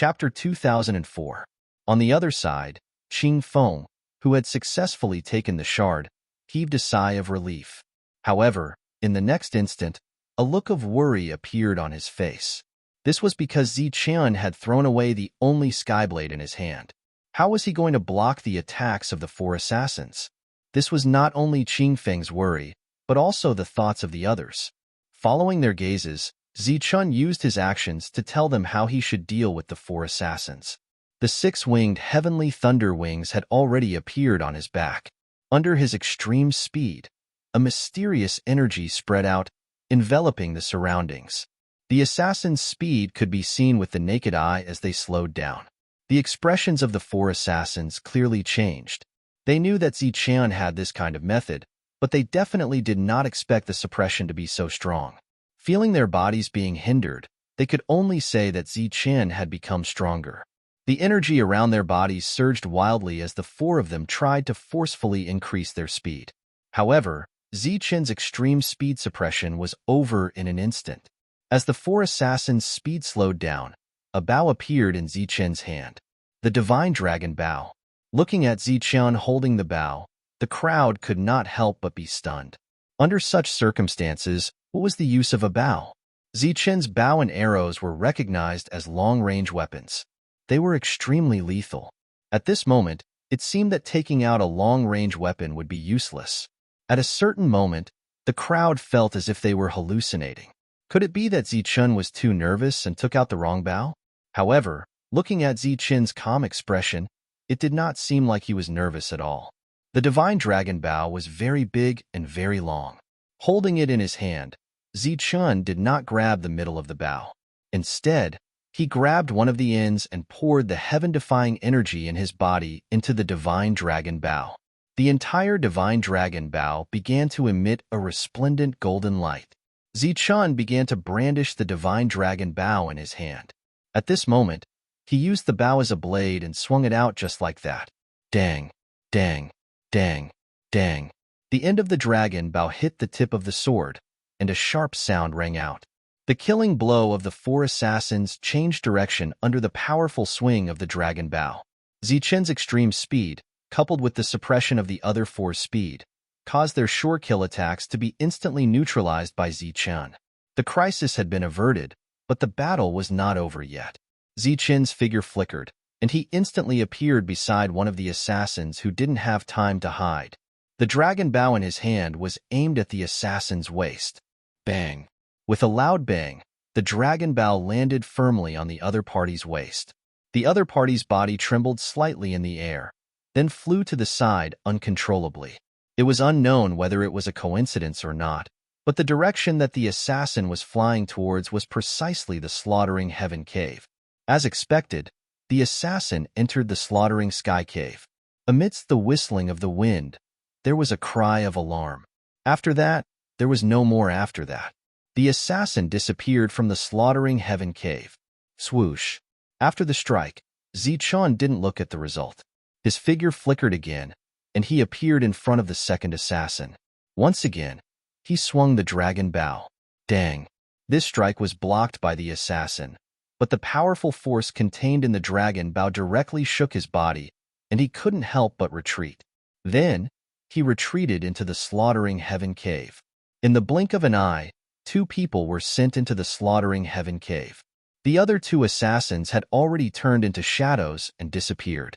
Chapter 2004. On the other side, Qing Feng, who had successfully taken the shard, heaved a sigh of relief. However, in the next instant, a look of worry appeared on his face. This was because Ziqian had thrown away the only skyblade in his hand. How was he going to block the attacks of the four assassins? This was not only Qing Feng's worry, but also the thoughts of the others. Following their gazes, Zichun used his actions to tell them how he should deal with the four assassins. The six-winged heavenly thunder wings had already appeared on his back. Under his extreme speed, a mysterious energy spread out, enveloping the surroundings. The assassins' speed could be seen with the naked eye as they slowed down. The expressions of the four assassins clearly changed. They knew that Ziqian had this kind of method, but they definitely did not expect the suppression to be so strong. Feeling their bodies being hindered, they could only say that Ziqian had become stronger. The energy around their bodies surged wildly as the four of them tried to forcefully increase their speed. However, Ziqian's extreme speed suppression was over in an instant. As the four assassins' speed slowed down, a bow appeared in Ziqian's hand. The Divine Dragon Bow. Looking at Ziqian holding the bow, the crowd could not help but be stunned. Under such circumstances, what was the use of a bow? Ziqian's bow and arrows were recognized as long-range weapons. They were extremely lethal. At this moment, it seemed that taking out a long-range weapon would be useless. At a certain moment, the crowd felt as if they were hallucinating. Could it be that Ziqian was too nervous and took out the wrong bow? However, looking at Ziqian's calm expression, it did not seem like he was nervous at all. The Divine Dragon Bow was very big and very long. Holding it in his hand, Ziqian did not grab the middle of the bow. Instead, he grabbed one of the ends and poured the heaven-defying energy in his body into the Divine Dragon Bow. The entire Divine Dragon Bow began to emit a resplendent golden light. Ziqian began to brandish the Divine Dragon Bow in his hand. At this moment, he used the bow as a blade and swung it out just like that. Dang, dang, dang, dang. The end of the dragon bow hit the tip of the sword, and a sharp sound rang out. The killing blow of the four assassins changed direction under the powerful swing of the dragon bow. Ziqian's extreme speed, coupled with the suppression of the other four's speed, caused their sure kill attacks to be instantly neutralized by Ziqian. The crisis had been averted, but the battle was not over yet. Ziqian's figure flickered, and he instantly appeared beside one of the assassins who didn't have time to hide. The dragon bow in his hand was aimed at the assassin's waist. Bang! With a loud bang, the dragon bow landed firmly on the other party's waist. The other party's body trembled slightly in the air, then flew to the side uncontrollably. It was unknown whether it was a coincidence or not, but the direction that the assassin was flying towards was precisely the slaughtering heaven cave. As expected, the assassin entered the slaughtering sky cave. Amidst the whistling of the wind, there was a cry of alarm. After that, there was no more after that. The assassin disappeared from the slaughtering heaven cave. Swoosh. After the strike, Ziqian didn't look at the result. His figure flickered again, and he appeared in front of the second assassin. Once again, he swung the dragon bow. Dang. This strike was blocked by the assassin, but the powerful force contained in the dragon bow directly shook his body, and he couldn't help but retreat. Then, he retreated into the slaughtering heaven cave. In the blink of an eye, two people were sent into the slaughtering heaven cave. The other two assassins had already turned into shadows and disappeared.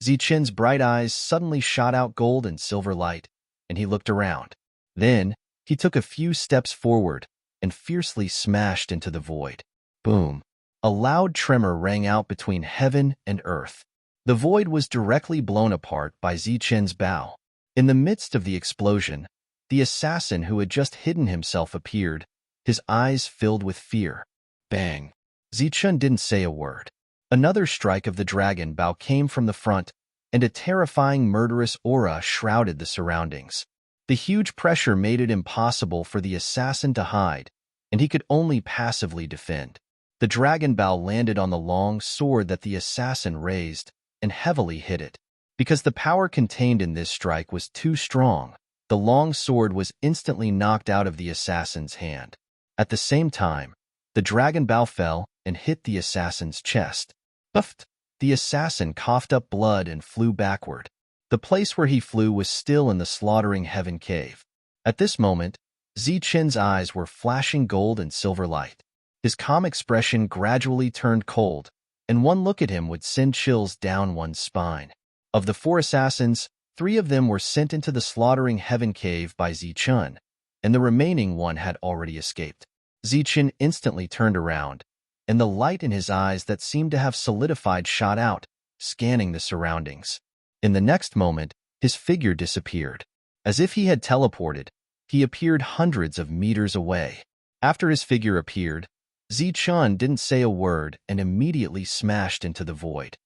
Ziqian's bright eyes suddenly shot out gold and silver light, and he looked around. Then, he took a few steps forward and fiercely smashed into the void. Boom! A loud tremor rang out between heaven and earth. The void was directly blown apart by Ziqian's bow. In the midst of the explosion, the assassin who had just hidden himself appeared, his eyes filled with fear. Bang! Ziqian didn't say a word. Another strike of the dragon bow came from the front, and a terrifying murderous aura shrouded the surroundings. The huge pressure made it impossible for the assassin to hide, and he could only passively defend. The dragon bow landed on the long sword that the assassin raised, and heavily hit it. Because the power contained in this strike was too strong, the long sword was instantly knocked out of the assassin's hand. At the same time, the dragon bow fell and hit the assassin's chest. Puffed. The assassin coughed up blood and flew backward. The place where he flew was still in the slaughtering heaven cave. At this moment, Zichen's eyes were flashing gold and silver light. His calm expression gradually turned cold, and one look at him would send chills down one's spine. Of the 4 assassins, 3 of them were sent into the slaughtering heaven cave by Zichen, and the remaining one had already escaped. Zichen instantly turned around, and the light in his eyes that seemed to have solidified shot out, scanning the surroundings. In the next moment, his figure disappeared. As if he had teleported, he appeared hundreds of meters away. After his figure appeared, Zichen didn't say a word and immediately smashed into the void.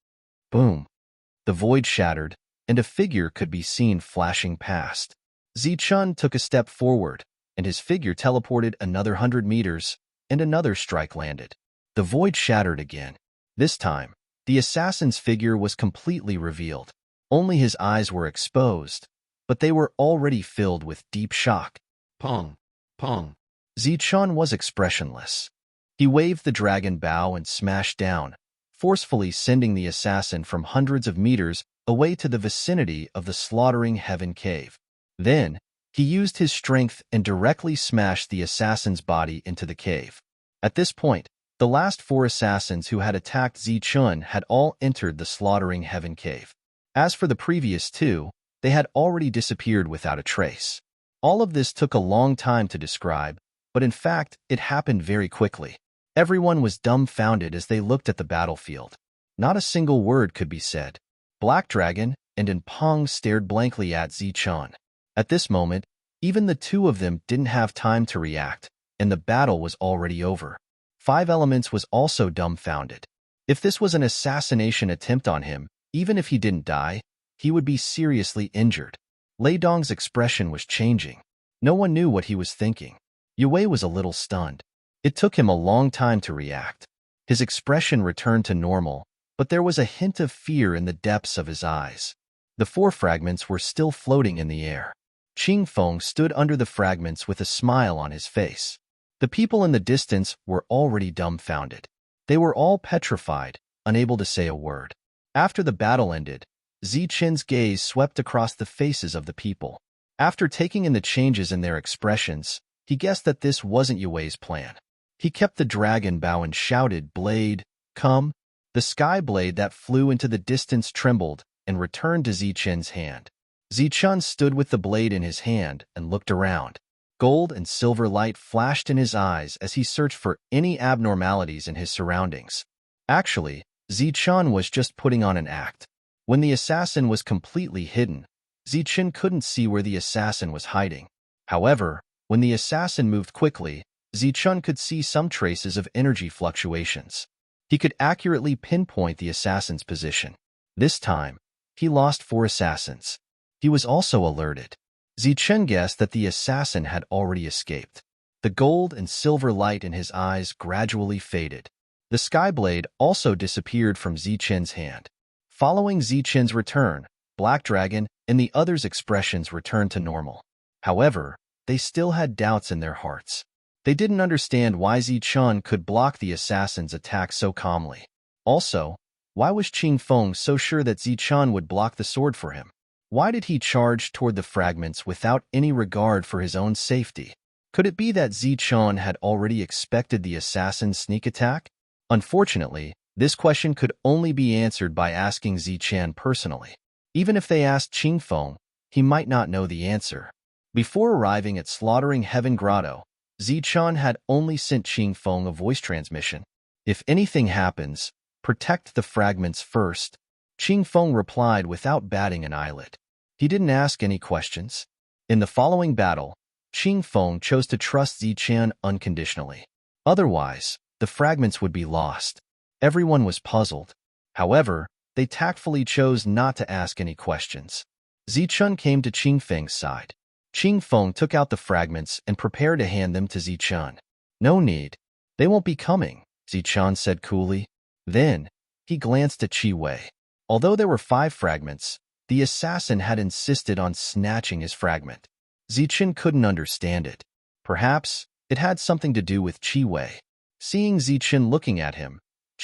Boom! The void shattered, and a figure could be seen flashing past. Zichen took a step forward, and his figure teleported another 100 meters, and another strike landed. The void shattered again. This time, the assassin's figure was completely revealed. Only his eyes were exposed, but they were already filled with deep shock. Pong! Pong! Zichen was expressionless. He waved the dragon bow and smashed down, forcefully sending the assassin from hundreds of meters away to the vicinity of the slaughtering heaven cave. Then, he used his strength and directly smashed the assassin's body into the cave. At this point, the last 4 assassins who had attacked Zichen had all entered the slaughtering heaven cave. As for the previous 2, they had already disappeared without a trace. All of this took a long time to describe, but in fact, it happened very quickly. Everyone was dumbfounded as they looked at the battlefield. Not a single word could be said. Black Dragon and Pong stared blankly at Zichen. At this moment, even the 2 of them didn't have time to react, and the battle was already over. 5 Elements was also dumbfounded. If this was an assassination attempt on him, even if he didn't die, he would be seriously injured. Lei Dong's expression was changing. No one knew what he was thinking. Yue was a little stunned. It took him a long time to react. His expression returned to normal, but there was a hint of fear in the depths of his eyes. The 4 fragments were still floating in the air. Qing Feng stood under the fragments with a smile on his face. The people in the distance were already dumbfounded. They were all petrified, unable to say a word. After the battle ended, Zichen's gaze swept across the faces of the people. After taking in the changes in their expressions, he guessed that this wasn't Yue's plan. He kept the dragon bow and shouted, "Blade, come!" The sky blade that flew into the distance trembled and returned to Zichen's hand. Zichen stood with the blade in his hand and looked around. Gold and silver light flashed in his eyes as he searched for any abnormalities in his surroundings. Actually, Zichen was just putting on an act. When the assassin was completely hidden, Zichen couldn't see where the assassin was hiding. However, when the assassin moved quickly, Zichen could see some traces of energy fluctuations. He could accurately pinpoint the assassin's position. This time, he lost 4 assassins. He was also alerted. Zichen guessed that the assassin had already escaped. The gold and silver light in his eyes gradually faded. The skyblade also disappeared from Zichen's hand. Following Zichen's return, Black Dragon and the others' expressions returned to normal. However, they still had doubts in their hearts. They didn't understand why Zichen could block the assassin's attack so calmly. Also, why was Qing Feng so sure that Zichen would block the sword for him? Why did he charge toward the fragments without any regard for his own safety? Could it be that Zichen had already expected the assassin's sneak attack? Unfortunately, this question could only be answered by asking Zichen personally. Even if they asked Qing Feng, he might not know the answer. Before arriving at Slaughtering Heaven Grotto, Zichen had only sent Qing Feng a voice transmission. If anything happens, protect the fragments first. Qing Feng replied without batting an eyelid. He didn't ask any questions. In the following battle, Qing Feng chose to trust Zichen unconditionally. Otherwise, the fragments would be lost. Everyone was puzzled. However, they tactfully chose not to ask any questions. Zichen came to Qing Feng's side. Qing Feng took out the fragments and prepared to hand them to Zichen. "No need. They won't be coming," Zichen said coolly. Then, he glanced at Qi Wei. Although there were 5 fragments, the assassin had insisted on snatching his fragment. Zichen couldn't understand it. Perhaps it had something to do with Qi Wei. Seeing Zichen looking at him,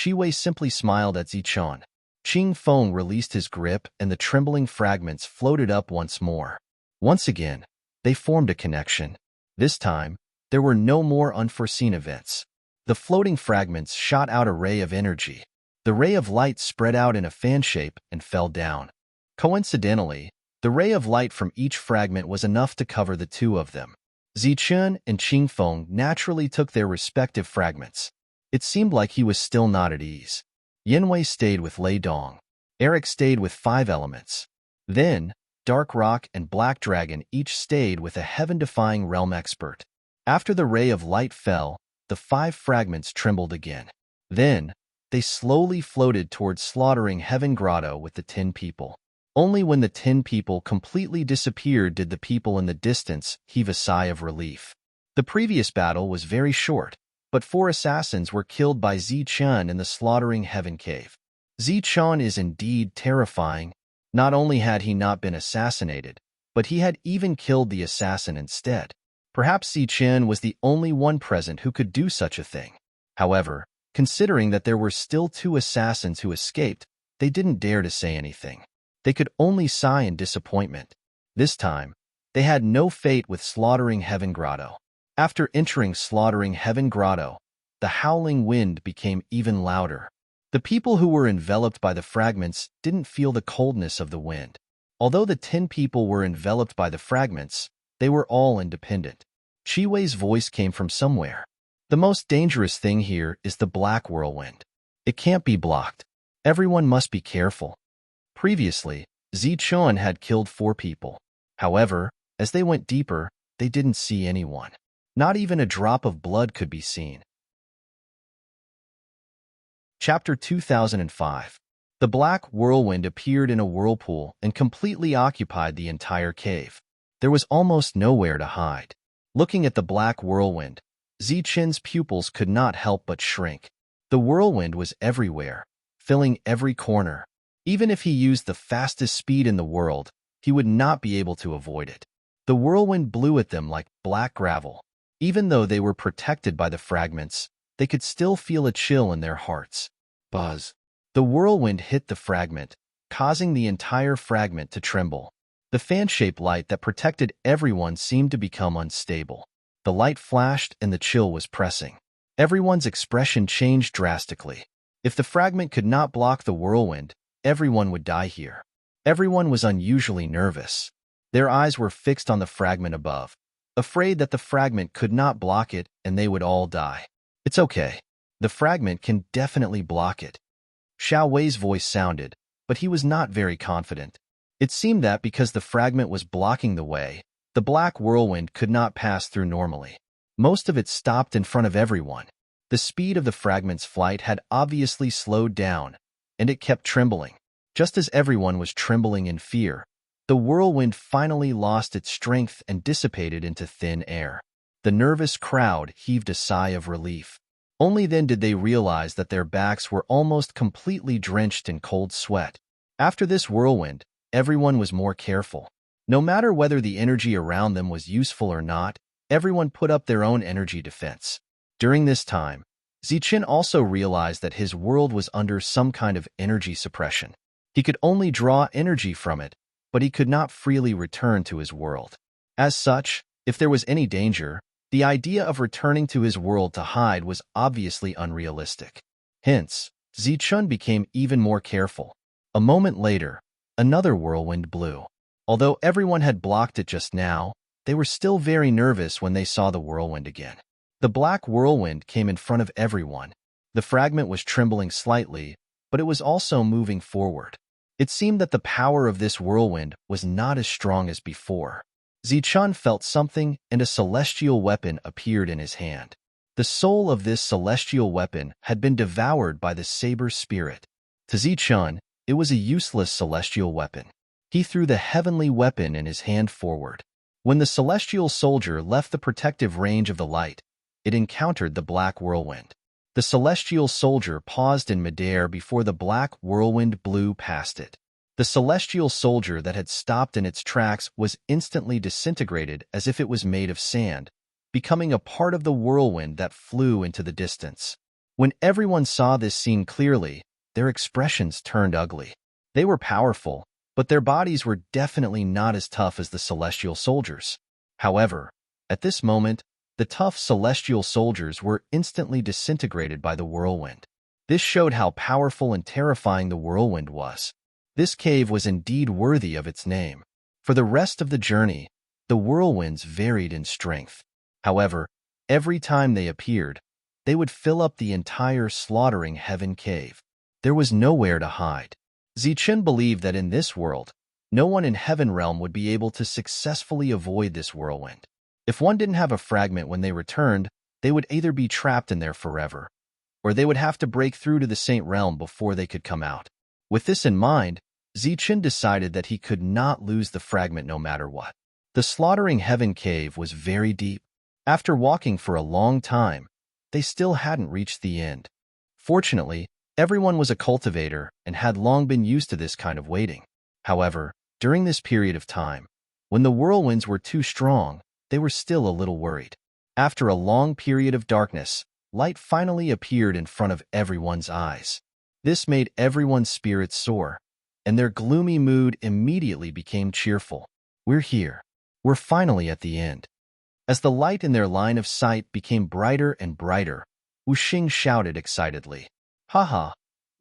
Wei simply smiled at Zichun. Qing Feng released his grip and the trembling fragments floated up once more. Once again, they formed a connection. This time, there were no more unforeseen events. The floating fragments shot out a ray of energy. The ray of light spread out in a fan shape and fell down. Coincidentally, the ray of light from each fragment was enough to cover the two of them. Zichun and Qing Feng naturally took their respective fragments. It seemed like he was still not at ease. Yanwei stayed with Lei Dong. Eric stayed with 5 elements. Then, Dark Rock and Black Dragon each stayed with a heaven-defying realm expert. After the ray of light fell, the 5 fragments trembled again. Then, they slowly floated towards slaughtering Heaven Grotto with the 10 people. Only when the 10 people completely disappeared did the people in the distance heave a sigh of relief. The previous battle was very short, but 4 assassins were killed by Zichun in the slaughtering Heaven Cave. Zichun is indeed terrifying. Not only had he not been assassinated, but he had even killed the assassin instead. Perhaps Zichun was the only one present who could do such a thing. However, considering that there were still 2 assassins who escaped, they didn't dare to say anything. They could only sigh in disappointment. This time, they had no fate with slaughtering Heaven Grotto. After entering slaughtering Heaven Grotto, the howling wind became even louder. The people who were enveloped by the fragments didn't feel the coldness of the wind. Although the 10 people were enveloped by the fragments, they were all independent. Wei's voice came from somewhere. The most dangerous thing here is the black whirlwind. It can't be blocked. Everyone must be careful. Previously, Zichun had killed 4 people. However, as they went deeper, they didn't see anyone. Not even a drop of blood could be seen. Chapter 2005. The black whirlwind appeared in a whirlpool and completely occupied the entire cave. There was almost nowhere to hide. Looking at the black whirlwind, Zichun's pupils could not help but shrink. The whirlwind was everywhere, filling every corner. Even if he used the fastest speed in the world, he would not be able to avoid it. The whirlwind blew at them like black gravel. Even though they were protected by the fragments, they could still feel a chill in their hearts. Buzz. The whirlwind hit the fragment, causing the entire fragment to tremble. The fan-shaped light that protected everyone seemed to become unstable. The light flashed and the chill was pressing. Everyone's expression changed drastically. If the fragment could not block the whirlwind, everyone would die here. Everyone was unusually nervous. Their eyes were fixed on the fragment above, afraid that the fragment could not block it and they would all die. It's okay. The fragment can definitely block it. Wei's voice sounded, but he was not very confident. It seemed that because the fragment was blocking the way, the black whirlwind could not pass through normally. Most of it stopped in front of everyone. The speed of the fragment's flight had obviously slowed down, and it kept trembling. Just as everyone was trembling in fear, the whirlwind finally lost its strength and dissipated into thin air. The nervous crowd heaved a sigh of relief. Only then did they realize that their backs were almost completely drenched in cold sweat. After this whirlwind, everyone was more careful. No matter whether the energy around them was useful or not, everyone put up their own energy defense. During this time, Zichun also realized that his world was under some kind of energy suppression. He could only draw energy from it, but he could not freely return to his world. As such, if there was any danger, the idea of returning to his world to hide was obviously unrealistic. Hence, Zichun became even more careful. A moment later, another whirlwind blew. Although everyone had blocked it just now, they were still very nervous when they saw the whirlwind again. The black whirlwind came in front of everyone. The fragment was trembling slightly, but it was also moving forward. It seemed that the power of this whirlwind was not as strong as before. Zichun felt something, and a celestial weapon appeared in his hand. The soul of this celestial weapon had been devoured by the saber spirit. To Zichun, it was a useless celestial weapon. He threw the heavenly weapon in his hand forward. When the celestial soldier left the protective range of the light, it encountered the black whirlwind. The celestial soldier paused in midair before the black whirlwind blew past it. The celestial soldier that had stopped in its tracks was instantly disintegrated as if it was made of sand, becoming a part of the whirlwind that flew into the distance. When everyone saw this scene clearly, their expressions turned ugly. They were powerful, but their bodies were definitely not as tough as the celestial soldiers. However, at this moment, the tough celestial soldiers were instantly disintegrated by the whirlwind. This showed how powerful and terrifying the whirlwind was. This cave was indeed worthy of its name. For the rest of the journey, the whirlwinds varied in strength. However, every time they appeared, they would fill up the entire slaughtering heaven cave. There was nowhere to hide. Zichen believed that in this world, no one in Heaven Realm would be able to successfully avoid this whirlwind. If one didn't have a fragment when they returned, they would either be trapped in there forever, or they would have to break through to the Saint Realm before they could come out. With this in mind, Zichen decided that he could not lose the fragment no matter what. The slaughtering heaven cave was very deep. After walking for a long time, they still hadn't reached the end. Fortunately, everyone was a cultivator and had long been used to this kind of waiting. However, during this period of time, when the whirlwinds were too strong, they were still a little worried. After a long period of darkness, light finally appeared in front of everyone's eyes. This made everyone's spirits soar, and their gloomy mood immediately became cheerful. We're here. We're finally at the end. As the light in their line of sight became brighter and brighter, Wuxing shouted excitedly, "Haha,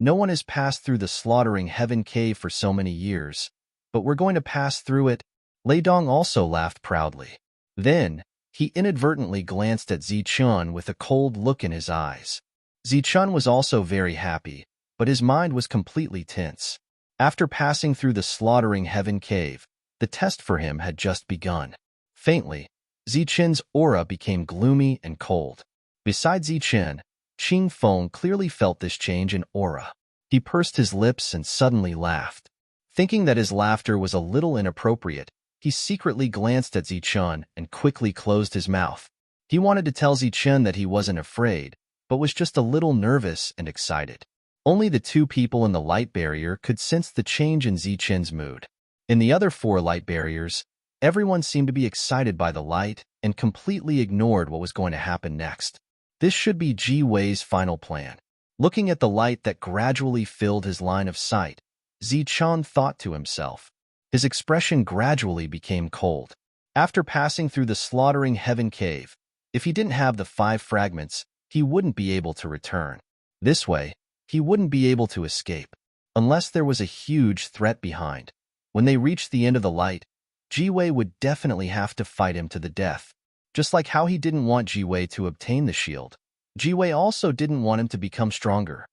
no one has passed through the slaughtering heaven cave for so many years, but we're going to pass through it." Lei Dong also laughed proudly. Then, he inadvertently glanced at Zichun with a cold look in his eyes. Zichun was also very happy, but his mind was completely tense. After passing through the slaughtering heaven cave, the test for him had just begun. Faintly, Zichun's aura became gloomy and cold. Besides Zichun, Qing Feng clearly felt this change in aura. He pursed his lips and suddenly laughed. Thinking that his laughter was a little inappropriate, he secretly glanced at Zichun and quickly closed his mouth. He wanted to tell Zichun that he wasn't afraid, but was just a little nervous and excited. Only the two people in the light barrier could sense the change in Zichun's mood. In the other 4 light barriers, everyone seemed to be excited by the light and completely ignored what was going to happen next. This should be Ji Wei's final plan. Looking at the light that gradually filled his line of sight, Zichun thought to himself. His expression gradually became cold. After passing through the slaughtering heaven cave, if he didn't have the 5 fragments, he wouldn't be able to return. This way, he wouldn't be able to escape, unless there was a huge threat behind. When they reached the end of the light, Ji Wei would definitely have to fight him to the death. Just like how he didn't want Ji Wei to obtain the shield, Ji Wei also didn't want him to become stronger.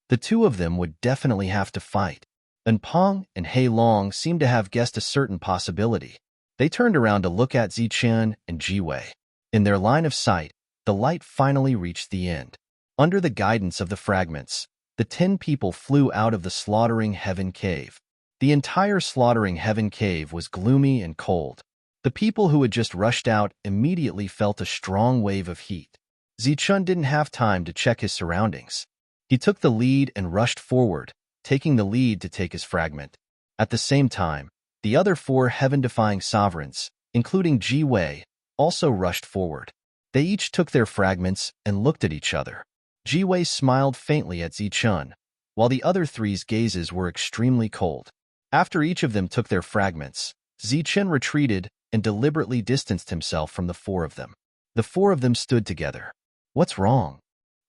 The two of them would definitely have to fight. And Peng and Hei Long seemed to have guessed a certain possibility. They turned around to look at Zichen and Ji Wei. In their line of sight, the light finally reached the end. Under the guidance of the fragments, the 10 people flew out of the slaughtering heaven cave. The entire slaughtering heaven cave was gloomy and cold. The people who had just rushed out immediately felt a strong wave of heat. Zichun didn't have time to check his surroundings. He took the lead and rushed forward, taking the lead to take his fragment. At the same time, the other 4 heaven-defying sovereigns, including Ji Wei, also rushed forward. They each took their fragments and looked at each other. Ji Wei smiled faintly at Zichun, while the other 3's gazes were extremely cold. After each of them took their fragments, Zichun retreated and deliberately distanced himself from the 4 of them. The 4 of them stood together. "What's wrong?"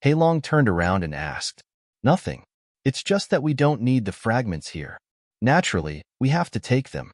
Hei Long turned around and asked. "Nothing. It's just that we don't need the fragments here. Naturally, we have to take them."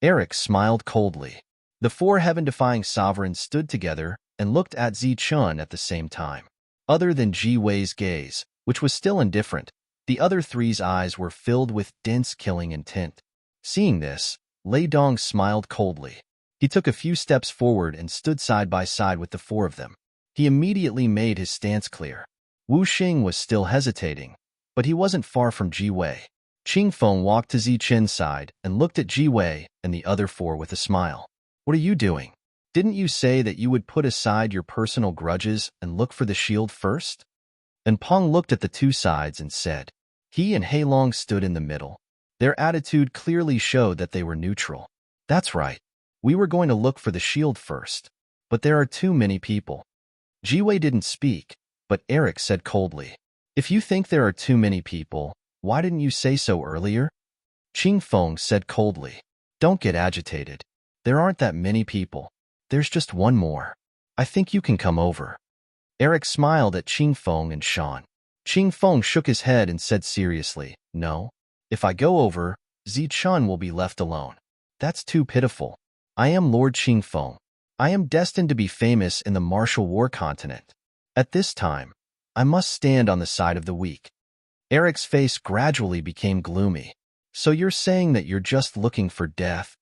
Eric smiled coldly. The 4 heaven-defying sovereigns stood together and looked at Zichun at the same time. Other than Ji Wei's gaze, which was still indifferent, the other 3's eyes were filled with dense killing intent. Seeing this, Lei Dong smiled coldly. He took a few steps forward and stood side by side with the 4 of them. He immediately made his stance clear. Wuxing was still hesitating, but he wasn't far from Ji Wei. Qing Feng walked to Zichen's side and looked at Ji Wei and the other 4 with a smile. "What are you doing? Didn't you say that you would put aside your personal grudges and look for the shield first?" And Peng looked at the 2 sides and said. He and Hei Long stood in the middle. Their attitude clearly showed that they were neutral. "That's right. We were going to look for the shield first. But there are too many people." Ji Wei didn't speak, but Eric said coldly, "If you think there are too many people, why didn't you say so earlier?" Qing Feng said coldly, "Don't get agitated. There aren't that many people. There's just one more. I think you can come over." Eric smiled at Qing Feng and Shan. Qing Feng shook his head and said seriously, "No. If I go over, Zichun will be left alone. That's too pitiful. I am Lord Qing Feng. I am destined to be famous in the martial war continent. At this time, I must stand on the side of the weak." Eric's face gradually became gloomy. "So you're saying that you're just looking for death?"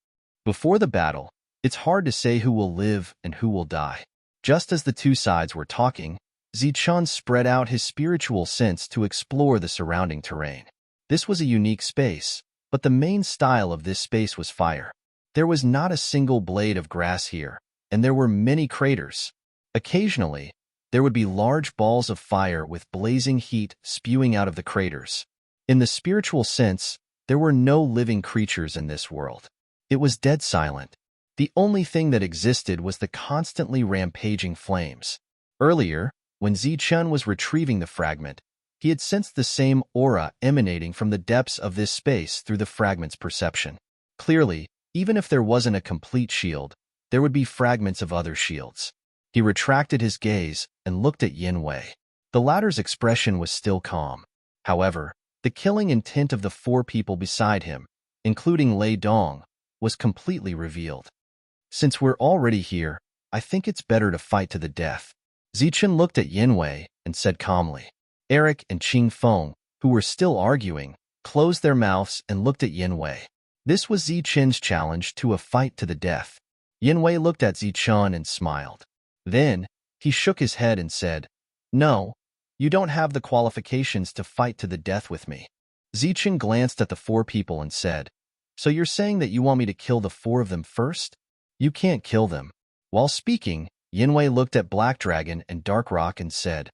Before the battle, it's hard to say who will live and who will die. Just as the two sides were talking, Zichun spread out his spiritual sense to explore the surrounding terrain. This was a unique space, but the main style of this space was fire. There was not a single blade of grass here, and there were many craters. Occasionally, there would be large balls of fire with blazing heat spewing out of the craters. In the spiritual sense, there were no living creatures in this world. It was dead silent. The only thing that existed was the constantly rampaging flames. Earlier, when Zichun was retrieving the fragment, he had sensed the same aura emanating from the depths of this space through the fragment's perception. Clearly, even if there wasn't a complete shield, there would be fragments of other shields. He retracted his gaze and looked at Yin Wei. The latter's expression was still calm. However, the killing intent of the four people beside him, including Lei Dong, was completely revealed. "Since we're already here, I think it's better to fight to the death." Zichun looked at Yin Wei and said calmly. Eric and Qing Feng, who were still arguing, closed their mouths and looked at Yin Wei. This was Zichun's challenge to a fight to the death. Yin Wei looked at Zichun and smiled. Then, he shook his head and said, "No, you don't have the qualifications to fight to the death with me." Zichun glanced at the four people and said, "So you're saying that you want me to kill the four of them first? You can't kill them." While speaking, Yin Wei looked at Black Dragon and Dark Rock and said,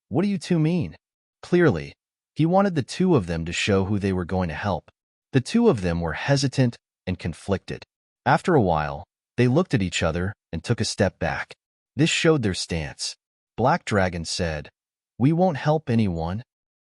"What do you two mean?" Clearly, he wanted the two of them to show who they were going to help. The two of them were hesitant and conflicted. After a while, they looked at each other and took a step back. This showed their stance. Black Dragon said, "We won't help anyone."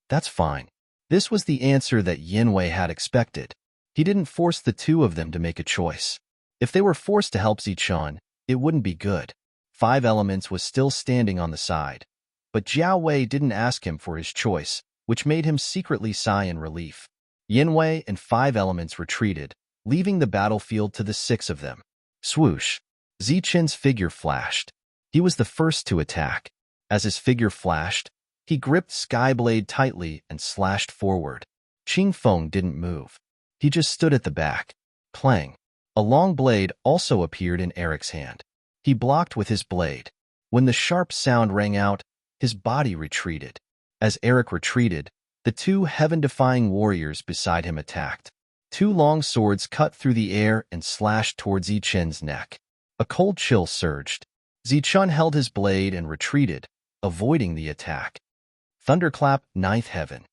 "That's fine." This was the answer that Yin Wei had expected. He didn't force the two of them to make a choice. If they were forced to help Zichun, it wouldn't be good. Five Elements was still standing on the side, but Jiao Wei didn't ask him for his choice, which made him secretly sigh in relief. Yin Wei and Five Elements retreated, leaving the battlefield to the six of them. Swoosh! Zichun's figure flashed. He was the first to attack. As his figure flashed, he gripped Skyblade tightly and slashed forward. Qing Feng didn't move. He just stood at the back. Clang! A long blade also appeared in Eric's hand. He blocked with his blade. When the sharp sound rang out, his body retreated. As Eric retreated, the two heaven-defying warriors beside him attacked. Two long swords cut through the air and slashed towards Zichun's neck. A cold chill surged. Zichun held his blade and retreated, avoiding the attack. Thunderclap, Ninth Heaven.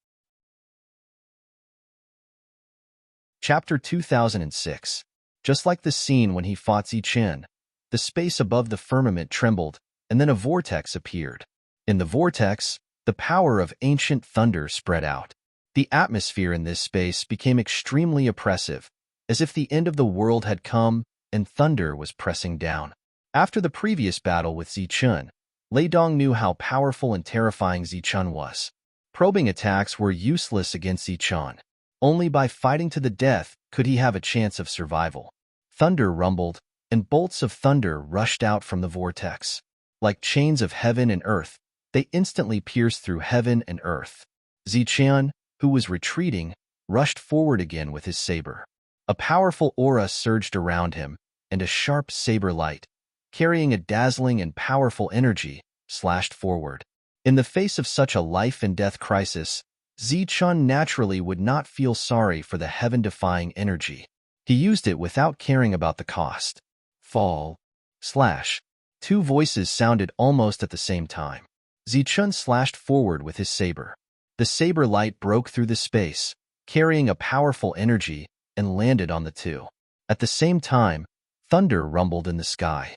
Chapter 2006. Just like the scene when he fought Zichun, the space above the firmament trembled, and then a vortex appeared. In the vortex, the power of ancient thunder spread out. The atmosphere in this space became extremely oppressive, as if the end of the world had come and thunder was pressing down. After the previous battle with Zichun, Lei Dong knew how powerful and terrifying Zichun was. Probing attacks were useless against Zichun. Only by fighting to the death could he have a chance of survival. Thunder rumbled, and bolts of thunder rushed out from the vortex. Like chains of heaven and earth, they instantly pierced through heaven and earth. Zichun, who was retreating, rushed forward again with his saber. A powerful aura surged around him, and a sharp saber light, carrying a dazzling and powerful energy, slashed forward. In the face of such a life-and-death crisis, Zichun naturally would not feel sorry for the heaven-defying energy. He used it without caring about the cost. Fall. Slash. Two voices sounded almost at the same time. Zichun slashed forward with his saber. The saber light broke through the space, carrying a powerful energy, and landed on the two. At the same time, thunder rumbled in the sky.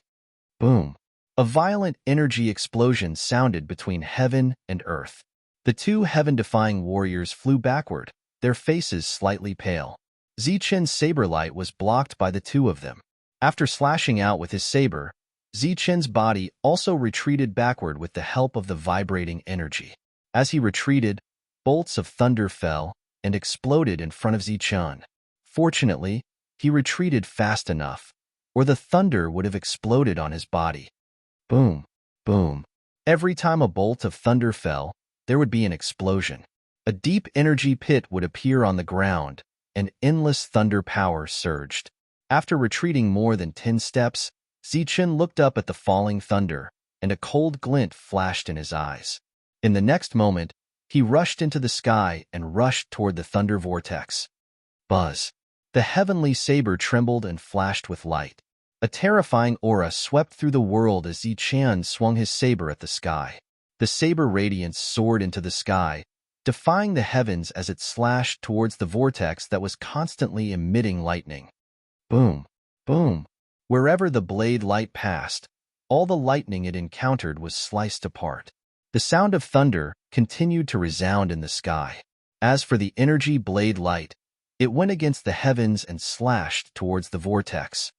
Boom. A violent energy explosion sounded between heaven and earth. The two heaven-defying warriors flew backward, their faces slightly pale. Zichen's saber light was blocked by the two of them. After slashing out with his saber, Zichen's body also retreated backward with the help of the vibrating energy. As he retreated, bolts of thunder fell and exploded in front of Zichen. Fortunately, he retreated fast enough, or the thunder would have exploded on his body. Boom, boom. Every time a bolt of thunder fell, there would be an explosion. A deep energy pit would appear on the ground, and endless thunder power surged. After retreating more than 10 steps, Zichen looked up at the falling thunder, and a cold glint flashed in his eyes. In the next moment, he rushed into the sky and rushed toward the thunder vortex. Buzz. The heavenly saber trembled and flashed with light. A terrifying aura swept through the world as Zichen swung his saber at the sky. The saber radiance soared into the sky, defying the heavens as it slashed towards the vortex that was constantly emitting lightning. Boom, boom. Wherever the blade light passed, all the lightning it encountered was sliced apart. The sound of thunder continued to resound in the sky. As for the energy blade light, it went against the heavens and slashed towards the vortex.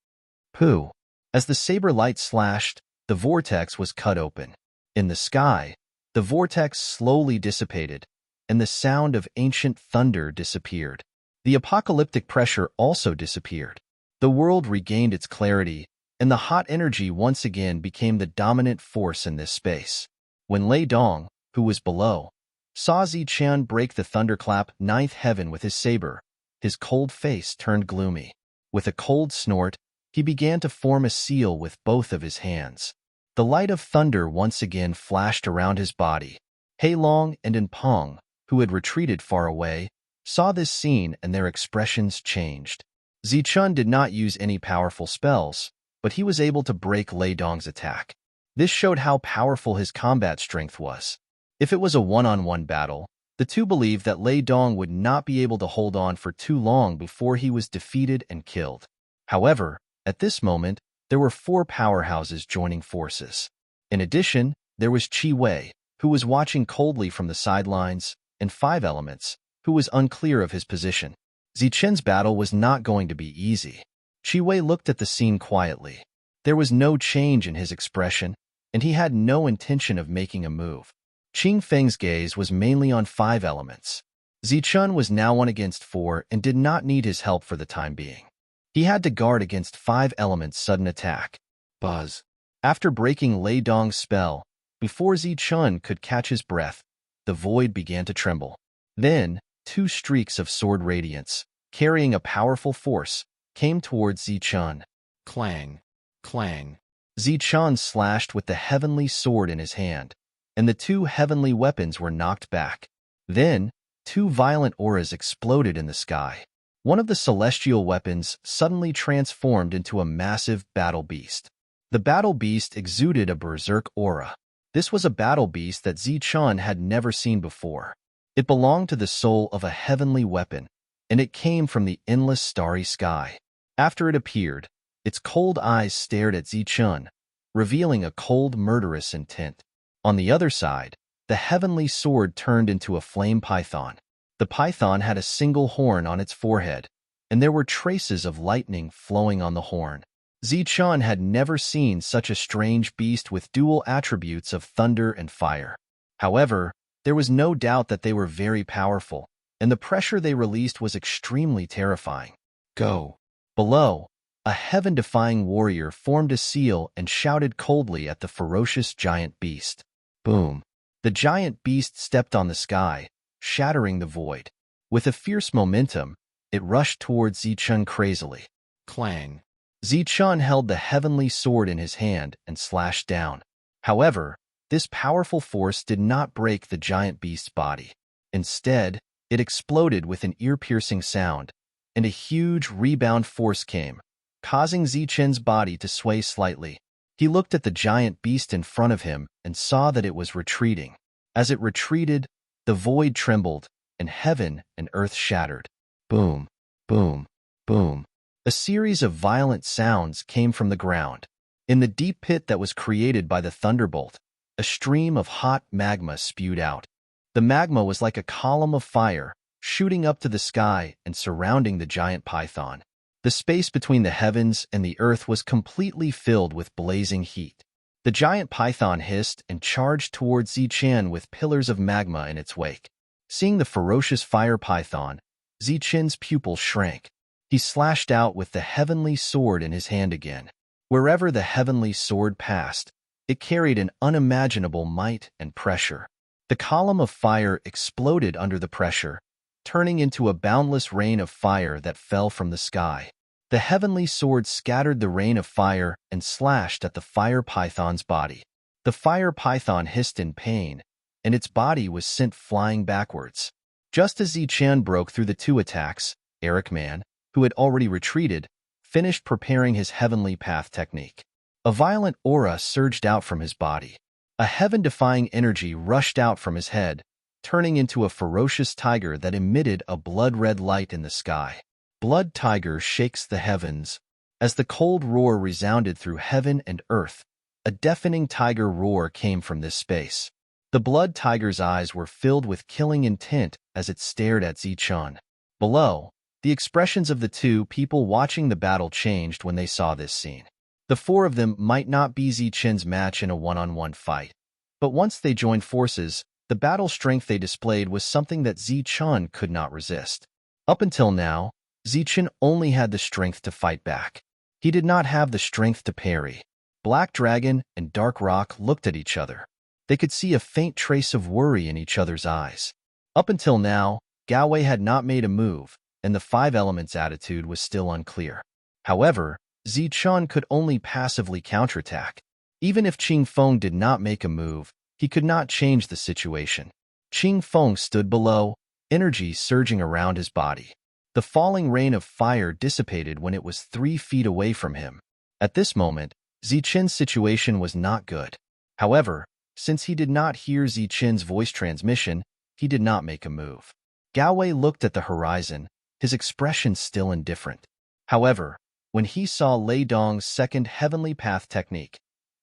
Pooh! As the saber light slashed, the vortex was cut open. In the sky, the vortex slowly dissipated, and the sound of ancient thunder disappeared. The apocalyptic pressure also disappeared. The world regained its clarity, and the hot energy once again became the dominant force in this space. When Lei Dong, who was below, saw Zichen break the thunderclap ninth heaven with his saber, his cold face turned gloomy. With a cold snort, he began to form a seal with both of his hands. The light of thunder once again flashed around his body. Hei Long and Enpong, who had retreated far away, saw this scene and their expressions changed. Zichen did not use any powerful spells, but he was able to break Lei Dong's attack. This showed how powerful his combat strength was. If it was a one-on-one battle, the two believed that Lei Dong would not be able to hold on for too long before he was defeated and killed. However, at this moment, there were 4 powerhouses joining forces. In addition, there was Qi Wei, who was watching coldly from the sidelines, and 5 Elements, who was unclear of his position. Zichen's battle was not going to be easy. Qi Wei looked at the scene quietly. There was no change in his expression, and he had no intention of making a move. Qing Feng's gaze was mainly on 5 Elements. Zichen was now 1 against 4 and did not need his help for the time being. He had to guard against 5 Elements' sudden attack. Buzz. After breaking Lei Dong's spell, before Zichen could catch his breath, the void began to tremble. Then, 2 streaks of sword radiance, carrying a powerful force, came towards Zichen. Clang, clang. Zichen slashed with the heavenly sword in his hand, and the 2 heavenly weapons were knocked back. Then, 2 violent auras exploded in the sky. One of the celestial weapons suddenly transformed into a massive battle beast. The battle beast exuded a berserk aura. This was a battle beast that Zichen had never seen before. It belonged to the soul of a heavenly weapon, and it came from the endless starry sky. After it appeared, its cold eyes stared at Zichen, revealing a cold, murderous intent. On the other side, the heavenly sword turned into a flame python. The python had a single horn on its forehead, and there were traces of lightning flowing on the horn. Zichen had never seen such a strange beast with dual attributes of thunder and fire. However, there was no doubt that they were very powerful, and the pressure they released was extremely terrifying. Go. Below, a heaven-defying warrior formed a seal and shouted coldly at the ferocious giant beast. Boom. The giant beast stepped on the sky, shattering the void. With a fierce momentum, it rushed towards Zichen crazily. Clang. Zichen held the heavenly sword in his hand and slashed down. However, this powerful force did not break the giant beast's body. Instead, it exploded with an ear-piercing sound, and a huge rebound force came, causing Zichen's body to sway slightly. He looked at the giant beast in front of him and saw that it was retreating. As it retreated, the void trembled, and heaven and earth shattered. Boom, boom, boom. A series of violent sounds came from the ground. In the deep pit that was created by the thunderbolt, a stream of hot magma spewed out. The magma was like a column of fire, shooting up to the sky and surrounding the giant python. The space between the heavens and the earth was completely filled with blazing heat. The giant python hissed and charged towards Zichan with pillars of magma in its wake. Seeing the ferocious fire python, Zichan's pupil shrank. He slashed out with the heavenly sword in his hand again. Wherever the heavenly sword passed, it carried an unimaginable might and pressure. The column of fire exploded under the pressure, turning into a boundless rain of fire that fell from the sky. The heavenly sword scattered the rain of fire and slashed at the fire python's body. The fire python hissed in pain, and its body was sent flying backwards. Just as Zichan broke through the two attacks, Eric Man, who had already retreated, finished preparing his heavenly path technique. A violent aura surged out from his body. A heaven-defying energy rushed out from his head, turning into a ferocious tiger that emitted a blood-red light in the sky. Blood Tiger shakes the heavens. As the cold roar resounded through heaven and earth, a deafening tiger roar came from this space. The Blood Tiger's eyes were filled with killing intent as it stared at Zichan. Below, the expressions of the two people watching the battle changed when they saw this scene. The four of them might not be Zichan's match in a one-on-one fight, but once they joined forces, the battle strength they displayed was something that Zichan could not resist. Up until now, Zichan only had the strength to fight back. He did not have the strength to parry. Black Dragon and Dark Rock looked at each other. They could see a faint trace of worry in each other's eyes. Up until now, Gao had not made a move, and the Five Elements attitude was still unclear. However, Zichan could only passively counterattack. Even if Qing Feng did not make a move, he could not change the situation. Qing Feng stood below, energy surging around his body. The falling rain of fire dissipated when it was 3 feet away from him. At this moment, Zichan's situation was not good. However, since he did not hear Zichan's voice transmission, he did not make a move. Gao looked at the horizon, his expression still indifferent. However, when he saw Lei Dong's second heavenly path technique,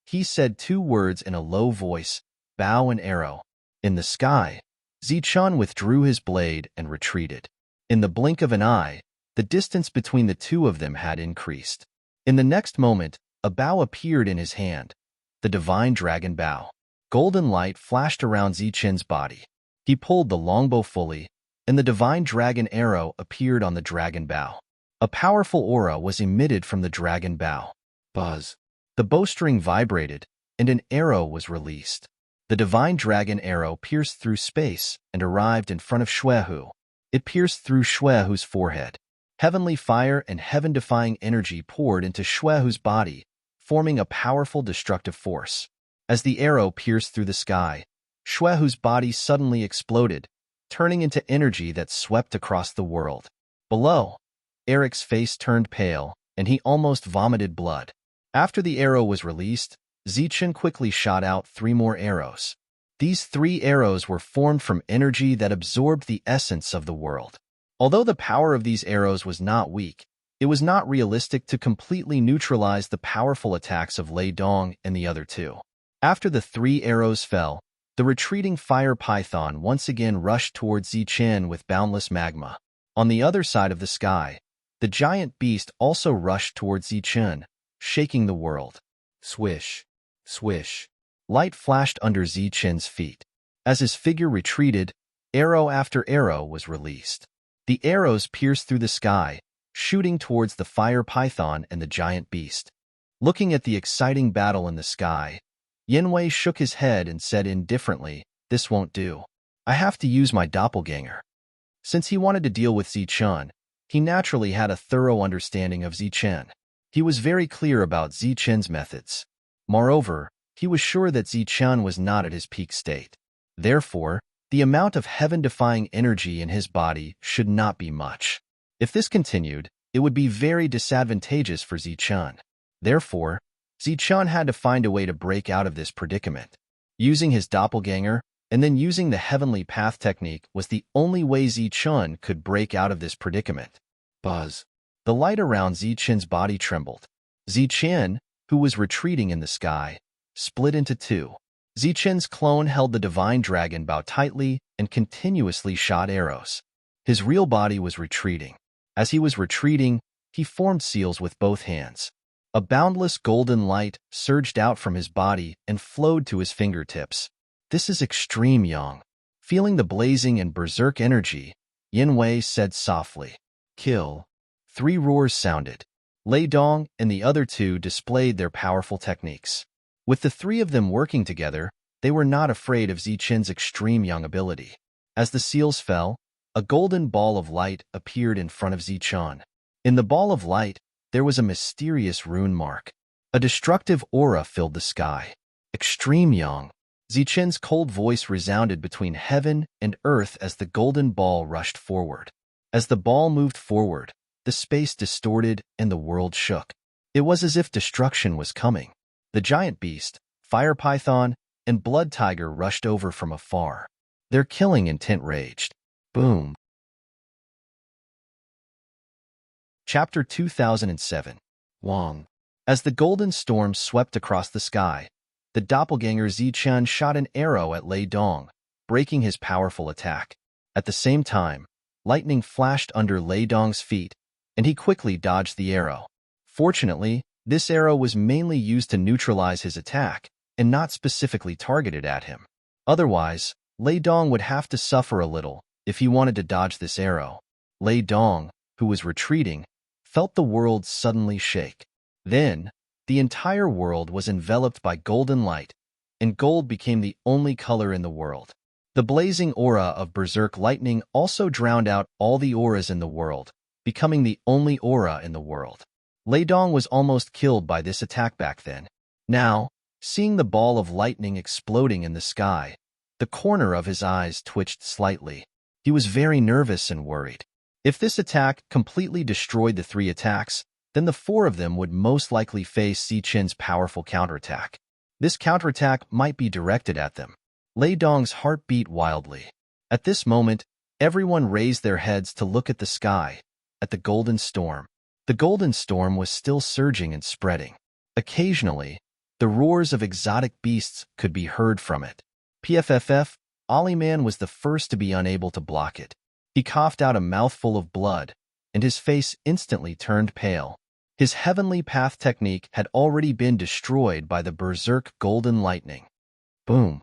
he said 2 words in a low voice, bow and arrow. In the sky, Zichan withdrew his blade and retreated. In the blink of an eye, the distance between the two of them had increased. In the next moment, a bow appeared in his hand, the divine dragon bow. Golden light flashed around Zichan's body. He pulled the longbow fully, and the divine dragon arrow appeared on the dragon bow. A powerful aura was emitted from the dragon bow. Buzz. The bowstring vibrated, and an arrow was released. The divine dragon arrow pierced through space and arrived in front of Xuehu. It pierced through Xuehu's forehead. Heavenly fire and heaven-defying energy poured into Xuehu's body, forming a powerful destructive force. As the arrow pierced through the sky, Xuehu's body suddenly exploded, turning into energy that swept across the world. Below, Eric's face turned pale, and he almost vomited blood. After the arrow was released, Zichan quickly shot out 3 more arrows. These 3 arrows were formed from energy that absorbed the essence of the world. Although the power of these arrows was not weak, it was not realistic to completely neutralize the powerful attacks of Lei Dong and the other 2. After the 3 arrows fell, the retreating fire python once again rushed towards Zichan with boundless magma. On the other side of the sky, the giant beast also rushed towards Zichan, shaking the world. Swish, swish. Light flashed under Zichan's feet. As his figure retreated, arrow after arrow was released. The arrows pierced through the sky, shooting towards the fire python and the giant beast. Looking at the exciting battle in the sky, Yanwei shook his head and said indifferently, "This won't do. I have to use my doppelganger." Since he wanted to deal with Zichan, he naturally had a thorough understanding of Zichan. He was very clear about Zichan's methods. Moreover, he was sure that Zichan was not at his peak state. Therefore, the amount of heaven-defying energy in his body should not be much. If this continued, it would be very disadvantageous for Zichan. Therefore, Zichan had to find a way to break out of this predicament. Using his doppelganger and then using the heavenly path technique was the only way Zichan could break out of this predicament. Buzz. The light around Zichan's body trembled. Zichan, who was retreating in the sky, split into two. Zichen's clone held the divine dragon bow tightly and continuously shot arrows. His real body was retreating. As he was retreating, he formed seals with both hands. A boundless golden light surged out from his body and flowed to his fingertips. "This is extreme, Yang." Feeling the blazing and berserk energy, Yanwei said softly, "Kill." 3 roars sounded. Lei Dong and the other 2 displayed their powerful techniques. With the 3 of them working together, they were not afraid of Zichen's extreme Yang ability. As the seals fell, a golden ball of light appeared in front of Zichen. In the ball of light, there was a mysterious rune mark. A destructive aura filled the sky. "Extreme Yang." Zichen's cold voice resounded between heaven and earth as the golden ball rushed forward. As the ball moved forward, the space distorted and the world shook. It was as if destruction was coming. The giant beast, fire python, and blood tiger rushed over from afar. Their killing intent raged. Boom. Chapter 2007. Wang. As the golden storm swept across the sky, the doppelganger Zichen shot an arrow at Lei Dong, breaking his powerful attack. At the same time, lightning flashed under Lei Dong's feet, and he quickly dodged the arrow. Fortunately, this arrow was mainly used to neutralize his attack and not specifically targeted at him. Otherwise, Lei Dong would have to suffer a little if he wanted to dodge this arrow. Lei Dong, who was retreating, felt the world suddenly shake. Then, the entire world was enveloped by golden light, and gold became the only color in the world. The blazing aura of berserk lightning also drowned out all the auras in the world, becoming the only aura in the world. Lei Dong was almost killed by this attack back then. Now, seeing the ball of lightning exploding in the sky, the corner of his eyes twitched slightly. He was very nervous and worried. If this attack completely destroyed the 3 attacks, then the 4 of them would most likely face Zichen's powerful counterattack. This counterattack might be directed at them. Lei Dong's heart beat wildly. At this moment, everyone raised their heads to look at the sky, at the golden storm. The golden storm was still surging and spreading. Occasionally, the roars of exotic beasts could be heard from it. PFFF, Ollie-Man was the first to be unable to block it. He coughed out a mouthful of blood, and his face instantly turned pale. His heavenly path technique had already been destroyed by the berserk golden lightning. Boom,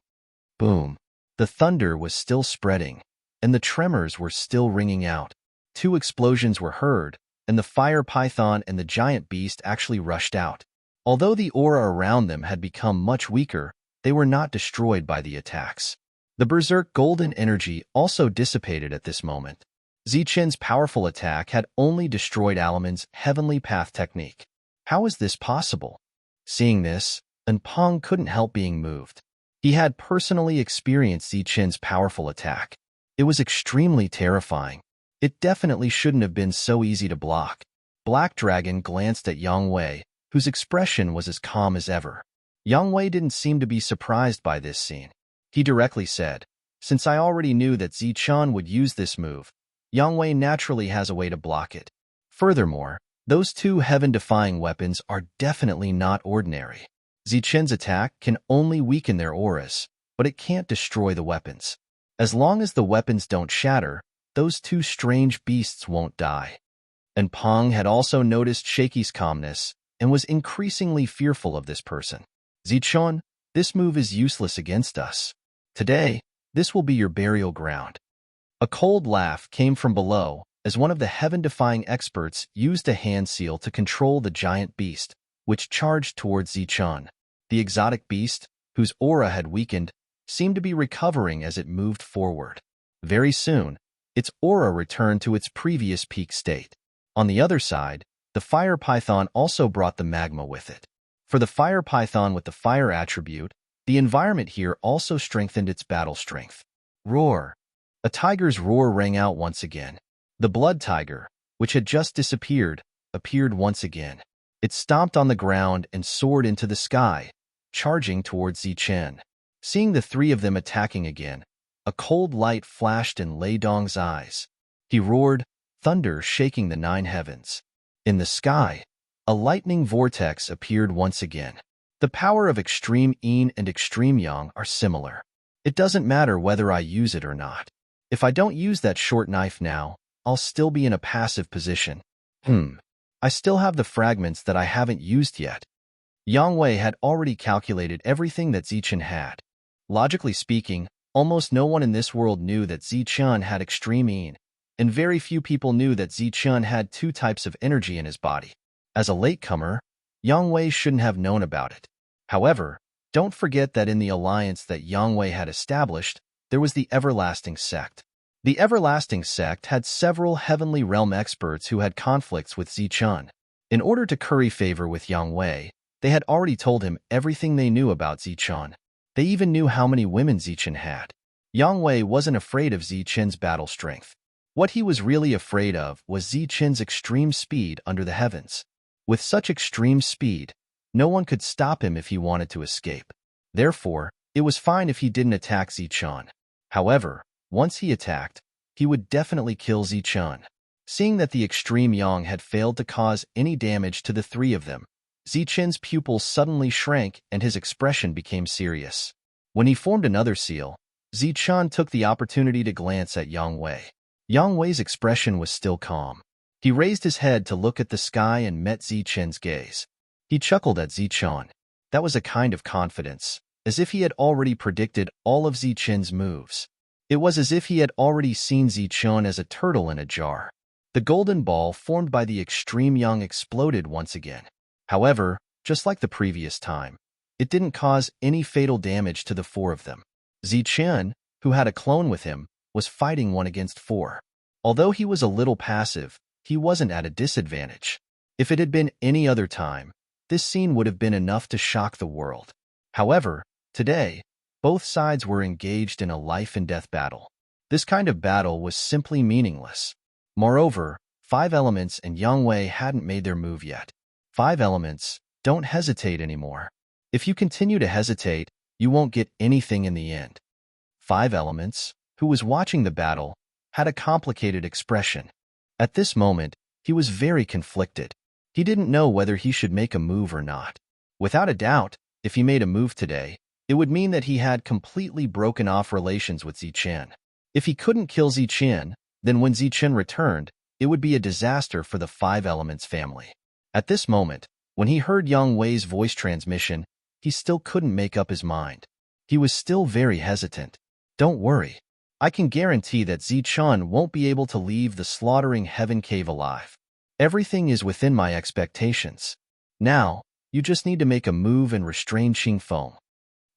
boom. The thunder was still spreading, and the tremors were still ringing out. 2 explosions were heard, and the fire python and the giant beast actually rushed out. Although the aura around them had become much weaker, they were not destroyed by the attacks. The berserk golden energy also dissipated at this moment. Zichen's powerful attack had only destroyed Alaman's heavenly path technique. How is this possible? Seeing this, Enpong couldn't help being moved. He had personally experienced Zichen's powerful attack. It was extremely terrifying. It definitely shouldn't have been so easy to block. Black Dragon glanced at Yang Wei, whose expression was as calm as ever. Yang Wei didn't seem to be surprised by this scene. He directly said, "Since I already knew that Zichen would use this move, Yang Wei naturally has a way to block it. Furthermore, those 2 heaven-defying weapons are definitely not ordinary. Zichen's attack can only weaken their auras, but it can't destroy the weapons. As long as the weapons don't shatter, those 2 strange beasts won't die." And Pong had also noticed Shaky's calmness and was increasingly fearful of this person. "Zichen, this move is useless against us. Today, this will be your burial ground." A cold laugh came from below as one of the heaven-defying experts used a hand seal to control the giant beast, which charged towards Zichen. The exotic beast, whose aura had weakened, seemed to be recovering as it moved forward. Very soon, its aura returned to its previous peak state. On the other side, the fire python also brought the magma with it. For the fire python with the fire attribute, the environment here also strengthened its battle strength. Roar! A tiger's roar rang out once again. The blood tiger, which had just disappeared, appeared once again. It stomped on the ground and soared into the sky, charging towards Zichen. Seeing the 3 of them attacking again, a cold light flashed in Lei Dong's eyes. He roared, thunder shaking the 9 heavens. In the sky, a lightning vortex appeared once again. The power of extreme yin and extreme yang are similar. It doesn't matter whether I use it or not. If I don't use that short knife now, I'll still be in a passive position. I still have the fragments that I haven't used yet. Yang Wei had already calculated everything that Zichen had. Logically speaking, almost no one in this world knew that Zichen had extreme yin, and very few people knew that Zichen had two types of energy in his body. As a latecomer, Yang Wei shouldn't have known about it. However, don't forget that in the alliance that Yang Wei had established, there was the Everlasting Sect. The Everlasting Sect had several Heavenly Realm experts who had conflicts with Zichen. In order to curry favor with Yang Wei, they had already told him everything they knew about Zichen. They even knew how many women Zichen had. Yang Wei wasn't afraid of Zichen's battle strength. What he was really afraid of was Zichen's extreme speed under the heavens. With such extreme speed, no one could stop him if he wanted to escape. Therefore, it was fine if he didn't attack Zichen. However, once he attacked, he would definitely kill Zichen. Seeing that the extreme yang had failed to cause any damage to the three of them, Zichen's pupils suddenly shrank and his expression became serious. When he formed another seal, Zichen took the opportunity to glance at Yang Wei. Yang Wei's expression was still calm. He raised his head to look at the sky and met Zichen's gaze. He chuckled at Zichen. That was a kind of confidence, as if he had already predicted all of Zichen's moves. It was as if he had already seen Zichen as a turtle in a jar. The golden ball formed by the extreme yang exploded once again. However, just like the previous time, it didn't cause any fatal damage to the four of them. Zichen, who had a clone with him, was fighting 1 against 4. Although he was a little passive, he wasn't at a disadvantage. If it had been any other time, this scene would have been enough to shock the world. However, today, both sides were engaged in a life-and-death battle. This kind of battle was simply meaningless. Moreover, 5 elements and Yang Wei hadn't made their move yet. 5 elements, don't hesitate anymore. If you continue to hesitate, you won't get anything in the end. 5 elements, who was watching the battle, had a complicated expression. At this moment, he was very conflicted. He didn't know whether he should make a move or not. Without a doubt, if he made a move today, it would mean that he had completely broken off relations with Zichen. If he couldn't kill Zichen, then when Zichen returned, it would be a disaster for the 5 Elements family. At this moment, when he heard Yang Wei's voice transmission, he still couldn't make up his mind. He was still very hesitant. Don't worry. I can guarantee that Zichen won't be able to leave the slaughtering heaven cave alive. Everything is within my expectations. Now, you just need to make a move and restrain Qingfeng.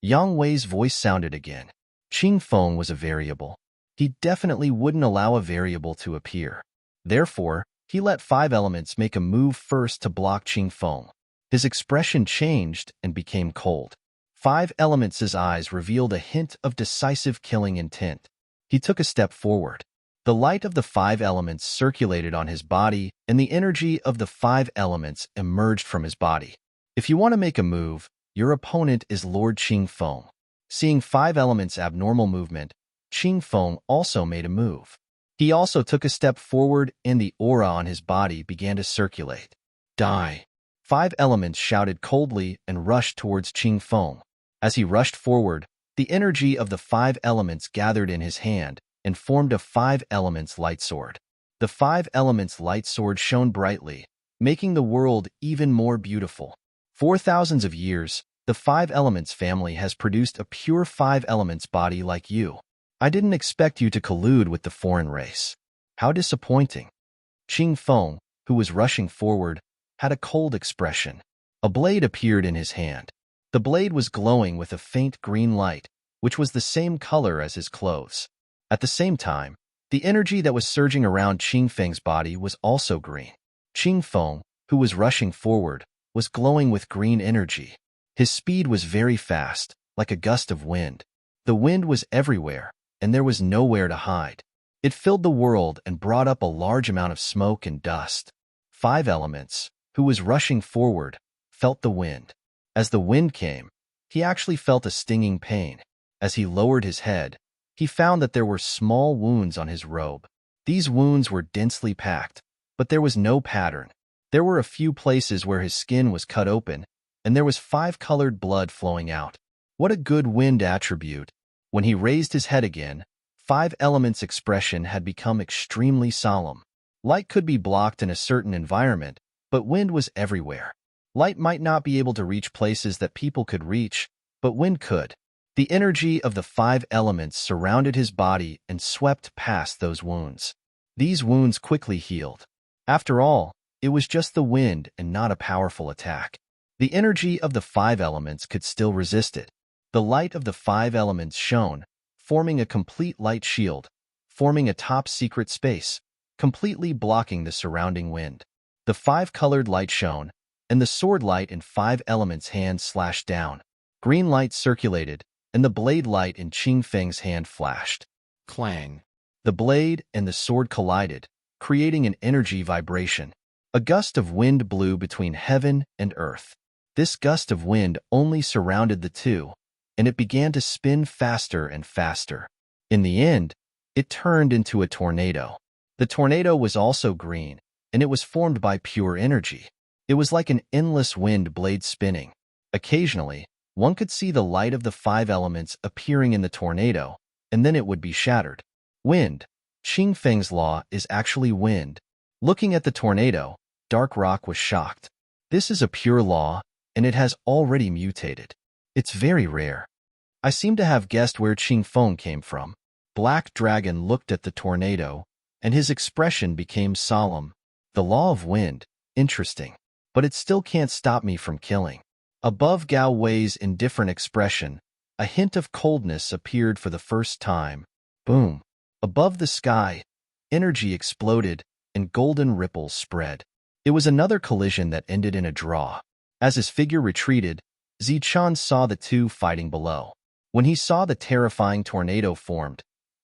Yang Wei's voice sounded again. Qingfeng was a variable. He definitely wouldn't allow a variable to appear. Therefore, he let 5 elements make a move first to block Qingfeng. His expression changed and became cold. 5 elements' eyes revealed a hint of decisive killing intent. He took a step forward. The light of the 5 elements circulated on his body, and the energy of the 5 elements emerged from his body. If you want to make a move, your opponent is Lord Qingfeng. Seeing 5 elements' abnormal movement, Qingfeng also made a move. He also took a step forward, and the aura on his body began to circulate. Die! 5 elements shouted coldly and rushed towards Qingfeng. As he rushed forward, the energy of the 5 elements gathered in his hand and formed a 5 elements light sword. The 5 elements light sword shone brightly, making the world even more beautiful. For thousands of years, the 5 elements family has produced a pure 5 elements body like you. I didn't expect you to collude with the foreign race. How disappointing. Qingfeng, who was rushing forward, had a cold expression. A blade appeared in his hand. The blade was glowing with a faint green light, which was the same color as his clothes. At the same time, the energy that was surging around Qingfeng's body was also green. Qingfeng, who was rushing forward, was glowing with green energy. His speed was very fast, like a gust of wind. The wind was everywhere, and there was nowhere to hide. It filled the world and brought up a large amount of smoke and dust. 5 elements, who was rushing forward, felt the wind. As the wind came, he actually felt a stinging pain. As he lowered his head, he found that there were small wounds on his robe. These wounds were densely packed, but there was no pattern. There were a few places where his skin was cut open, and there was 5-colored blood flowing out. What a good wind attribute. When he raised his head again, 5 Elements' expression had become extremely solemn. Light could be blocked in a certain environment, but wind was everywhere. Light might not be able to reach places that people could reach, but wind could. The energy of the 5 Elements surrounded his body and swept past those wounds. These wounds quickly healed. After all, it was just the wind and not a powerful attack. The energy of the 5 Elements could still resist it. The light of the 5 Elements shone, forming a complete light shield, forming a top-secret space, completely blocking the surrounding wind. The 5-colored light shone, and the sword light in 5 Elements' hand slashed down. Green light circulated, and the blade light in Qing Feng's hand flashed. Clang! The blade and the sword collided, creating an energy vibration. A gust of wind blew between heaven and earth. This gust of wind only surrounded the two, and it began to spin faster and faster. In the end, it turned into a tornado. The tornado was also green, and it was formed by pure energy. It was like an endless wind blade spinning. Occasionally, one could see the light of the 5 Elements appearing in the tornado, and then it would be shattered. Wind. Qing Feng's law is actually wind. Looking at the tornado, Dark Rock was shocked. This is a pure law, and it has already mutated. It's very rare. I seem to have guessed where Qing Feng came from. Black Dragon looked at the tornado, and his expression became solemn. The law of wind, interesting, but it still can't stop me from killing. Above Gao Wei's indifferent expression, a hint of coldness appeared for the first time. Boom! Above the sky, energy exploded, and golden ripples spread. It was another collision that ended in a draw. As his figure retreated, Zichun saw the two fighting below. When he saw the terrifying tornado formed,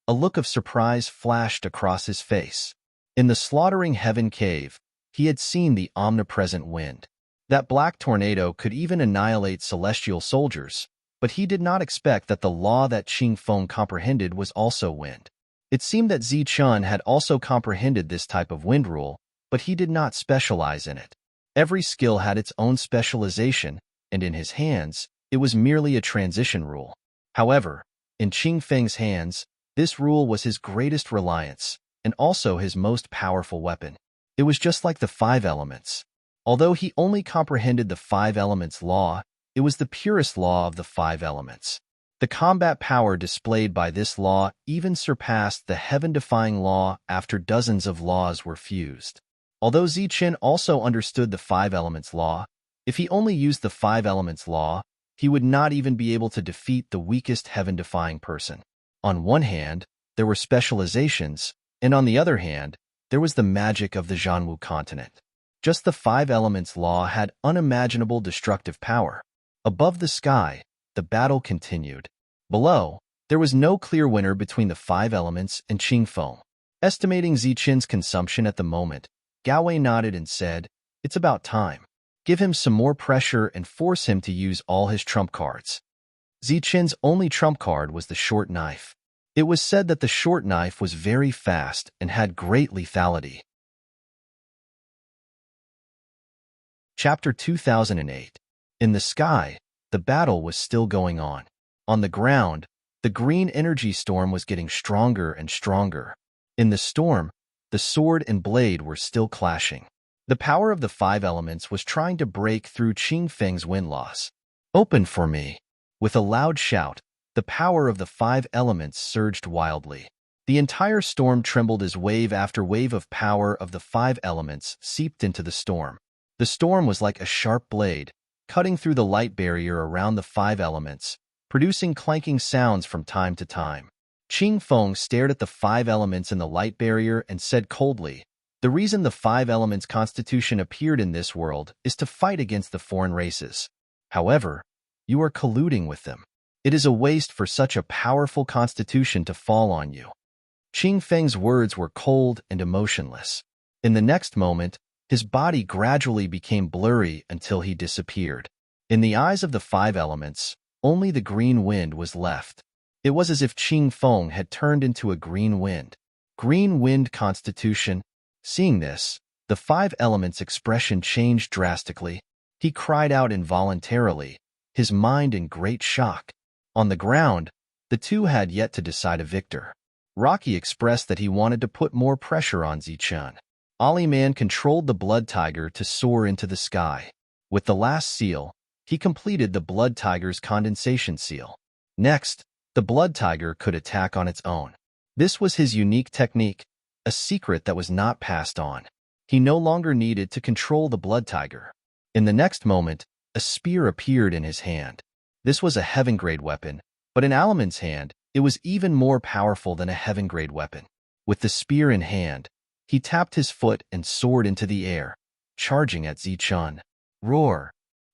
a look of surprise flashed across his face. In the slaughtering heaven cave, he had seen the omnipresent wind. That black tornado could even annihilate celestial soldiers, but he did not expect that the law that Qing Feng comprehended was also wind. It seemed that Zichun had also comprehended this type of wind rule, but he did not specialize in it. Every skill had its own specialization, and in his hands, it was merely a transition rule. However, in Qing Feng's hands, this rule was his greatest reliance, and also his most powerful weapon. It was just like the 5 Elements. Although he only comprehended the 5 Elements law, it was the purest law of the 5 Elements. The combat power displayed by this law even surpassed the heaven-defying law after dozens of laws were fused. Although Zichun also understood the 5 Elements law, if he only used the 5 Elements law, he would not even be able to defeat the weakest heaven-defying person. On one hand, there were specializations, and on the other hand, there was the magic of the Zhanwu continent. Just the 5 Elements law had unimaginable destructive power. Above the sky, the battle continued. Below, there was no clear winner between the 5 Elements and Qing Feng. Estimating Zichun's consumption at the moment, Gao Wei nodded and said, "It's about time. Give him some more pressure and force him to use all his trump cards." Zichun's only trump card was the short knife. It was said that the short knife was very fast and had great lethality. Chapter 2008. In the sky, the battle was still going on. On the ground, the green energy storm was getting stronger and stronger. In the storm, the sword and blade were still clashing. The power of the 5 Elements was trying to break through Qing Feng's win-loss. "Open for me!" With a loud shout, the power of the 5 Elements surged wildly. The entire storm trembled as wave after wave of power of the 5 Elements seeped into the storm. The storm was like a sharp blade, cutting through the light barrier around the 5 Elements, producing clanking sounds from time to time. Qing Feng stared at the 5 Elements in the light barrier and said coldly, "The reason the 5 Elements Constitution appeared in this world is to fight against the foreign races. However, you are colluding with them. It is a waste for such a powerful constitution to fall on you." Qing Feng's words were cold and emotionless. In the next moment, his body gradually became blurry until he disappeared. In the eyes of the 5 Elements, only the green wind was left. It was as if Qing Feng had turned into a green wind. Green wind constitution. Seeing this, The five elements' expression changed drastically. He cried out involuntarily, his mind in great shock. On the ground, the two had yet to decide a victor. Rocky expressed that he wanted to put more pressure on Zichun. Ali Man controlled the blood tiger to soar into the sky. With the last seal, he completed the blood tiger's condensation seal. Next, the blood tiger could attack on its own. This was his unique technique, a secret that was not passed on. He no longer needed to control the blood tiger. In the next moment, a spear appeared in his hand. This was a heaven-grade weapon, but in Alaman's hand, it was even more powerful than a heaven-grade weapon. With the spear in hand, he tapped his foot and soared into the air, charging at Zichun. Roar!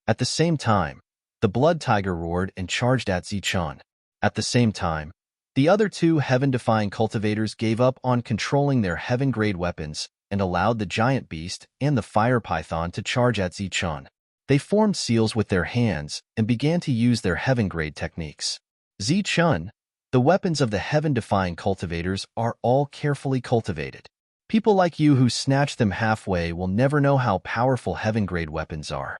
At the same time, the blood tiger roared and charged at Zichun. At the same time, the other two heaven-defying cultivators gave up on controlling their heaven-grade weapons and allowed the giant beast and the fire python to charge at Zichun. They formed seals with their hands and began to use their heaven-grade techniques. Zichun, the weapons of the heaven-defying cultivators are all carefully cultivated. People like you who snatch them halfway will never know how powerful heaven-grade weapons are.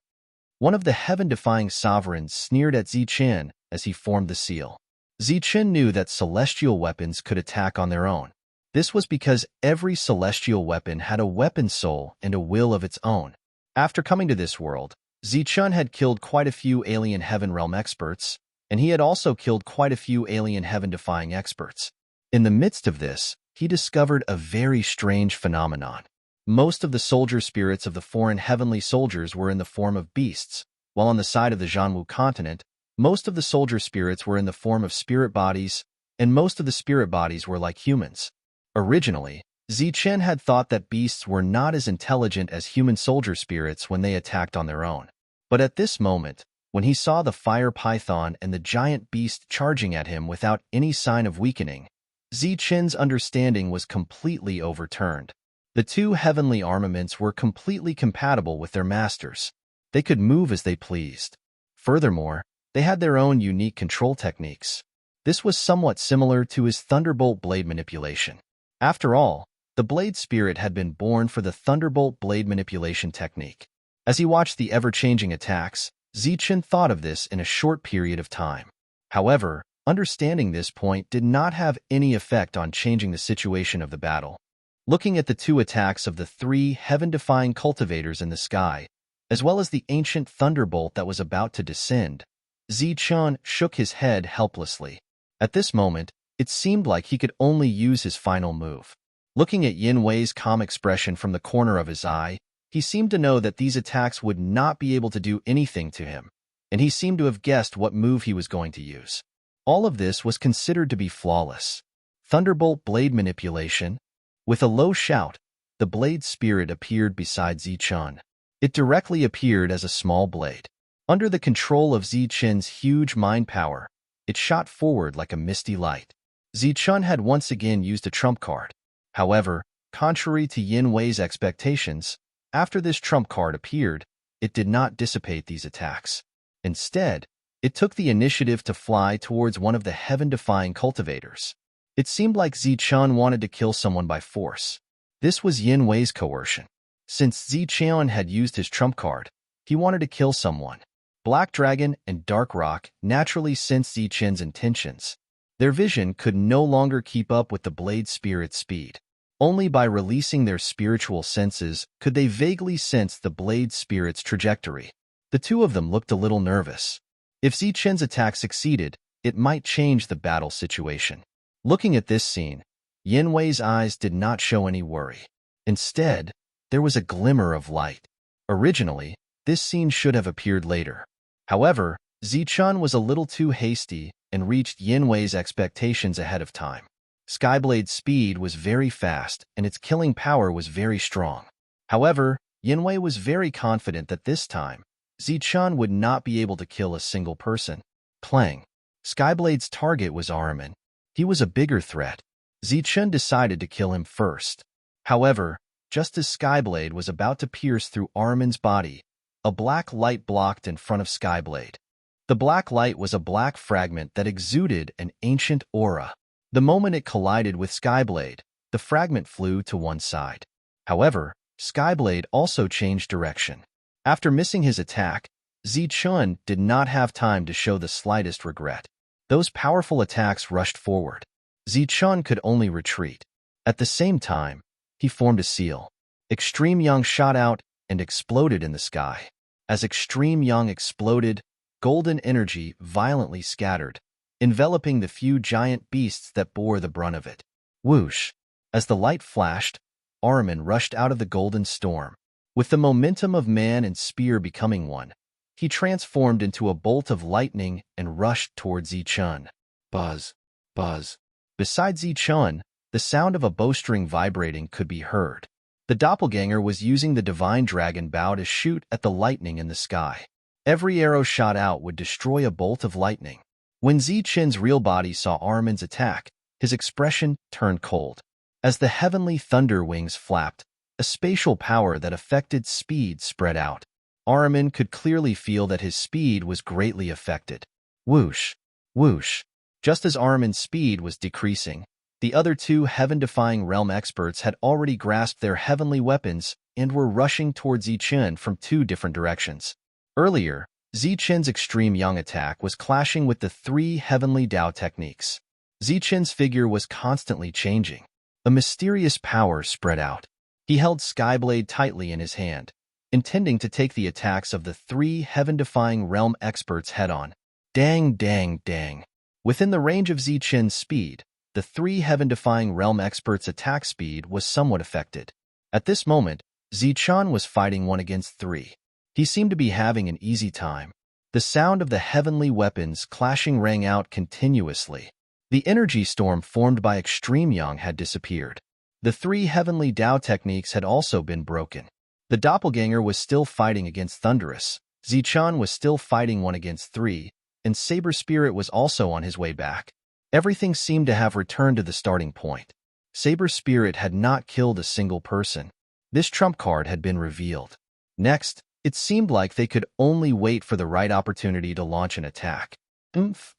One of the heaven-defying sovereigns sneered at Zichun as he formed the seal. Zichun knew that celestial weapons could attack on their own. This was because every celestial weapon had a weapon soul and a will of its own. After coming to this world, Zichun had killed quite a few alien heaven realm experts, and he had also killed quite a few alien heaven-defying experts. In the midst of this, he discovered a very strange phenomenon. Most of the soldier spirits of the foreign heavenly soldiers were in the form of beasts, while on the side of the Zhanwu continent, most of the soldier spirits were in the form of spirit bodies, and most of the spirit bodies were like humans. Originally, Zichun had thought that beasts were not as intelligent as human soldier spirits when they attacked on their own. But at this moment, when he saw the fire python and the giant beast charging at him without any sign of weakening, Zichun's understanding was completely overturned. The two heavenly armaments were completely compatible with their masters. They could move as they pleased. Furthermore, they had their own unique control techniques. This was somewhat similar to his Thunderbolt blade manipulation. After all, the blade spirit had been born for the Thunderbolt blade manipulation technique. As he watched the ever-changing attacks, Zichun thought of this in a short period of time. However, understanding this point did not have any effect on changing the situation of the battle. Looking at the two attacks of the three heaven-defying cultivators in the sky, as well as the ancient thunderbolt that was about to descend, Zichun shook his head helplessly. At this moment, it seemed like he could only use his final move. Looking at Yin Wei's calm expression from the corner of his eye, he seemed to know that these attacks would not be able to do anything to him, and he seemed to have guessed what move he was going to use. All of this was considered to be flawless. Thunderbolt blade manipulation. With a low shout, the blade spirit appeared beside Zichun. It directly appeared as a small blade. Under the control of Zichun's huge mind power, it shot forward like a misty light. Zichun had once again used a trump card. However, contrary to Yin Wei's expectations, after this trump card appeared, it did not dissipate these attacks. Instead, it took the initiative to fly towards one of the heaven-defying cultivators. It seemed like Zichun wanted to kill someone by force. This was Yin Wei's coercion. Since Zichun had used his trump card, he wanted to kill someone. Black Dragon and Dark Rock naturally sensed Zichun's intentions. Their vision could no longer keep up with the blade spirit's speed. Only by releasing their spiritual senses could they vaguely sense the blade spirit's trajectory. The two of them looked a little nervous. If Zichun's attack succeeded, it might change the battle situation. Looking at this scene, Yin Wei's eyes did not show any worry. Instead, there was a glimmer of light. Originally, this scene should have appeared later. However, Zichun was a little too hasty and reached Yin Wei's expectations ahead of time. Skyblade's speed was very fast and its killing power was very strong. However, Yin Wei was very confident that this time, Zichun would not be able to kill a single person. Plang. Skyblade's target was Ahriman. He was a bigger threat. Zichun decided to kill him first. However, just as Skyblade was about to pierce through Ahriman's body, a black light blocked in front of Skyblade. The black light was a black fragment that exuded an ancient aura. The moment it collided with Skyblade, the fragment flew to one side. However, Skyblade also changed direction. After missing his attack, Zichun did not have time to show the slightest regret. Those powerful attacks rushed forward. Zichun could only retreat. At the same time, he formed a seal. Extreme Young shot out and exploded in the sky. As Extreme Young exploded, golden energy violently scattered, enveloping the few giant beasts that bore the brunt of it. Whoosh! As the light flashed, Ahriman rushed out of the golden storm. With the momentum of man and spear becoming one, he transformed into a bolt of lightning and rushed towards Zichun. Buzz! Buzz! Beside Zichun, the sound of a bowstring vibrating could be heard. The doppelganger was using the divine dragon bow to shoot at the lightning in the sky. Every arrow shot out would destroy a bolt of lightning. When Zichun's real body saw Ahriman's attack, his expression turned cold. As the heavenly thunder wings flapped, a spatial power that affected speed spread out. Ahriman could clearly feel that his speed was greatly affected. Whoosh! Whoosh! Just as Ahriman's speed was decreasing, the other two heaven-defying realm experts had already grasped their heavenly weapons and were rushing towards Zichun from two different directions. Earlier, Zichun's Extreme Young attack was clashing with the three heavenly Dao techniques. Zichun's figure was constantly changing. A mysterious power spread out. He held Skyblade tightly in his hand, intending to take the attacks of the three heaven-defying realm experts head-on. Dang, dang, dang. Within the range of Zichun's speed, the three heaven-defying realm experts' attack speed was somewhat affected. At this moment, Zichun was fighting 1 against 3. He seemed to be having an easy time. The sound of the heavenly weapons clashing rang out continuously. The energy storm formed by Extreme Young had disappeared. The three heavenly Dao techniques had also been broken. The doppelganger was still fighting against Thunderous. Zichun was still fighting 1 against 3, and Saber Spirit was also on his way back. Everything seemed to have returned to the starting point. Saber Spirit had not killed a single person. This trump card had been revealed. Next, it seemed like they could only wait for the right opportunity to launch an attack.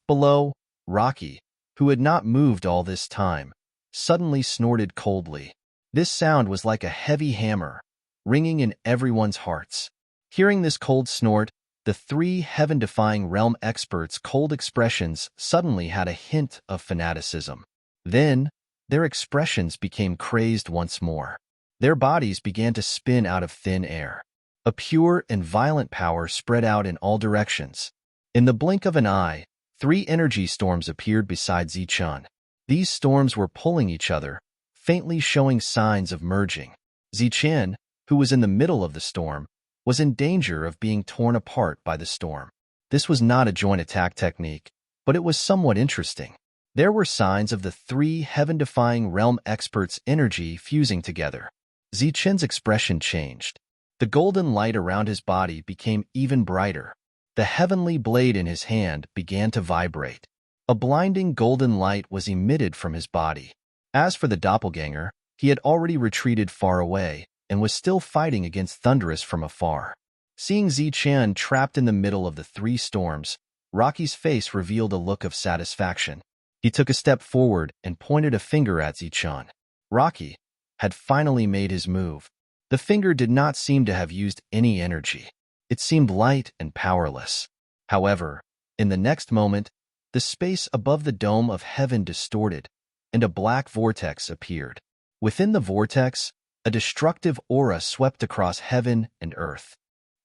Below, Rocky, who had not moved all this time, suddenly snorted coldly. This sound was like a heavy hammer, ringing in everyone's hearts. Hearing this cold snort, the three heaven-defying realm experts' cold expressions suddenly had a hint of fanaticism. Then, their expressions became crazed once more. Their bodies began to spin out of thin air. A pure and violent power spread out in all directions. In the blink of an eye, 3 energy storms appeared beside Zichun. These storms were pulling each other, faintly showing signs of merging. Zichun, who was in the middle of the storm, was in danger of being torn apart by the storm. This was not a joint attack technique, but it was somewhat interesting. There were signs of the 3 heaven-defying realm experts' energy fusing together. Zichun's expression changed. The golden light around his body became even brighter. The heavenly blade in his hand began to vibrate. A blinding golden light was emitted from his body. As for the doppelganger, he had already retreated far away and was still fighting against Thunderous from afar. Seeing Zichun trapped in the middle of the 3 storms, Rocky's face revealed a look of satisfaction. He took a step forward and pointed a finger at Zichun. Rocky had finally made his move. The finger did not seem to have used any energy. It seemed light and powerless. However, in the next moment, the space above the dome of heaven distorted, and a black vortex appeared. Within the vortex, a destructive aura swept across heaven and earth.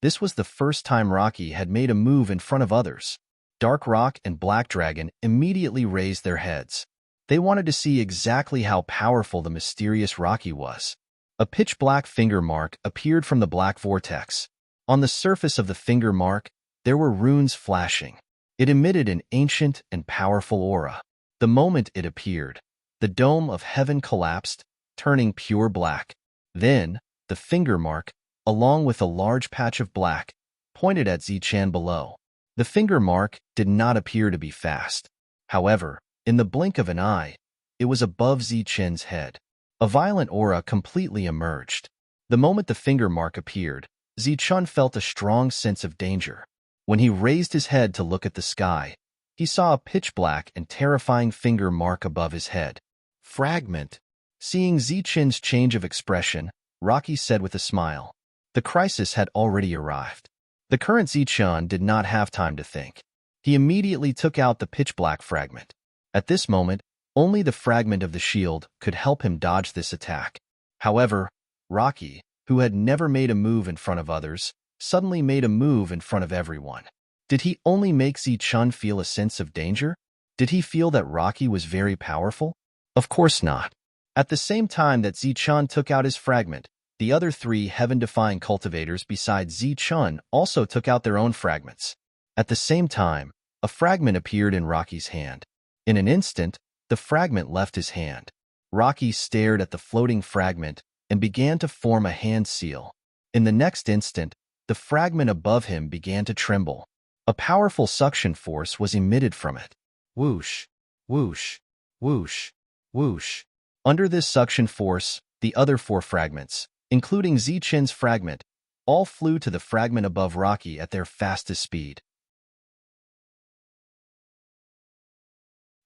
This was the first time Rocky had made a move in front of others. Dark Rock and Black Dragon immediately raised their heads. They wanted to see exactly how powerful the mysterious Rocky was. A pitch-black finger mark appeared from the black vortex. On the surface of the finger mark, there were runes flashing. It emitted an ancient and powerful aura. The moment it appeared, the dome of heaven collapsed, turning pure black. Then, the finger mark, along with a large patch of black, pointed at Zichun below. The finger mark did not appear to be fast. However, in the blink of an eye, it was above Zichun's head. A violent aura completely emerged. The moment the finger mark appeared, Zichun felt a strong sense of danger. When he raised his head to look at the sky, he saw a pitch-black and terrifying finger mark above his head. Fragment. Seeing Zichun's change of expression, Rocky said with a smile. The crisis had already arrived. The current Zichun did not have time to think. He immediately took out the pitch-black fragment. At this moment, only the fragment of the shield could help him dodge this attack. However, Rocky, who had never made a move in front of others, suddenly made a move in front of everyone. Did he only make Zichun feel a sense of danger? Did he feel that Rocky was very powerful? Of course not. At the same time that Zichun took out his fragment, the other 3 heaven-defying cultivators besides Zichun also took out their own fragments. At the same time, a fragment appeared in Rocky's hand. In an instant, the fragment left his hand. Rocky stared at the floating fragment and began to form a hand seal. In the next instant, the fragment above him began to tremble. A powerful suction force was emitted from it. Whoosh, whoosh, whoosh, whoosh. Under this suction force, the other 4 fragments, including Zichun's fragment, all flew to the fragment above Rocky at their fastest speed.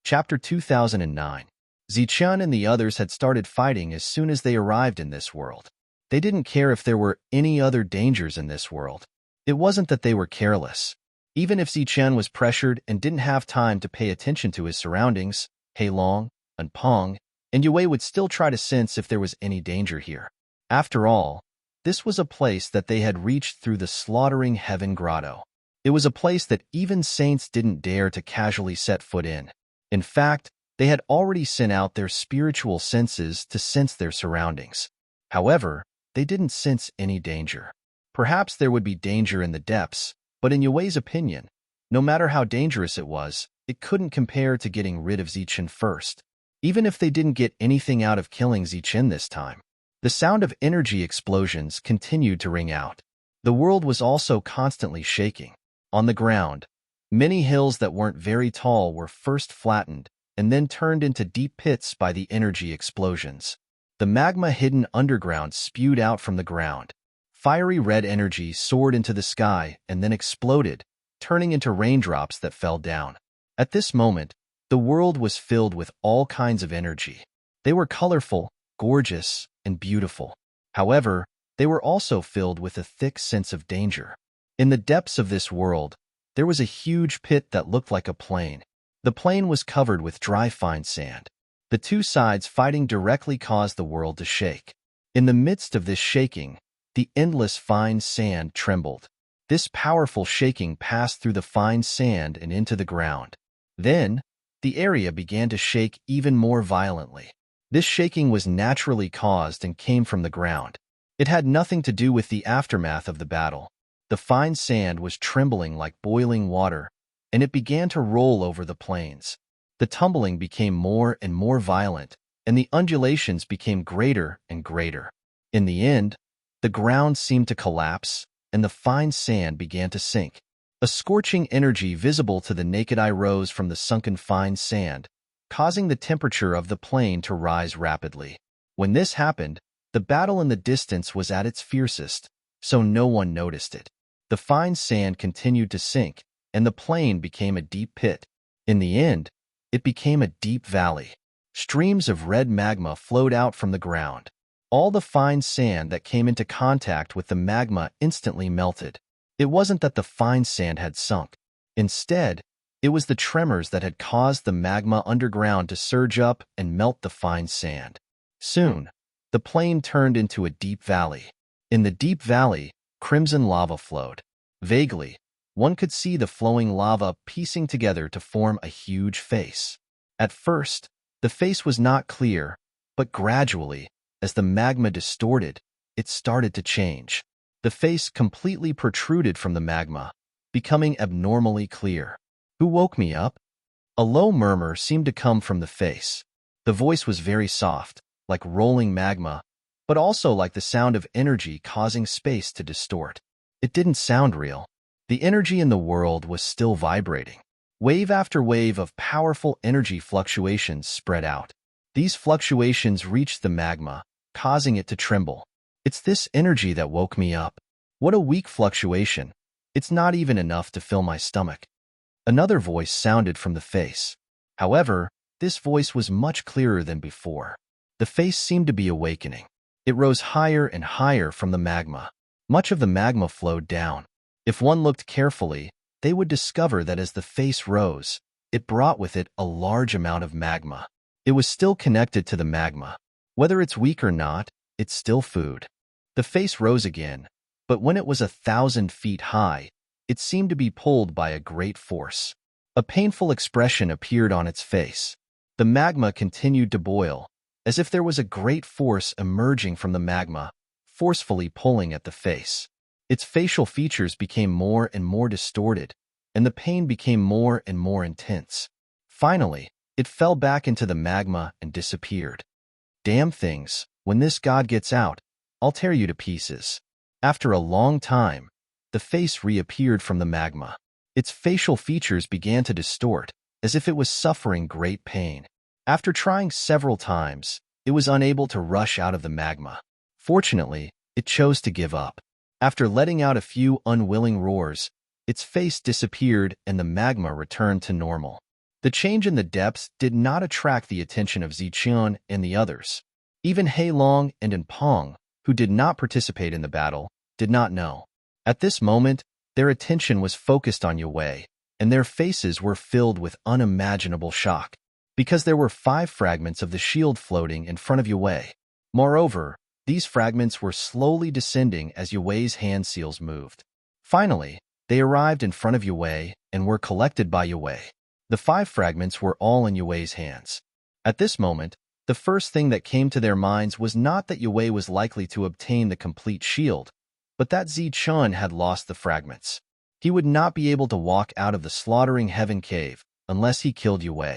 Chapter 2009. Zichun and the others had started fighting as soon as they arrived in this world. They didn't care if there were any other dangers in this world. It wasn't that they were careless. Even if Zichun was pressured and didn't have time to pay attention to his surroundings, Heilong and Pong and Yue would still try to sense if there was any danger here. After all, this was a place that they had reached through the slaughtering heaven grotto. It was a place that even saints didn't dare to casually set foot in. In fact, they had already sent out their spiritual senses to sense their surroundings. However, they didn't sense any danger. Perhaps there would be danger in the depths, but in Yue's opinion, no matter how dangerous it was, it couldn't compare to getting rid of Zichun first. Even if they didn't get anything out of killing Zichun this time. The sound of energy explosions continued to ring out. The world was also constantly shaking. On the ground, many hills that weren't very tall were first flattened and then turned into deep pits by the energy explosions. The magma hidden underground spewed out from the ground. Fiery red energy soared into the sky and then exploded, turning into raindrops that fell down. At this moment, the world was filled with all kinds of energy. They were colorful, gorgeous, and beautiful. However, they were also filled with a thick sense of danger. In the depths of this world, there was a huge pit that looked like a plain. The plain was covered with dry fine sand. The 2 sides fighting directly caused the world to shake. In the midst of this shaking, the endless fine sand trembled. This powerful shaking passed through the fine sand and into the ground. Then, the area began to shake even more violently. This shaking was naturally caused and came from the ground. It had nothing to do with the aftermath of the battle. The fine sand was trembling like boiling water, and it began to roll over the plains. The tumbling became more and more violent, and the undulations became greater and greater. In the end, the ground seemed to collapse, and the fine sand began to sink. A scorching energy visible to the naked eye rose from the sunken fine sand, causing the temperature of the plain to rise rapidly. When this happened, the battle in the distance was at its fiercest, so no one noticed it. The fine sand continued to sink, and the plain became a deep pit. In the end, it became a deep valley. Streams of red magma flowed out from the ground. All the fine sand that came into contact with the magma instantly melted. It wasn't that the fine sand had sunk. Instead, it was the tremors that had caused the magma underground to surge up and melt the fine sand. Soon, the plain turned into a deep valley. In the deep valley, crimson lava flowed. Vaguely, one could see the flowing lava piecing together to form a huge face. At first, the face was not clear, but gradually, as the magma distorted, it started to change. The face completely protruded from the magma, becoming abnormally clear. Who woke me up? A low murmur seemed to come from the face. The voice was very soft, like rolling magma, but also like the sound of energy causing space to distort. It didn't sound real. The energy in the world was still vibrating. Wave after wave of powerful energy fluctuations spread out. These fluctuations reached the magma, causing it to tremble. It's this energy that woke me up. What a weak fluctuation. It's not even enough to fill my stomach. Another voice sounded from the face. However, this voice was much clearer than before. The face seemed to be awakening. It rose higher and higher from the magma. Much of the magma flowed down. If one looked carefully, they would discover that as the face rose, it brought with it a large amount of magma. It was still connected to the magma. Whether it's weak or not, it's still food. The face rose again, but when it was 1,000 feet high, it seemed to be pulled by a great force. A painful expression appeared on its face. The magma continued to boil, as if there was a great force emerging from the magma, forcefully pulling at the face. Its facial features became more and more distorted, and the pain became more and more intense. Finally, it fell back into the magma and disappeared. Damn things, when this god gets out, I'll tear you to pieces. After a long time, the face reappeared from the magma. Its facial features began to distort, as if it was suffering great pain. After trying several times, it was unable to rush out of the magma. Fortunately, it chose to give up. After letting out a few unwilling roars, its face disappeared and the magma returned to normal. The change in the depths did not attract the attention of Zichun and the others. Even Heilong and Enpong, who did not participate in the battle, did not know. At this moment, their attention was focused on Yue, and their faces were filled with unimaginable shock, because there were 5 fragments of the shield floating in front of Yue. Moreover, these fragments were slowly descending as Yue's hand seals moved. Finally, they arrived in front of Yue and were collected by Yue. The 5 fragments were all in Yue's hands. At this moment, the first thing that came to their minds was not that Yue was likely to obtain the complete shield, but that Zichun had lost the fragments. He would not be able to walk out of the slaughtering heaven cave unless he killed Yue.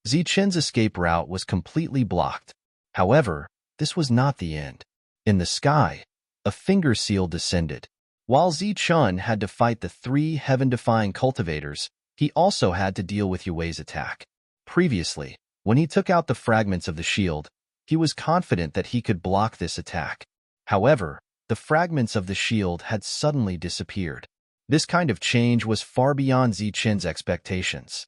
Zichun's escape route was completely blocked. However, this was not the end. In the sky, a finger seal descended. While Zichun had to fight the 3 heaven-defying cultivators, he also had to deal with Yue's attack. Previously, when he took out the fragments of the shield, he was confident that he could block this attack. However, the fragments of the shield had suddenly disappeared. This kind of change was far beyond Zichun's expectations.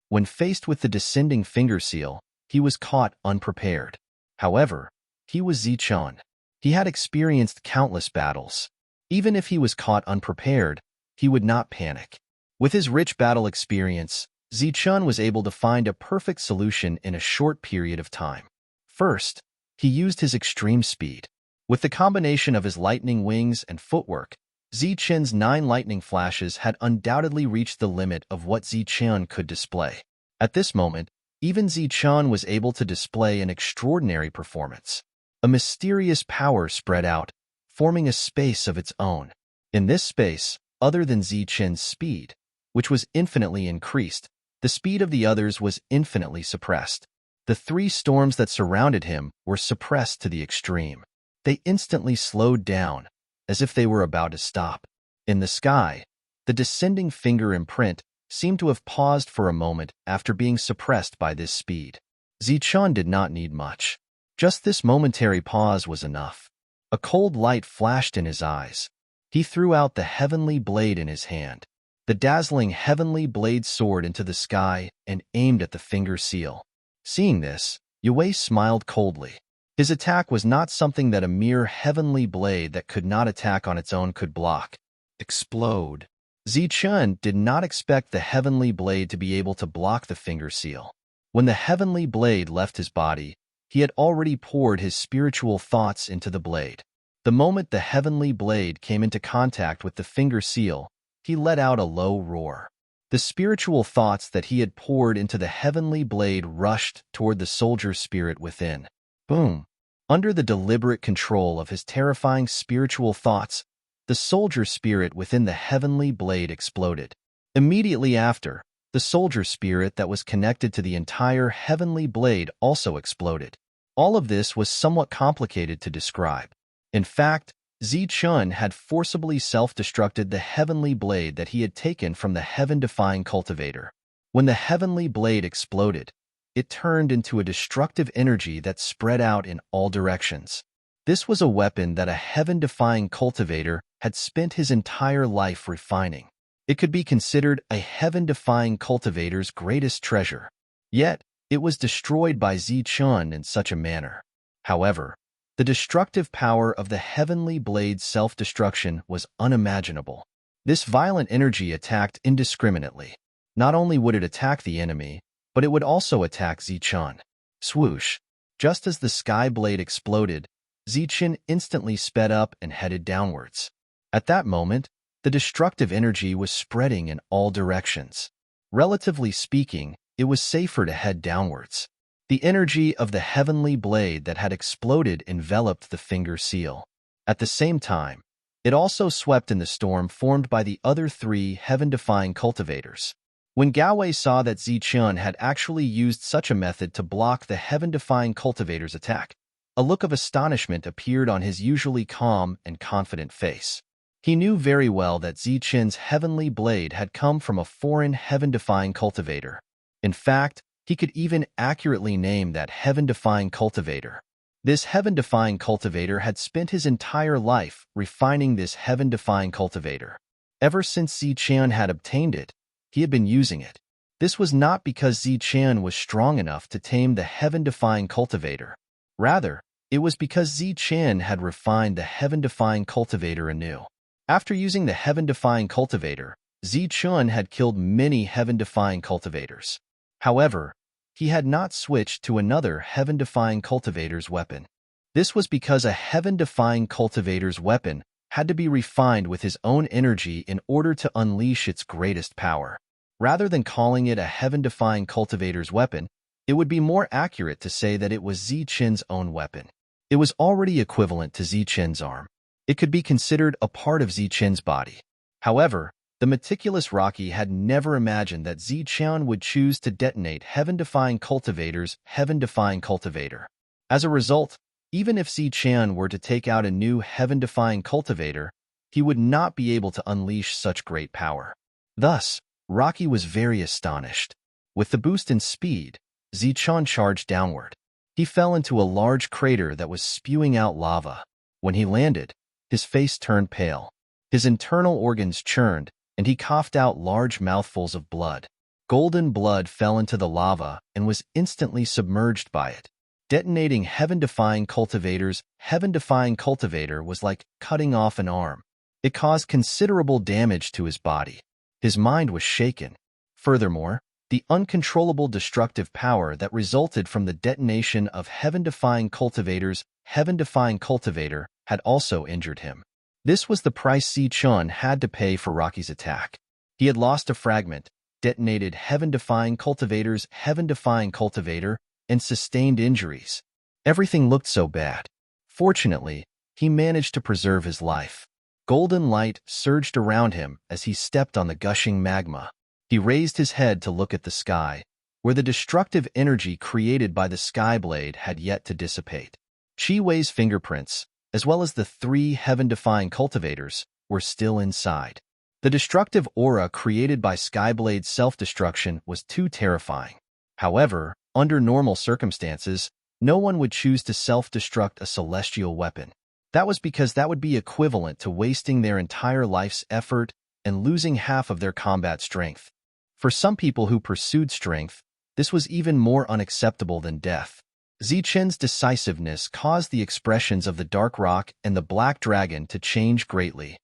When faced with the descending finger seal, he was caught unprepared. However, he was Zichun. He had experienced countless battles. Even if he was caught unprepared, he would not panic. With his rich battle experience, Zichun was able to find a perfect solution in a short period of time. First, he used his extreme speed. With the combination of his lightning wings and footwork, Zichun's 9 lightning flashes had undoubtedly reached the limit of what Zichun could display. At this moment, even Zichun was able to display an extraordinary performance. A mysterious power spread out, forming a space of its own. In this space, other than Zichun's speed, which was infinitely increased, the speed of the others was infinitely suppressed. The 3 storms that surrounded him were suppressed to the extreme. They instantly slowed down, as if they were about to stop. In the sky, the descending finger imprint seemed to have paused for a moment after being suppressed by this speed. Zichun did not need much. Just this momentary pause was enough. A cold light flashed in his eyes. He threw out the heavenly blade in his hand. The dazzling heavenly blade soared into the sky and aimed at the finger seal. Seeing this, Yue smiled coldly. His attack was not something that a mere heavenly blade that could not attack on its own could block. Explode. Zichun did not expect the heavenly blade to be able to block the finger seal. When the heavenly blade left his body, he had already poured his spiritual thoughts into the blade. The moment the heavenly blade came into contact with the finger seal, he let out a low roar. The spiritual thoughts that he had poured into the heavenly blade rushed toward the soldier spirit within. Boom! Under the deliberate control of his terrifying spiritual thoughts, the soldier spirit within the heavenly blade exploded. Immediately after, the soldier spirit that was connected to the entire heavenly blade also exploded. All of this was somewhat complicated to describe. In fact, Zichun had forcibly self-destructed the heavenly blade that he had taken from the heaven-defying cultivator. When the heavenly blade exploded, it turned into a destructive energy that spread out in all directions. This was a weapon that a heaven-defying cultivator had spent his entire life refining. It could be considered a heaven-defying cultivator's greatest treasure. Yet, it was destroyed by Zichun in such a manner. However, The destructive power of the heavenly blade's self-destruction was unimaginable. This violent energy attacked indiscriminately. Not only would it attack the enemy, but it would also attack Zichun. Swoosh! Just as the sky blade exploded, Zichun instantly sped up and headed downwards. At that moment, the destructive energy was spreading in all directions. Relatively speaking, it was safer to head downwards. The energy of the heavenly blade that had exploded enveloped the finger seal. At the same time, it also swept in the storm formed by the other three heaven-defying cultivators. When Galway saw that Zichun had actually used such a method to block the heaven-defying cultivator's attack, a look of astonishment appeared on his usually calm and confident face. He knew very well that Zichun's heavenly blade had come from a foreign heaven-defying cultivator. In fact, he could even accurately name that heaven-defying cultivator. This heaven-defying cultivator had spent his entire life refining this heaven-defying cultivator. Ever since Zichun had obtained it, he had been using it. This was not because Zichun was strong enough to tame the heaven-defying cultivator. Rather, it was because Zichun had refined the heaven-defying cultivator anew. After using the heaven-defying cultivator, Zichun had killed many heaven-defying cultivators. However, he had not switched to another heaven-defying cultivator's weapon. This was because a heaven-defying cultivator's weapon had to be refined with his own energy in order to unleash its greatest power. Rather than calling it a heaven-defying cultivator's weapon, it would be more accurate to say that it was Zichun's own weapon. It was already equivalent to Zichun's arm. It could be considered a part of Zichun's body. However, the meticulous Rocky had never imagined that Zichun would choose to detonate heaven-defying cultivator's heaven-defying cultivator. As a result, even if Zichun were to take out a new heaven-defying cultivator, he would not be able to unleash such great power. Thus, Rocky was very astonished. With the boost in speed, Zichun charged downward. He fell into a large crater that was spewing out lava. When he landed, his face turned pale. His internal organs churned, and he coughed out large mouthfuls of blood. Golden blood fell into the lava and was instantly submerged by it. Detonating heaven-defying cultivator's heaven-defying cultivator was like cutting off an arm. It caused considerable damage to his body. His mind was shaken. Furthermore, the uncontrollable destructive power that resulted from the detonation of heaven-defying cultivator's heaven-defying cultivator had also injured him. This was the price Zichun had to pay for Rocky's attack. He had lost a fragment, detonated heaven-defying cultivator's heaven-defying cultivator, and sustained injuries. Everything looked so bad. Fortunately, he managed to preserve his life. Golden light surged around him as he stepped on the gushing magma. He raised his head to look at the sky, where the destructive energy created by the sky blade had yet to dissipate. Chi Wei's fingerprints, as well as the three heaven-defying cultivators, were still inside. The destructive aura created by Skyblade's self-destruction was too terrifying. However, under normal circumstances, no one would choose to self-destruct a celestial weapon. That was because that would be equivalent to wasting their entire life's effort and losing half of their combat strength. For some people who pursued strength, this was even more unacceptable than death. Zichun's decisiveness caused the expressions of the Dark Rock and the Black Dragon to change greatly.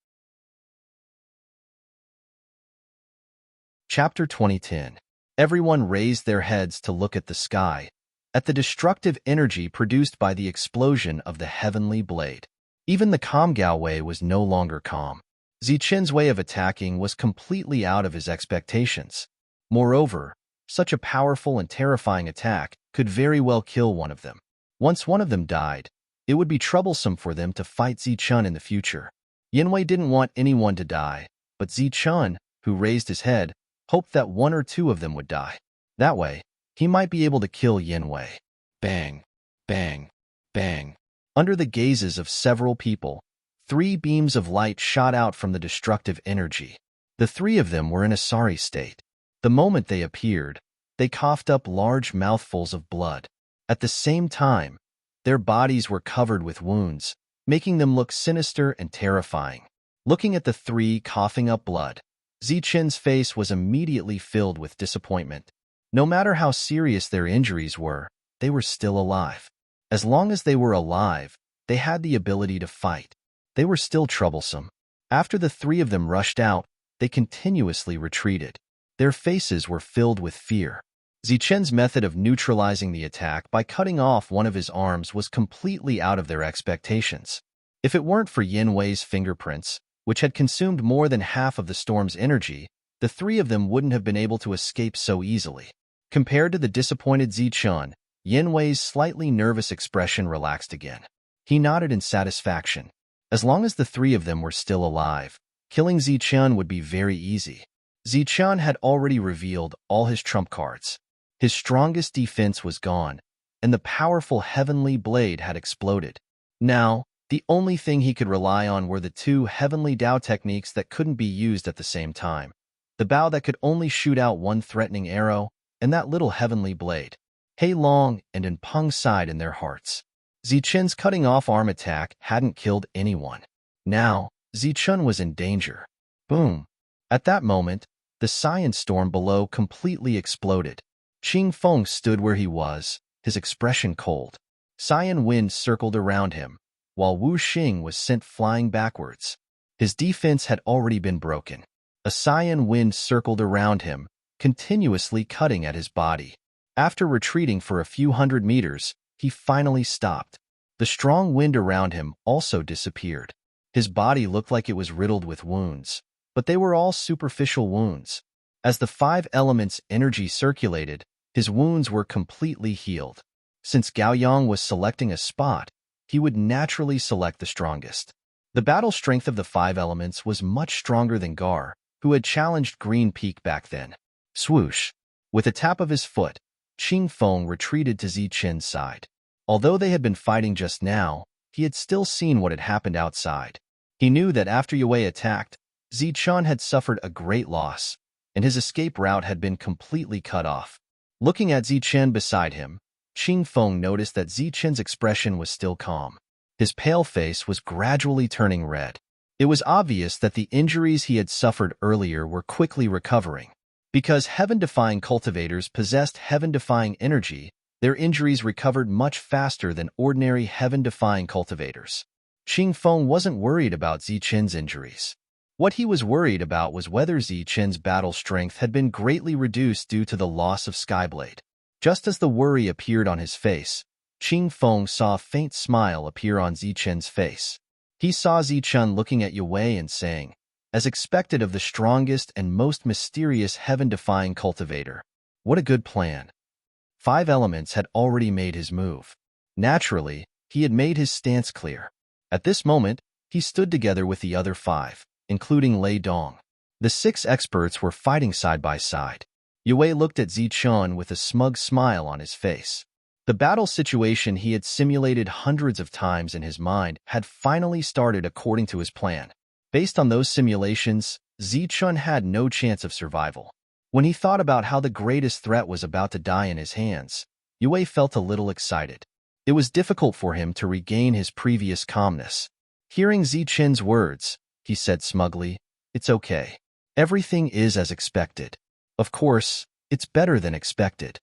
Chapter 2010. Everyone raised their heads to look at the sky, at the destructive energy produced by the explosion of the heavenly blade. Even the calm Galway was no longer calm. Zichun's way of attacking was completely out of his expectations. Moreover, such a powerful and terrifying attack could very well kill one of them. Once one of them died, it would be troublesome for them to fight Zichun in the future. Yanwei didn't want anyone to die, but Zichun, who raised his head, hoped that one or two of them would die. That way, he might be able to kill Yanwei. Bang, bang, bang. Under the gazes of several people, 3 beams of light shot out from the destructive energy. The 3 of them were in a sorry state. The moment they appeared, they coughed up large mouthfuls of blood. At the same time, their bodies were covered with wounds, making them look sinister and terrifying. Looking at the 3 coughing up blood, Zichun's face was immediately filled with disappointment. No matter how serious their injuries were, they were still alive. As long as they were alive, they had the ability to fight. They were still troublesome. After the three of them rushed out, they continuously retreated. Their faces were filled with fear. Zichen's method of neutralizing the attack by cutting off one of his arms was completely out of their expectations. If it weren't for Yin Wei's fingerprints, which had consumed more than half of the storm's energy, the three of them wouldn't have been able to escape so easily. Compared to the disappointed Zichen, Yin Wei's slightly nervous expression relaxed again. He nodded in satisfaction. As long as the three of them were still alive, killing Zichen would be very easy. Zichen had already revealed all his trump cards. His strongest defense was gone, and the powerful heavenly blade had exploded. Now, the only thing he could rely on were the two heavenly Dao techniques that couldn't be used at the same time. The bow that could only shoot out one threatening arrow, and that little heavenly blade. Hei Long and In Peng sighed in their hearts. Zichen's cutting off arm attack hadn't killed anyone. Now, Zichen was in danger. Boom! At that moment, the science storm below completely exploded. Qing Feng stood where he was, his expression cold. Cyan wind circled around him, while Wu Xing was sent flying backwards. His defense had already been broken. A cyan wind circled around him, continuously cutting at his body. After retreating for a few hundred meters, he finally stopped. The strong wind around him also disappeared. His body looked like it was riddled with wounds, but they were all superficial wounds. As the five elements' energy circulated, his wounds were completely healed. Since Gao Yang was selecting a spot, he would naturally select the strongest. The battle strength of the five elements was much stronger than Gar, who had challenged Green Peak back then. Swoosh! With a tap of his foot, Qing Feng retreated to Zichen's side. Although they had been fighting just now, he had still seen what had happened outside. He knew that after Yue attacked, Zichen had suffered a great loss, and his escape route had been completely cut off. Looking at Zichen beside him, Qing Feng noticed that Zichen's expression was still calm. His pale face was gradually turning red. It was obvious that the injuries he had suffered earlier were quickly recovering. Because heaven-defying cultivators possessed heaven-defying energy, their injuries recovered much faster than ordinary heaven-defying cultivators. Qing Feng wasn't worried about Zichen's injuries. What he was worried about was whether Zichen's battle strength had been greatly reduced due to the loss of Skyblade. Just as the worry appeared on his face, Qing Feng saw a faint smile appear on Zichen's face. He saw Zichen looking at Yue and saying, as expected of the strongest and most mysterious heaven-defying cultivator, what a good plan. Five elements had already made his move. Naturally, he had made his stance clear. At this moment, he stood together with the other five, including Lei Dong. The six experts were fighting side by side. Yue looked at Zichen with a smug smile on his face. The battle situation he had simulated hundreds of times in his mind had finally started according to his plan. Based on those simulations, Zichen had no chance of survival. When he thought about how the greatest threat was about to die in his hands, Yue felt a little excited. It was difficult for him to regain his previous calmness. Hearing Zichen's words, he said smugly, "It's okay. Everything is as expected. Of course, it's better than expected."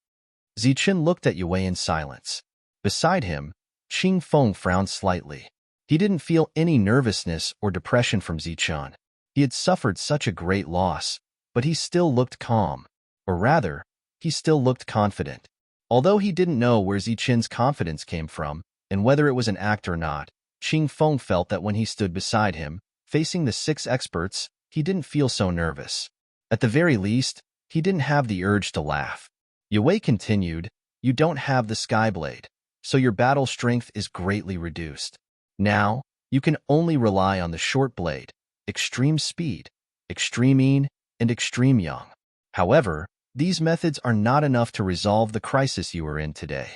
Zichen looked at Yue in silence. Beside him, Qing Feng frowned slightly. He didn't feel any nervousness or depression from Zichen. He had suffered such a great loss, but he still looked calm. Or rather, he still looked confident. Although he didn't know where Zichen's confidence came from, and whether it was an act or not, Qing Feng felt that when he stood beside him, facing the six experts, he didn't feel so nervous. At the very least, he didn't have the urge to laugh. Yue continued, "You don't have the Skyblade, so your battle strength is greatly reduced. Now, you can only rely on the short blade, extreme speed, extreme yin, and extreme yang. However, these methods are not enough to resolve the crisis you are in today.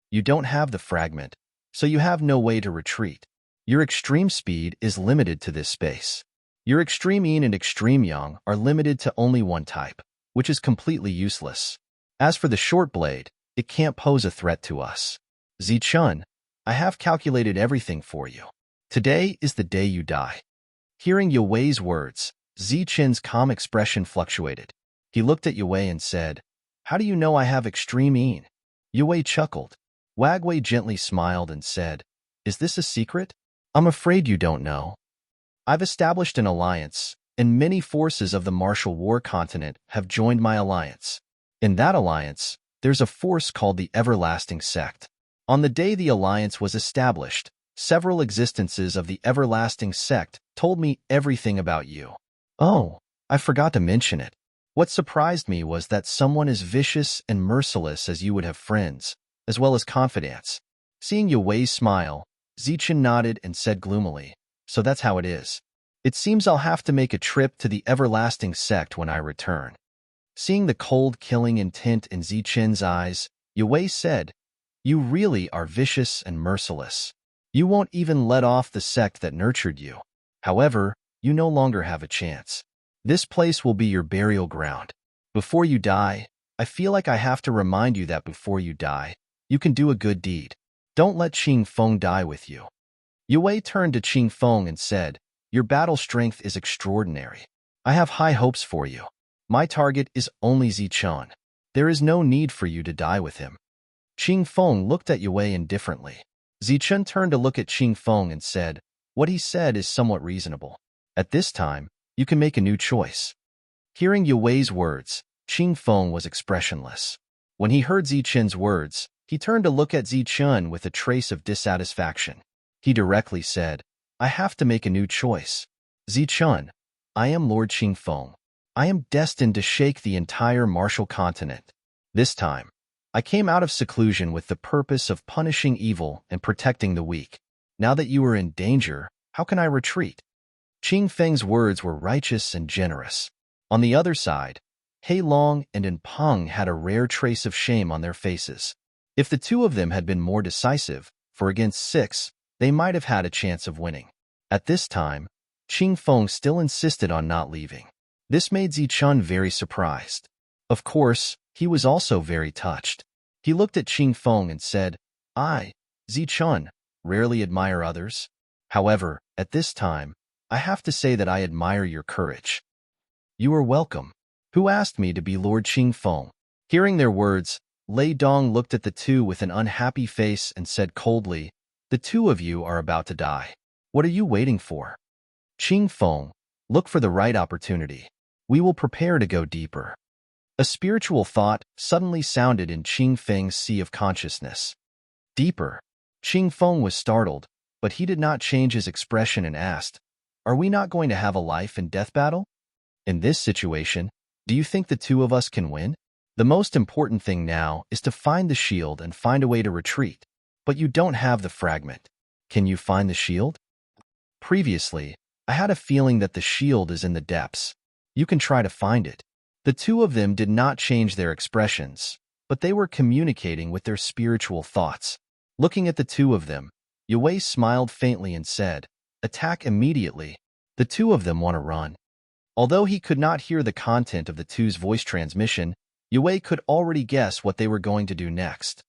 You don't have the fragment, so you have no way to retreat. Your extreme speed is limited to this space. Your extreme yin and extreme yang are limited to only one type, which is completely useless. As for the short blade, it can't pose a threat to us. Zichen, I have calculated everything for you. Today is the day you die." Hearing Yue's words, Zichen's calm expression fluctuated. He looked at Yue and said, "How do you know I have extreme yin?" Yue chuckled. Wagwei gently smiled and said, Is this a secret? I'm afraid you don't know. I've established an alliance, and many forces of the martial war continent have joined my alliance. In that alliance, there's a force called the Everlasting Sect. On the day the alliance was established, several existences of the Everlasting Sect told me everything about you. Oh, I forgot to mention it. What surprised me was that someone as vicious and merciless as you would have friends, as well as confidants. Seeing Yue smile, Zichen nodded and said gloomily, "So that's how it is. It seems I'll have to make a trip to the Everlasting Sect when I return." Seeing the cold, killing intent in Zichen's eyes, Yue said, "You really are vicious and merciless. You won't even let off the sect that nurtured you. However, you no longer have a chance. This place will be your burial ground. Before you die, I feel like I have to remind you that before you die, you can do a good deed. Don't let Qing Feng die with you." Yue turned to Qing Feng and said, "Your battle strength is extraordinary. I have high hopes for you. My target is only Zichen. There is no need for you to die with him." Qing Feng looked at Yue indifferently. Zichen turned to look at Qing Feng and said, "What he said is somewhat reasonable. At this time, you can make a new choice." Hearing Yue's words, Qing Feng was expressionless. When he heard Zichen's words, he turned to look at Zichen with a trace of dissatisfaction. He directly said, "I have to make a new choice. Zichen, I am Lord Qing Feng. I am destined to shake the entire martial continent. This time, I came out of seclusion with the purpose of punishing evil and protecting the weak. Now that you are in danger, how can I retreat?" Qing Feng's words were righteous and generous. On the other side, Hei Long and En Peng had a rare trace of shame on their faces. If the two of them had been more decisive, for against 6, they might have had a chance of winning. At this time, Qing Feng still insisted on not leaving. This made Zichen very surprised. Of course, he was also very touched. He looked at Qing Feng and said, "I, Zichen, rarely admire others. However, at this time, I have to say that I admire your courage." "You are welcome. Who asked me to be Lord Qing Feng?" Hearing their words, Lei Dong looked at the two with an unhappy face and said coldly, "The two of you are about to die. What are you waiting for? Qing Feng, look for the right opportunity. We will prepare to go deeper." A spiritual thought suddenly sounded in Qing Feng's sea of consciousness. "Deeper." Qing Feng was startled, but he did not change his expression and asked, "Are we not going to have a life and death battle? In this situation, do you think the two of us can win? The most important thing now is to find the shield and find a way to retreat. But you don't have the fragment. Can you find the shield?" "Previously, I had a feeling that the shield is in the depths. You can try to find it." The two of them did not change their expressions, but they were communicating with their spiritual thoughts. Looking at the two of them, Yue smiled faintly and said, "Attack immediately. The two of them want to run." Although he could not hear the content of the two's voice transmission, Yue could already guess what they were going to do next.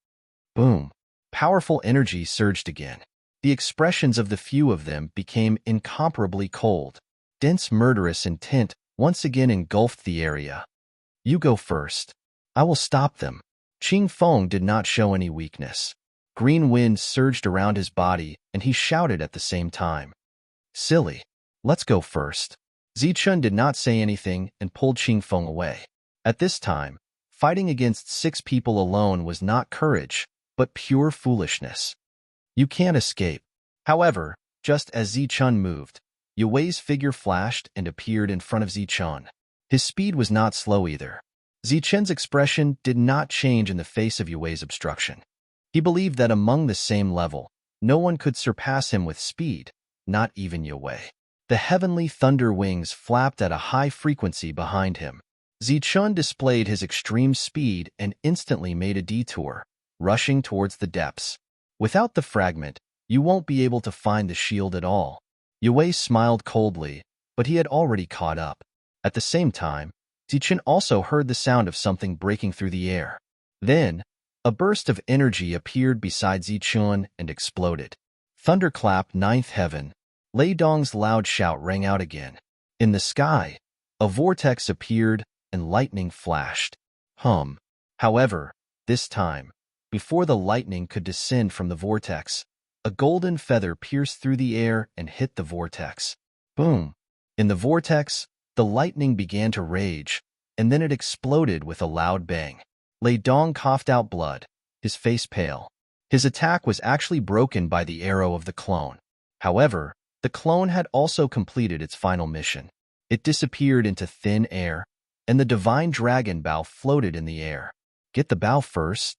Boom! Powerful energy surged again. The expressions of the few of them became incomparably cold. Dense murderous intent once again engulfed the area. "You go first. I will stop them." Qing Feng did not show any weakness. Green wind surged around his body, and he shouted at the same time, "Silly! Let's go first." Zichen did not say anything and pulled Qing Feng away. At this time, fighting against 6 people alone was not courage, but pure foolishness. You can't escape. However, just as Zichen moved, Yue's figure flashed and appeared in front of Zichen. His speed was not slow either. Zichen's expression did not change in the face of Yue's obstruction. He believed that among the same level, no one could surpass him with speed, not even Yue. The heavenly thunder wings flapped at a high frequency behind him. Zichen displayed his extreme speed and instantly made a detour, rushing towards the depths. Without the fragment, you won't be able to find the shield at all. Yue smiled coldly, but he had already caught up. At the same time, Zichen also heard the sound of something breaking through the air. Then, a burst of energy appeared beside Zichen and exploded. Thunderclap, ninth heaven. Lei Dong's loud shout rang out again. In the sky, a vortex appeared and lightning flashed. However, this time, before the lightning could descend from the vortex, a golden feather pierced through the air and hit the vortex. Boom! In the vortex, the lightning began to rage, and then it exploded with a loud bang. Lei Dong coughed out blood, his face pale. His attack was actually broken by the arrow of the clone. However, the clone had also completed its final mission. It disappeared into thin air, and the divine dragon bow floated in the air. Get the bow first.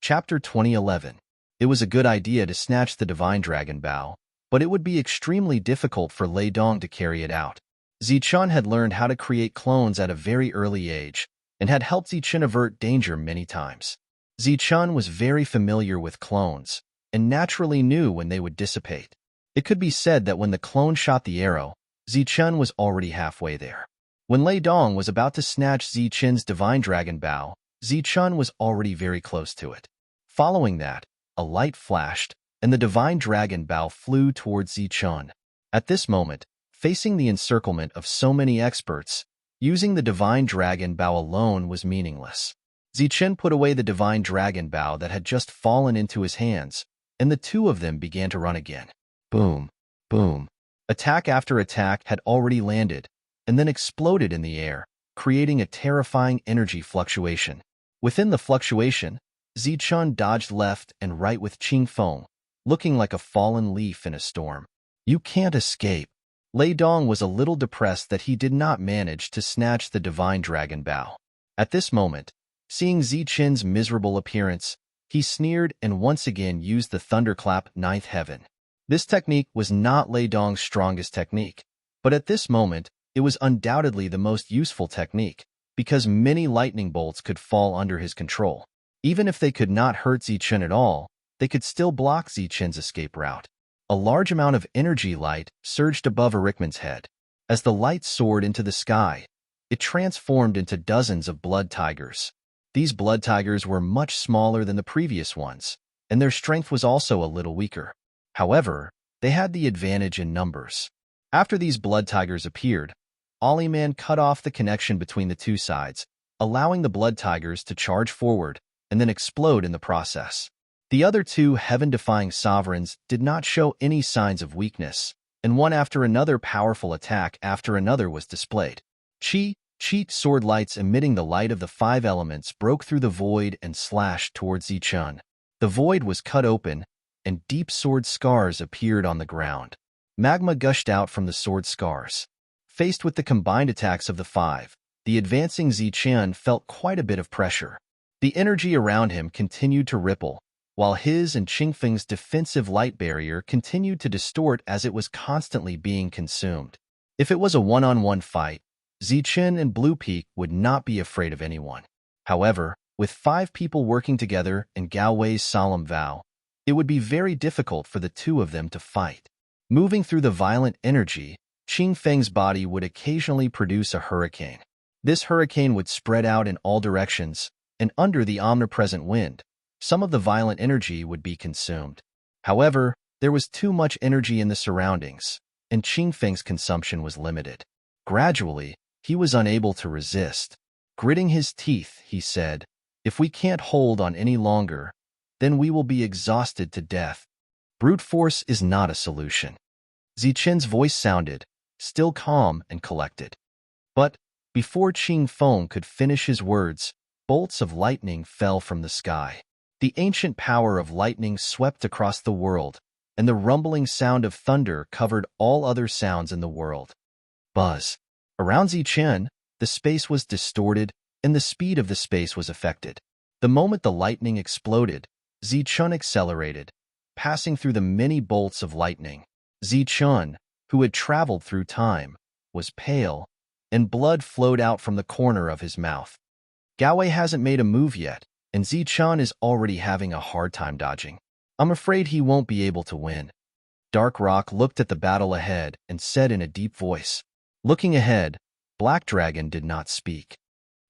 Chapter 2011. It was a good idea to snatch the divine dragon bow, but it would be extremely difficult for Lei Dong to carry it out. Zichun had learned how to create clones at a very early age, and had helped Zichun avert danger many times. Zichun was very familiar with clones, and naturally knew when they would dissipate. It could be said that when the clone shot the arrow, Zichun was already halfway there. When Lei Dong was about to snatch Zichun's divine dragon bow, Zichun was already very close to it. Following that, a light flashed, and the divine dragon bow flew towards Zichun. At this moment, facing the encirclement of so many experts, using the divine dragon bow alone was meaningless. Zichun put away the divine dragon bow that had just fallen into his hands, and the two of them began to run again. Boom, boom. Attack after attack had already landed, and then exploded in the air, creating a terrifying energy fluctuation. Within the fluctuation, Zichun dodged left and right with Qingfeng, looking like a fallen leaf in a storm. You can't escape. Lei Dong was a little depressed that he did not manage to snatch the divine dragon bow. At this moment, seeing Zichun's miserable appearance, he sneered and once again used the thunderclap ninth heaven. This technique was not Lei Dong's strongest technique, but at this moment, it was undoubtedly the most useful technique, because many lightning bolts could fall under his control. Even if they could not hurt Zichun at all, they could still block Zichun's escape route. A large amount of energy light surged above Ericman's head. As the light soared into the sky, it transformed into dozens of blood tigers. These blood tigers were much smaller than the previous ones, and their strength was also a little weaker. However, they had the advantage in numbers. After these blood tigers appeared, Aliman cut off the connection between the two sides, allowing the blood tigers to charge forward and then explode in the process. The other two heaven-defying sovereigns did not show any signs of weakness, and one after another powerful attack after another was displayed. Cheat sword lights emitting the light of the five elements broke through the void and slashed towards Zichun. The void was cut open, and deep sword scars appeared on the ground. Magma gushed out from the sword scars. Faced with the combined attacks of the five, the advancing Zichun felt quite a bit of pressure. The energy around him continued to ripple, while his and Qingfeng's defensive light barrier continued to distort as it was constantly being consumed. If it was a one-on-one fight, Zichun and Blue Peak would not be afraid of anyone. However, with 5 people working together and Gao Wei's solemn vow, it would be very difficult for the two of them to fight. Moving through the violent energy, Qingfeng's body would occasionally produce a hurricane. This hurricane would spread out in all directions, and under the omnipresent wind, some of the violent energy would be consumed. However, there was too much energy in the surroundings, and Qingfeng's consumption was limited. Gradually, he was unable to resist. Gritting his teeth, he said, "If we can't hold on any longer, then we will be exhausted to death. Brute force is not a solution." Zichun's voice sounded, still calm and collected. But, before Qingfeng could finish his words, bolts of lightning fell from the sky. The ancient power of lightning swept across the world, and the rumbling sound of thunder covered all other sounds in the world. Buzz. Around Zichun, the space was distorted, and the speed of the space was affected. The moment the lightning exploded, Zichun accelerated, passing through the many bolts of lightning. Zichun, who had traveled through time, was pale, and blood flowed out from the corner of his mouth. Gao Wei hasn't made a move yet, and Zichun is already having a hard time dodging. I'm afraid he won't be able to win. Dark Rock looked at the battle ahead and said in a deep voice. Looking ahead, Black Dragon did not speak.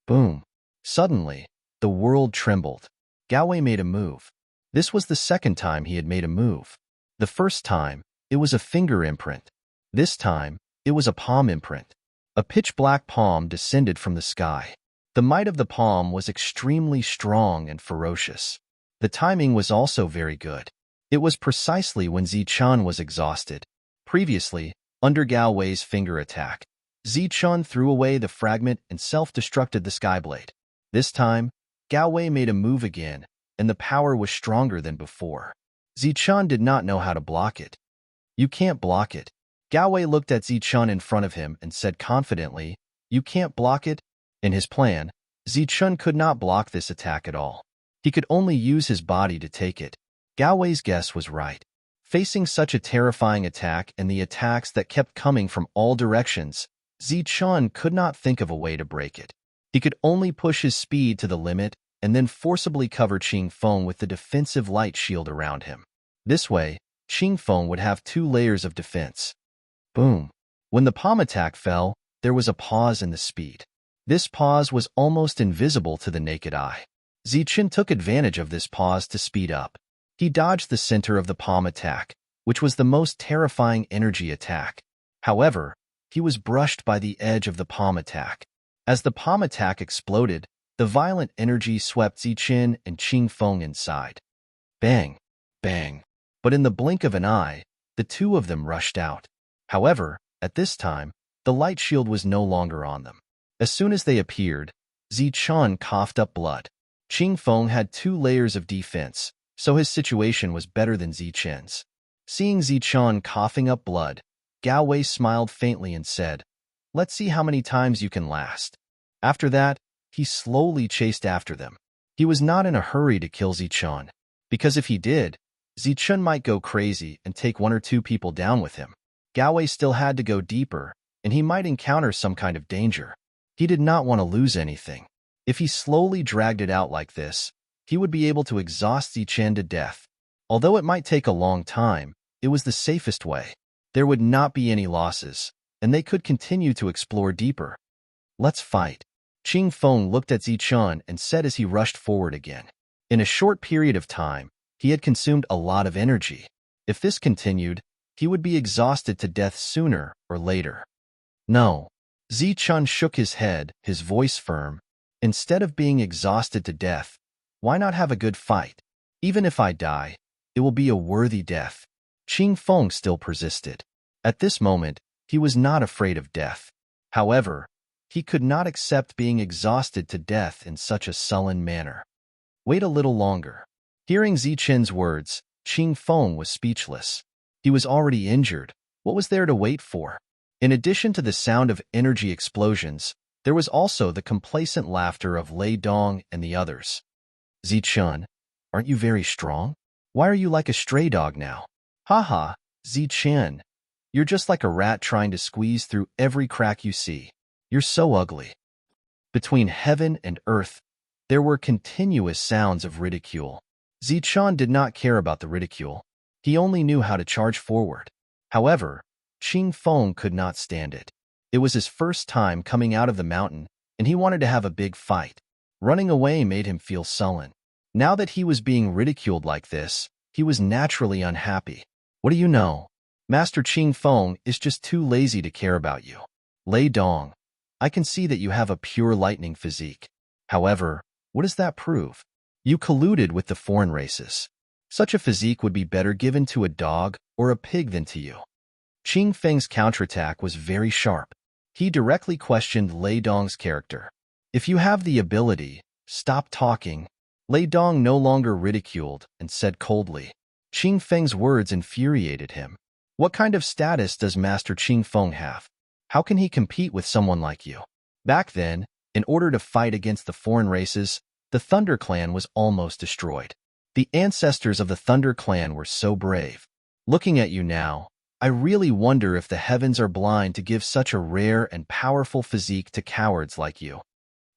Boom. Suddenly, the world trembled. Gao Wei made a move. This was the second time he had made a move. The first time, it was a finger imprint. This time, it was a palm imprint. A pitch-black palm descended from the sky. The might of the palm was extremely strong and ferocious. The timing was also very good. It was precisely when Zichun was exhausted. Previously, under Gao Wei's finger attack, Zichun threw away the fragment and self-destructed the Skyblade. This time, Gao Wei made a move again, and the power was stronger than before. Zichun did not know how to block it. You can't block it. Gao Wei looked at Zichun in front of him and said confidently, you can't block it? In his plan, Zichun could not block this attack at all. He could only use his body to take it. Gao Wei's guess was right. Facing such a terrifying attack and the attacks that kept coming from all directions, Zichun could not think of a way to break it. He could only push his speed to the limit and then forcibly cover Qing Feng with the defensive light shield around him. This way, Qing Feng would have 2 layers of defense. Boom. When the palm attack fell, there was a pause in the speed. This pause was almost invisible to the naked eye. Zichun took advantage of this pause to speed up. He dodged the center of the palm attack, which was the most terrifying energy attack. However, he was brushed by the edge of the palm attack. As the palm attack exploded, the violent energy swept Zichun and Qing Feng inside. Bang! Bang! But in the blink of an eye, the 2 of them rushed out. However, at this time, the light shield was no longer on them. As soon as they appeared, Zichun coughed up blood. Qing Feng had 2 layers of defense, so his situation was better than Zichun's. Seeing Zichun coughing up blood, Gao Wei smiled faintly and said, let's see how many times you can last. After that, he slowly chased after them. He was not in a hurry to kill Zichun, because if he did, Zichun might go crazy and take 1 or 2 people down with him. Gao Wei still had to go deeper, and he might encounter some kind of danger. He did not want to lose anything. If he slowly dragged it out like this, he would be able to exhaust Zichun to death. Although it might take a long time, it was the safest way. There would not be any losses, and they could continue to explore deeper. Let's fight. Qing Feng looked at Zichun and said as he rushed forward again. In a short period of time, he had consumed a lot of energy. If this continued, he would be exhausted to death sooner or later. No. Zichun shook his head, his voice firm. Instead of being exhausted to death, why not have a good fight? Even if I die, it will be a worthy death. Qing Feng still persisted. At this moment, he was not afraid of death. However, he could not accept being exhausted to death in such a sullen manner. Wait a little longer. Hearing Zichun's words, Qing Feng was speechless. He was already injured. What was there to wait for? In addition to the sound of energy explosions, there was also the complacent laughter of Lei Dong and the others. Zichun, aren't you very strong? Why are you like a stray dog now? Haha, Zichun, you're just like a rat trying to squeeze through every crack you see. You're so ugly. Between heaven and earth, there were continuous sounds of ridicule. Zichun did not care about the ridicule. He only knew how to charge forward. However, Qing Feng could not stand it. It was his first time coming out of the mountain, and he wanted to have a big fight. Running away made him feel sullen. Now that he was being ridiculed like this, he was naturally unhappy. What do you know? Master Qing Feng is just too lazy to care about you. Lei Dong, I can see that you have a pure lightning physique. However, what does that prove? You colluded with the foreign races. Such a physique would be better given to a dog or a pig than to you. Qing Feng's counterattack was very sharp. He directly questioned Lei Dong's character. If you have the ability, stop talking. Lei Dong no longer ridiculed and said coldly. Qing Feng's words infuriated him. What kind of status does Master Qing Feng have? How can he compete with someone like you? Back then, in order to fight against the foreign races, the Thunder Clan was almost destroyed. The ancestors of the Thunder Clan were so brave. Looking at you now, I really wonder if the heavens are blind to give such a rare and powerful physique to cowards like you.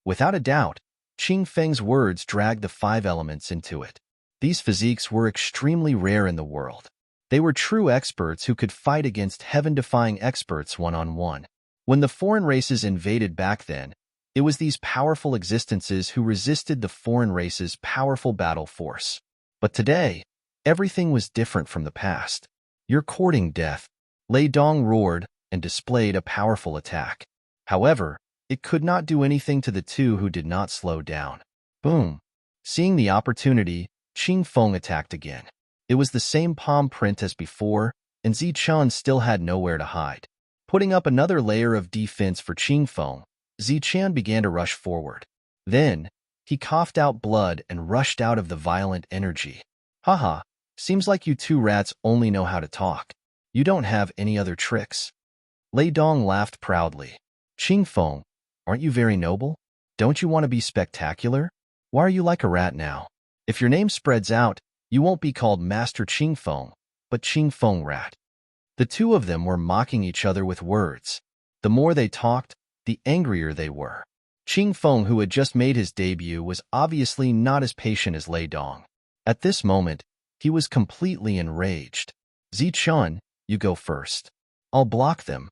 Without a doubt, Qing Feng's words dragged the 5 elements into it. These physiques were extremely rare in the world. They were true experts who could fight against heaven-defying experts one-on-one. When the foreign races invaded back then, it was these powerful existences who resisted the foreign races' powerful battle force. But today, everything was different from the past. You're courting death. Lei Dong roared and displayed a powerful attack. However, It could not do anything to the two who did not slow down. Boom! Seeing the opportunity, Qing Feng attacked again. It was the same palm print as before, and Zichun still had nowhere to hide. Putting up another layer of defense for Qing Feng, Zichun began to rush forward. Then, he coughed out blood and rushed out of the violent energy. Haha, seems like you two rats only know how to talk. You don't have any other tricks. Lei Dong laughed proudly. Qing Feng, aren't you very noble? Don't you want to be spectacular? Why are you like a rat now? If your name spreads out, you won't be called Master Qing Feng, but Qing Feng Rat. The two of them were mocking each other with words. The more they talked, the angrier they were. Qing Feng, who had just made his debut, was obviously not as patient as Lei Dong. At this moment, he was completely enraged. Zichun, you go first. I'll block them.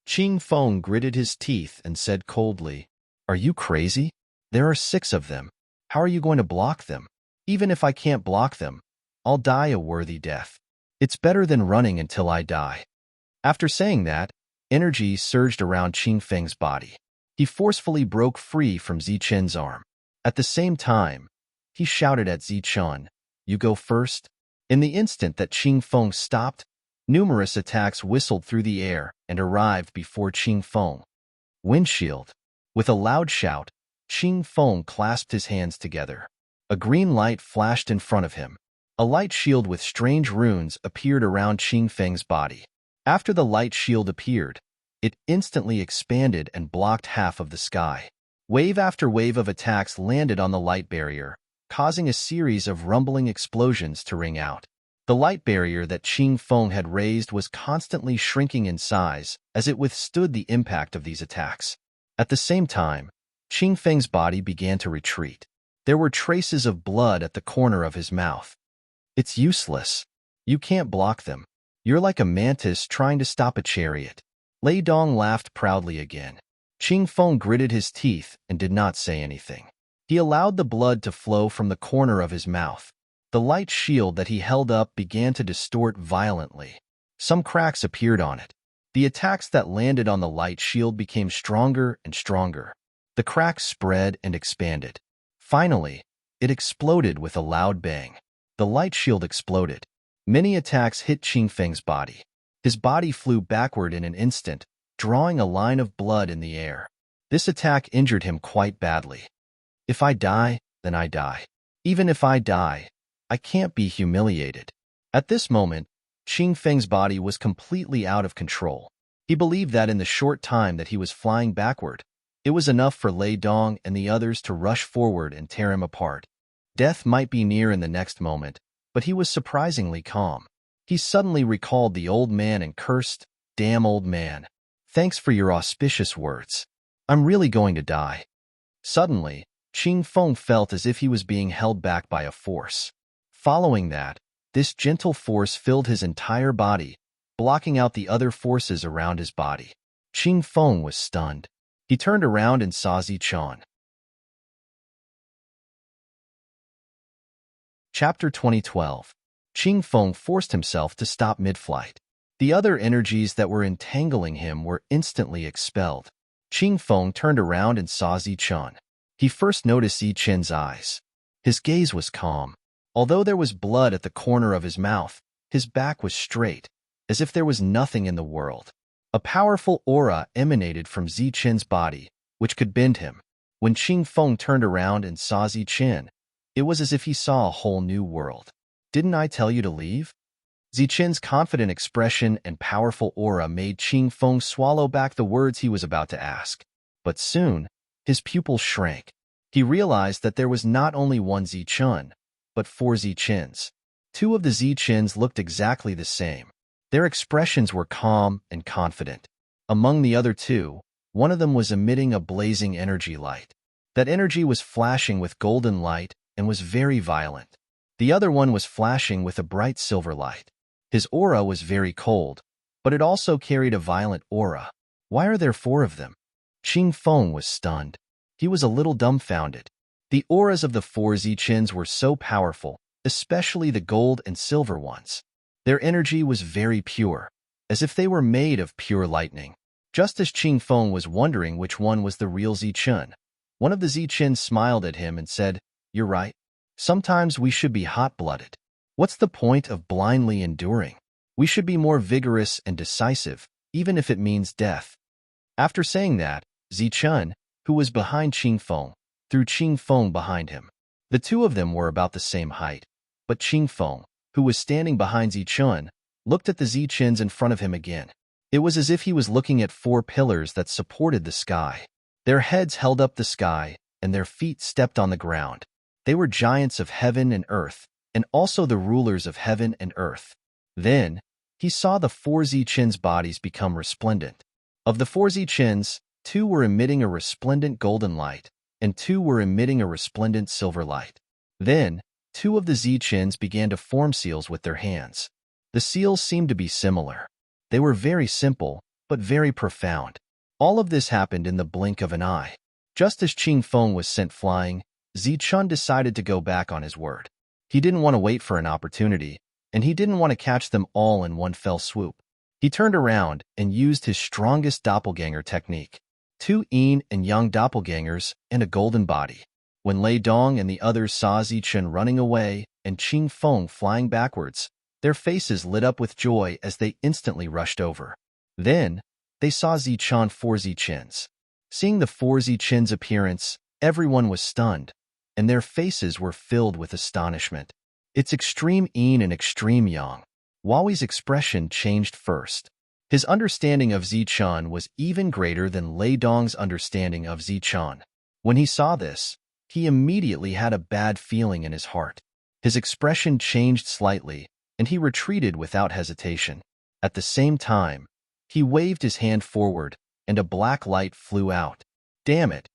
Qing Feng gritted his teeth and said coldly, Are you crazy? There are 6 of them. How are you going to block them? Even if I can't block them, I'll die a worthy death. It's better than running until I die. After saying that, energy surged around Qing Feng's body. He forcefully broke free from Zichun's arm. At the same time, he shouted at Zichun, You go first. In the instant that Qing Feng stopped, numerous attacks whistled through the air and arrived before Qing Feng. Windshield. With a loud shout, Qing Feng clasped his hands together. A green light flashed in front of him. A light shield with strange runes appeared around Qing Feng's body. After the light shield appeared, it instantly expanded and blocked half of the sky. Wave after wave of attacks landed on the light barrier, causing a series of rumbling explosions to ring out. The light barrier that Qing Feng had raised was constantly shrinking in size as it withstood the impact of these attacks. At the same time, Qing Feng's body began to retreat. There were traces of blood at the corner of his mouth. It's useless. You can't block them. You're like a mantis trying to stop a chariot. Lei Dong laughed proudly again. Qing Feng gritted his teeth and did not say anything. He allowed the blood to flow from the corner of his mouth. The light shield that he held up began to distort violently. Some cracks appeared on it. The attacks that landed on the light shield became stronger and stronger. The cracks spread and expanded. Finally, it exploded with a loud bang. The light shield exploded. Many attacks hit Qing Feng's body. His body flew backward in an instant, drawing a line of blood in the air. This attack injured him quite badly. If I die, then I die. Even if I die, I can't be humiliated. At this moment, Qing Feng's body was completely out of control. He believed that in the short time that he was flying backward, it was enough for Lei Dong and the others to rush forward and tear him apart. Death might be near in the next moment, but he was surprisingly calm. He suddenly recalled the old man and cursed, Damn old man. Thanks for your auspicious words. I'm really going to die. Suddenly, Qing Feng felt as if he was being held back by a force. Following that, this gentle force filled his entire body, blocking out the other forces around his body. Qing Feng was stunned. He turned around and saw Zichun. Chapter 2012. Qing Feng forced himself to stop mid-flight. The other energies that were entangling him were instantly expelled. Qing Feng turned around and saw Zichun. He first noticed Zichun's eyes. His gaze was calm. Although there was blood at the corner of his mouth, his back was straight, as if there was nothing in the world. A powerful aura emanated from Zichun's body, which could bend him. When Qing Feng turned around and saw Zichun, it was as if he saw a whole new world. Didn't I tell you to leave? Zichun's confident expression and powerful aura made Qing Feng swallow back the words he was about to ask. But soon, his pupils shrank. He realized that there was not only one Zichun, but 4 Zichuns. 2 of the Zichuns looked exactly the same. Their expressions were calm and confident. Among the other 2, one of them was emitting a blazing energy light. That energy was flashing with golden light and was very violent. The other one was flashing with a bright silver light. His aura was very cold, but it also carried a violent aura. Why are there 4 of them? Qing Feng was stunned. He was a little dumbfounded. The auras of the 4 Zichuns were so powerful, especially the gold and silver ones. Their energy was very pure, as if they were made of pure lightning. Just as Qing Feng was wondering which one was the real Zichun, one of the Zichins smiled at him and said, "You're right. Sometimes we should be hot-blooded. What's the point of blindly enduring? We should be more vigorous and decisive, even if it means death." After saying that, Zichun, who was behind Qing Feng, threw Qing Feng behind him. The two of them were about the same height, but Qing Feng, who was standing behind Zichun, looked at the Zichins in front of him again. It was as if he was looking at four pillars that supported the sky. Their heads held up the sky, and their feet stepped on the ground. They were giants of heaven and earth, and also the rulers of heaven and earth. Then, he saw the four Zichins' bodies become resplendent. Of the four Zichins, two were emitting a resplendent golden light, and two were emitting a resplendent silver light. Then, two of the Zichins began to form seals with their hands. The seals seemed to be similar. They were very simple, but very profound. All of this happened in the blink of an eye. Just as Qing Feng was sent flying, Zichun decided to go back on his word. He didn't want to wait for an opportunity, and he didn't want to catch them all in one fell swoop. He turned around and used his strongest doppelganger technique. Two yin and yang doppelgangers and a golden body. When Lei Dong and the others saw Zichun running away and Qing Feng flying backwards, their faces lit up with joy as they instantly rushed over. Then, they saw Zichun four Zichins. Seeing the four Zichins' appearance, everyone was stunned, and their faces were filled with astonishment. It's extreme yin and extreme yang. Huawei's expression changed first. His understanding of Zichun was even greater than Lei Dong's understanding of Zichun. When he saw this, he immediately had a bad feeling in his heart. His expression changed slightly, and he retreated without hesitation. At the same time, he waved his hand forward, and a black light flew out. "Damn it!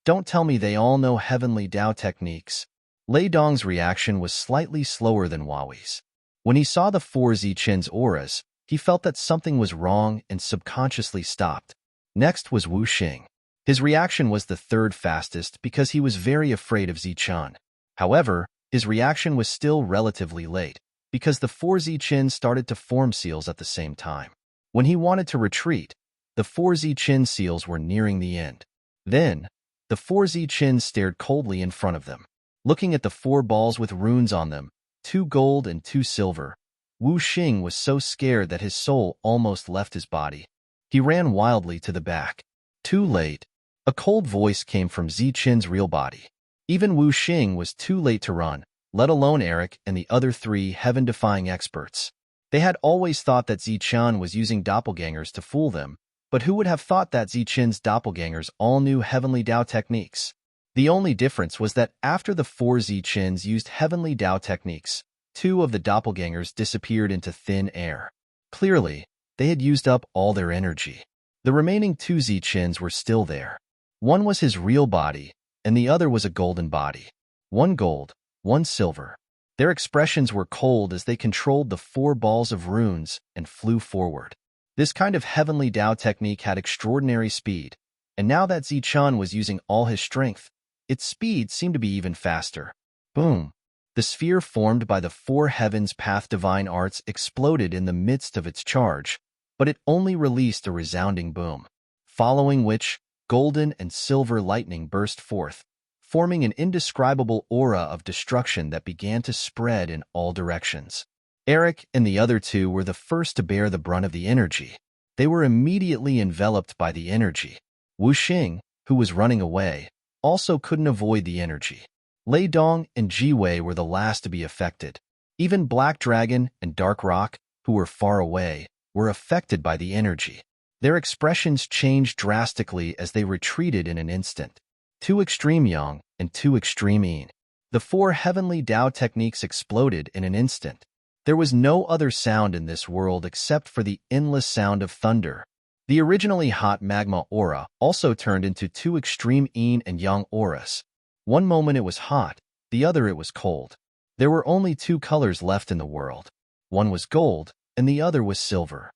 Don't tell me they all know heavenly Dao techniques." Lei Dong's reaction was slightly slower than Huawei's. When he saw the four Zichins' auras, he felt that something was wrong and subconsciously stopped. Next was Wu Xing. His reaction was the third fastest because he was very afraid of Zichun. However, his reaction was still relatively late, because the four Zichins started to form seals at the same time. When he wanted to retreat, the four Zichin seals were nearing the end. Then, the four Zichins stared coldly in front of them. Looking at the four balls with runes on them, 2 gold and 2 silver, Wu Xing was so scared that his soul almost left his body. He ran wildly to the back. Too late. A cold voice came from Zichin's real body. Even Wu Xing was too late to run, let alone Eric and the other 3 heaven-defying experts. They had always thought that Zichin was using doppelgangers to fool them, but who would have thought that Zichin's doppelgangers all knew heavenly Dao techniques? The only difference was that after the 4 Zichins used heavenly Dao techniques, 2 of the doppelgangers disappeared into thin air. Clearly, they had used up all their energy. The remaining 2 Zichins were still there. One was his real body, and the other was a golden body. 1 gold, 1 silver. Their expressions were cold as they controlled the 4 balls of runes and flew forward. This kind of heavenly Dao technique had extraordinary speed, and now that Zichin was using all his strength, its speed seemed to be even faster. Boom! The sphere formed by the 4 heavens path divine arts exploded in the midst of its charge, but it only released a resounding boom, following which golden and silver lightning burst forth, forming an indescribable aura of destruction that began to spread in all directions. Eric and the other 2 were the first to bear the brunt of the energy. They were immediately enveloped by the energy. Wu Xing, who was running away, also couldn't avoid the energy. Lei Dong and Ji Wei were the last to be affected. Even Black Dragon and Dark Rock, who were far away, were affected by the energy. Their expressions changed drastically as they retreated in an instant. 2 extreme yang and 2 extreme yin. The 4 heavenly Dao techniques exploded in an instant. There was no other sound in this world except for the endless sound of thunder. The originally hot magma aura also turned into 2 extreme yin and yang auras. One moment it was hot, the other it was cold. There were only 2 colors left in the world. One was gold, and the other was silver.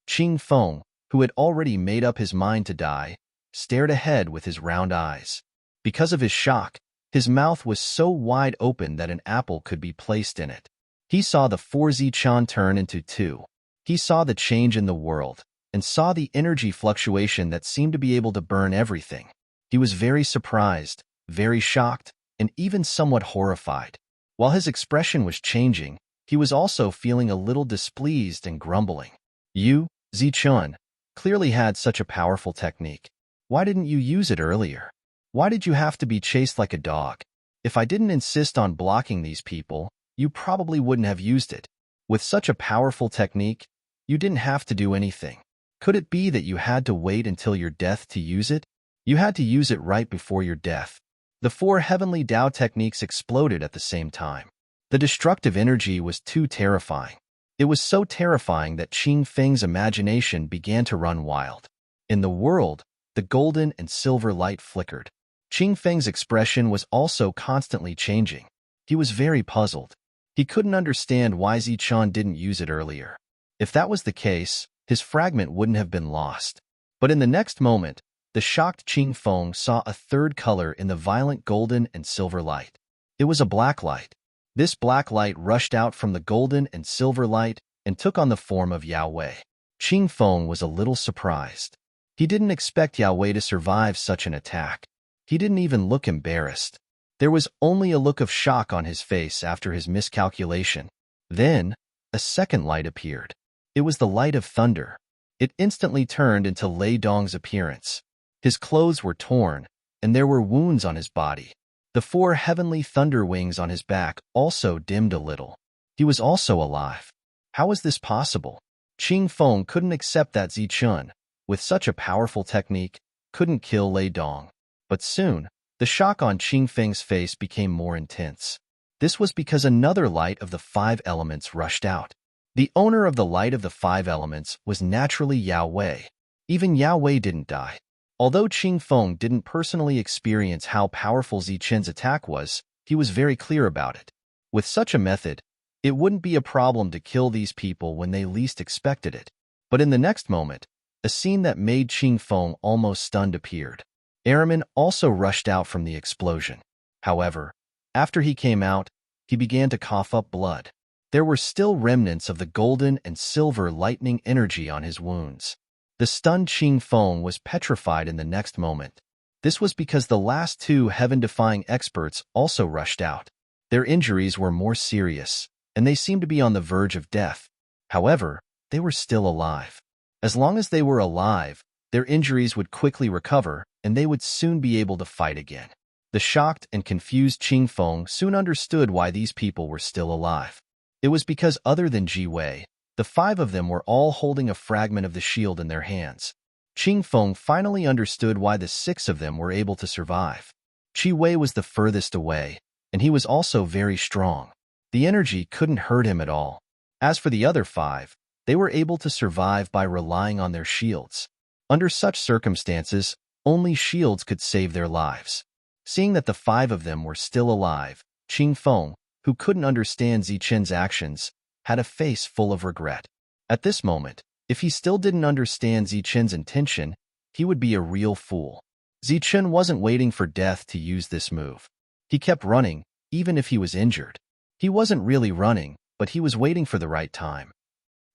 Qing Feng, who had already made up his mind to die, stared ahead with his round eyes. Because of his shock, his mouth was so wide open that an apple could be placed in it. He saw the 4 Zichin turn into 2. He saw the change in the world, and saw the energy fluctuation that seemed to be able to burn everything. He was very surprised, very shocked, and even somewhat horrified. While his expression was changing, he was also feeling a little displeased and grumbling. You, Zichun, clearly had such a powerful technique. Why didn't you use it earlier? Why did you have to be chased like a dog? If I didn't insist on blocking these people, you probably wouldn't have used it. With such a powerful technique, you didn't have to do anything. Could it be that you had to wait until your death to use it? You had to use it right before your death. The 4 heavenly Tao techniques exploded at the same time. The destructive energy was too terrifying. It was so terrifying that Qing Feng's imagination began to run wild. In the world, the golden and silver light flickered. Qing Feng's expression was also constantly changing. He was very puzzled. He couldn't understand why Zichun didn't use it earlier. If that was the case, his fragment wouldn't have been lost. But in the next moment, the shocked Qing Feng saw a third color in the violent golden and silver light. It was a black light. This black light rushed out from the golden and silver light and took on the form of Yao Wei. Qing Feng was a little surprised. He didn't expect Yao Wei to survive such an attack. He didn't even look embarrassed. There was only a look of shock on his face after his miscalculation. Then, a second light appeared. It was the light of thunder. It instantly turned into Lei Dong's appearance. His clothes were torn, and there were wounds on his body. The 4 heavenly thunder wings on his back also dimmed a little. He was also alive. How was this possible? Qing Feng couldn't accept that Zichun, with such a powerful technique, couldn't kill Lei Dong. But soon, the shock on Qing Feng's face became more intense. This was because another light of the 5 elements rushed out. The owner of the light of the 5 elements was naturally Yao Wei. Even Yao Wei didn't die. Although Qing Feng didn't personally experience how powerful Zichun's attack was, he was very clear about it. With such a method, it wouldn't be a problem to kill these people when they least expected it. But in the next moment, a scene that made Qing Feng almost stunned appeared. Araman also rushed out from the explosion. However, after he came out, he began to cough up blood. There were still remnants of the golden and silver lightning energy on his wounds. The stunned Qing Feng was petrified in the next moment. This was because the last 2 heaven-defying experts also rushed out. Their injuries were more serious, and they seemed to be on the verge of death. However, they were still alive. As long as they were alive, their injuries would quickly recover, and they would soon be able to fight again. The shocked and confused Qing Feng soon understood why these people were still alive. It was because other than Ji Wei, the 5 of them were all holding a fragment of the shield in their hands. Qing Feng finally understood why the 6 of them were able to survive. Ji Wei was the furthest away, and he was also very strong. The energy couldn't hurt him at all. As for the other 5, they were able to survive by relying on their shields. Under such circumstances, only shields could save their lives. Seeing that the 5 of them were still alive, Qing Feng, who couldn't understand Zichun's actions, had a face full of regret. At this moment, if he still didn't understand Zichun's intention, he would be a real fool. Zichun wasn't waiting for death to use this move. He kept running, even if he was injured. He wasn't really running, but he was waiting for the right time.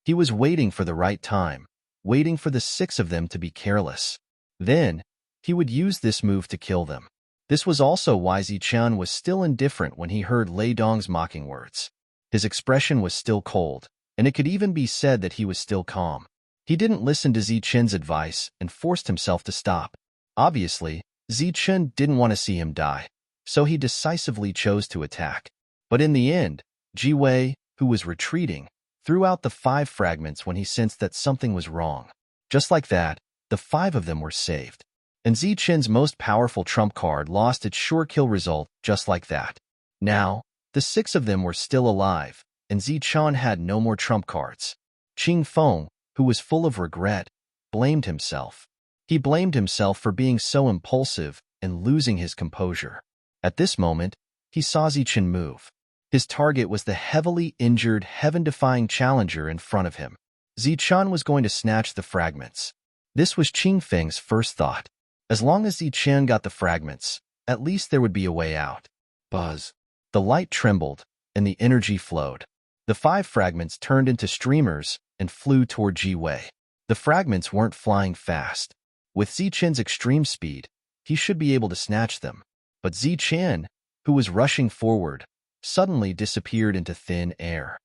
He was waiting for the right time, waiting for the 6 of them to be careless. Then, he would use this move to kill them. This was also why Zichun was still indifferent when he heard Lei Dong's mocking words. His expression was still cold, and it could even be said that he was still calm. He didn't listen to Zichun's advice and forced himself to stop. Obviously, Zichun didn't want to see him die, so he decisively chose to attack. But in the end, Ji Wei, who was retreating, threw out the 5 fragments when he sensed that something was wrong. Just like that, the 5 of them were saved. And Zichun's most powerful trump card lost its sure kill result just like that. Now, the 6 of them were still alive, and Zichun had no more trump cards. Qing Feng, who was full of regret, blamed himself. He blamed himself for being so impulsive and losing his composure. At this moment, he saw Zichun move. His target was the heavily injured, heaven-defying challenger in front of him. Zichun was going to snatch the fragments. This was Qing Feng's first thought. As long as Zichun got the fragments, at least there would be a way out. Buzz. The light trembled, and the energy flowed. The 5 fragments turned into streamers and flew toward Ji Wei. The fragments weren't flying fast. With Zichen's extreme speed, he should be able to snatch them. But Zichen, who was rushing forward, suddenly disappeared into thin air.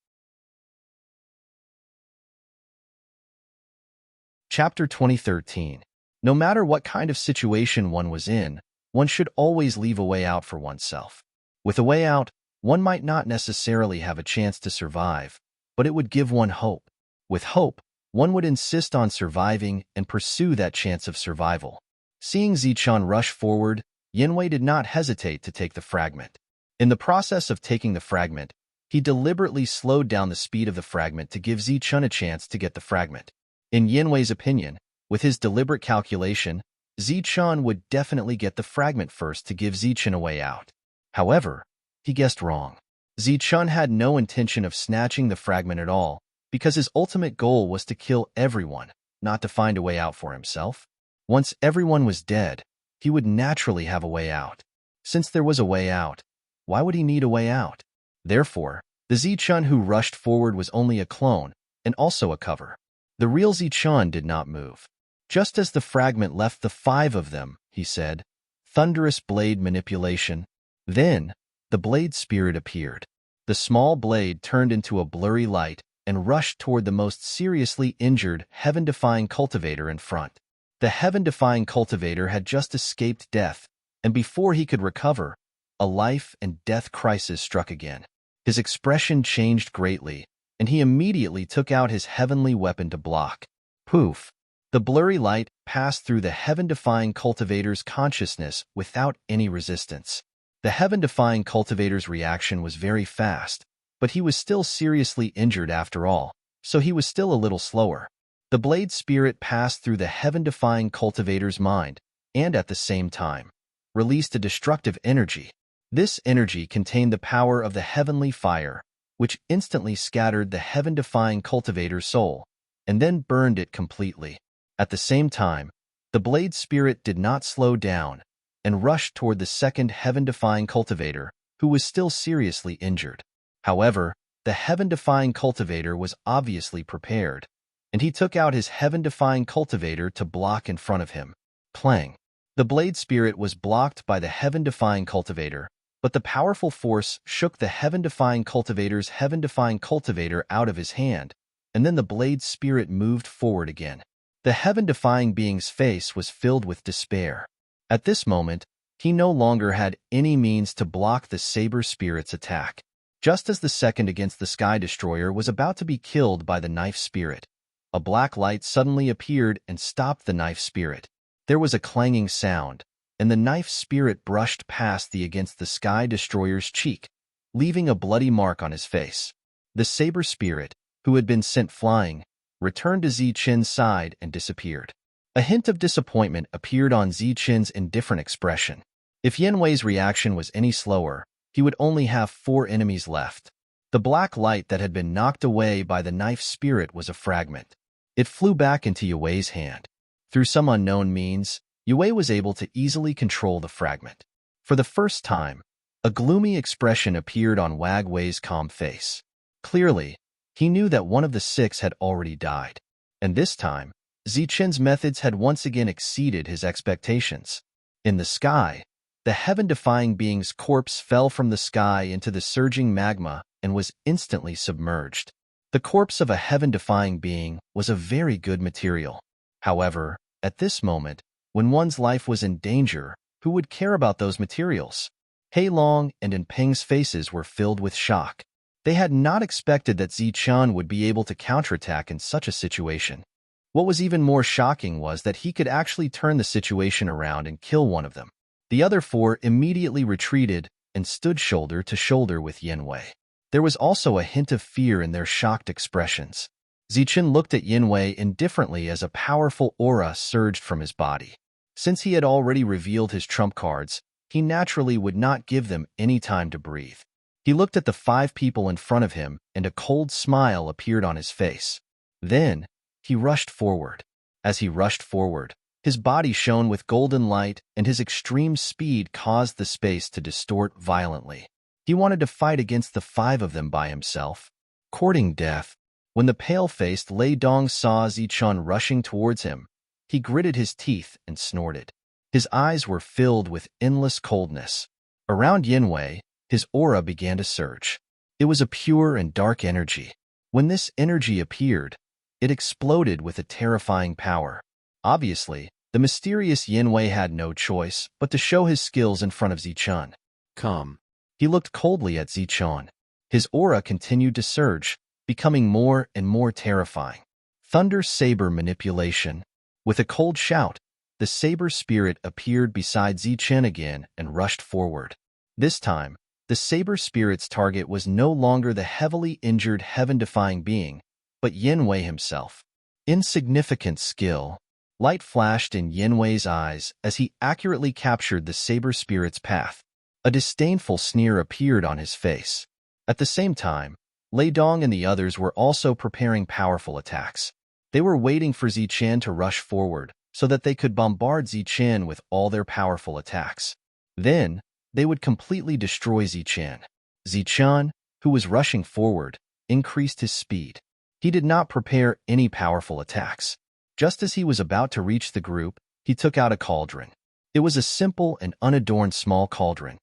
Chapter 2013. No matter what kind of situation one was in, one should always leave a way out for oneself. With a way out, one might not necessarily have a chance to survive, but it would give one hope. With hope, one would insist on surviving and pursue that chance of survival. Seeing Zichen rush forward, Yanwei did not hesitate to take the fragment. In the process of taking the fragment, he deliberately slowed down the speed of the fragment to give Zichen a chance to get the fragment. In Yanwei's opinion, with his deliberate calculation, Zichen would definitely get the fragment first to give Zichen a way out. However, he guessed wrong. Zichen had no intention of snatching the fragment at all, because his ultimate goal was to kill everyone, not to find a way out for himself. Once everyone was dead, he would naturally have a way out. Since there was a way out, why would he need a way out? Therefore, the Zichen who rushed forward was only a clone, and also a cover. The real Zichen did not move. Just as the fragment left the 5 of them, he said, "Thunderous blade manipulation." Then, the blade spirit appeared. The small blade turned into a blurry light and rushed toward the most seriously injured heaven-defying cultivator in front. The heaven-defying cultivator had just escaped death, and before he could recover, a life and death crisis struck again. His expression changed greatly, and he immediately took out his heavenly weapon to block. Poof! The blurry light passed through the heaven-defying cultivator's consciousness without any resistance. The heaven-defying cultivator's reaction was very fast, but he was still seriously injured after all, so he was still a little slower. The blade spirit passed through the heaven-defying cultivator's mind, and at the same time, released a destructive energy. This energy contained the power of the heavenly fire, which instantly scattered the heaven-defying cultivator's soul, and then burned it completely. At the same time, the blade spirit did not slow down, and rushed toward the second heaven-defying cultivator, who was still seriously injured. However, the heaven-defying cultivator was obviously prepared, and he took out his heaven-defying cultivator to block in front of him. Clang! The blade spirit was blocked by the heaven-defying cultivator, but the powerful force shook the heaven-defying cultivator's heaven-defying cultivator out of his hand, and then the blade spirit moved forward again. The heaven-defying being's face was filled with despair. At this moment, he no longer had any means to block the saber spirit's attack. Just as the second against the Sky Destroyer was about to be killed by the knife spirit, a black light suddenly appeared and stopped the knife spirit. There was a clanging sound, and the knife spirit brushed past the against the Sky Destroyer's cheek, leaving a bloody mark on his face. The saber spirit, who had been sent flying, returned to Zichen's side and disappeared. A hint of disappointment appeared on Zichen's indifferent expression. If Yanwei's reaction was any slower, he would only have 4 enemies left. The black light that had been knocked away by the knife spirit was a fragment. It flew back into Yuei's hand. Through some unknown means, Yuei was able to easily control the fragment. For the first time, a gloomy expression appeared on Wag Wei's calm face. Clearly, he knew that one of the 6 had already died. And this time, Zichen's methods had once again exceeded his expectations. In the sky, the heaven-defying being's corpse fell from the sky into the surging magma and was instantly submerged. The corpse of a heaven-defying being was a very good material. However, at this moment, when one's life was in danger, who would care about those materials? Hei Long and In Peng's faces were filled with shock. They had not expected that Zichen would be able to counterattack in such a situation. What was even more shocking was that he could actually turn the situation around and kill one of them. The other 4 immediately retreated and stood shoulder to shoulder with Yanwei. There was also a hint of fear in their shocked expressions. Zichen looked at Yanwei indifferently as a powerful aura surged from his body. Since he had already revealed his trump cards, he naturally would not give them any time to breathe. He looked at the 5 people in front of him, and a cold smile appeared on his face. Then, he rushed forward. As he rushed forward, his body shone with golden light, and his extreme speed caused the space to distort violently. He wanted to fight against the 5 of them by himself. Courting death. When the pale-faced Lei Dong saw Zichun rushing towards him, he gritted his teeth and snorted. His eyes were filled with endless coldness. Around Yinwei, his aura began to surge. It was a pure and dark energy. When this energy appeared, it exploded with a terrifying power. Obviously, the mysterious Yinwei had no choice but to show his skills in front of Zichun. Come. He looked coldly at Zichun. His aura continued to surge, becoming more and more terrifying. Thunder Saber Manipulation. With a cold shout, the saber spirit appeared beside Zichun again and rushed forward. This time, the saber spirit's target was no longer the heavily injured heaven-defying being, but Yinwei himself. Insignificant skill. Light flashed in Yinwei's eyes as he accurately captured the saber spirit's path. A disdainful sneer appeared on his face. At the same time, Lei Dong and the others were also preparing powerful attacks. They were waiting for Zichun to rush forward so that they could bombard Zichun with all their powerful attacks. Then, they would completely destroy Zichun. Zichun, who was rushing forward, increased his speed. He did not prepare any powerful attacks. Just as he was about to reach the group, he took out a cauldron. It was a simple and unadorned small cauldron.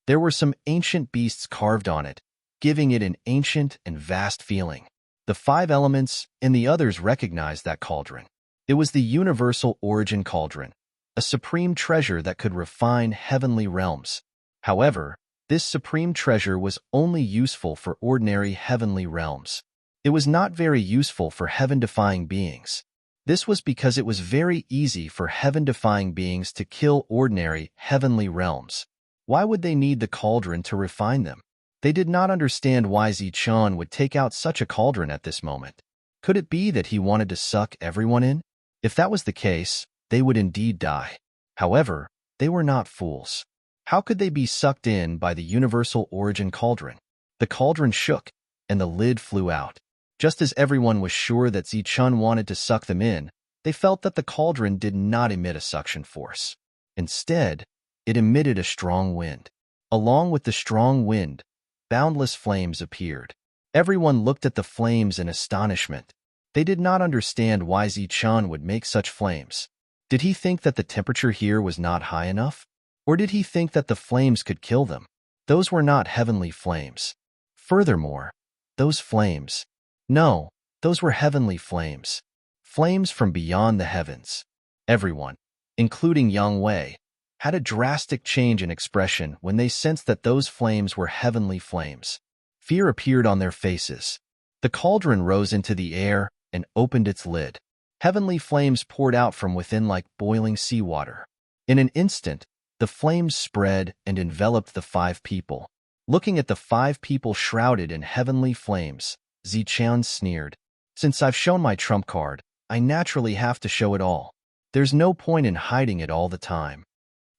There were some ancient beasts carved on it, giving it an ancient and vast feeling. The 5 elements and the others recognized that cauldron. It was the universal origin cauldron, a supreme treasure that could refine heavenly realms. However, this supreme treasure was only useful for ordinary heavenly realms. It was not very useful for heaven-defying beings. This was because it was very easy for heaven-defying beings to kill ordinary heavenly realms. Why would they need the cauldron to refine them? They did not understand why Zichun would take out such a cauldron at this moment. Could it be that he wanted to suck everyone in? If that was the case, they would indeed die. However, they were not fools. How could they be sucked in by the universal origin cauldron? The cauldron shook, and the lid flew out. Just as everyone was sure that Zichun wanted to suck them in, they felt that the cauldron did not emit a suction force. Instead, it emitted a strong wind. Along with the strong wind, boundless flames appeared. Everyone looked at the flames in astonishment. They did not understand why Zichun would make such flames. Did he think that the temperature here was not high enough? Or did he think that the flames could kill them? Those were not heavenly flames. Furthermore, those flames... No, those were heavenly flames. Flames from beyond the heavens. Everyone, including Yang Wei, had a drastic change in expression when they sensed that those flames were heavenly flames. Fear appeared on their faces. The cauldron rose into the air and opened its lid. Heavenly flames poured out from within like boiling seawater. In an instant, the flames spread and enveloped the 5 people. Looking at the 5 people shrouded in heavenly flames, Zichun sneered. Since I've shown my trump card, I naturally have to show it all. There's no point in hiding it all the time.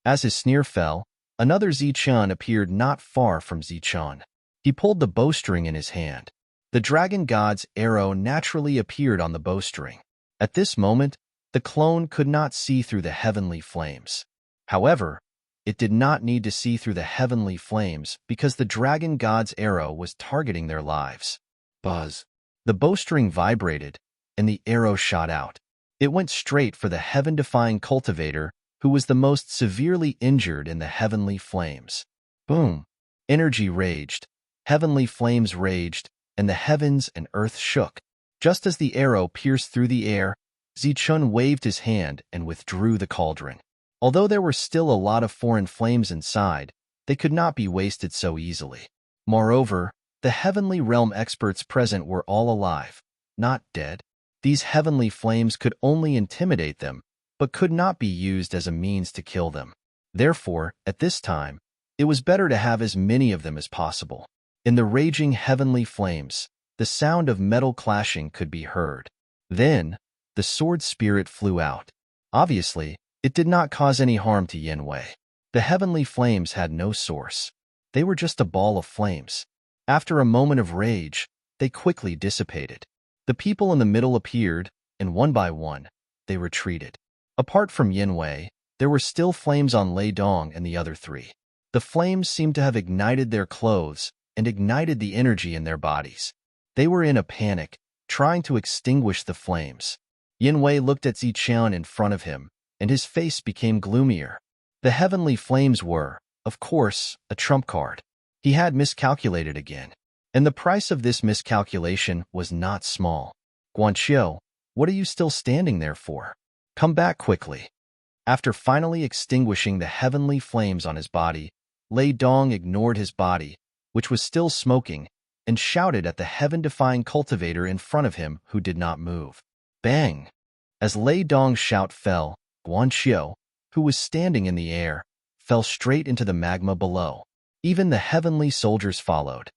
As his sneer fell, another Zichun appeared not far from Zichun. He pulled the bowstring in his hand. The dragon god's arrow naturally appeared on the bowstring. At this moment, the clone could not see through the heavenly flames. However, it did not need to see through the heavenly flames because the dragon god's arrow was targeting their lives. Buzz. The bowstring vibrated, and the arrow shot out. It went straight for the heaven-defying cultivator, who was the most severely injured in the heavenly flames. Boom! Energy raged, heavenly flames raged, and the heavens and earth shook. Just as the arrow pierced through the air, Zichun waved his hand and withdrew the cauldron. Although there were still a lot of foreign flames inside, they could not be wasted so easily. Moreover, the heavenly realm experts present were all alive, not dead. These heavenly flames could only intimidate them, but could not be used as a means to kill them. Therefore, at this time, it was better to have as many of them as possible. In the raging heavenly flames, the sound of metal clashing could be heard. Then, the sword spirit flew out. Obviously, it did not cause any harm to Yinwei. The heavenly flames had no source. They were just a ball of flames. After a moment of rage, they quickly dissipated. The people in the middle appeared, and one by one, they retreated. Apart from Yinwei, there were still flames on Lei Dong and the other 3. The flames seemed to have ignited their clothes and ignited the energy in their bodies. They were in a panic, trying to extinguish the flames. Yinwei looked at Zichun in front of him, and his face became gloomier. The heavenly flames were, of course, a trump card. He had miscalculated again. And the price of this miscalculation was not small. Guanqiu, what are you still standing there for? Come back quickly. After finally extinguishing the heavenly flames on his body, Lei Dong ignored his body, which was still smoking, and shouted at the heaven-defying cultivator in front of him who did not move. Bang! As Lei Dong's shout fell, Guanqiu, who was standing in the air, fell straight into the magma below. Even the heavenly soldiers followed.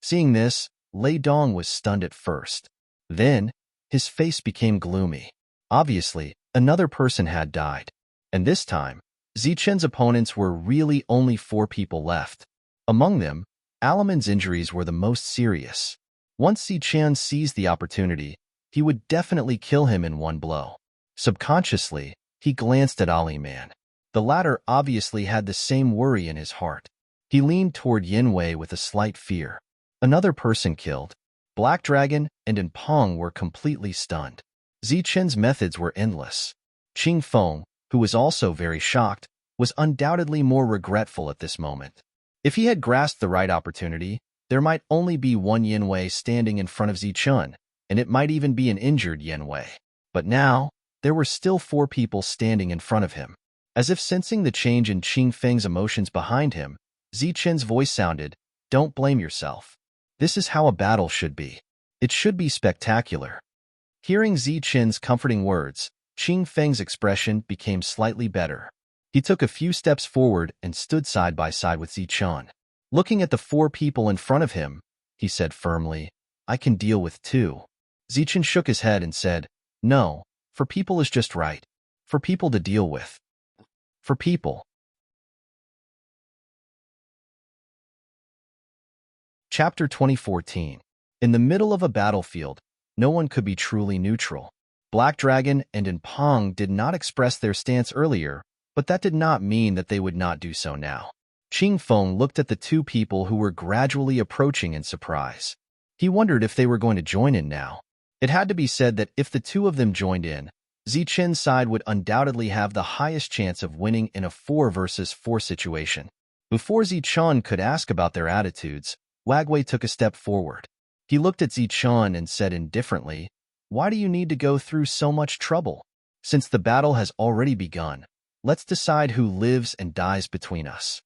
Seeing this, Lei Dong was stunned at first. Then, his face became gloomy. Obviously, another person had died. And this time, Zichun's opponents were really only 4 people left. Among them, Alaman's injuries were the most serious. Once Zichun seized the opportunity, he would definitely kill him in one blow. Subconsciously, he glanced at Aliman. The latter obviously had the same worry in his heart. He leaned toward Yinwei with a slight fear. Another person killed. Black Dragon and Enpong were completely stunned. Zichun's methods were endless. Qing Feng, who was also very shocked, was undoubtedly more regretful at this moment. If he had grasped the right opportunity, there might only be one Yinwei standing in front of Zichun, and it might even be an injured Yinwei. But now, there were still 4 people standing in front of him. As if sensing the change in Qing Feng's emotions behind him, Zichun's voice sounded, "Don't blame yourself. This is how a battle should be. It should be spectacular." Hearing Zichun's comforting words, Qing Feng's expression became slightly better. He took a few steps forward and stood side by side with Zichun. Looking at the 4 people in front of him, he said firmly, "I can deal with 2. Zichun shook his head and said, "No, for people is just right. For people to deal with. For people." Chapter 2014. In the middle of a battlefield, no one could be truly neutral. Black Dragon and Enpong did not express their stance earlier, but that did not mean that they would not do so now. Qing Feng looked at the 2 people who were gradually approaching in surprise. He wondered if they were going to join in now. It had to be said that if the 2 of them joined in, Zichun's side would undoubtedly have the highest chance of winning in a 4 versus 4 situation. Before Zichun could ask about their attitudes, Wagwei took a step forward. He looked at Zichun and said indifferently, "Why do you need to go through so much trouble? Since the battle has already begun, let's decide who lives and dies between us."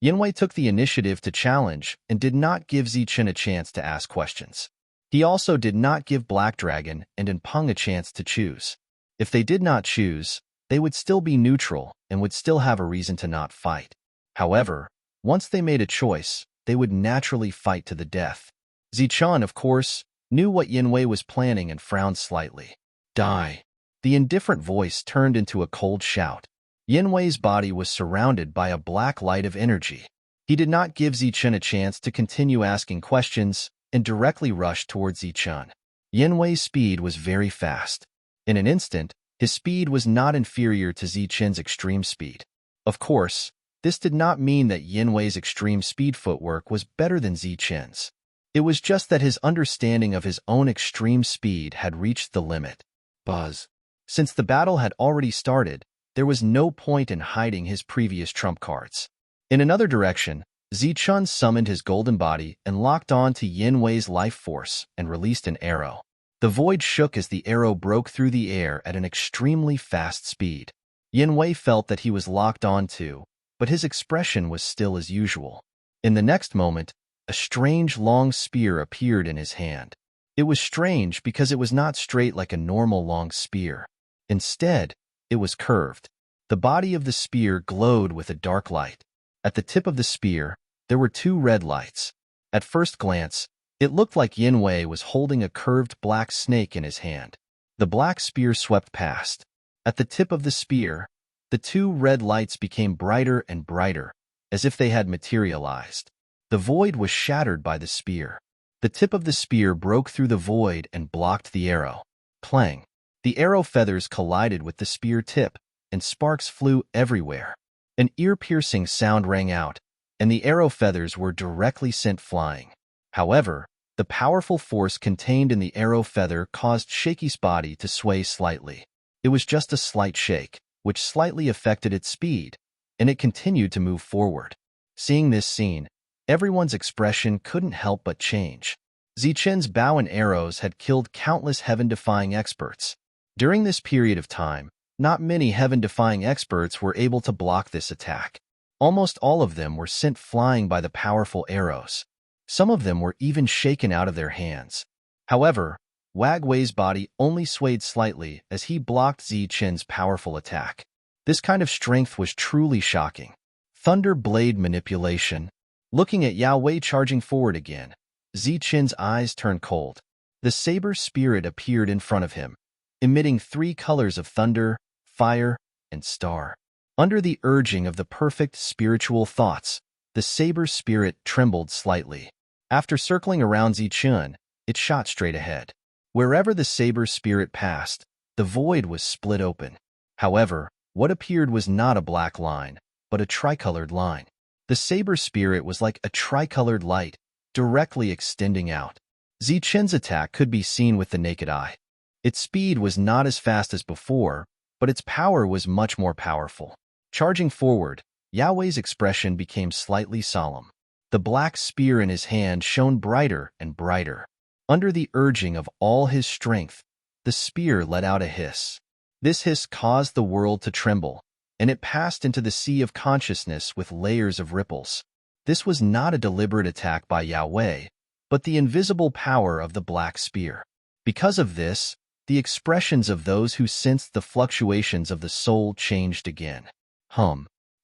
Yinwei took the initiative to challenge and did not give Zichun a chance to ask questions. He also did not give Black Dragon and Enpong a chance to choose. If they did not choose, they would still be neutral and would still have a reason to not fight. However, once they made a choice, they would naturally fight to the death. Zichun, of course, knew what Yinwei was planning and frowned slightly. "Die." The indifferent voice turned into a cold shout. Yinwei's body was surrounded by a black light of energy. He did not give Zichun a chance to continue asking questions and directly rushed towards Zichun. Yinwei's speed was very fast. In an instant, his speed was not inferior to Zichun's extreme speed. Of course, this did not mean that Yinwei's extreme speed footwork was better than Zichun's. It was just that his understanding of his own extreme speed had reached the limit. Buzz. Since the battle had already started, there was no point in hiding his previous trump cards. In another direction, Zichun summoned his golden body and locked on to Yinwei's life force and released an arrow. The void shook as the arrow broke through the air at an extremely fast speed. Yinwei felt that he was locked on too, but his expression was still as usual. In the next moment, a strange long spear appeared in his hand. It was strange because it was not straight like a normal long spear. Instead, it was curved. The body of the spear glowed with a dark light. At the tip of the spear, there were 2 red lights. At first glance, it looked like Yinwei was holding a curved black snake in his hand. The black spear swept past. At the tip of the spear, the 2 red lights became brighter and brighter, as if they had materialized. The void was shattered by the spear. The tip of the spear broke through the void and blocked the arrow. Clang! The arrow feathers collided with the spear tip, and sparks flew everywhere. An ear-piercing sound rang out, and the arrow feathers were directly sent flying. However, The powerful force contained in the arrow feather caused Shaky's body to sway slightly. It was just a slight shake, which slightly affected its speed, and it continued to move forward. Seeing this scene, everyone's expression couldn't help but change. Zichen's bow and arrows had killed countless heaven-defying experts. During this period of time, not many heaven-defying experts were able to block this attack. Almost all of them were sent flying by the powerful arrows. Some of them were even shaken out of their hands. However, Wag Wei's body only swayed slightly as he blocked Zichen's powerful attack. This kind of strength was truly shocking. Thunder Blade Manipulation. Looking at Yao Wei charging forward again, Zichen's eyes turned cold. The saber spirit appeared in front of him, emitting 3 colors of thunder, fire, and star. Under the urging of the perfect spiritual thoughts, the saber spirit trembled slightly. After circling around Zichen, it shot straight ahead. Wherever the saber spirit passed, the void was split open. However, what appeared was not a black line, but a tricolored line. The saber spirit was like a tricolored light, directly extending out. Zichen's attack could be seen with the naked eye. Its speed was not as fast as before, but its power was much more powerful. Charging forward, Yao Wei's expression became slightly solemn. The black spear in his hand shone brighter and brighter. Under the urging of all his strength, the spear let out a hiss. This hiss caused the world to tremble, and it passed into the sea of consciousness with layers of ripples. This was not a deliberate attack by Yao Wei, but the invisible power of the black spear. Because of this, the expressions of those who sensed the fluctuations of the soul changed again.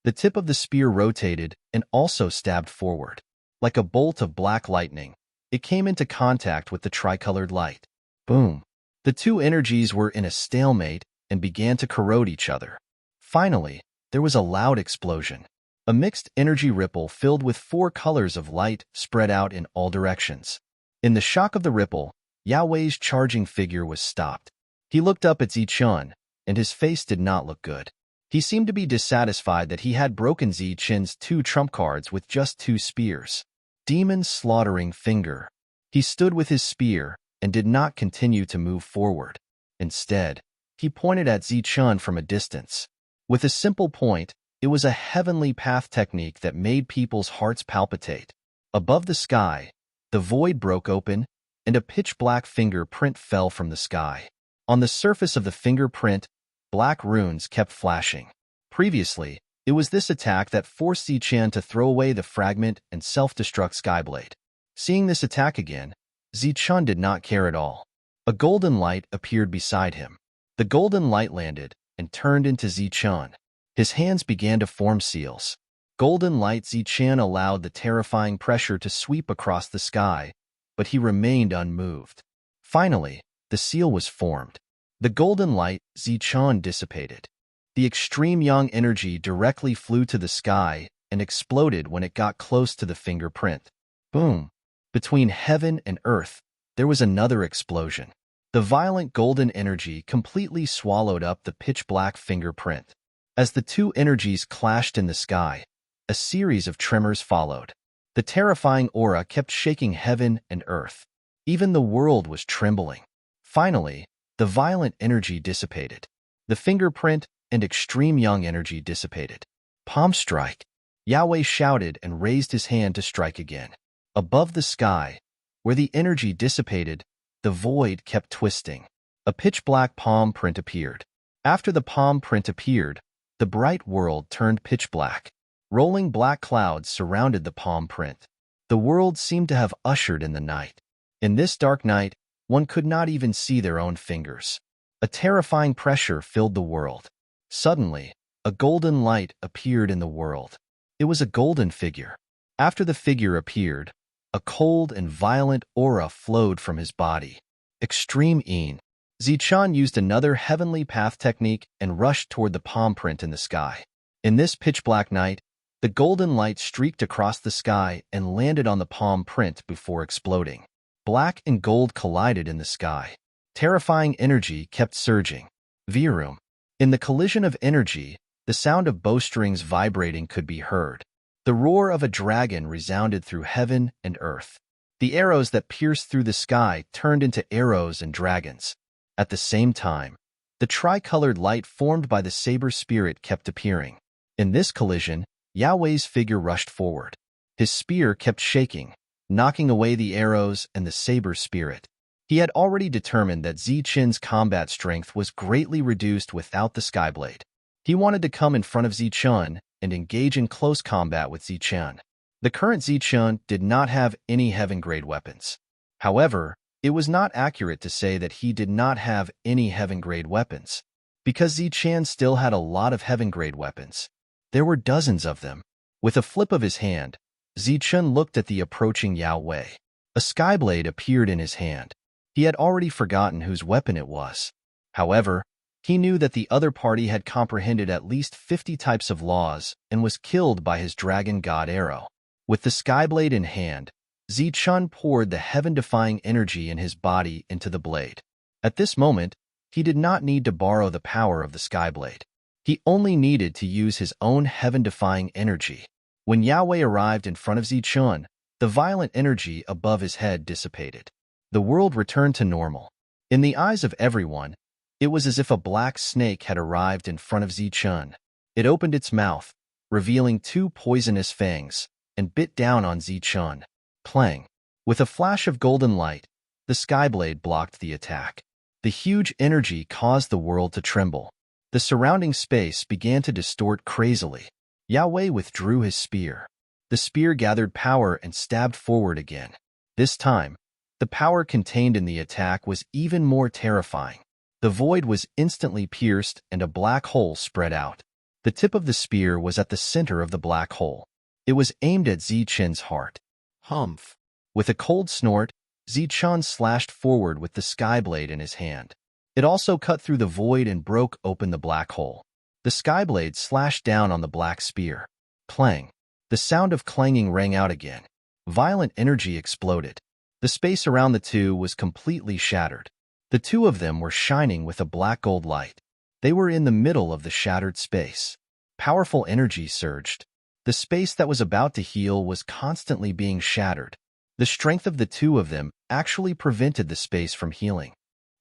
The tip of the spear rotated and also stabbed forward. Like a bolt of black lightning, it came into contact with the tricolored light. Boom! The two energies were in a stalemate and began to corrode each other. Finally, there was a loud explosion. A mixed energy ripple filled with 4 colors of light spread out in all directions. In the shock of the ripple, Yao Wei's charging figure was stopped. He looked up at Zichen, and his face did not look good. He seemed to be dissatisfied that he had broken Zichen's 2 trump cards with just 2 spears. Demon Slaughtering Finger. He stood with his spear and did not continue to move forward. Instead, he pointed at Zichen from a distance. With a simple point, it was a heavenly path technique that made people's hearts palpitate. Above the sky, the void broke open, and a pitch-black fingerprint fell from the sky. On the surface of the fingerprint, black runes kept flashing. Previously, it was this attack that forced Zichen to throw away the fragment and self-destruct Skyblade. Seeing this attack again, Zichen did not care at all. A golden light appeared beside him. The golden light landed and turned into Zichen. His hands began to form seals. Golden light Zichen allowed the terrifying pressure to sweep across the sky, but he remained unmoved. Finally, the seal was formed. The golden light Zichen dissipated. The extreme yang energy directly flew to the sky and exploded when it got close to the fingerprint. Boom! Between heaven and earth, there was another explosion. The violent golden energy completely swallowed up the pitch-black fingerprint. As the 2 energies clashed in the sky, a series of tremors followed. The terrifying aura kept shaking heaven and earth. Even the world was trembling. Finally, the violent energy dissipated. The fingerprint and extreme yang energy dissipated. Palm strike! Yao Wei shouted and raised his hand to strike again. Above the sky, where the energy dissipated, the void kept twisting. A pitch-black palm print appeared. After the palm print appeared, the bright world turned pitch-black. Rolling black clouds surrounded the palm print. The world seemed to have ushered in the night. In this dark night, one could not even see their own fingers. A terrifying pressure filled the world. Suddenly, a golden light appeared in the world. It was a golden figure. After the figure appeared, a cold and violent aura flowed from his body. Extreme Een. Zichen used another heavenly path technique and rushed toward the palm print in the sky. In this pitch-black night, the golden light streaked across the sky and landed on the palm print before exploding. Black and gold collided in the sky. Terrifying energy kept surging. Virum. In the collision of energy, the sound of bowstrings vibrating could be heard. The roar of a dragon resounded through heaven and earth. The arrows that pierced through the sky turned into arrows and dragons. At the same time, the tricolored light formed by the saber spirit kept appearing. In this collision, Yahweh's figure rushed forward. His spear kept shaking, knocking away the arrows and the saber spirit. He had already determined that Zichen's combat strength was greatly reduced without the Skyblade. He wanted to come in front of Zichen and engage in close combat with Zichen. The current Zichen did not have any heaven-grade weapons. However, it was not accurate to say that he did not have any heaven-grade weapons, because Zichen still had a lot of heaven-grade weapons. There were dozens of them. With a flip of his hand, Zichen looked at the approaching Yahweh. A Skyblade appeared in his hand. He had already forgotten whose weapon it was. However, he knew that the other party had comprehended at least 50 types of laws and was killed by his dragon god arrow. With the Skyblade in hand, Zichen poured the heaven-defying energy in his body into the blade. At this moment, he did not need to borrow the power of the Skyblade. He only needed to use his own heaven-defying energy. When Yahweh arrived in front of Zichen, the violent energy above his head dissipated. The world returned to normal. In the eyes of everyone, it was as if a black snake had arrived in front of Zichen. It opened its mouth, revealing 2 poisonous fangs, and bit down on Zichen. Plang. With a flash of golden light, the Skyblade blocked the attack. The huge energy caused the world to tremble. The surrounding space began to distort crazily. Yahweh withdrew his spear. The spear gathered power and stabbed forward again. This time, the power contained in the attack was even more terrifying. The void was instantly pierced and a black hole spread out. The tip of the spear was at the center of the black hole. It was aimed at Zichen's heart. Humph! With a cold snort, Zichen slashed forward with the Skyblade in his hand. It also cut through the void and broke open the black hole. The Skyblade slashed down on the black spear. Clang! The sound of clanging rang out again. Violent energy exploded. The space around the two was completely shattered. The two of them were shining with a black gold light. They were in the middle of the shattered space. Powerful energy surged. The space that was about to heal was constantly being shattered. The strength of the two of them actually prevented the space from healing.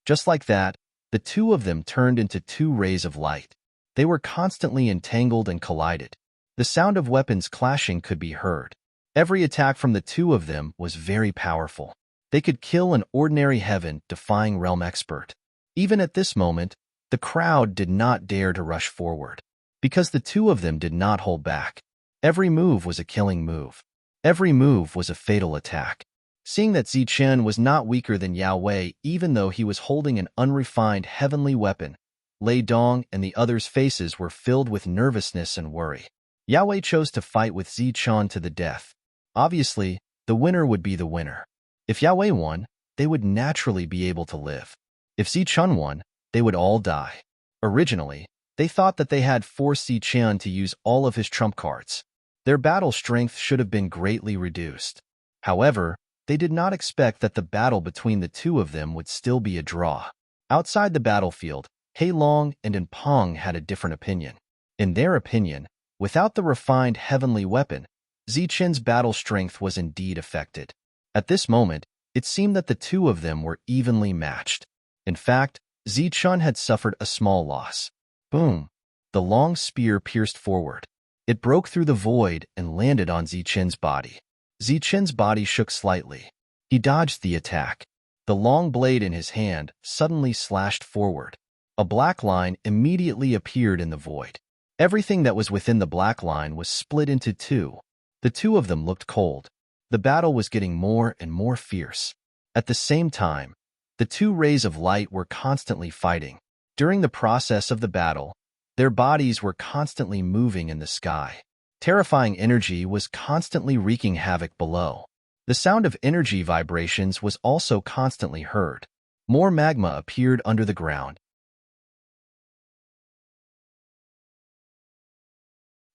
Just like that, the two of them turned into 2 rays of light. They were constantly entangled and collided. The sound of weapons clashing could be heard. Every attack from the two of them was very powerful. They could kill an ordinary heaven-defying realm expert. Even at this moment, the crowd did not dare to rush forward, because the two of them did not hold back. Every move was a killing move. Every move was a fatal attack. Seeing that Zichen was not weaker than Yahweh even though he was holding an unrefined heavenly weapon, Lei Dong and the others' faces were filled with nervousness and worry. Yahweh chose to fight with Zichen to the death. Obviously, the winner would be the winner. If Yahweh won, they would naturally be able to live. If Zichen won, they would all die. Originally, they thought that they had forced Zichen to use all of his trump cards. Their battle strength should have been greatly reduced. However, they did not expect that the battle between the two of them would still be a draw. Outside the battlefield, Hei Long and Enpong had a different opinion. In their opinion, without the refined heavenly weapon, Zichen's battle strength was indeed affected. At this moment, it seemed that the two of them were evenly matched. In fact, Zichen had suffered a small loss. Boom! The long spear pierced forward. It broke through the void and landed on Zichen's body. Zichen's body shook slightly. He dodged the attack. The long blade in his hand suddenly slashed forward. A black line immediately appeared in the void. Everything that was within the black line was split into 2. The two of them looked cold. The battle was getting more and more fierce. At the same time, the 2 rays of light were constantly fighting. During the process of the battle, their bodies were constantly moving in the sky. Terrifying energy was constantly wreaking havoc below. The sound of energy vibrations was also constantly heard. More magma appeared under the ground.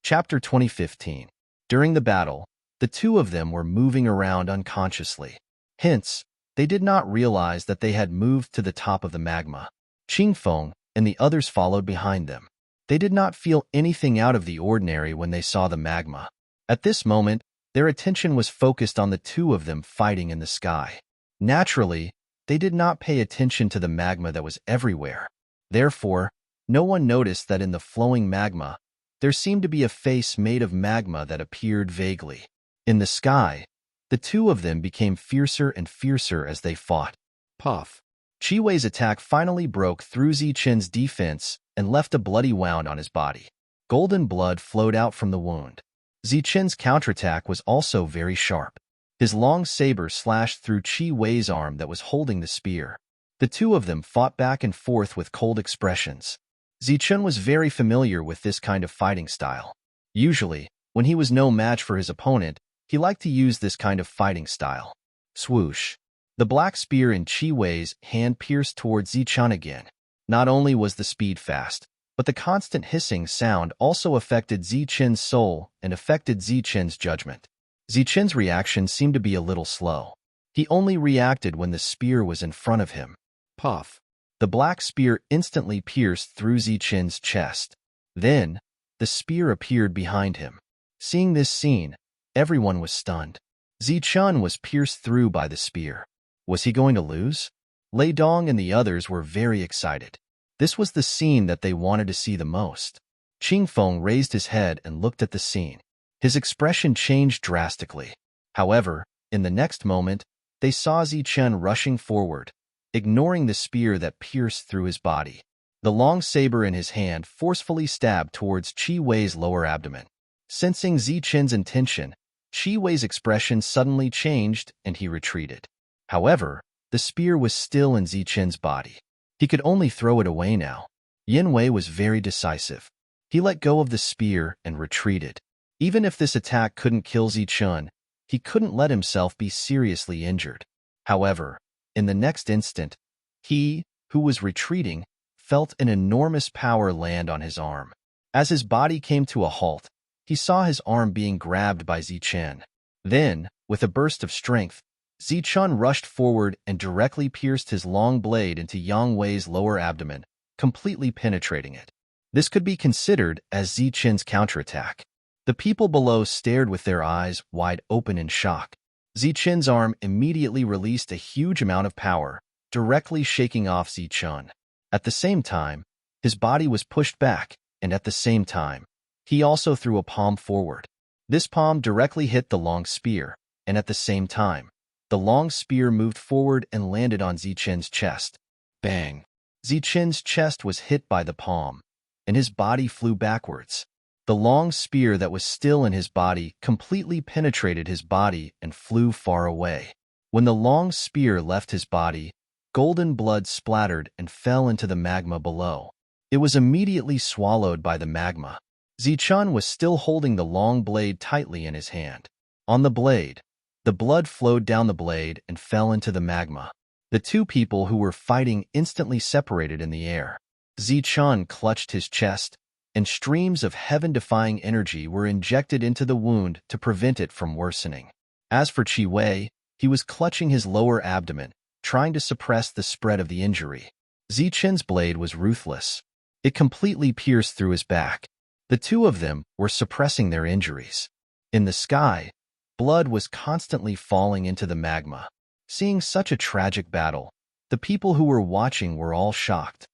Chapter 2015. During the battle, the two of them were moving around unconsciously. Hence, they did not realize that they had moved to the top of the magma. Qingfeng and the others followed behind them. They did not feel anything out of the ordinary when they saw the magma. At this moment, Their attention was focused on the two of them fighting in the sky. Naturally, they did not pay attention to the magma that was everywhere. Therefore, no one noticed that in the flowing magma, there seemed to be a face made of magma that appeared vaguely. In the sky, the two of them became fiercer and fiercer as they fought. Puff. Chi Wei's attack finally broke through Zichen's defense and left a bloody wound on his body. Golden blood flowed out from the wound. Zichen's counterattack was also very sharp. His long saber slashed through Chi Wei's arm that was holding the spear. The two of them fought back and forth with cold expressions. Zichen was very familiar with this kind of fighting style. Usually, when he was no match for his opponent, he liked to use this kind of fighting style. Swoosh. The black spear in Chi Wei's hand pierced towards Zichen again. Not only was the speed fast, but the constant hissing sound also affected Zichen's soul and affected Zichen's judgment. Zichen's reaction seemed to be a little slow. He only reacted when the spear was in front of him. Puff. The black spear instantly pierced through Zichen's chest. Then, the spear appeared behind him. Seeing this scene, everyone was stunned. Zichen was pierced through by the spear. Was he going to lose? Lei Dong and the others were very excited. This was the scene that they wanted to see the most. Qingfeng raised his head and looked at the scene. His expression changed drastically. However, in the next moment, they saw Zichen rushing forward, ignoring the spear that pierced through his body. The long saber in his hand forcefully stabbed towards Chi Wei's lower abdomen. Sensing Zichen's intention, Chi Wei's expression suddenly changed and he retreated. However, the spear was still in Zichen's body. He could only throw it away now. Yin Wei was very decisive. He let go of the spear and retreated. Even if this attack couldn't kill Zichen, he couldn't let himself be seriously injured. However, in the next instant, he, who was retreating, felt an enormous power land on his arm. As his body came to a halt, he saw his arm being grabbed by Zichen. Then, with a burst of strength, Zichen rushed forward and directly pierced his long blade into Yang Wei's lower abdomen, completely penetrating it. This could be considered as Zichen's counterattack. The people below stared with their eyes wide open in shock. Zichen's arm immediately released a huge amount of power, directly shaking off Zichen. At the same time, his body was pushed back, and at the same time, he also threw a palm forward. This palm directly hit the long spear, and at the same time, the long spear moved forward and landed on Zichen's chest. Bang! Zichen's chest was hit by the palm, and his body flew backwards. The long spear that was still in his body completely penetrated his body and flew far away. When the long spear left his body, golden blood splattered and fell into the magma below. It was immediately swallowed by the magma. Zichen was still holding the long blade tightly in his hand. On the blade, the blood flowed down the blade and fell into the magma. The two people who were fighting instantly separated in the air. Zichen clutched his chest, and streams of heaven-defying energy were injected into the wound to prevent it from worsening. As for Chi Wei, he was clutching his lower abdomen, trying to suppress the spread of the injury. Zichen's blade was ruthless. It completely pierced through his back. The two of them were suppressing their injuries. In the sky, blood was constantly falling into the magma. Seeing such a tragic battle, the people who were watching were all shocked.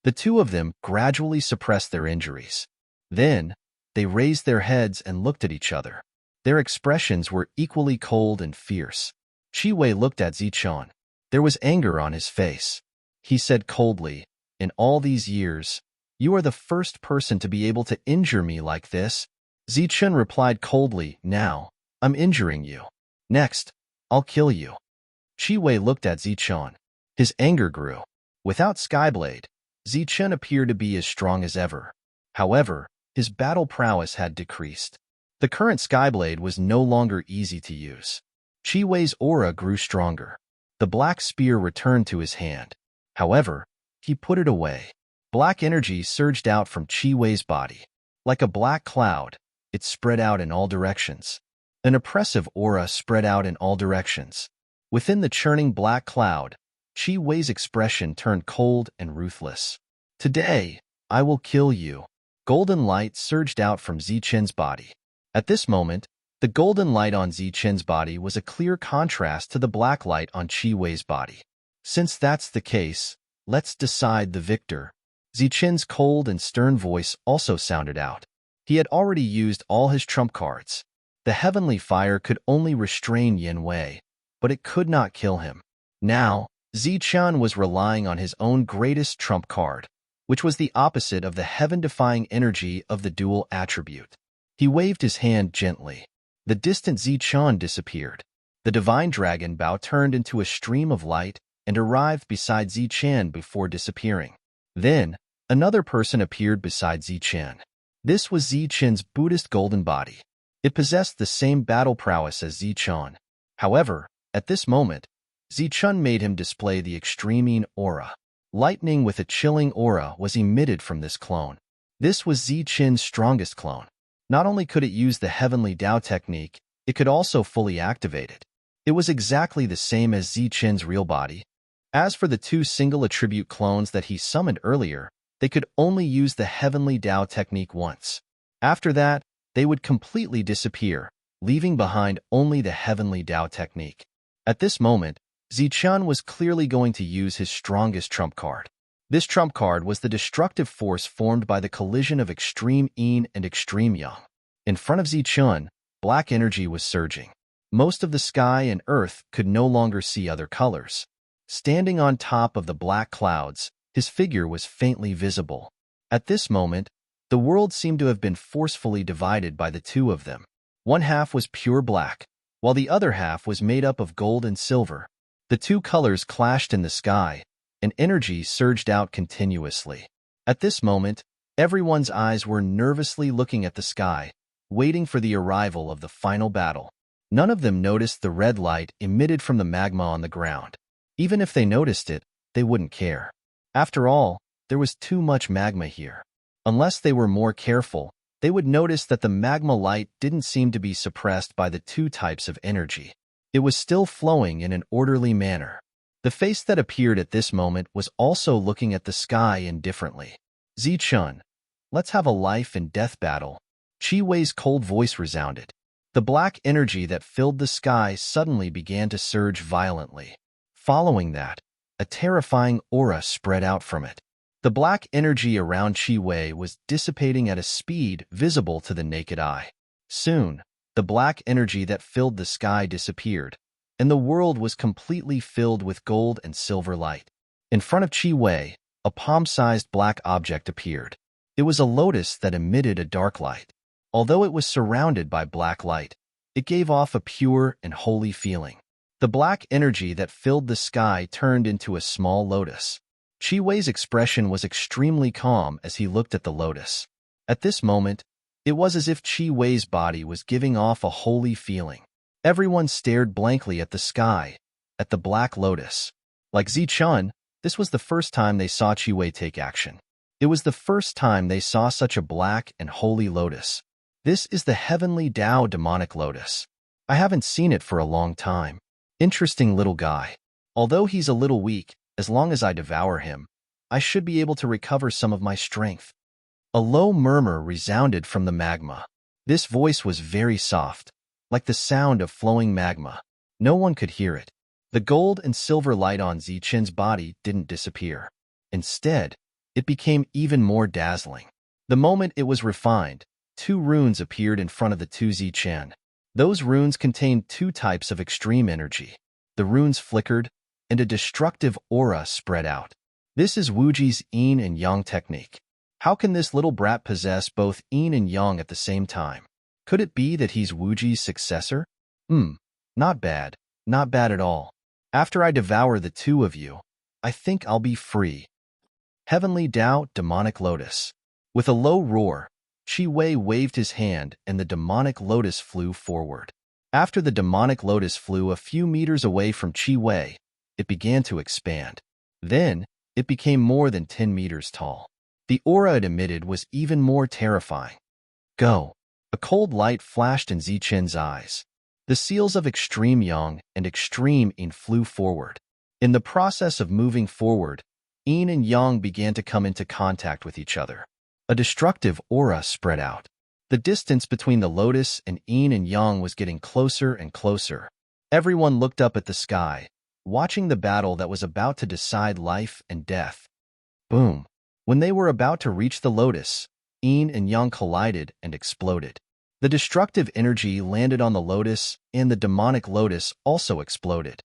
The two of them gradually suppressed their injuries. Then, they raised their heads and looked at each other. Their expressions were equally cold and fierce. Chi Wei looked at Zichen. There was anger on his face. He said coldly, "In all these years, you are the first person to be able to injure me like this." Zichen replied coldly, "Now, I'm injuring you. Next, I'll kill you." Chi Wei looked at Zichen. His anger grew. Without Skyblade, Zichen appeared to be as strong as ever. However, his battle prowess had decreased. The current Skyblade was no longer easy to use. Chi Wei's aura grew stronger. The black spear returned to his hand. However, he put it away. Black energy surged out from Chi Wei's body. Like a black cloud, it spread out in all directions. An oppressive aura spread out in all directions. Within the churning black cloud, Chi Wei's expression turned cold and ruthless. "Today, I will kill you." Golden light surged out from Zichen's body. At this moment, The golden light on Zichen's body was a clear contrast to the black light on Qi Wei's body. Since that's the case, let's decide the victor. Zichen's cold and stern voice also sounded out. He had already used all his trump cards. The heavenly fire could only restrain Yin Wei, but it could not kill him. Now, Zichen was relying on his own greatest trump card, which was the opposite of the heaven-defying energy of the dual attribute. He waved his hand gently. The distant Zichen disappeared. The divine dragon Bao turned into a stream of light and arrived beside Zichen before disappearing. Then, another person appeared beside Zichen. This was Zichen's Buddhist golden body. It possessed the same battle prowess as Zichen. However, at this moment, Zichen made him display the extreme aura. Lightning with a chilling aura was emitted from this clone. This was Zichen's strongest clone. Not only could it use the heavenly Dao technique, it could also fully activate it. It was exactly the same as Zichen's real body. As for the two single attribute clones that he summoned earlier, they could only use the heavenly Dao technique once. After that, they would completely disappear, leaving behind only the heavenly Dao technique. At this moment, Zichen was clearly going to use his strongest trump card. This trump card was the destructive force formed by the collision of extreme yin and extreme yang. In front of Zichen, black energy was surging. Most of the sky and earth could no longer see other colors. Standing on top of the black clouds, his figure was faintly visible. At this moment, the world seemed to have been forcefully divided by the two of them. One half was pure black, while the other half was made up of gold and silver. The two colors clashed in the sky, and energy surged out continuously. At this moment, everyone's eyes were nervously looking at the sky, waiting for the arrival of the final battle. None of them noticed the red light emitted from the magma on the ground. Even if they noticed it, they wouldn't care. After all, there was too much magma here. Unless they were more careful, they would notice that the magma light didn't seem to be suppressed by the two types of energy. It was still flowing in an orderly manner. The face that appeared at this moment was also looking at the sky indifferently. Zichen, let's have a life and death battle. Qi Wei's cold voice resounded. The black energy that filled the sky suddenly began to surge violently. Following that, a terrifying aura spread out from it. The black energy around Qi Wei was dissipating at a speed visible to the naked eye. Soon, the black energy that filled the sky disappeared, and the world was completely filled with gold and silver light. In front of Qi Wei, a palm-sized black object appeared. It was a lotus that emitted a dark light. Although it was surrounded by black light, it gave off a pure and holy feeling. The black energy that filled the sky turned into a small lotus. Qi Wei's expression was extremely calm as he looked at the lotus. At this moment, it was as if Qi Wei's body was giving off a holy feeling. Everyone stared blankly at the sky, at the black lotus. Like Zichen, this was the first time they saw Qi Wei take action. It was the first time they saw such a black and holy lotus. This is the heavenly Dao demonic lotus. I haven't seen it for a long time. Interesting little guy. Although he's a little weak, as long as I devour him, I should be able to recover some of my strength. A low murmur resounded from the magma. This voice was very soft, like the sound of flowing magma. No one could hear it. The gold and silver light on Zichen's body didn't disappear. Instead, it became even more dazzling. The moment it was refined, two runes appeared in front of the two Zichen. Those runes contained two types of extreme energy. The runes flickered, and a destructive aura spread out. This is Wuji's yin and yang technique. How can this little brat possess both yin and yang at the same time? Could it be that he's Wuji's successor? Not bad. Not bad at all. After I devour the two of you, I think I'll be free. Heavenly Dao Demonic Lotus. With a low roar, Qi Wei waved his hand and the demonic lotus flew forward. After the demonic lotus flew a few meters away from Qi Wei, it began to expand. Then, it became more than 10 meters tall. The aura it emitted was even more terrifying. Go! A cold light flashed in Zichen's eyes. The seals of extreme yang and extreme yin flew forward. In the process of moving forward, yin and yang began to come into contact with each other. A destructive aura spread out. The distance between the lotus and yin and yang was getting closer and closer. Everyone looked up at the sky, watching the battle that was about to decide life and death. Boom! When they were about to reach the lotus, yin and yang collided and exploded. The destructive energy landed on the lotus, and the demonic lotus also exploded.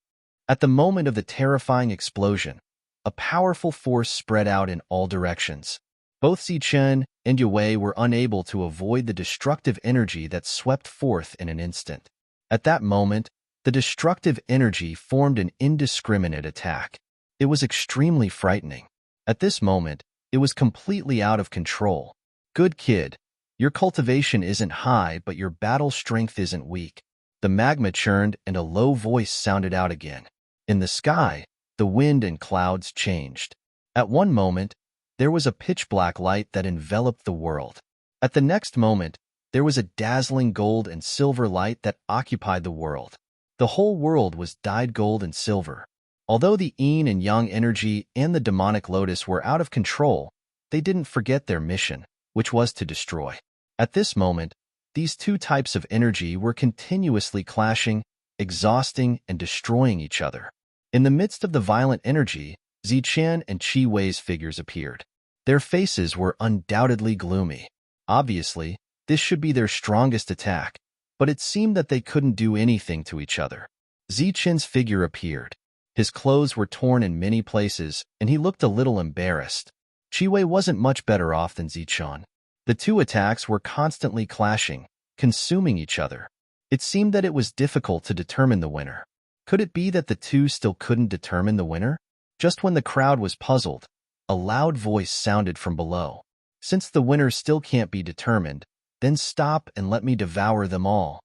At the moment of the terrifying explosion, a powerful force spread out in all directions. Both Zichen and Yue were unable to avoid the destructive energy that swept forth in an instant. At that moment, the destructive energy formed an indiscriminate attack. It was extremely frightening. At this moment, it was completely out of control. Good kid, your cultivation isn't high, but your battle strength isn't weak. The magma churned and a low voice sounded out again. In the sky, the wind and clouds changed. At one moment, there was a pitch-black light that enveloped the world. At the next moment, there was a dazzling gold and silver light that occupied the world. The whole world was dyed gold and silver. Although the yin and yang energy and the demonic lotus were out of control, they didn't forget their mission, which was to destroy. At this moment, these two types of energy were continuously clashing, exhausting, and destroying each other. In the midst of the violent energy, Zichen and Qi Wei's figures appeared. Their faces were undoubtedly gloomy. Obviously, this should be their strongest attack, but it seemed that they couldn't do anything to each other. Zichen's figure appeared. His clothes were torn in many places, and he looked a little embarrassed. Qi Wei wasn't much better off than Zichen. The two attacks were constantly clashing, consuming each other. It seemed that it was difficult to determine the winner. Could it be that the two still couldn't determine the winner? Just when the crowd was puzzled, a loud voice sounded from below. Since the winner still can't be determined, then stop and let me devour them all.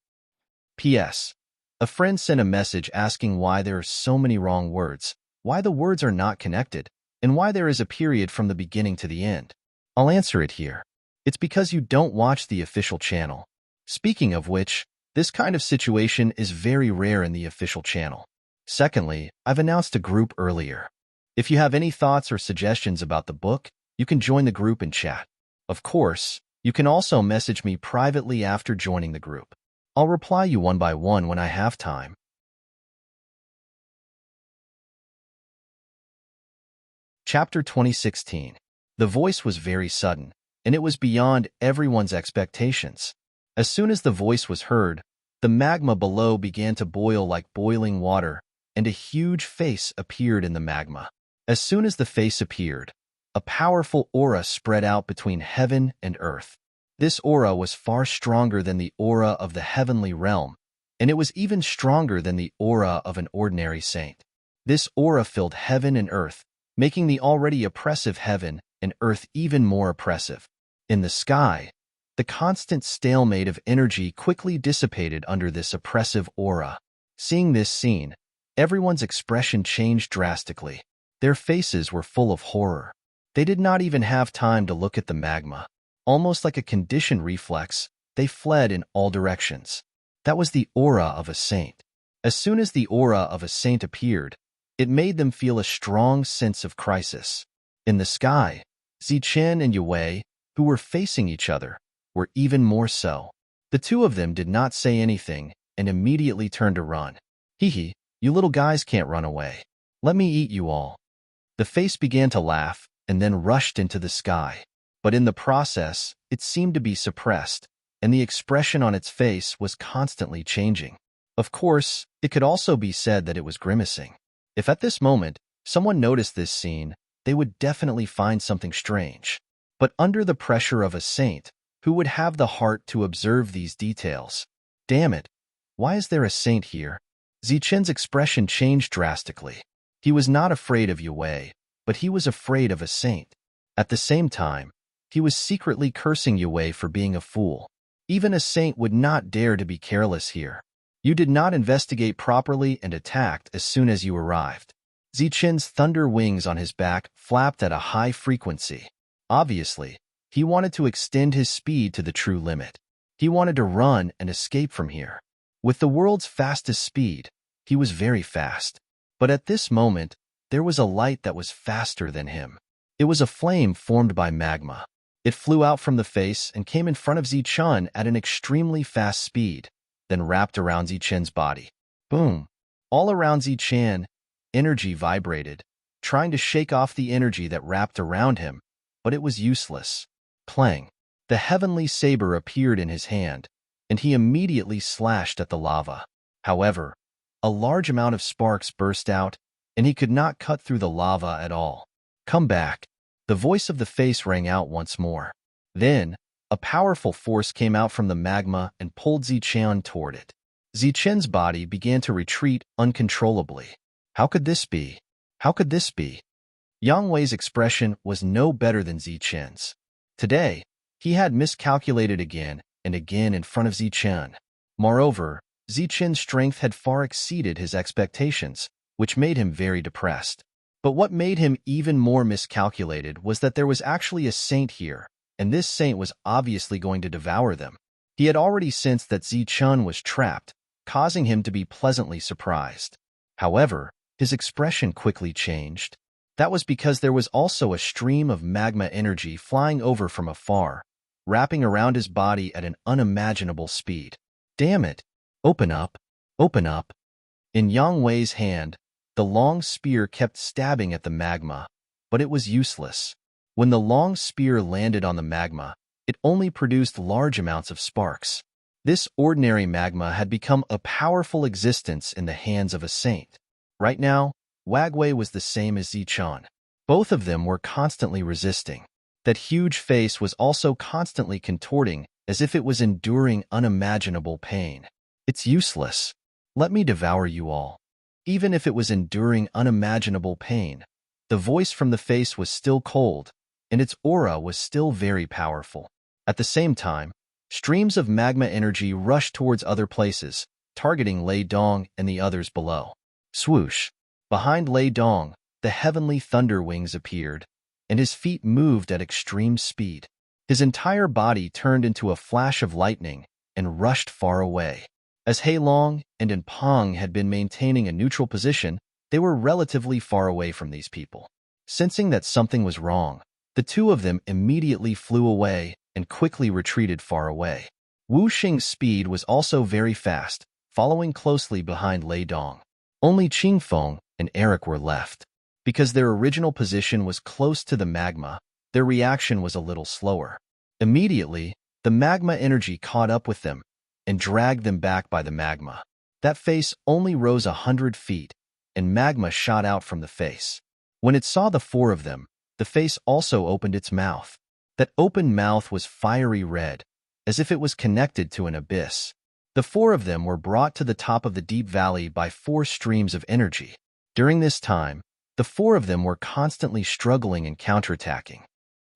P.S. A friend sent a message asking why there are so many wrong words, why the words are not connected, and why there is a period from the beginning to the end. I'll answer it here. It's because you don't watch the official channel. Speaking of which, this kind of situation is very rare in the official channel. Secondly, I've announced a group earlier. If you have any thoughts or suggestions about the book, you can join the group and chat. Of course, you can also message me privately after joining the group. I'll reply you one by one when I have time. Chapter 2016. The voice was very sudden, and it was beyond everyone's expectations. As soon as the voice was heard, the magma below began to boil like boiling water, and a huge face appeared in the magma. As soon as the face appeared, a powerful aura spread out between heaven and earth. This aura was far stronger than the aura of the heavenly realm, and it was even stronger than the aura of an ordinary saint. This aura filled heaven and earth, making the already oppressive heaven and earth even more oppressive. In the sky, the constant stalemate of energy quickly dissipated under this oppressive aura. Seeing this scene, everyone's expression changed drastically. Their faces were full of horror. They did not even have time to look at the magma. Almost like a conditioned reflex, they fled in all directions. That was the aura of a saint. As soon as the aura of a saint appeared, it made them feel a strong sense of crisis. In the sky, Zichen and Yue, who were facing each other, were even more so. The two of them did not say anything and immediately turned to run. Hee, you little guys can't run away. Let me eat you all. The face began to laugh and then rushed into the sky. But in the process, it seemed to be suppressed, and the expression on its face was constantly changing. Of course, it could also be said that it was grimacing. If at this moment someone noticed this scene, they would definitely find something strange. But under the pressure of a saint, who would have the heart to observe these details? Damn it, why is there a saint here? Zichen's expression changed drastically. He was not afraid of Yue, but he was afraid of a saint. At the same time, he was secretly cursing Yue for being a fool. Even a saint would not dare to be careless here. You did not investigate properly and attacked as soon as you arrived. Zichen's thunder wings on his back flapped at a high frequency. Obviously, he wanted to extend his speed to the true limit. He wanted to run and escape from here. With the world's fastest speed, he was very fast. But at this moment, there was a light that was faster than him. It was a flame formed by magma. It flew out from the face and came in front of Zichun at an extremely fast speed, then wrapped around Zichen's body. Boom! All around Zichan, energy vibrated, trying to shake off the energy that wrapped around him, but it was useless. Clang! The heavenly saber appeared in his hand, and he immediately slashed at the lava. However, a large amount of sparks burst out, and he could not cut through the lava at all. Come back! The voice of the face rang out once more. Then, a powerful force came out from the magma and pulled Zichen toward it. Zichen's body began to retreat uncontrollably. How could this be? How could this be? Yang Wei's expression was no better than Zichen's. Today, he had miscalculated again and again in front of Zichen. Moreover, Zichen's strength had far exceeded his expectations, which made him very depressed. But what made him even more miscalculated was that there was actually a saint here, and this saint was obviously going to devour them. He had already sensed that Zichun was trapped, causing him to be pleasantly surprised. However, his expression quickly changed. That was because there was also a stream of magma energy flying over from afar, wrapping around his body at an unimaginable speed. Damn it! Open up! Open up! In Yang Wei's hand, the long spear kept stabbing at the magma, but it was useless. When the long spear landed on the magma, it only produced large amounts of sparks. This ordinary magma had become a powerful existence in the hands of a saint. Right now, Wagway was the same as Zichun. Both of them were constantly resisting. That huge face was also constantly contorting as if it was enduring unimaginable pain. It's useless. Let me devour you all. Even if it was enduring unimaginable pain, the voice from the face was still cold, and its aura was still very powerful. At the same time, streams of magma energy rushed towards other places, targeting Lei Dong and the others below. Swoosh! Behind Lei Dong, the heavenly thunder wings appeared, and his feet moved at extreme speed. His entire body turned into a flash of lightning and rushed far away. As Heilong and Enpong had been maintaining a neutral position, they were relatively far away from these people. Sensing that something was wrong, the two of them immediately flew away and quickly retreated far away. Wu Xing's speed was also very fast, following closely behind Lei Dong. Only Qingfeng and Eric were left. Because their original position was close to the magma, their reaction was a little slower. Immediately, the magma energy caught up with them and dragged them back by the magma. That face only rose 100 feet, and magma shot out from the face. When it saw the four of them, the face also opened its mouth. That open mouth was fiery red, as if it was connected to an abyss. The four of them were brought to the top of the deep valley by 4 streams of energy. During this time, the four of them were constantly struggling and counterattacking.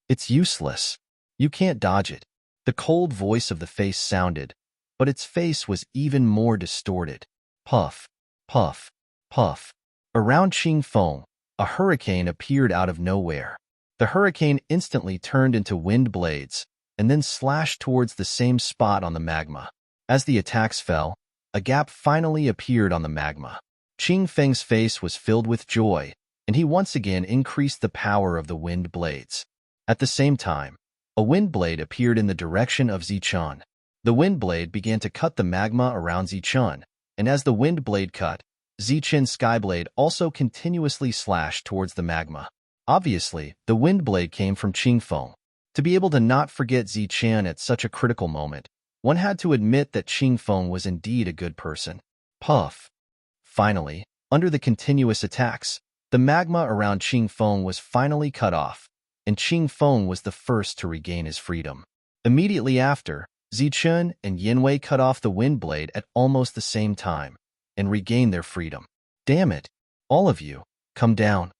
It's useless. You can't dodge it. The cold voice of the face sounded, but its face was even more distorted. Puff, puff, puff. Around Qingfeng, a hurricane appeared out of nowhere. The hurricane instantly turned into wind blades and then slashed towards the same spot on the magma. As the attacks fell, a gap finally appeared on the magma. Qingfeng's face was filled with joy, and he once again increased the power of the wind blades. At the same time, a wind blade appeared in the direction of Zichun. The wind blade began to cut the magma around Zichun, and as the wind blade cut, Zichen's skyblade also continuously slashed towards the magma. Obviously, the wind blade came from Qingfeng. To be able to not forget Zichen at such a critical moment, one had to admit that Qingfeng was indeed a good person. Puff. Finally, under the continuous attacks, the magma around Qingfeng was finally cut off, and Qingfeng was the first to regain his freedom. Immediately after, Zichun and Yanwei cut off the wind blade at almost the same time and regained their freedom. Damn it! All of you, come down.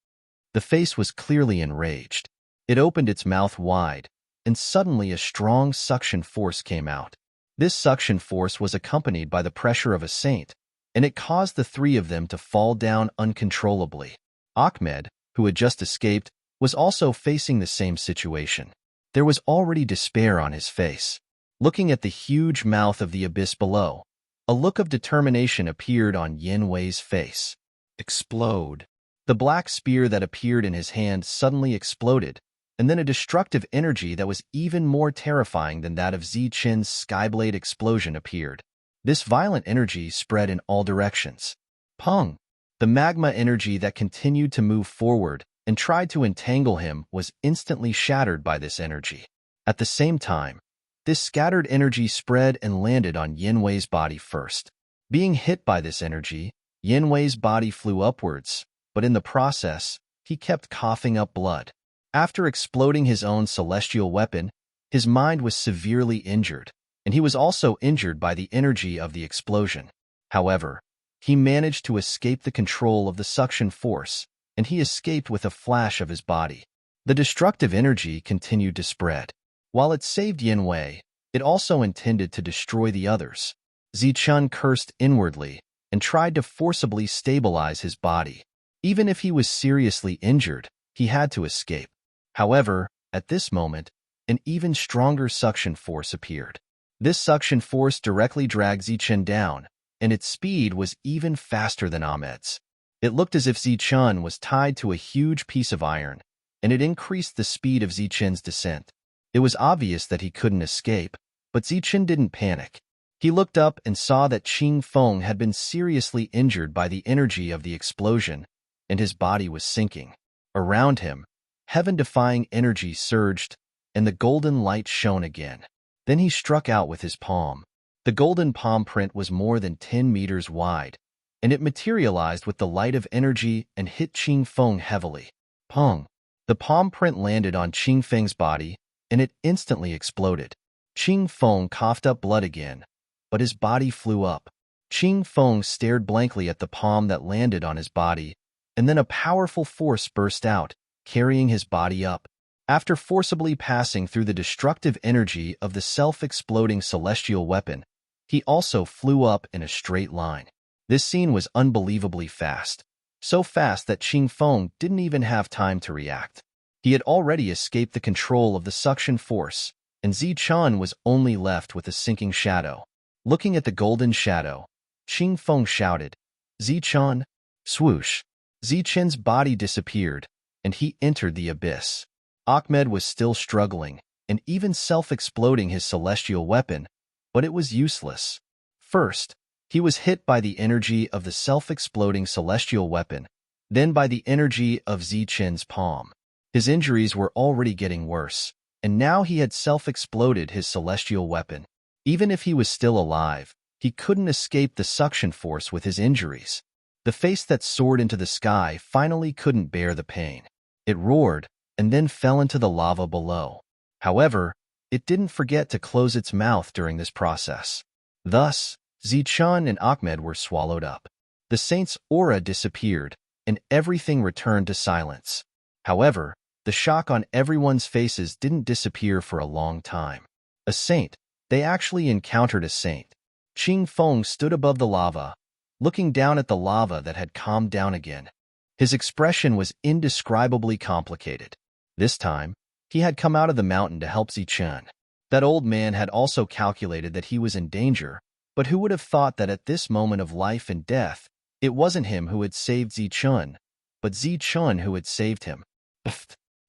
The face was clearly enraged. It opened its mouth wide, and suddenly a strong suction force came out. This suction force was accompanied by the pressure of a saint, and it caused the 3 of them to fall down uncontrollably. Ahmed, who had just escaped, was also facing the same situation. There was already despair on his face. Looking at the huge mouth of the abyss below, a look of determination appeared on Yanwei's face. Explode. The black spear that appeared in his hand suddenly exploded, and then a destructive energy that was even more terrifying than that of Ziqin's Skyblade explosion appeared. This violent energy spread in all directions. Pung! The magma energy that continued to move forward and tried to entangle him was instantly shattered by this energy. At the same time, this scattered energy spread and landed on Yanwei's body first. Being hit by this energy, Yanwei's body flew upwards, but in the process, he kept coughing up blood. After exploding his own celestial weapon, his mind was severely injured, and he was also injured by the energy of the explosion. However, he managed to escape the control of the suction force, and he escaped with a flash of his body. The destructive energy continued to spread. While it saved Yanwei, it also intended to destroy the others. Zichun cursed inwardly and tried to forcibly stabilize his body. Even if he was seriously injured, he had to escape. However, at this moment, an even stronger suction force appeared. This suction force directly dragged Zichun down, and its speed was even faster than Ahmed's. It looked as if Zichun was tied to a huge piece of iron, and it increased the speed of Zichun's descent. It was obvious that he couldn't escape, but Zichun didn't panic. He looked up and saw that Qing Feng had been seriously injured by the energy of the explosion, and his body was sinking. Around him, heaven-defying energy surged, and the golden light shone again. Then he struck out with his palm. The golden palm print was more than 10 meters wide, and it materialized with the light of energy and hit Qing Feng heavily. Pong! The palm print landed on Qing Feng's body, and it instantly exploded. Qing Feng coughed up blood again, but his body flew up. Qing Feng stared blankly at the palm that landed on his body, and then a powerful force burst out, carrying his body up. After forcibly passing through the destructive energy of the self-exploding celestial weapon, he also flew up in a straight line. This scene was unbelievably fast, so fast that Qing Feng didn't even have time to react. He had already escaped the control of the suction force, and Zichun was only left with a sinking shadow. Looking at the golden shadow, Qing Feng shouted, "Zichun!" Swoosh! Zichun's body disappeared, and he entered the abyss. Ahmed was still struggling, and even self-exploding his celestial weapon, but it was useless. First, he was hit by the energy of the self-exploding celestial weapon, then by the energy of Zichun's palm. His injuries were already getting worse, and now he had self-exploded his celestial weapon. Even if he was still alive, he couldn't escape the suction force with his injuries. The face that soared into the sky finally couldn't bear the pain. It roared, and then fell into the lava below. However, it didn't forget to close its mouth during this process. Thus, Zichun and Ahmed were swallowed up. The saint's aura disappeared, and everything returned to silence. However, the shock on everyone's faces didn't disappear for a long time. A saint. They actually encountered a saint. Qing Feng stood above the lava, looking down at the lava that had calmed down again. His expression was indescribably complicated. This time, he had come out of the mountain to help Zichun. That old man had also calculated that he was in danger, but who would have thought that at this moment of life and death, it wasn't him who had saved Zichun, but Zichun who had saved him.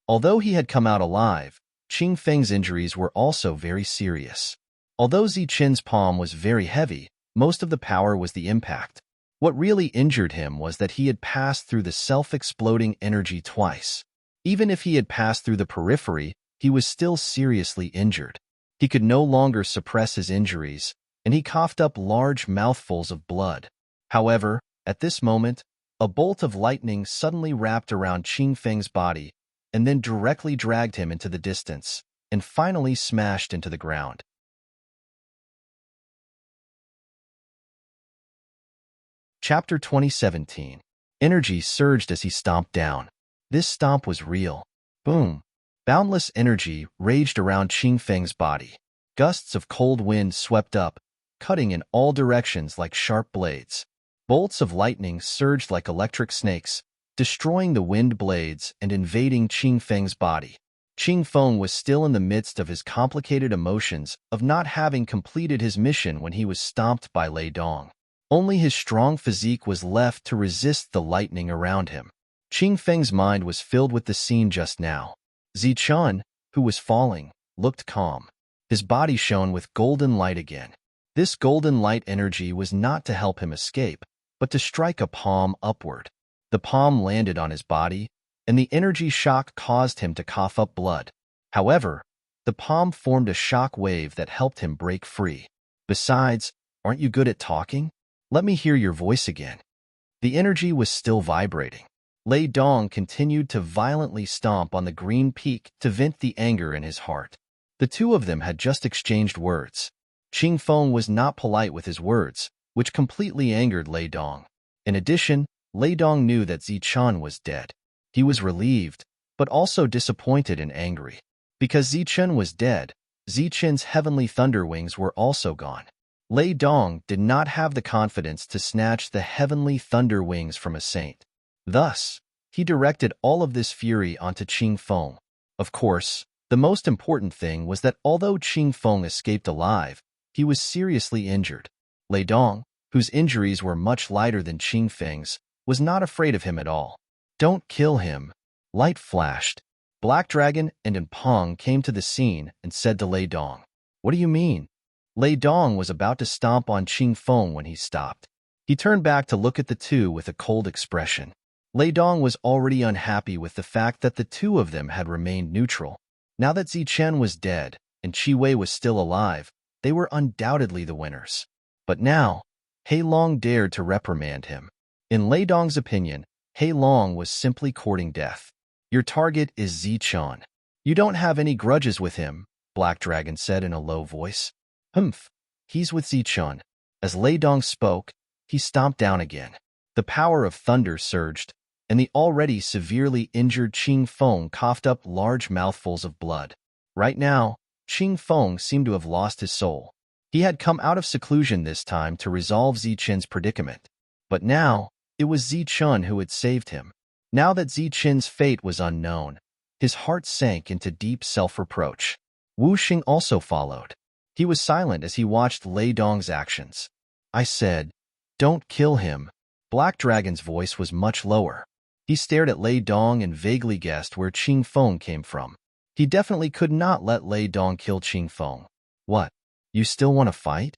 Although he had come out alive, Qing Feng's injuries were also very serious. Although Zichun's palm was very heavy, most of the power was the impact. What really injured him was that he had passed through the self-exploding energy twice. Even if he had passed through the periphery, he was still seriously injured. He could no longer suppress his injuries, and he coughed up large mouthfuls of blood. However, at this moment, a bolt of lightning suddenly wrapped around Qing Feng's body and then directly dragged him into the distance and finally smashed into the ground. Chapter 2017. Energy surged as he stomped down. This stomp was real. Boom! Boundless energy raged around Qing Feng's body. Gusts of cold wind swept up, cutting in all directions like sharp blades. Bolts of lightning surged like electric snakes, destroying the wind blades and invading Qing Feng's body. Qing Feng was still in the midst of his complicated emotions of not having completed his mission when he was stomped by Lei Dong. Only his strong physique was left to resist the lightning around him. Qing Feng's mind was filled with the scene just now. Zichun, who was falling, looked calm. His body shone with golden light again. This golden light energy was not to help him escape, but to strike a palm upward. The palm landed on his body, and the energy shock caused him to cough up blood. However, the palm formed a shock wave that helped him break free. Besides, aren't you good at talking? Let me hear your voice again. The energy was still vibrating. Lei Dong continued to violently stomp on the green peak to vent the anger in his heart. The two of them had just exchanged words. Qing Feng was not polite with his words, which completely angered Lei Dong. In addition, Lei Dong knew that Zichun was dead. He was relieved, but also disappointed and angry. Because Zichun was dead, Zichun's heavenly thunder wings were also gone. Lei Dong did not have the confidence to snatch the heavenly thunder wings from a saint. Thus, he directed all of this fury onto Qing Feng. Of course, the most important thing was that although Qing Feng escaped alive, he was seriously injured. Lei Dong, whose injuries were much lighter than Qing Feng's, was not afraid of him at all. Don't kill him. Light flashed. Black Dragon and Empang came to the scene and said to Lei Dong, "What do you mean?" Lei Dong was about to stomp on Qing Feng when he stopped. He turned back to look at the two with a cold expression. Lei Dong was already unhappy with the fact that the two of them had remained neutral. Now that Zichen was dead and Qi Wei was still alive, they were undoubtedly the winners. But now, Hei Long dared to reprimand him. In Lei Dong's opinion, Hei Long was simply courting death. Your target is Zichun. You don't have any grudges with him, Black Dragon said in a low voice. Humph, he's with Zichun. As Lei Dong spoke, he stomped down again. The power of thunder surged, and the already severely injured Qing Feng coughed up large mouthfuls of blood. Right now, Qing Feng seemed to have lost his soul. He had come out of seclusion this time to resolve Zichun's predicament. But now, it was Zichun who had saved him. Now that Zichun's fate was unknown, his heart sank into deep self-reproach. Wu Xing also followed. He was silent as he watched Lei Dong's actions. I said, "Don't kill him." Black Dragon's voice was much lower. He stared at Lei Dong and vaguely guessed where Qing Feng came from. He definitely could not let Lei Dong kill Qing Feng. What? You still want to fight?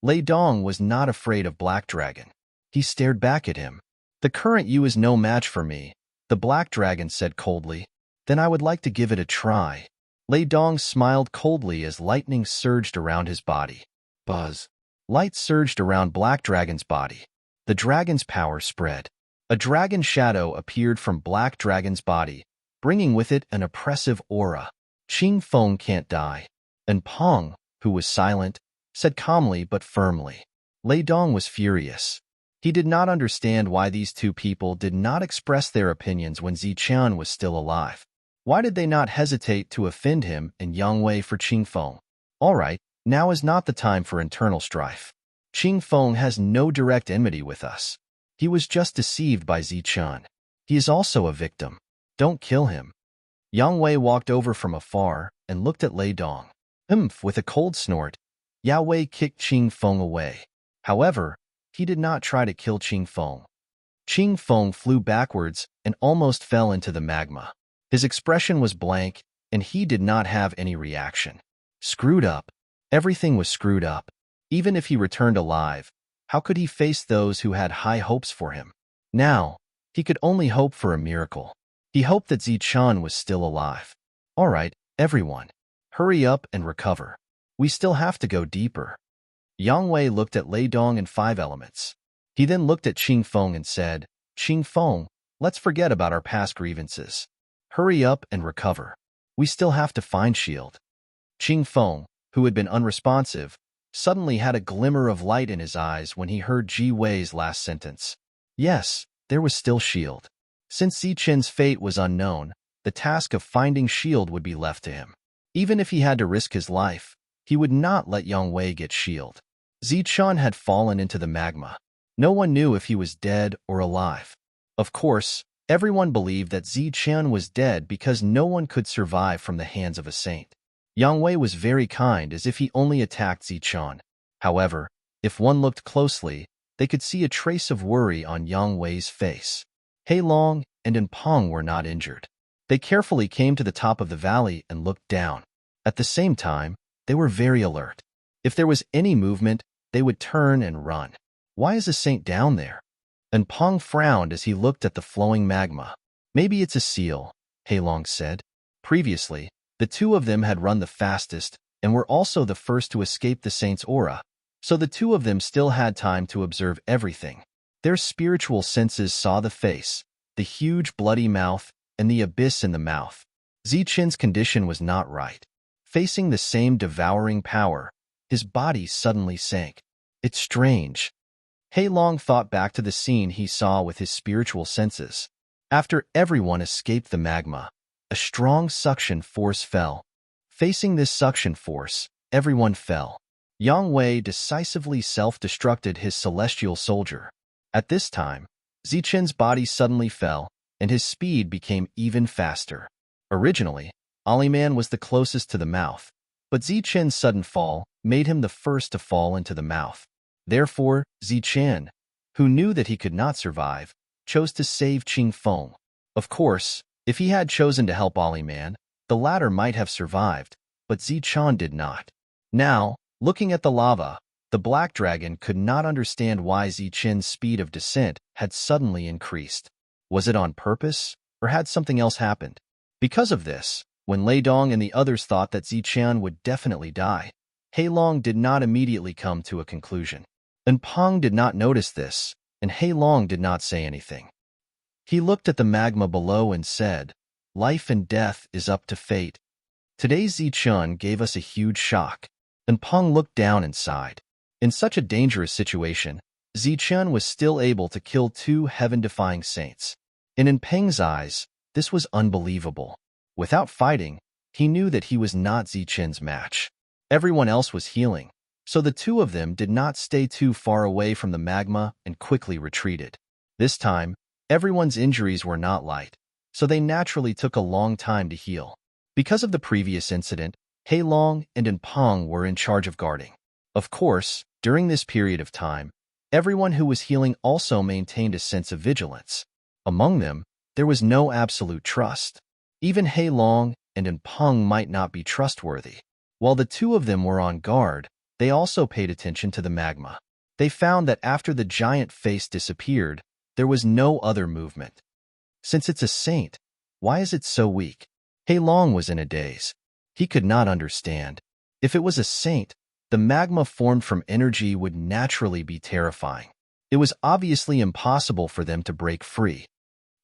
Lei Dong was not afraid of Black Dragon. He stared back at him. The current you is no match for me, the Black Dragon said coldly. Then I would like to give it a try. Lei Dong smiled coldly as lightning surged around his body. Buzz. Light surged around Black Dragon's body. The dragon's power spread. A dragon shadow appeared from Black Dragon's body, bringing with it an oppressive aura. Qing Feng can't die. And Pong, who was silent, said calmly but firmly. Lei Dong was furious. He did not understand why these two people did not express their opinions when Zichun was still alive. Why did they not hesitate to offend him and Yang Wei for Qing Feng? All right, now is not the time for internal strife. Qing Feng has no direct enmity with us. He was just deceived by Zichun. He is also a victim. Don't kill him. Yang Wei walked over from afar and looked at Lei Dong. With a cold snort, Yao Wei kicked Qing Feng away. However, he did not try to kill Qing Feng. Qing Feng flew backwards and almost fell into the magma. His expression was blank, and he did not have any reaction. Screwed up. Everything was screwed up. Even if he returned alive, how could he face those who had high hopes for him? Now, he could only hope for a miracle. He hoped that Zichun was still alive. All right, everyone. Hurry up and recover. We still have to go deeper. Yang Wei looked at Lei Dong and 5 elements. He then looked at Qing Feng and said, Qing Feng, let's forget about our past grievances. Hurry up and recover. We still have to find Shield. Qing Feng, who had been unresponsive, suddenly had a glimmer of light in his eyes when he heard Ji Wei's last sentence. Yes, there was still Shield. Since Zichen's fate was unknown, the task of finding Shield would be left to him. Even if he had to risk his life, he would not let Yang Wei get Shield. Zichun had fallen into the magma. No one knew if he was dead or alive. Of course, everyone believed that Zichun was dead because no one could survive from the hands of a saint. Yang Wei was very kind as if he only attacked Zichun. However, if one looked closely, they could see a trace of worry on Yang Wei's face. Hei Long and Empang were not injured. They carefully came to the top of the valley and looked down. At the same time, they were very alert. If there was any movement, they would turn and run. Why is a saint down there? And Peng frowned as he looked at the flowing magma. Maybe it's a seal, Heilong said. Previously, the two of them had run the fastest and were also the first to escape the saint's aura, so the two of them still had time to observe everything. Their spiritual senses saw the face, the huge bloody mouth, and the abyss in the mouth. Zichen's condition was not right. Facing the same devouring power, his body suddenly sank. It's strange. Heilong thought back to the scene he saw with his spiritual senses. After everyone escaped the magma, a strong suction force fell. Facing this suction force, everyone fell. Yang Wei decisively self-destructed his celestial soldier. At this time, Zichen's body suddenly fell, and his speed became even faster. Originally, Aliman was the closest to the mouth, but Zichen's sudden fall made him the first to fall into the mouth. Therefore, Zichen, who knew that he could not survive, chose to save Qing Feng. Of course, if he had chosen to help Aliman, the latter might have survived, but Zichen did not. Now, looking at the lava, the black dragon could not understand why Zichen's speed of descent had suddenly increased. Was it on purpose, or had something else happened? Because of this, when Lei Dong and the others thought that Zichen would definitely die, Heilong did not immediately come to a conclusion. And Peng did not notice this, and Heilong did not say anything. He looked at the magma below and said, "Life and death is up to fate. Today Zichen gave us a huge shock." And Peng looked down and sighed. In such a dangerous situation, Zichen was still able to kill two heaven-defying saints. And in Peng's eyes, this was unbelievable. Without fighting, he knew that he was not Zichen's match. Everyone else was healing, so the two of them did not stay too far away from the magma and quickly retreated. This time, everyone's injuries were not light, so they naturally took a long time to heal. Because of the previous incident, Heilong and Peng were in charge of guarding. Of course, during this period of time, everyone who was healing also maintained a sense of vigilance. Among them, there was no absolute trust. Even Heilong and Peng might not be trustworthy. While the two of them were on guard, they also paid attention to the magma. They found that after the giant face disappeared, there was no other movement. Since it's a saint, why is it so weak? Heilong was in a daze. He could not understand. If it was a saint, the magma formed from energy would naturally be terrifying. It was obviously impossible for them to break free.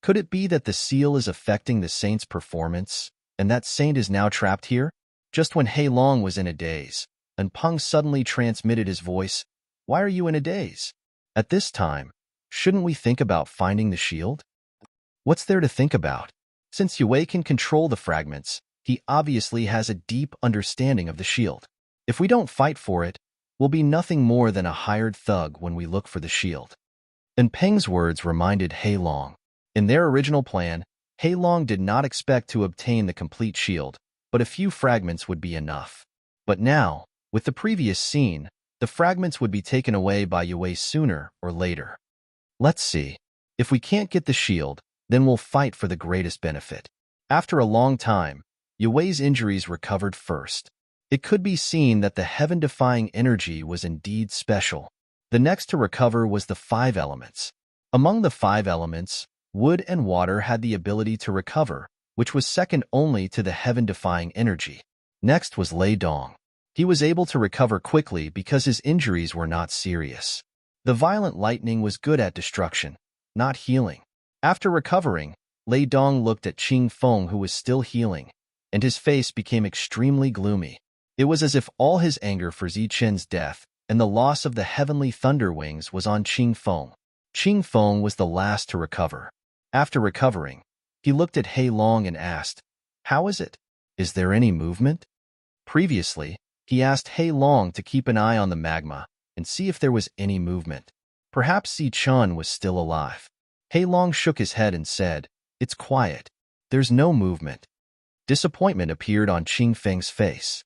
Could it be that the seal is affecting the saint's performance, and that saint is now trapped here? Just when Heilong was in a daze, and Peng suddenly transmitted his voice, "Why are you in a daze?" At this time, shouldn't we think about finding the shield? What's there to think about? Since Yue can control the fragments, he obviously has a deep understanding of the shield. If we don't fight for it, we'll be nothing more than a hired thug when we look for the shield. And Peng's words reminded Heilong. In their original plan, Heilong did not expect to obtain the complete shield, but a few fragments would be enough. But now, with the previous scene, the fragments would be taken away by Yue sooner or later. Let's see. If we can't get the shield, then we'll fight for the greatest benefit. After a long time, Yue's injuries recovered first. It could be seen that the heaven-defying energy was indeed special. The next to recover was the 5 elements. Among the 5 elements, wood and water had the ability to recover, which was second only to the heaven-defying energy. Next was Lei Dong. He was able to recover quickly because his injuries were not serious. The violent lightning was good at destruction, not healing. After recovering, Lei Dong looked at Qing Feng, who was still healing, and his face became extremely gloomy. It was as if all his anger for Zichen's death and the loss of the heavenly thunder wings was on Qing Feng. Qing Feng was the last to recover. After recovering, he looked at Heilong and asked, "How is it? Is there any movement?" Previously, he asked Heilong to keep an eye on the magma and see if there was any movement. Perhaps Zichen was still alive. Heilong shook his head and said, "It's quiet. There's no movement." Disappointment appeared on Qing Feng's face.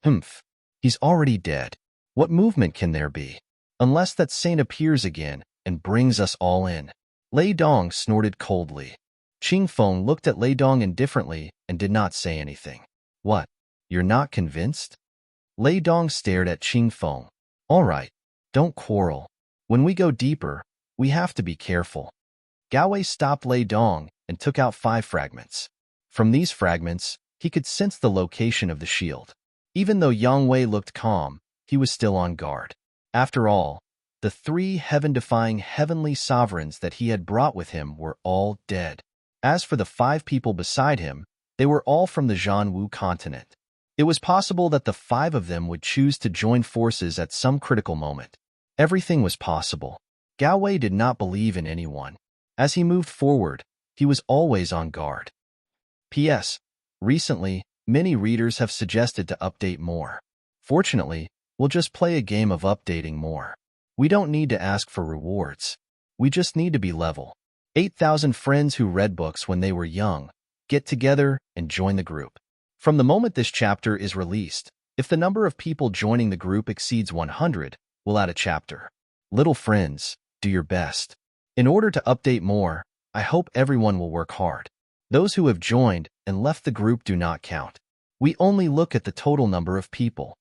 "Humph. He's already dead. What movement can there be? Unless that saint appears again and brings us all in." Lei Dong snorted coldly. Qing Feng looked at Lei Dong indifferently and did not say anything. What? You're not convinced? Lei Dong stared at Qing Feng. All right, don't quarrel. When we go deeper, we have to be careful. Gao Wei stopped Lei Dong and took out 5 fragments. From these fragments, he could sense the location of the shield. Even though Yang Wei looked calm, he was still on guard. After all, the 3 heaven-defying heavenly sovereigns that he had brought with him were all dead. As for the 5 people beside him, they were all from the Zhanwu continent. It was possible that the 5 of them would choose to join forces at some critical moment. Everything was possible. Gao Wei did not believe in anyone. As he moved forward, he was always on guard. P.S. Recently, many readers have suggested to update more. Fortunately, we'll just play a game of updating more. We don't need to ask for rewards. We just need to be level. 8,000 friends who read books when they were young, get together and join the group. From the moment this chapter is released, if the number of people joining the group exceeds 100, we'll add a chapter. Little friends, do your best. In order to update more, I hope everyone will work hard. Those who have joined and left the group do not count. We only look at the total number of people.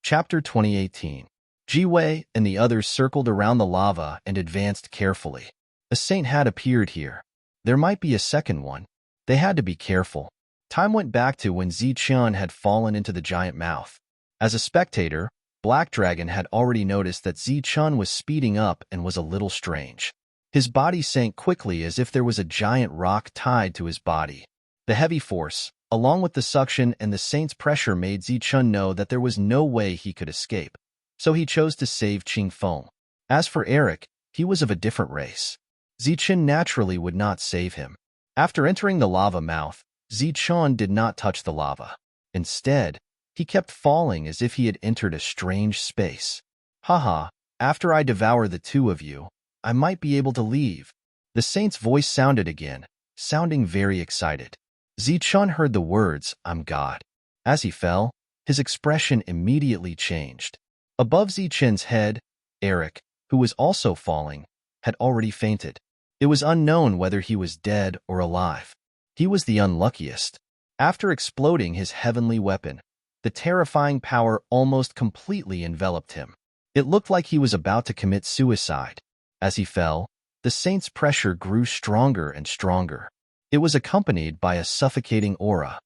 Chapter 2018. Ji Wei and the others circled around the lava and advanced carefully. A saint had appeared here. There might be a second one. They had to be careful. Time went back to when Ziqian had fallen into the giant mouth. As a spectator, Black Dragon had already noticed that Ziqian was speeding up and was a little strange. His body sank quickly as if there was a giant rock tied to his body. The heavy force, along with the suction and the saint's pressure, made Ziqian know that there was no way he could escape. So he chose to save Qing Feng. As for Eric, he was of a different race. Ziqian naturally would not save him. After entering the lava mouth, Ziqian did not touch the lava. Instead, he kept falling as if he had entered a strange space. Haha, after I devour the 2 of you, I might be able to leave. The saint's voice sounded again, sounding very excited. Ziqian heard the words, I'm God. As he fell, his expression immediately changed. Above Ziqian's head, Eric, who was also falling, had already fainted. It was unknown whether he was dead or alive. He was the unluckiest. After exploding his heavenly weapon, the terrifying power almost completely enveloped him. It looked like he was about to commit suicide. As he fell, the saint's pressure grew stronger and stronger. It was accompanied by a suffocating aura.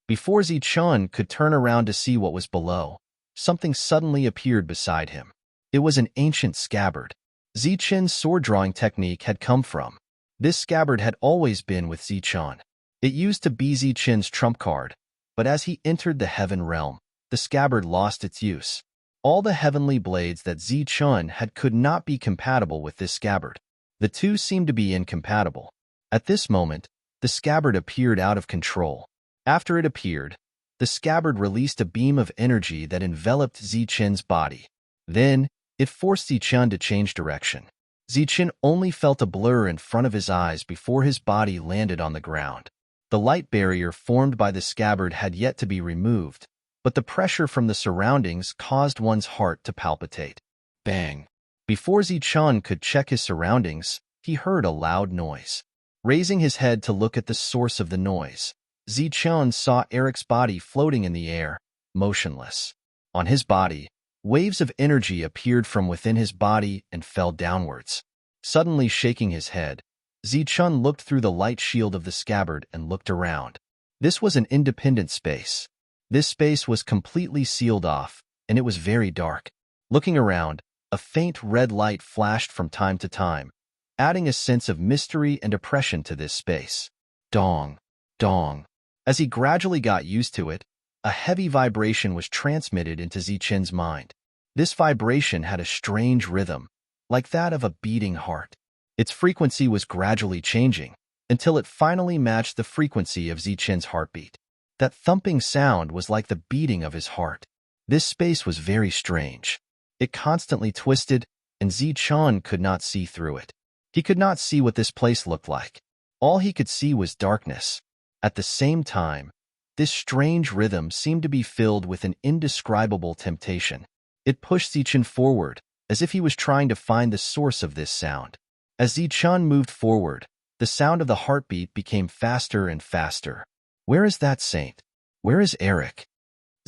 Before Ziqian could turn around to see what was below, something suddenly appeared beside him. It was an ancient scabbard. Ziqian's sword-drawing technique had come from. This scabbard had always been with Ziqian. It used to be Ziqian's trump card, but as he entered the heaven realm, the scabbard lost its use. All the heavenly blades that Ziqian had could not be compatible with this scabbard. The 2 seemed to be incompatible. At this moment, the scabbard appeared out of control. After it appeared, the scabbard released a beam of energy that enveloped Ziqian's body. Then, it forced Ziqian to change direction. Ziqian only felt a blur in front of his eyes before his body landed on the ground. The light barrier formed by the scabbard had yet to be removed, but the pressure from the surroundings caused one's heart to palpitate. Bang! Before Ziqian could check his surroundings, he heard a loud noise. Raising his head to look at the source of the noise, Ziqian saw Eric's body floating in the air, motionless. On his body, waves of energy appeared from within his body and fell downwards. Suddenly shaking his head, Ziqian looked through the light shield of the scabbard and looked around. This was an independent space. This space was completely sealed off, and it was very dark. Looking around, a faint red light flashed from time to time, adding a sense of mystery and oppression to this space. Dong, dong. As he gradually got used to it, a heavy vibration was transmitted into Ziqian's mind. This vibration had a strange rhythm, like that of a beating heart. Its frequency was gradually changing, until it finally matched the frequency of Ziqian's heartbeat. That thumping sound was like the beating of his heart. This space was very strange. It constantly twisted, and Ziqian could not see through it. He could not see what this place looked like. All he could see was darkness. At the same time, this strange rhythm seemed to be filled with an indescribable temptation. It pushed Ziqian forward, as if he was trying to find the source of this sound. As Zichun moved forward, the sound of the heartbeat became faster and faster. Where is that saint? Where is Eric?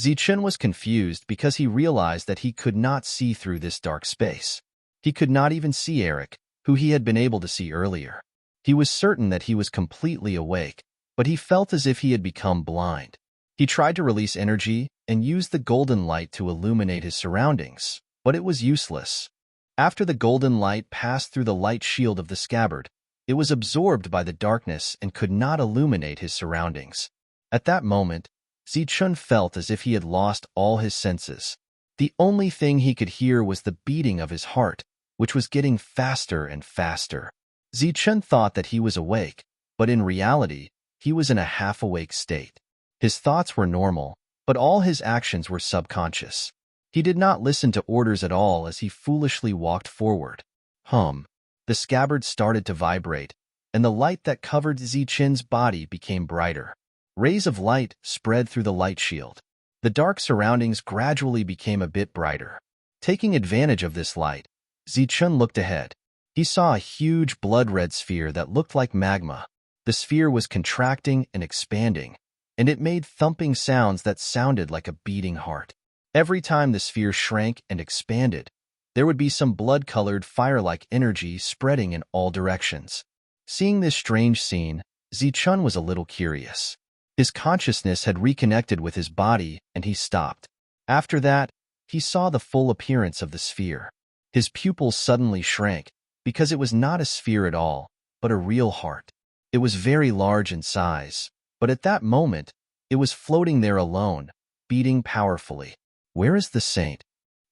Zichun was confused because he realized that he could not see through this dark space. He could not even see Eric, who he had been able to see earlier. He was certain that he was completely awake, but he felt as if he had become blind. He tried to release energy and use the golden light to illuminate his surroundings, but it was useless. After the golden light passed through the light shield of the scabbard, it was absorbed by the darkness and could not illuminate his surroundings. At that moment, Zichun felt as if he had lost all his senses. The only thing he could hear was the beating of his heart, which was getting faster and faster. Zichun thought that he was awake, but in reality, he was in a half-awake state. His thoughts were normal, but all his actions were subconscious. He did not listen to orders at all as he foolishly walked forward. The scabbard started to vibrate, and the light that covered Zichun's body became brighter. Rays of light spread through the light shield. The dark surroundings gradually became a bit brighter. Taking advantage of this light, Zichun looked ahead. He saw a huge blood-red sphere that looked like magma. The sphere was contracting and expanding, and it made thumping sounds that sounded like a beating heart. Every time the sphere shrank and expanded, there would be some blood-colored fire-like energy spreading in all directions. Seeing this strange scene, Zichun was a little curious. His consciousness had reconnected with his body, and he stopped. After that, he saw the full appearance of the sphere. His pupils suddenly shrank, because it was not a sphere at all, but a real heart. It was very large in size, but at that moment, it was floating there alone, beating powerfully. Where is the saint?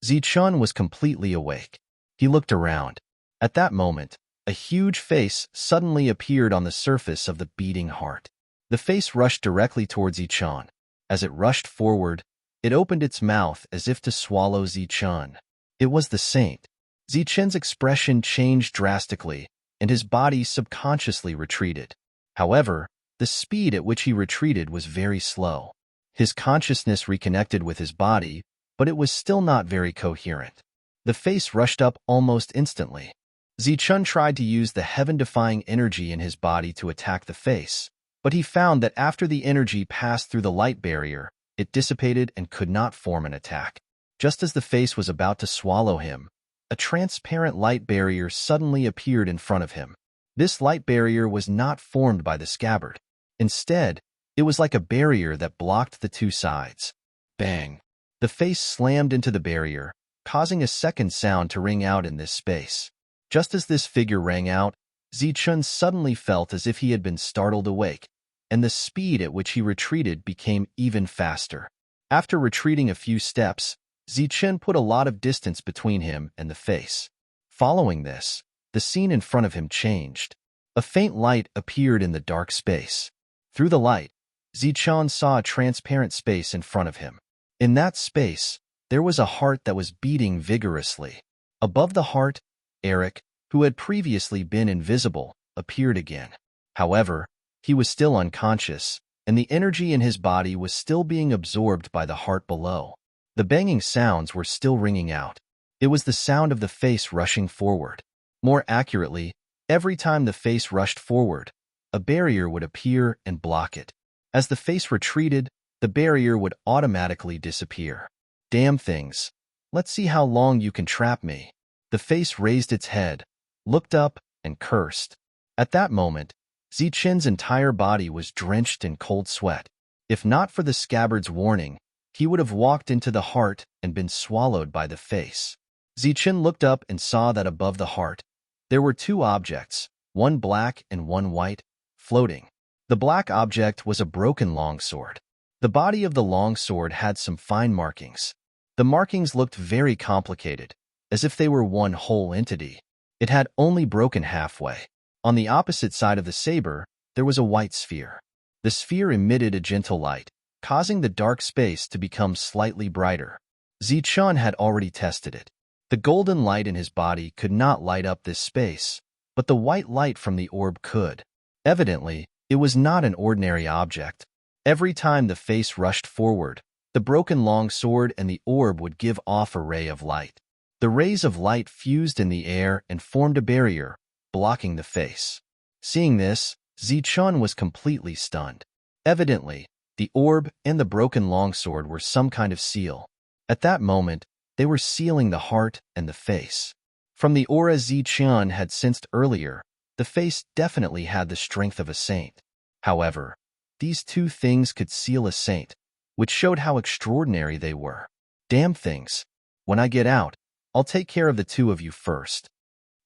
Zichun was completely awake. He looked around. At that moment, a huge face suddenly appeared on the surface of the beating heart. The face rushed directly towards Zichun. As it rushed forward, it opened its mouth as if to swallow Zichun. It was the saint. Zichun's expression changed drastically, and his body subconsciously retreated. However, the speed at which he retreated was very slow. His consciousness reconnected with his body, but it was still not very coherent. The face rushed up almost instantly. Zichun tried to use the heaven-defying energy in his body to attack the face, but he found that after the energy passed through the light barrier, it dissipated and could not form an attack. Just as the face was about to swallow him, a transparent light barrier suddenly appeared in front of him. This light barrier was not formed by the scabbard. Instead, it was like a barrier that blocked the two sides. Bang! The face slammed into the barrier, causing a second sound to ring out in this space. Just as this figure rang out, Zichun suddenly felt as if he had been startled awake, and the speed at which he retreated became even faster. After retreating a few steps, Zichun put a lot of distance between him and the face. Following this, the scene in front of him changed. A faint light appeared in the dark space. Through the light, Zichun saw a transparent space in front of him. In that space, there was a heart that was beating vigorously. Above the heart, Eric, who had previously been invisible, appeared again. However, he was still unconscious, and the energy in his body was still being absorbed by the heart below. The banging sounds were still ringing out. It was the sound of the face rushing forward. More accurately, every time the face rushed forward, a barrier would appear and block it. As the face retreated, the barrier would automatically disappear. Damn things. Let's see how long you can trap me. The face raised its head, looked up, and cursed. At that moment, Zichun's entire body was drenched in cold sweat. If not for the scabbard's warning, he would have walked into the heart and been swallowed by the face. Zichun looked up and saw that above the heart, there were two objects, one black and one white, floating. The black object was a broken longsword. The body of the longsword had some fine markings. The markings looked very complicated, as if they were one whole entity. It had only broken halfway. On the opposite side of the saber, there was a white sphere. The sphere emitted a gentle light, causing the dark space to become slightly brighter. Zichun had already tested it. The golden light in his body could not light up this space, but the white light from the orb could. Evidently, it was not an ordinary object. Every time the face rushed forward, the broken long sword and the orb would give off a ray of light. The rays of light fused in the air and formed a barrier, blocking the face. Seeing this, Zichun was completely stunned. Evidently, the orb and the broken longsword were some kind of seal. At that moment, they were sealing the heart and the face. From the aura Zichun had sensed earlier, the face definitely had the strength of a saint. However, these two things could seal a saint, which showed how extraordinary they were. Damn things. When I get out, I'll take care of the two of you first.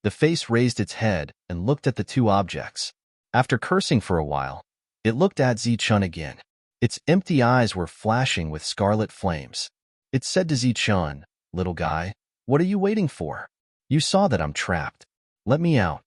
The face raised its head and looked at the two objects. After cursing for a while, it looked at Zichun again. Its empty eyes were flashing with scarlet flames. It said to Zichun, "Little guy, what are you waiting for? You saw that I'm trapped. Let me out."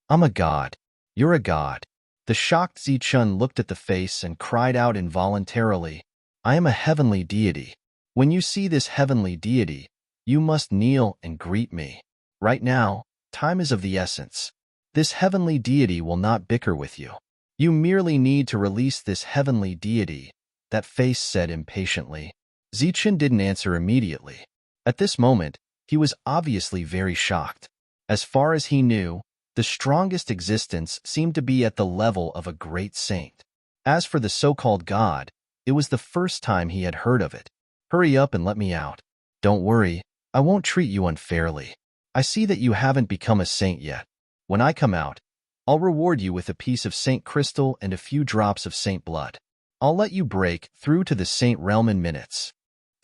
"I'm a god." "You're a god." The shocked Zichun looked at the face and cried out involuntarily, "I am a heavenly deity. When you see this heavenly deity, you must kneel and greet me. Right now, time is of the essence. This heavenly deity will not bicker with you. You merely need to release this heavenly deity," that face said impatiently. Zichun didn't answer immediately. At this moment, he was obviously very shocked. As far as he knew, the strongest existence seemed to be at the level of a great saint. As for the so-called god, it was the first time he had heard of it. "Hurry up and let me out. Don't worry, I won't treat you unfairly. I see that you haven't become a saint yet. When I come out, I'll reward you with a piece of saint crystal and a few drops of saint blood. I'll let you break through to the saint realm in minutes."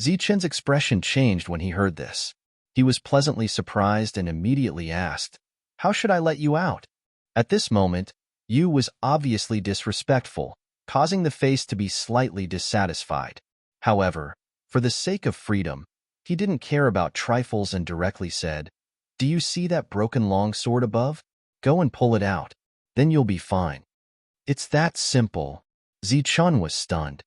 Zichun's expression changed when he heard this. He was pleasantly surprised and immediately asked, "How should I let you out?" At this moment, Yu was obviously disrespectful, causing the face to be slightly dissatisfied. However, for the sake of freedom, he didn't care about trifles and directly said, "Do you see that broken longsword above? Go and pull it out. Then you'll be fine." "It's that simple." Zichun was stunned.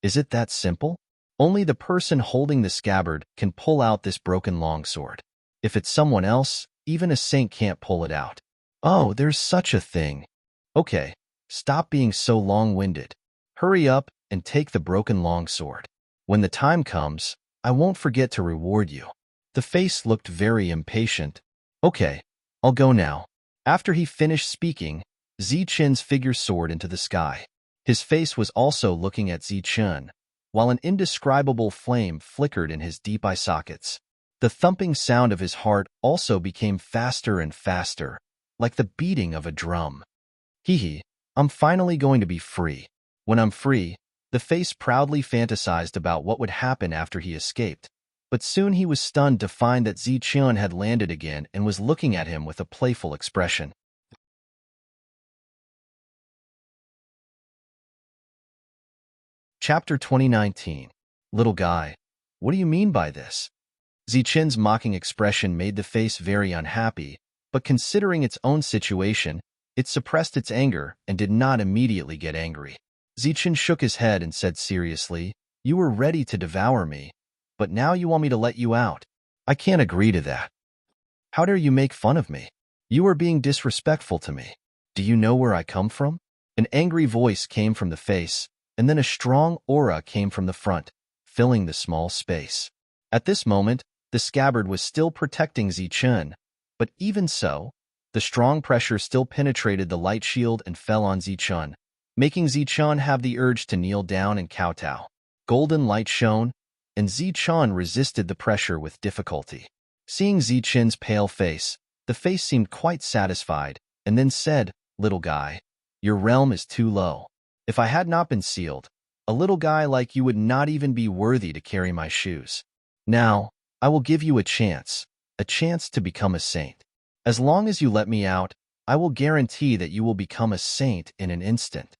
"Is it that simple? Only the person holding the scabbard can pull out this broken longsword. If it's someone else, even a saint can't pull it out." "Oh, there's such a thing." "Okay, stop being so long-winded. Hurry up and take the broken longsword. When the time comes, I won't forget to reward you." The face looked very impatient. "Okay, I'll go now." After he finished speaking, Zichun's figure soared into the sky. His face was also looking at Zichun, while an indescribable flame flickered in his deep eye sockets. The thumping sound of his heart also became faster and faster, like the beating of a drum. "Hee, I'm finally going to be free. When I'm free," the face proudly fantasized about what would happen after he escaped. But soon he was stunned to find that Zichun had landed again and was looking at him with a playful expression. Chapter 2019. Little guy, what do you mean by this? Zichun's mocking expression made the face very unhappy, but considering its own situation, it suppressed its anger and did not immediately get angry. Zichun shook his head and said seriously, "You were ready to devour me, but now you want me to let you out. I can't agree to that. How dare you make fun of me? You are being disrespectful to me. Do you know where I come from?" An angry voice came from the face, and then a strong aura came from the front, filling the small space. At this moment, the scabbard was still protecting Zichun, but even so, the strong pressure still penetrated the light shield and fell on Zichun, making Zichun have the urge to kneel down and kowtow. Golden light shone, and Zichun resisted the pressure with difficulty. Seeing Zichun's pale face, the face seemed quite satisfied, and then said, "Little guy, your realm is too low. If I had not been sealed, a little guy like you would not even be worthy to carry my shoes. Now, I will give you a chance to become a saint. As long as you let me out, I will guarantee that you will become a saint in an instant."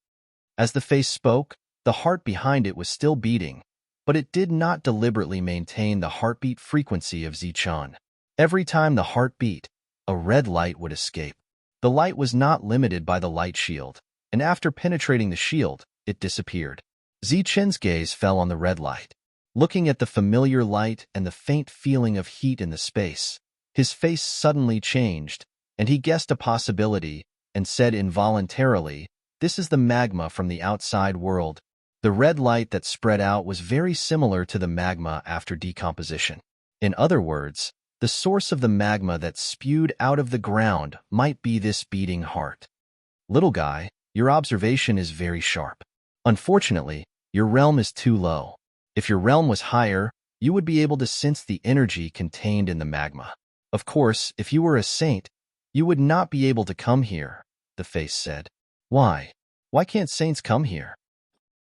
As the face spoke, the heart behind it was still beating, but it did not deliberately maintain the heartbeat frequency of Zichun. Every time the heart beat, a red light would escape. The light was not limited by the light shield, and after penetrating the shield, it disappeared. Zichun's gaze fell on the red light. Looking at the familiar light and the faint feeling of heat in the space, his face suddenly changed, and he guessed a possibility and said involuntarily, "This is the magma from the outside world." The red light that spread out was very similar to the magma after decomposition. In other words, The source of the magma that spewed out of the ground might be this beating heart. Little guy, your observation is very sharp. Unfortunately, your realm is too low. If your realm was higher, you would be able to sense the energy contained in the magma. Of course, if you were a saint, you would not be able to come here, the face said. Why? Why can't saints come here?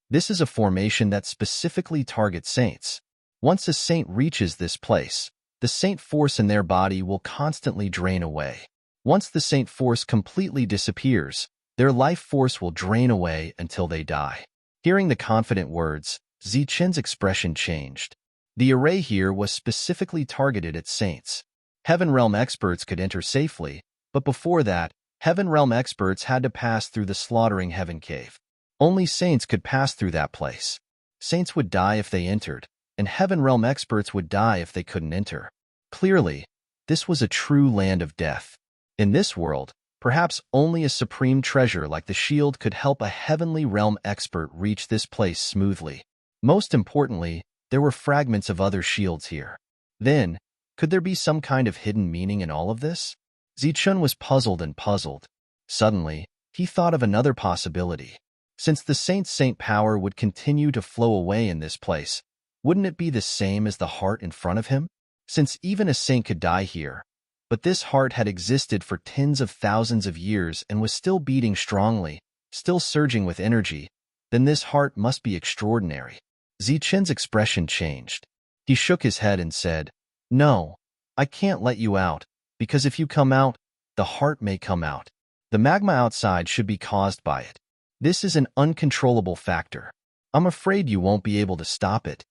This is a formation that specifically targets saints. Once a saint reaches this place, the saint force in their body will constantly drain away. Once the saint force completely disappears, their life force will drain away until they die. Hearing the confident words, Zichen's expression changed. The array here was specifically targeted at saints. Heaven Realm experts could enter safely, but before that, Heaven Realm experts had to pass through the slaughtering Heaven Cave. Only saints could pass through that place. Saints would die if they entered, and Heaven Realm experts would die if they couldn't enter. Clearly, this was a true land of death. In this world, perhaps only a supreme treasure like the shield could help a Heavenly Realm expert reach this place smoothly. Most importantly, there were fragments of other shields here. Then, could there be some kind of hidden meaning in all of this? Zichun was puzzled and puzzled. Suddenly, he thought of another possibility. Since the saint power would continue to flow away in this place, wouldn't it be the same as the heart in front of him? Since even a saint could die here, but this heart had existed for tens of thousands of years and was still beating strongly, still surging with energy, then this heart must be extraordinary. Zichen's expression changed. He shook his head and said, "No, I can't let you out, because if you come out, the heart may come out. The magma outside should be caused by it. This is an uncontrollable factor. I'm afraid you won't be able to stop it."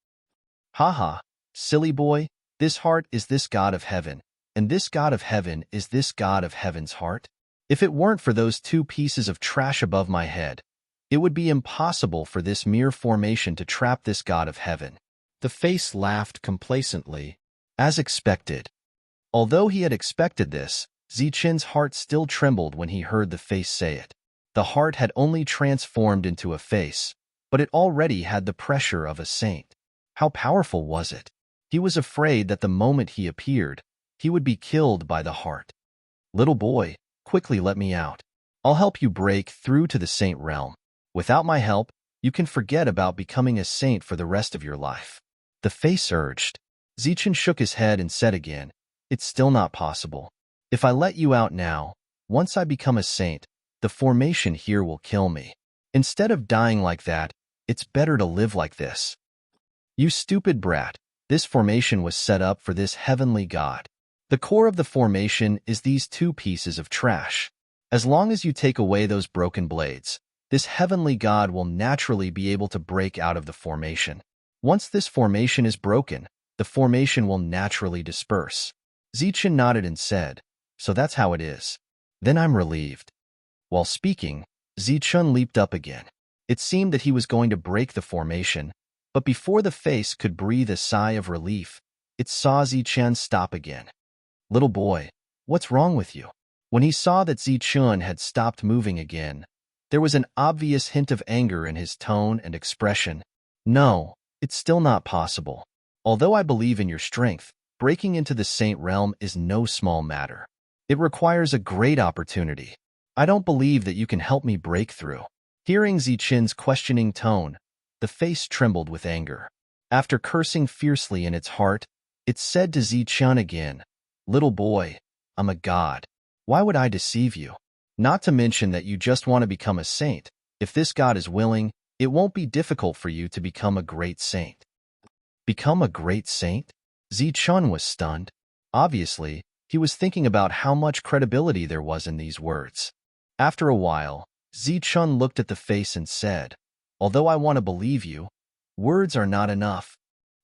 Haha, silly boy, this heart is this God of heaven, and this God of heaven is this God of heaven's heart. If it weren't for those two pieces of trash above my head, it would be impossible for this mere formation to trap this God of heaven. The face laughed complacently, as expected. Although he had expected this, Zichen's heart still trembled when he heard the face say it. The heart had only transformed into a face, but it already had the pressure of a saint. How powerful was it? He was afraid that the moment he appeared, he would be killed by the heart. Little boy, quickly let me out. I'll help you break through to the saint realm. Without my help, you can forget about becoming a saint for the rest of your life. The face urged. Zichen shook his head and said again, "It's still not possible. If I let you out now, once I become a saint, the formation here will kill me. Instead of dying like that, it's better to live like this." You stupid brat, this formation was set up for this heavenly God. The core of the formation is these two pieces of trash. As long as you take away those broken blades, this heavenly God will naturally be able to break out of the formation. Once this formation is broken, the formation will naturally disperse. Zichen nodded and said, "So that's how it is. Then I'm relieved." While speaking, Zichun leaped up again. It seemed that he was going to break the formation, but before the face could breathe a sigh of relief, it saw Zichen stop again. "Little boy, what's wrong with you?" When he saw that Zichun had stopped moving again, there was an obvious hint of anger in his tone and expression. "No, it's still not possible. Although I believe in your strength, breaking into the saint realm is no small matter. It requires a great opportunity. I don't believe that you can help me break through." Hearing Zichen's questioning tone, the face trembled with anger. After cursing fiercely in its heart, it said to Zichen again, "Little boy, I'm a god. Why would I deceive you? Not to mention that you just want to become a saint. If this God is willing, it won't be difficult for you to become a great saint." Become a great saint? Zichen was stunned. Obviously, he was thinking about how much credibility there was in these words. After a while, Zichen looked at the face and said, "Although I want to believe you, words are not enough.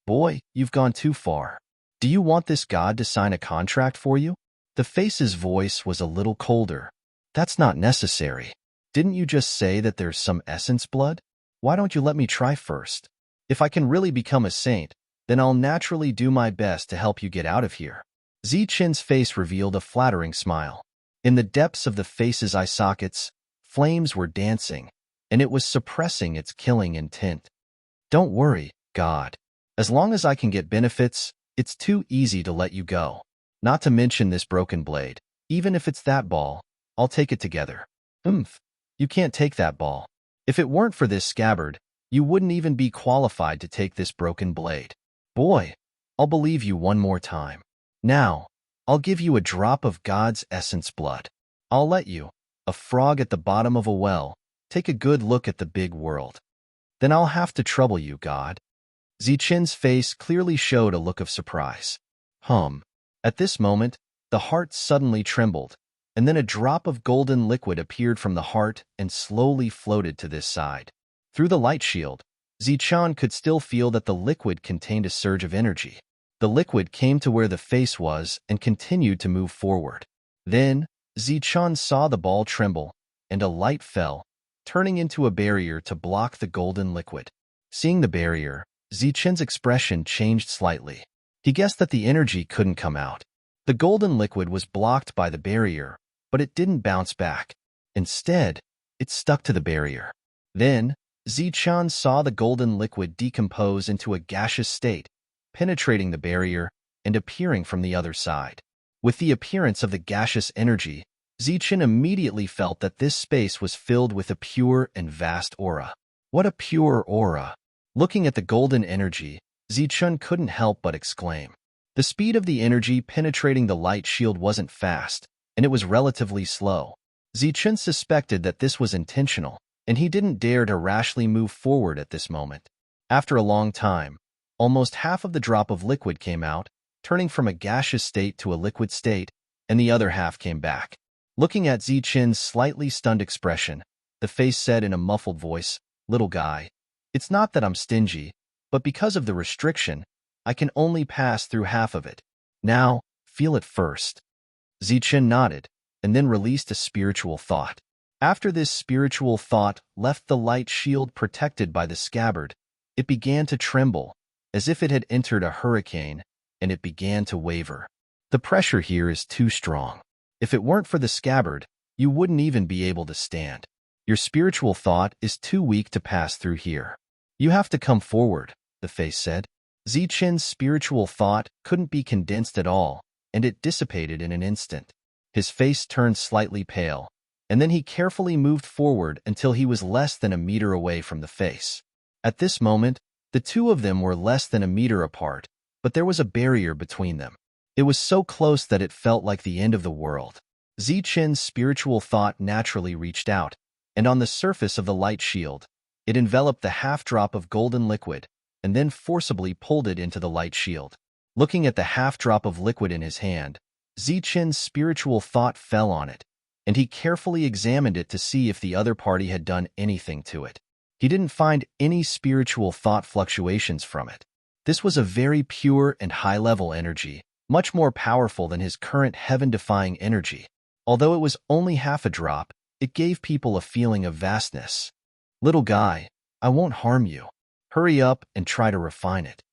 Boy, you've gone too far. Do you want this God to sign a contract for you?" The face's voice was a little colder. "That's not necessary. Didn't you just say that there's some essence blood? Why don't you let me try first? If I can really become a saint, then I'll naturally do my best to help you get out of here." Zichen's face revealed a flattering smile. In the depths of the face's eye sockets, flames were dancing, and it was suppressing its killing intent. "Don't worry, God. As long as I can get benefits, it's too easy to let you go. Not to mention this broken blade. Even if it's that ball, I'll take it together. Oomph. You can't take that ball. If it weren't for this scabbard, you wouldn't even be qualified to take this broken blade. Boy, I'll believe you one more time. Now, I'll give you a drop of God's essence blood. I'll let you, a frog at the bottom of a well, take a good look at the big world. Then I'll have to trouble you, God. Zichen's face clearly showed a look of surprise. At this moment, the heart suddenly trembled, and then a drop of golden liquid appeared from the heart and slowly floated to this side. Through the light shield, Zichen could still feel that the liquid contained a surge of energy. The liquid came to where the face was and continued to move forward. Then, Zichen saw the ball tremble, and a light fell, turning into a barrier to block the golden liquid. Seeing the barrier, Zichen's expression changed slightly. He guessed that the energy couldn't come out. The golden liquid was blocked by the barrier, but it didn't bounce back. Instead, it stuck to the barrier. Then, Zichen saw the golden liquid decompose into a gaseous state, penetrating the barrier and appearing from the other side. With the appearance of the gaseous energy, Zichen immediately felt that this space was filled with a pure and vast aura. What a pure aura! Looking at the golden energy, Zichen couldn't help but exclaim. The speed of the energy penetrating the light shield wasn't fast, and it was relatively slow. Zichen suspected that this was intentional, and he didn't dare to rashly move forward at this moment. After a long time, almost half of the drop of liquid came out, turning from a gaseous state to a liquid state, and the other half came back. Looking at Zichen's slightly stunned expression, the face said in a muffled voice, "Little guy, it's not that I'm stingy, but because of the restriction, I can only pass through half of it. Now, feel it first." Zichen nodded, and then released a spiritual thought. After this spiritual thought left the light shield protected by the scabbard, it began to tremble, as if it had entered a hurricane, and it began to waver. The pressure here is too strong. If it weren't for the scabbard, you wouldn't even be able to stand. Your spiritual thought is too weak to pass through here. You have to come forward, the face said. Zichen's spiritual thought couldn't be condensed at all, and it dissipated in an instant. His face turned slightly pale, and then he carefully moved forward until he was less than a meter away from the face. At this moment, the two of them were less than a meter apart, but there was a barrier between them. It was so close that it felt like the end of the world. Zichen's spiritual thought naturally reached out, and on the surface of the light shield, it enveloped the half-drop of golden liquid, and then forcibly pulled it into the light shield. Looking at the half-drop of liquid in his hand, Zichen's spiritual thought fell on it, and he carefully examined it to see if the other party had done anything to it. He didn't find any spiritual thought fluctuations from it. This was a very pure and high-level energy, much more powerful than his current heaven-defying energy. Although it was only half a drop, it gave people a feeling of vastness. "Little guy, I won't harm you. Hurry up and try to refine it."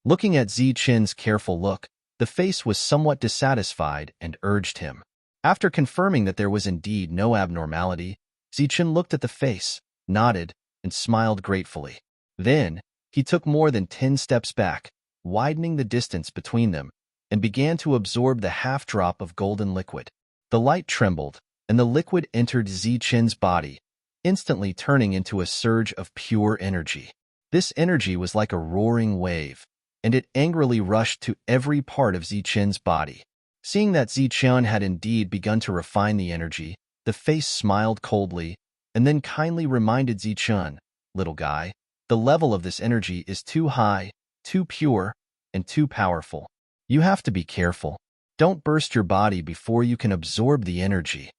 Looking at Zichen's careful look, the face was somewhat dissatisfied and urged him. After confirming that there was indeed no abnormality, Zichen looked at the face, nodded, and smiled gratefully. Then, he took more than 10 steps back, widening the distance between them, and began to absorb the half-drop of golden liquid. The light trembled, and the liquid entered Zichen's body, instantly turning into a surge of pure energy. This energy was like a roaring wave, and it angrily rushed to every part of Zichen's body. Seeing that Zichen had indeed begun to refine the energy, the face smiled coldly, and then kindly reminded Zichen, "Little guy, the level of this energy is too high, too pure, and too powerful. You have to be careful. Don't burst your body before you can absorb the energy."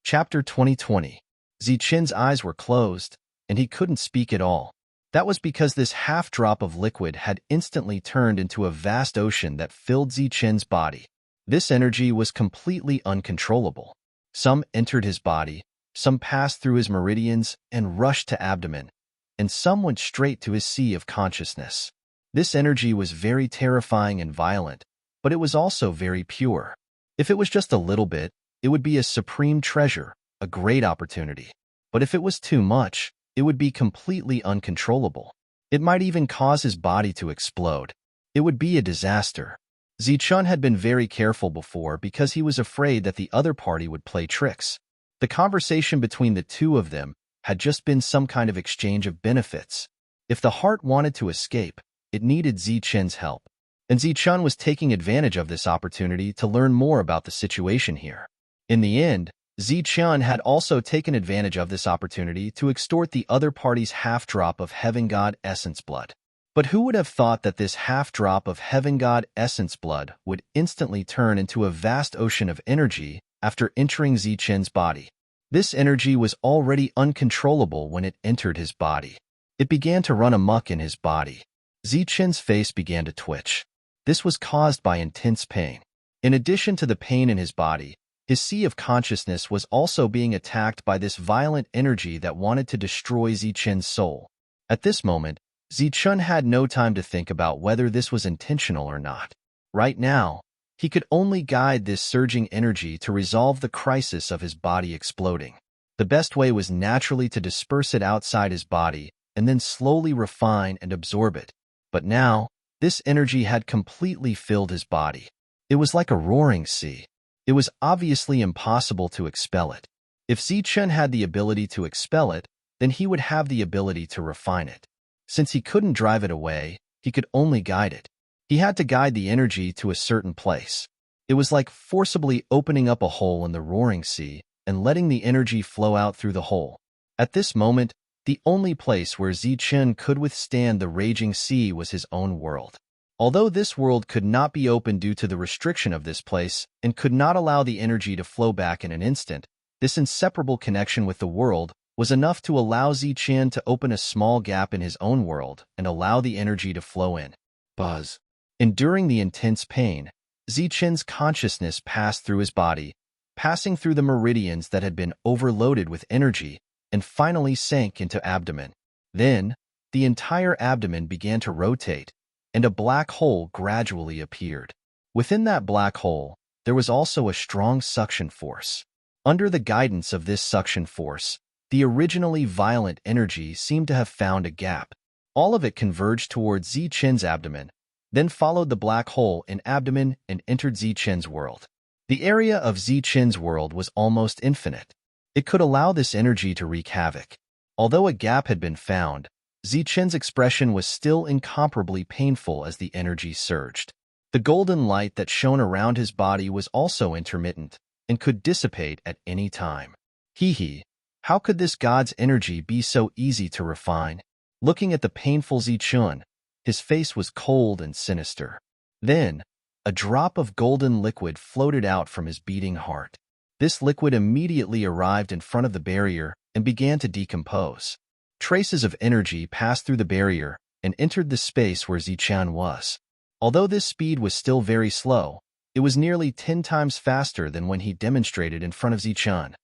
Chapter 2020. Zichen's eyes were closed, and he couldn't speak at all. That was because this half-drop of liquid had instantly turned into a vast ocean that filled Zichen's body. This energy was completely uncontrollable. Some entered his body, some passed through his meridians and rushed to abdomen, and some went straight to his sea of consciousness. This energy was very terrifying and violent, but it was also very pure. If it was just a little bit, it would be a supreme treasure, a great opportunity. But if it was too much, it would be completely uncontrollable. It might even cause his body to explode. It would be a disaster. Zichun had been very careful before because he was afraid that the other party would play tricks. The conversation between the two of them had just been some kind of exchange of benefits. If the heart wanted to escape, it needed Zichun's help. And Zichun was taking advantage of this opportunity to learn more about the situation here. In the end, Zichun had also taken advantage of this opportunity to extort the other party's half-drop of Heaven God Essence blood. But who would have thought that this half-drop of Heaven God Essence blood would instantly turn into a vast ocean of energy after entering Zichun's body? This energy was already uncontrollable when it entered his body. It began to run amok in his body. Zichun's face began to twitch. This was caused by intense pain. In addition to the pain in his body, his sea of consciousness was also being attacked by this violent energy that wanted to destroy Zichun's soul. At this moment, Zichun had no time to think about whether this was intentional or not. Right now, he could only guide this surging energy to resolve the crisis of his body exploding. The best way was naturally to disperse it outside his body and then slowly refine and absorb it. But now, this energy had completely filled his body. It was like a roaring sea. It was obviously impossible to expel it. If Zichun had the ability to expel it, then he would have the ability to refine it. Since he couldn't drive it away, he could only guide it. He had to guide the energy to a certain place. It was like forcibly opening up a hole in the roaring sea and letting the energy flow out through the hole. At this moment, the only place where Zichun could withstand the raging sea was his own world. Although this world could not be open due to the restriction of this place and could not allow the energy to flow back in an instant, this inseparable connection with the world was enough to allow Zichun to open a small gap in his own world and allow the energy to flow in. Buzz. Enduring the intense pain, Zichun's consciousness passed through his body, passing through the meridians that had been overloaded with energy, and finally sank into abdomen. Then, the entire abdomen began to rotate, and a black hole gradually appeared. Within that black hole, there was also a strong suction force. Under the guidance of this suction force, the originally violent energy seemed to have found a gap. All of it converged towards Zichun's abdomen, then followed the black hole in abdomen and entered Zichun's world. The area of Zichun's world was almost infinite. It could allow this energy to wreak havoc. Although a gap had been found, Zichun's expression was still incomparably painful as the energy surged. The golden light that shone around his body was also intermittent and could dissipate at any time. How could this god's energy be so easy to refine? Looking at the painful Zichun, his face was cold and sinister. Then, a drop of golden liquid floated out from his beating heart. This liquid immediately arrived in front of the barrier and began to decompose. Traces of energy passed through the barrier and entered the space where Zichun was. Although this speed was still very slow, it was nearly 10 times faster than when he demonstrated in front of Zichun.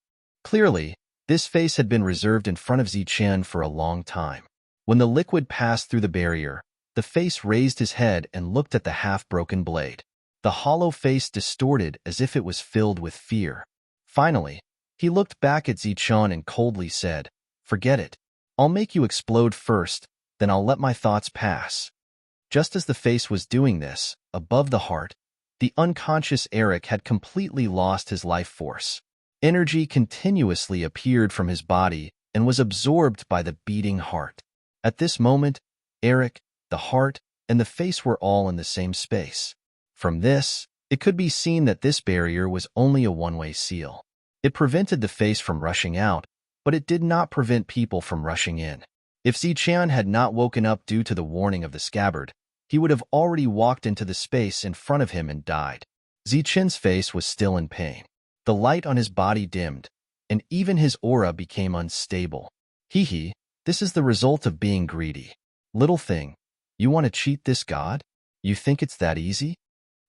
Clearly, this face had been reserved in front of Zichun for a long time. When the liquid passed through the barrier, the face raised his head and looked at the half-broken blade. The hollow face distorted as if it was filled with fear. Finally, he looked back at Zichun and coldly said, "Forget it. I'll make you explode first, then I'll let my thoughts pass." Just as the face was doing this, above the heart, the unconscious Eric had completely lost his life force. Energy continuously appeared from his body and was absorbed by the beating heart. At this moment, Eric, the heart, and the face were all in the same space. From this, it could be seen that this barrier was only a one-way seal. It prevented the face from rushing out, but it did not prevent people from rushing in. If Zichun had not woken up due to the warning of the scabbard, he would have already walked into the space in front of him and died. Zichun's face was still in pain. The light on his body dimmed, and even his aura became unstable. This is the result of being greedy. Little thing, you want to cheat this god? You think it's that easy?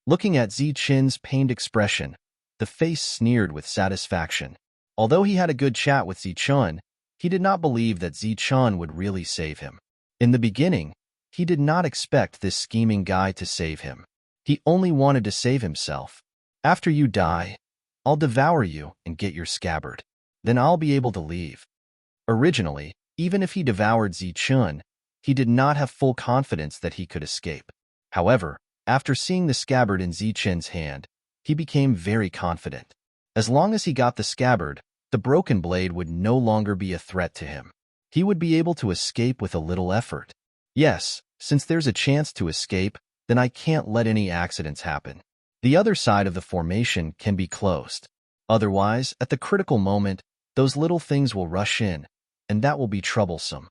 Looking at Zichun's pained expression, the face sneered with satisfaction. Although he had a good chat with Zichun, he did not believe that Zichun would really save him. In the beginning, he did not expect this scheming guy to save him. He only wanted to save himself. After you die, I'll devour you and get your scabbard. Then I'll be able to leave. Originally, even if he devoured Zichun, he did not have full confidence that he could escape. However, after seeing the scabbard in Zichen's hand, he became very confident. As long as he got the scabbard, the broken blade would no longer be a threat to him. He would be able to escape with a little effort. Yes, since there's a chance to escape, then I can't let any accidents happen. The other side of the formation can be closed. Otherwise, at the critical moment, those little things will rush in, and that will be troublesome.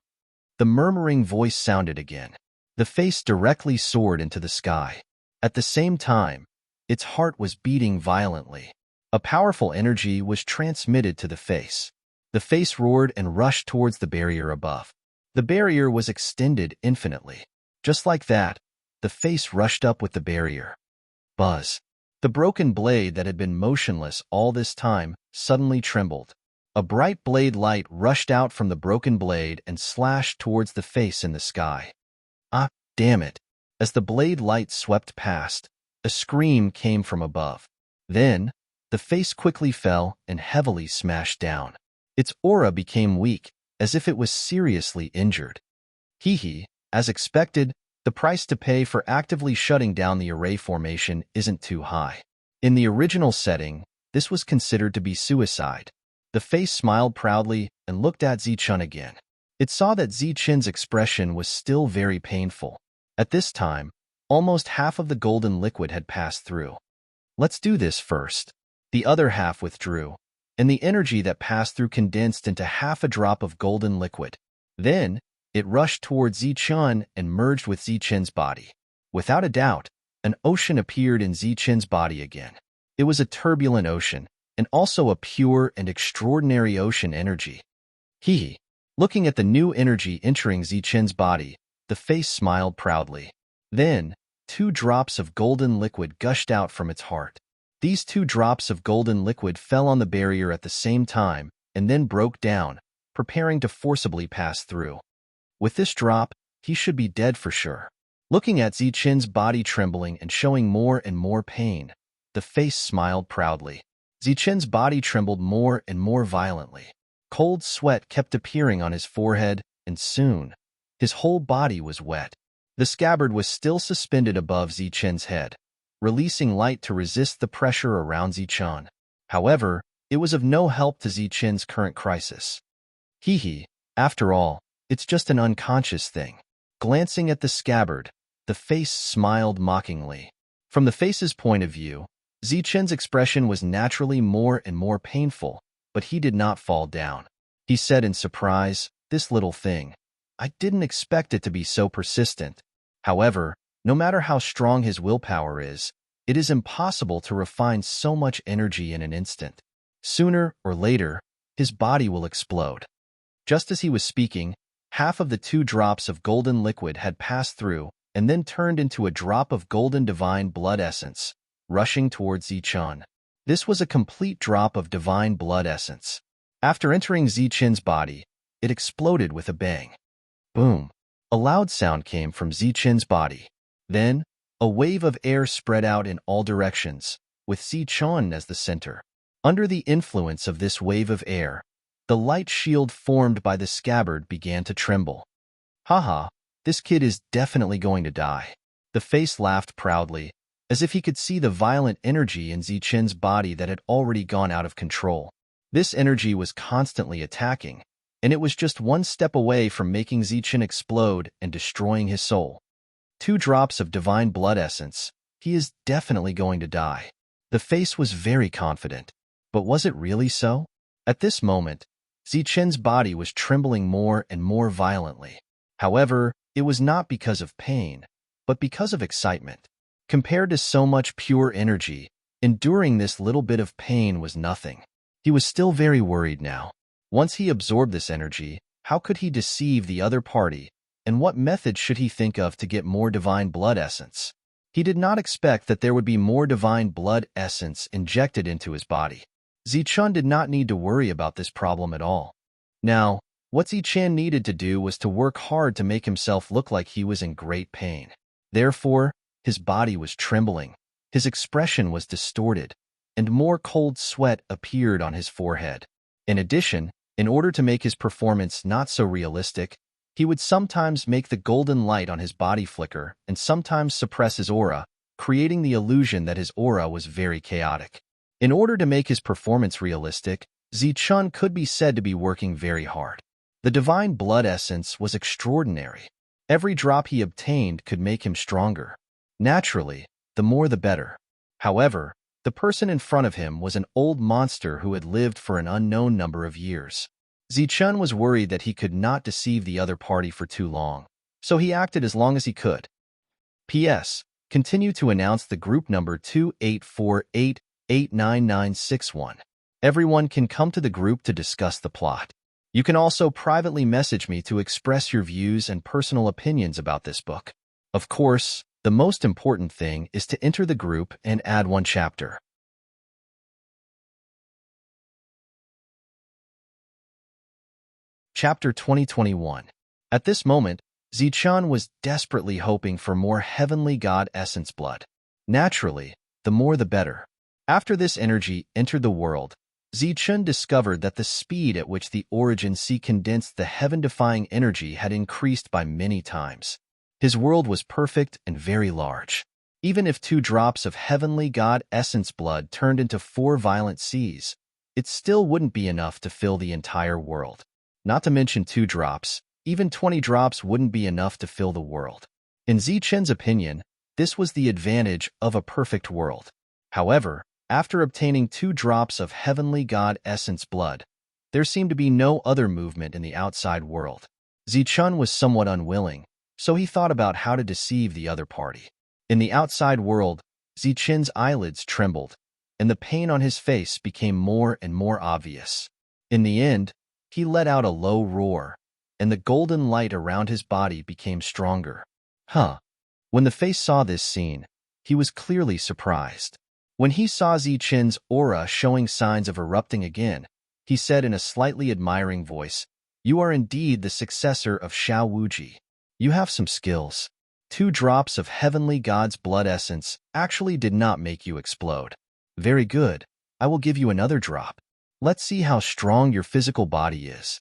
The murmuring voice sounded again. The face directly soared into the sky. At the same time, its heart was beating violently. A powerful energy was transmitted to the face. The face roared and rushed towards the barrier above. The barrier was extended infinitely. Just like that, the face rushed up with the barrier. Buzz. The broken blade that had been motionless all this time suddenly trembled. A bright blade light rushed out from the broken blade and slashed towards the face in the sky. Ah, damn it! As the blade light swept past, a scream came from above. Then, the face quickly fell and heavily smashed down. Its aura became weak, as if it was seriously injured. As expected, the price to pay for actively shutting down the array formation isn't too high. In the original setting, this was considered to be suicide. The face smiled proudly and looked at Zichen again. It saw that Zichen's expression was still very painful. At this time, almost half of the golden liquid had passed through. Let's do this first. The other half withdrew, and the energy that passed through condensed into half a drop of golden liquid. Then, it rushed towards Zichen and merged with Zichen's body. Without a doubt, an ocean appeared in Zichen's body again. It was a turbulent ocean, and also a pure and extraordinary ocean energy. Looking at the new energy entering Zichen's body, the face smiled proudly. Then, 2 drops of golden liquid gushed out from its heart. These 2 drops of golden liquid fell on the barrier at the same time and then broke down, preparing to forcibly pass through. With this drop, he should be dead for sure. Looking at Zichen's body trembling and showing more and more pain, the face smiled proudly. Zichen's body trembled more and more violently. Cold sweat kept appearing on his forehead, and soon, his whole body was wet. The scabbard was still suspended above Zichen's head, releasing light to resist the pressure around Zichen. However, it was of no help to Zichen's current crisis. After all, it's just an unconscious thing. Glancing at the scabbard, the face smiled mockingly. From the face's point of view, Zichen's expression was naturally more and more painful, but he did not fall down. He said in surprise, "This little thing. I didn't expect it to be so persistent." However, no matter how strong his willpower is, it is impossible to refine so much energy in an instant. Sooner or later, his body will explode. Just as he was speaking, half of the 2 drops of golden liquid had passed through and then turned into a drop of golden divine blood essence, rushing towards Zichen. This was a complete drop of divine blood essence. After entering Zichen's body, it exploded with a bang. Boom! A loud sound came from Zichen's body. Then, a wave of air spread out in all directions, with Zichen as the center. Under the influence of this wave of air, the light shield formed by the scabbard began to tremble. This kid is definitely going to die. The face laughed proudly, as if he could see the violent energy in Zichen's body that had already gone out of control. This energy was constantly attacking, and it was just one step away from making Zichen explode and destroying his soul. 2 drops of divine blood essence. He is definitely going to die. The face was very confident. But was it really so? At this moment, Zichen's body was trembling more and more violently. However, it was not because of pain, but because of excitement. Compared to so much pure energy, enduring this little bit of pain was nothing. He was still very worried now. Once he absorbed this energy, how could he deceive the other party, and what method should he think of to get more divine blood essence? He did not expect that there would be more divine blood essence injected into his body. Zichen did not need to worry about this problem at all. Now, what Zichen needed to do was to work hard to make himself look like he was in great pain. Therefore, his body was trembling, his expression was distorted, and more cold sweat appeared on his forehead. In addition, in order to make his performance not so realistic, He would sometimes make the golden light on his body flicker and sometimes suppress his aura, creating the illusion that his aura was very chaotic. In order to make his performance realistic, Zichun could be said to be working very hard. The divine blood essence was extraordinary. Every drop he obtained could make him stronger. Naturally, the more the better. However, the person in front of him was an old monster who had lived for an unknown number of years. Zichun was worried that he could not deceive the other party for too long, so he acted as long as he could. P.S. Continue to announce the group number 2848899961. Everyone can come to the group to discuss the plot. You can also privately message me to express your views and personal opinions about this book. Of course, the most important thing is to enter the group and add one chapter. Chapter 2021. At this moment, Zichun was desperately hoping for more heavenly god essence blood. Naturally, the more the better. After this energy entered the world, Zichun discovered that the speed at which the Origin Sea condensed the heaven-defying energy had increased by many times. His world was perfect and very large. Even if 2 drops of heavenly god essence blood turned into 4 violent seas, it still wouldn't be enough to fill the entire world. Not to mention 2 drops, even 20 drops wouldn't be enough to fill the world. In Zichun's opinion, this was the advantage of a perfect world. However, after obtaining 2 drops of heavenly god essence blood, there seemed to be no other movement in the outside world. Zichun was somewhat unwilling, so he thought about how to deceive the other party. In the outside world, Zichun's eyelids trembled, and the pain on his face became more and more obvious. In the end, he let out a low roar, and the golden light around his body became stronger. When the face saw this scene, he was clearly surprised. When he saw Zichun's aura showing signs of erupting again, he said in a slightly admiring voice, "You are indeed the successor of Xiao Wuji. You have some skills. 2 drops of heavenly god's blood essence actually did not make you explode. Very good. I will give you another drop. Let's see how strong your physical body is."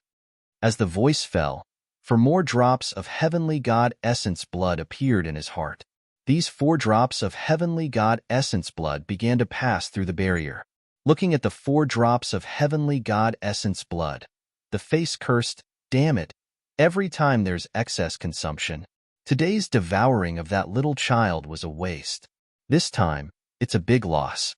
As the voice fell, more drops of heavenly god essence blood appeared in his heart. These 4 drops of heavenly god essence blood began to pass through the barrier. Looking at the 4 drops of heavenly god essence blood, the face cursed, "Damn it, every time there's excess consumption. Today's devouring of that little child was a waste. This time, it's a big loss."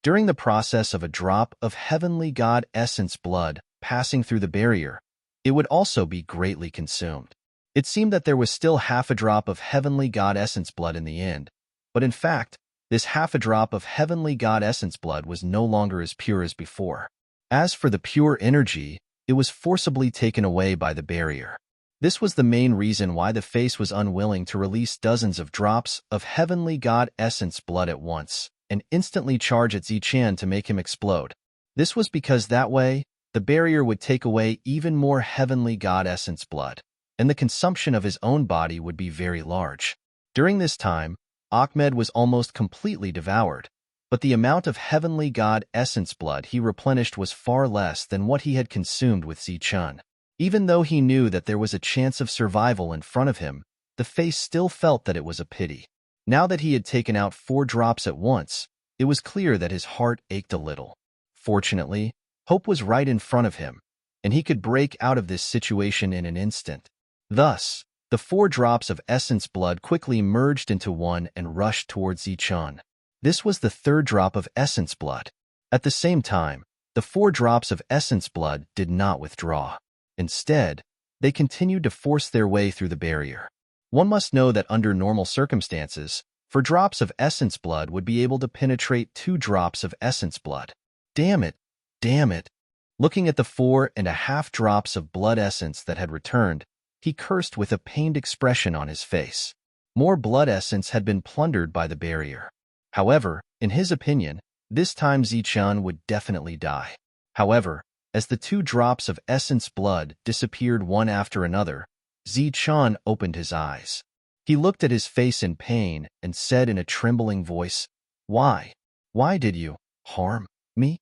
During the process of a drop of heavenly god essence blood passing through the barrier, it would also be greatly consumed. It seemed that there was still half a drop of heavenly god essence blood in the end, but in fact, this half a drop of heavenly god essence blood was no longer as pure as before. As for the pure energy, it was forcibly taken away by the barrier. This was the main reason why the face was unwilling to release dozens of drops of heavenly god essence blood at once and instantly charge at Zichun to make him explode. This was because that way, the barrier would take away even more heavenly god essence blood, and the consumption of his own body would be very large. During this time, Ahmed was almost completely devoured, but the amount of heavenly god essence blood he replenished was far less than what he had consumed with Zichun. Even though he knew that there was a chance of survival in front of him, the face still felt that it was a pity. Now that he had taken out 4 drops at once, it was clear that his heart ached a little. Fortunately, hope was right in front of him, and he could break out of this situation in an instant. Thus, the 4 drops of essence blood quickly merged into one and rushed towards Zichun. This was the 3rd drop of essence blood. At the same time, the 4 drops of essence blood did not withdraw. Instead, they continued to force their way through the barrier. One must know that under normal circumstances, 4 drops of essence blood would be able to penetrate 2 drops of essence blood. Damn it! Damn it! Looking at the 4.5 drops of blood essence that had returned, he cursed with a pained expression on his face. More blood essence had been plundered by the barrier. However, in his opinion, this time Zichun would definitely die. However, as the 2 drops of essence blood disappeared one after another, Zichun opened his eyes. He looked at his face in pain and said in a trembling voice, "Why? Why did you harm me?"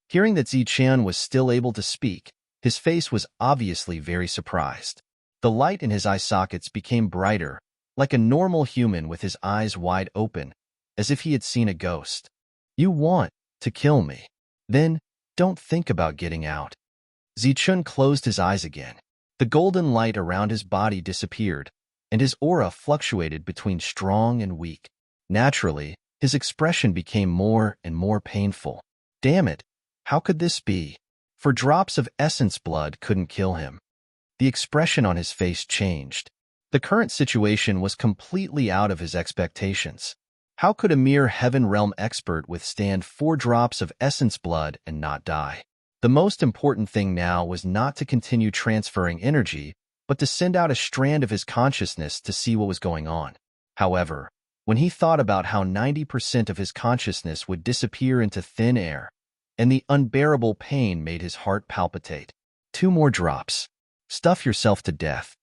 Hearing that Zichun was still able to speak, his face was obviously very surprised. The light in his eye sockets became brighter, like a normal human with his eyes wide open, as if he had seen a ghost. You want to kill me? Then don't think about getting out. Zichun closed his eyes again. The golden light around his body disappeared, and his aura fluctuated between strong and weak. Naturally, his expression became more and more painful. Damn it, how could this be? For drops of essence blood couldn't kill him. The expression on his face changed. The current situation was completely out of his expectations. How could a mere Heaven Realm expert withstand 4 drops of essence blood and not die? The most important thing now was not to continue transferring energy, but to send out a strand of his consciousness to see what was going on. However, when he thought about how 90% of his consciousness would disappear into thin air, and the unbearable pain made his heart palpitate. 2 more drops. Stuff yourself to death.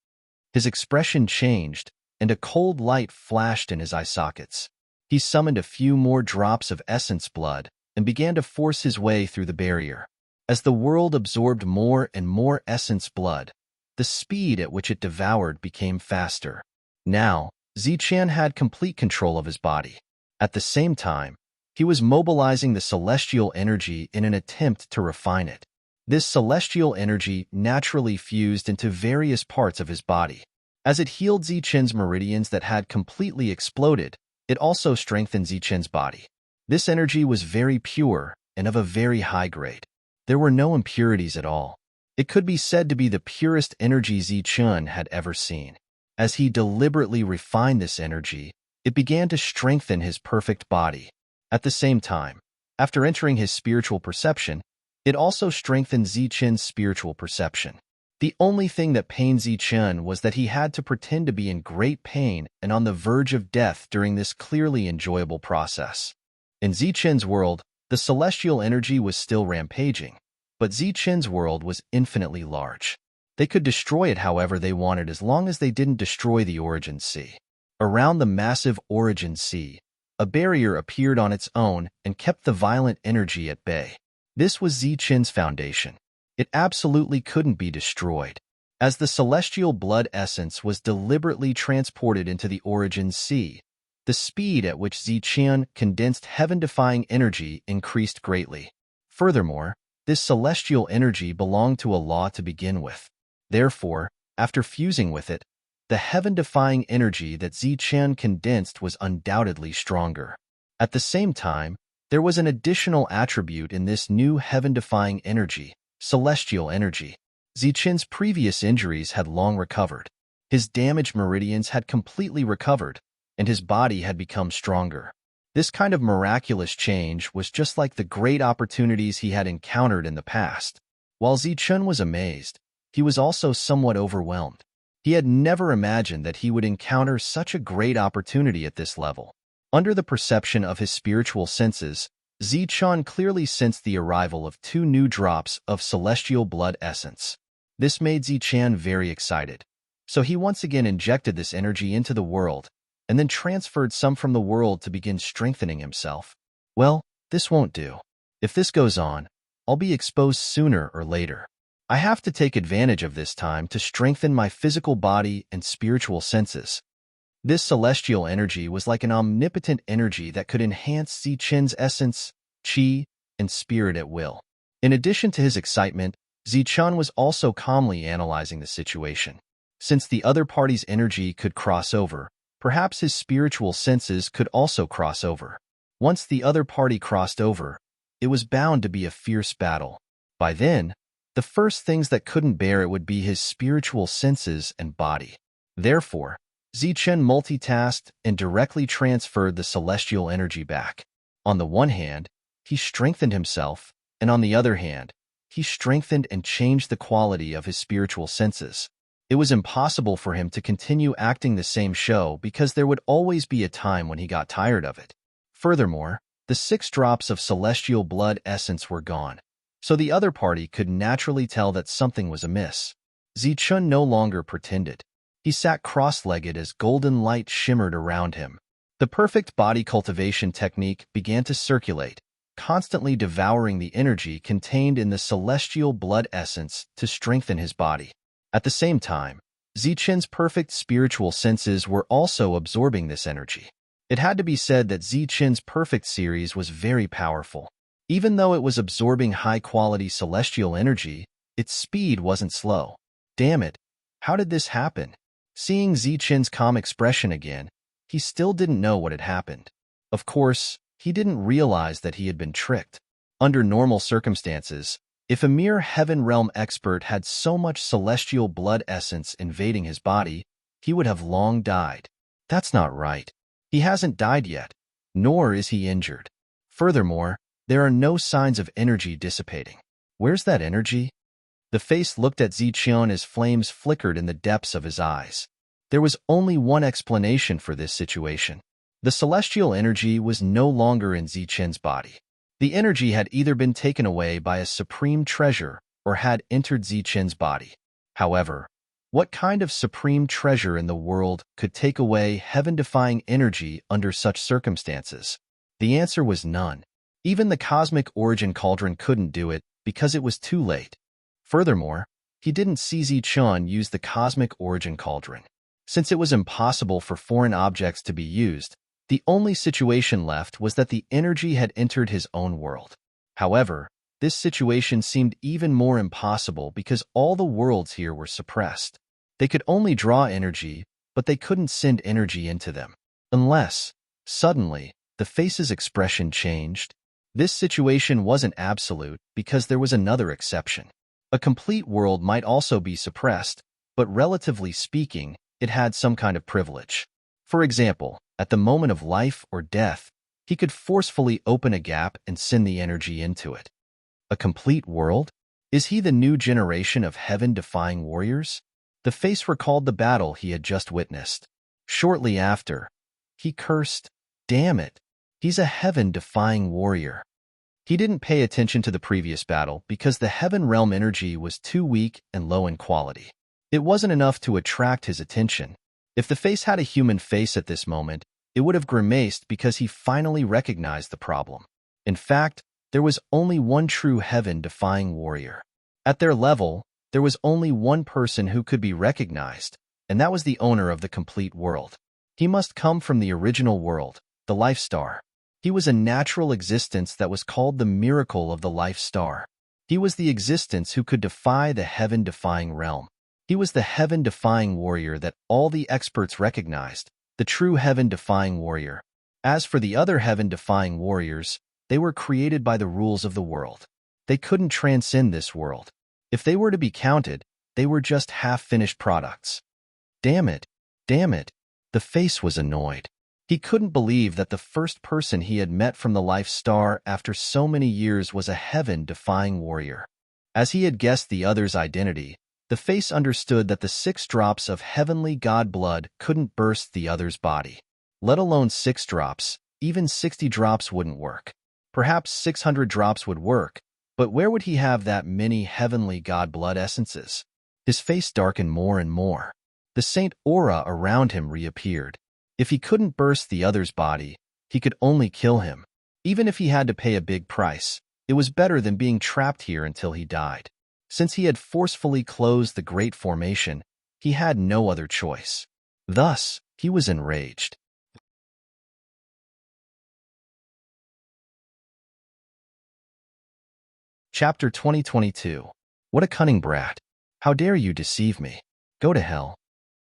His expression changed, and a cold light flashed in his eye sockets. He summoned a few more drops of essence blood and began to force his way through the barrier. As the world absorbed more and more essence blood, the speed at which it devoured became faster. Now, Zichun had complete control of his body. At the same time, he was mobilizing the celestial energy in an attempt to refine it. This celestial energy naturally fused into various parts of his body. As it healed Zichun's meridians that had completely exploded, it also strengthened Zichun's body. This energy was very pure and of a very high grade. There were no impurities at all. It could be said to be the purest energy Zichun had ever seen. As he deliberately refined this energy, it began to strengthen his perfect body. At the same time, after entering his spiritual perception, it also strengthened Zichun's spiritual perception. The only thing that pained Zichun was that he had to pretend to be in great pain and on the verge of death during this clearly enjoyable process. In Zichun's world, the celestial energy was still rampaging, but Zichun's world was infinitely large. They could destroy it however they wanted as long as they didn't destroy the Origin Sea. Around the massive Origin Sea, a barrier appeared on its own and kept the violent energy at bay. This was Zichun's foundation. It absolutely couldn't be destroyed. As the celestial blood essence was deliberately transported into the Origin Sea, the speed at which Zichun condensed heaven-defying energy increased greatly. Furthermore, this celestial energy belonged to a law to begin with. Therefore, after fusing with it, the heaven-defying energy that Zichun condensed was undoubtedly stronger. At the same time, there was an additional attribute in this new heaven-defying energy, celestial energy. Zichun's previous injuries had long recovered. His damaged meridians had completely recovered, and his body had become stronger. This kind of miraculous change was just like the great opportunities he had encountered in the past. While Zichun was amazed, he was also somewhat overwhelmed. He had never imagined that he would encounter such a great opportunity at this level. Under the perception of his spiritual senses, Zichun clearly sensed the arrival of 2 new drops of celestial blood essence. This made Zichun very excited. So he once again injected this energy into the world, and then transferred some from the world to begin strengthening himself. Well, this won't do. If this goes on, I'll be exposed sooner or later. I have to take advantage of this time to strengthen my physical body and spiritual senses. This celestial energy was like an omnipotent energy that could enhance Zichun's essence, chi, and spirit at will. In addition to his excitement, Zichun was also calmly analyzing the situation. Since the other party's energy could cross over, perhaps his spiritual senses could also cross over. Once the other party crossed over, it was bound to be a fierce battle. By then, the first things that couldn't bear it would be his spiritual senses and body. Therefore, Zichun multitasked and directly transferred the celestial energy back. On the one hand, he strengthened himself, and on the other hand, he strengthened and changed the quality of his spiritual senses. It was impossible for him to continue acting the same show because there would always be a time when he got tired of it. Furthermore, the 6 drops of celestial blood essence were gone, so the other party could naturally tell that something was amiss. Zichun no longer pretended. He sat cross-legged as golden light shimmered around him. The perfect body cultivation technique began to circulate, constantly devouring the energy contained in the celestial blood essence to strengthen his body. At the same time, Zichen's perfect spiritual senses were also absorbing this energy. It had to be said that Zichen's perfect series was very powerful. Even though it was absorbing high-quality celestial energy, its speed wasn't slow. Damn it, how did this happen? Seeing Zichen's calm expression again, he still didn't know what had happened. Of course, he didn't realize that he had been tricked. Under normal circumstances, if a mere Heaven Realm expert had so much celestial blood essence invading his body, he would have long died. That's not right. He hasn't died yet, nor is he injured. Furthermore, there are no signs of energy dissipating. Where's that energy? The face looked at Zichen as flames flickered in the depths of his eyes. There was only one explanation for this situation. The celestial energy was no longer in Zichen's body. The energy had either been taken away by a supreme treasure or had entered Zichen's body. However, what kind of supreme treasure in the world could take away heaven-defying energy under such circumstances? The answer was none. Even the cosmic origin cauldron couldn't do it because it was too late. Furthermore, he didn't see Zichen use the cosmic origin cauldron. Since it was impossible for foreign objects to be used, the only situation left was that the energy had entered his own world. However, this situation seemed even more impossible because all the worlds here were suppressed. They could only draw energy, but they couldn't send energy into them. Unless, suddenly, the face's expression changed. This situation wasn't absolute because there was another exception. A complete world might also be suppressed, but relatively speaking, it had some kind of privilege. For example, at the moment of life or death, he could forcefully open a gap and send the energy into it. A complete world? Is he the new generation of heaven-defying warriors? The face recalled the battle he had just witnessed. Shortly after, he cursed, "Damn it, he's a heaven-defying warrior." He didn't pay attention to the previous battle because the heaven realm energy was too weak and low in quality. It wasn't enough to attract his attention. If the face had a human face at this moment, it would have grimaced because he finally recognized the problem. In fact, there was only one true heaven-defying warrior. At their level, there was only one person who could be recognized, and that was the owner of the complete world. He must come from the original world, the Life Star. He was a natural existence that was called the miracle of the Life Star. He was the existence who could defy the heaven-defying realm. He was the heaven-defying warrior that all the experts recognized, the true heaven-defying warrior. As for the other heaven-defying warriors, they were created by the rules of the world. They couldn't transcend this world. If they were to be counted, they were just half-finished products. Damn it, damn it. The face was annoyed. He couldn't believe that the first person he had met from the Life Star after so many years was a heaven-defying warrior. As he had guessed the other's identity, the face understood that the 6 drops of heavenly god blood couldn't burst the other's body. Let alone 6 drops, even 60 drops wouldn't work. Perhaps 600 drops would work, but where would he have that many heavenly god blood essences? His face darkened more and more. The saint aura around him reappeared. If he couldn't burst the other's body, he could only kill him. Even if he had to pay a big price, it was better than being trapped here until he died. Since he had forcefully closed the Great Formation, he had no other choice. Thus, he was enraged. Chapter 2022. What a cunning brat. How dare you deceive me? Go to hell.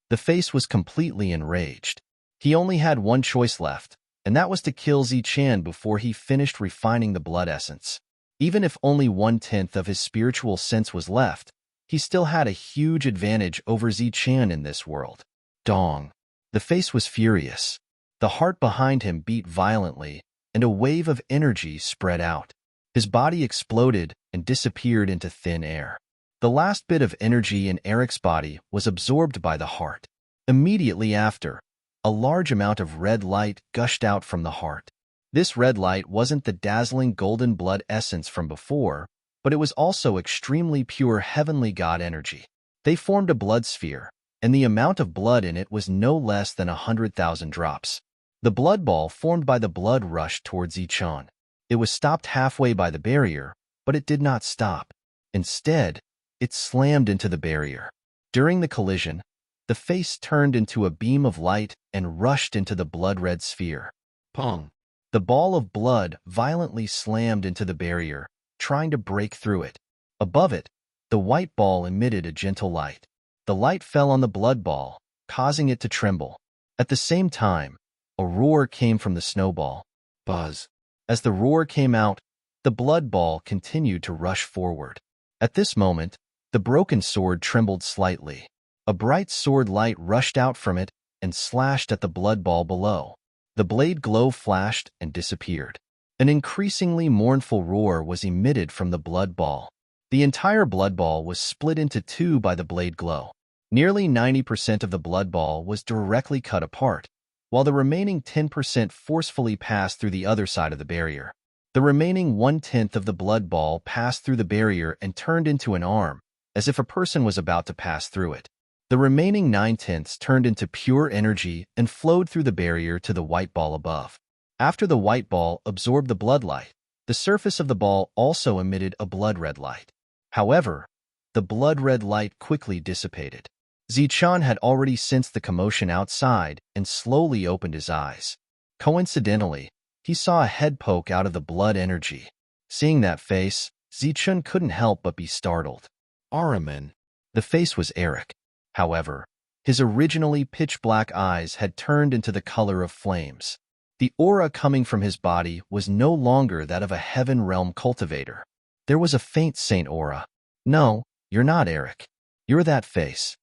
The face was completely enraged. He only had one choice left, and that was to kill Zichen before he finished refining the blood essence. Even if only 1/10 of his spiritual sense was left, he still had a huge advantage over Zichen in this world. Dong. The face was furious. The heart behind him beat violently, and a wave of energy spread out. His body exploded and disappeared into thin air. The last bit of energy in Eric's body was absorbed by the heart. Immediately after, a large amount of red light gushed out from the heart. This red light wasn't the dazzling golden blood essence from before, but it was also extremely pure heavenly god energy. They formed a blood sphere, and the amount of blood in it was no less than 100,000 drops. The blood ball formed by the blood rushed towards Zichen. It was stopped halfway by the barrier, but it did not stop. Instead, it slammed into the barrier. During the collision, the face turned into a beam of light and rushed into the blood-red sphere. Pong! The ball of blood violently slammed into the barrier, trying to break through it. Above it, the white ball emitted a gentle light. The light fell on the blood ball, causing it to tremble. At the same time, a roar came from the snowball. Buzz! As the roar came out, the blood ball continued to rush forward. At this moment, the broken sword trembled slightly. A bright sword light rushed out from it and slashed at the blood ball below. The blade glow flashed and disappeared. An increasingly mournful roar was emitted from the blood ball. The entire blood ball was split into two by the blade glow. Nearly 90% of the blood ball was directly cut apart, while the remaining 10% forcefully passed through the other side of the barrier. The remaining 1/10 of the blood ball passed through the barrier and turned into an arm, as if a person was about to pass through it. The remaining 9/10 turned into pure energy and flowed through the barrier to the white ball above. After the white ball absorbed the blood light, the surface of the ball also emitted a blood-red light. However, the blood-red light quickly dissipated. Zichun had already sensed the commotion outside and slowly opened his eyes. Coincidentally, he saw a head poke out of the blood energy. Seeing that face, Zichun couldn't help but be startled. Araman. The face was Eric. However, his originally pitch-black eyes had turned into the color of flames. The aura coming from his body was no longer that of a Heaven Realm cultivator. There was a faint saint aura. No, you're not Eric. You're that face.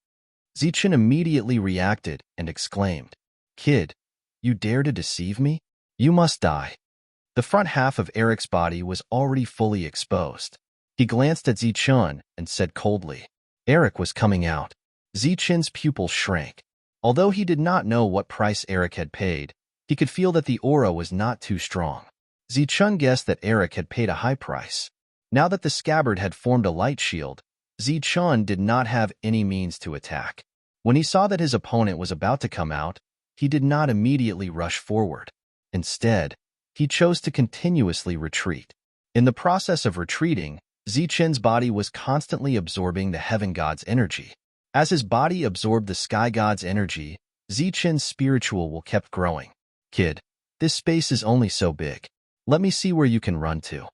Zichun immediately reacted and exclaimed, "Kid, you dare to deceive me? You must die." The front half of Eric's body was already fully exposed. He glanced at Zichun and said coldly, Eric was coming out. Zichun's pupil shrank. Although he did not know what price Eric had paid, he could feel that the aura was not too strong. Zichun guessed that Eric had paid a high price. Now that the scabbard had formed a light shield, Zichun did not have any means to attack. When he saw that his opponent was about to come out, he did not immediately rush forward. Instead, he chose to continuously retreat. In the process of retreating, Zichun's body was constantly absorbing the heaven god's energy. As his body absorbed the sky god's energy, Zichun's spiritual will kept growing. Kid, this space is only so big. Let me see where you can run to.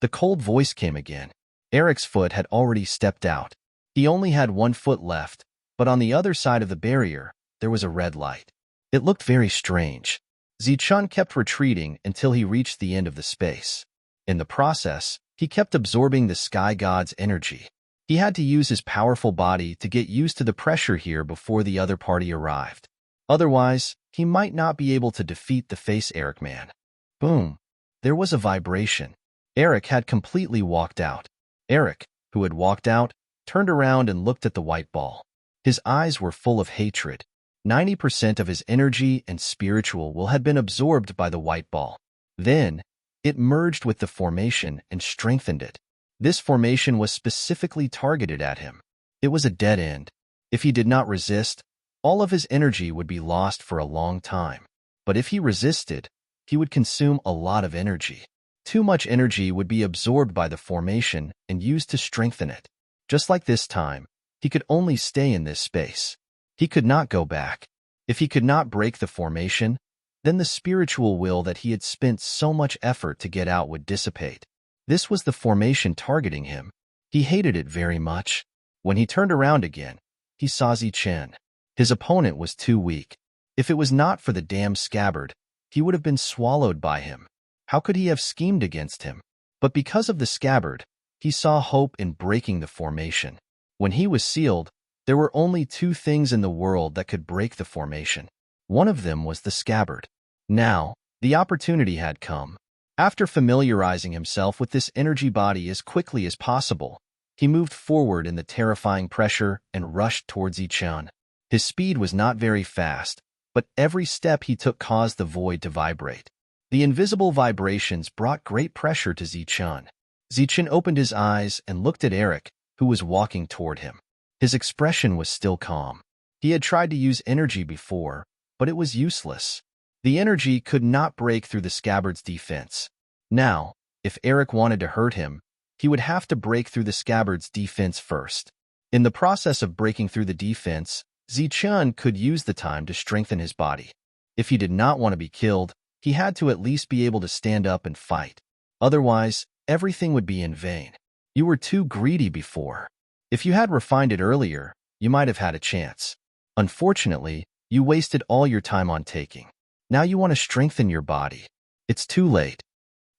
The cold voice came again. Eric's foot had already stepped out. He only had 1 foot left, but on the other side of the barrier, there was a red light. It looked very strange. Zichun kept retreating until he reached the end of the space. In the process, he kept absorbing the sky god's energy. He had to use his powerful body to get used to the pressure here before the other party arrived. Otherwise, he might not be able to defeat the face Eric man. Boom! There was a vibration. Eric had completely walked out. Eric, who had walked out, turned around and looked at the white ball. His eyes were full of hatred. 90% of his energy and spiritual will had been absorbed by the white ball. Then, it merged with the formation and strengthened it. This formation was specifically targeted at him. It was a dead end. If he did not resist, all of his energy would be lost for a long time. But if he resisted, he would consume a lot of energy. Too much energy would be absorbed by the formation and used to strengthen it. Just like this time, he could only stay in this space. He could not go back. If he could not break the formation, then the spiritual will that he had spent so much effort to get out would dissipate. This was the formation targeting him. He hated it very much. When he turned around again, he saw Zichun. His opponent was too weak. If it was not for the damn scabbard, he would have been swallowed by him. How could he have schemed against him? But because of the scabbard, he saw hope in breaking the formation. When he was sealed, there were only 2 things in the world that could break the formation. One of them was the scabbard. Now, the opportunity had come. After familiarizing himself with this energy body as quickly as possible, he moved forward in the terrifying pressure and rushed towards Zichun. His speed was not very fast, but every step he took caused the void to vibrate. The invisible vibrations brought great pressure to Zichun. Zichun opened his eyes and looked at Eric, who was walking toward him. His expression was still calm. He had tried to use energy before, but it was useless. The energy could not break through the scabbard's defense. Now, if Eric wanted to hurt him, he would have to break through the scabbard's defense first. In the process of breaking through the defense, Zichun could use the time to strengthen his body. If he did not want to be killed, he had to at least be able to stand up and fight. Otherwise, everything would be in vain. You were too greedy before. If you had refined it earlier, you might have had a chance. Unfortunately, you wasted all your time on taking. Now you want to strengthen your body. It's too late.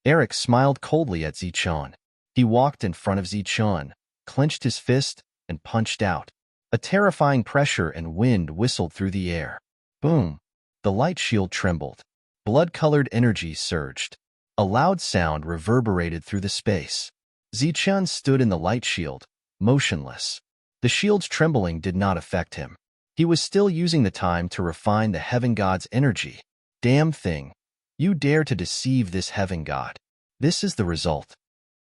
Eric smiled coldly at Zichun. He walked in front of Zichun, clenched his fist, and punched out. A terrifying pressure and wind whistled through the air. Boom! The light shield trembled. Blood-colored energy surged. A loud sound reverberated through the space. Zichun stood in the light shield, motionless. The shield's trembling did not affect him. He was still using the time to refine the heaven god's energy. Damn thing! You dare to deceive this heaven god. This is the result.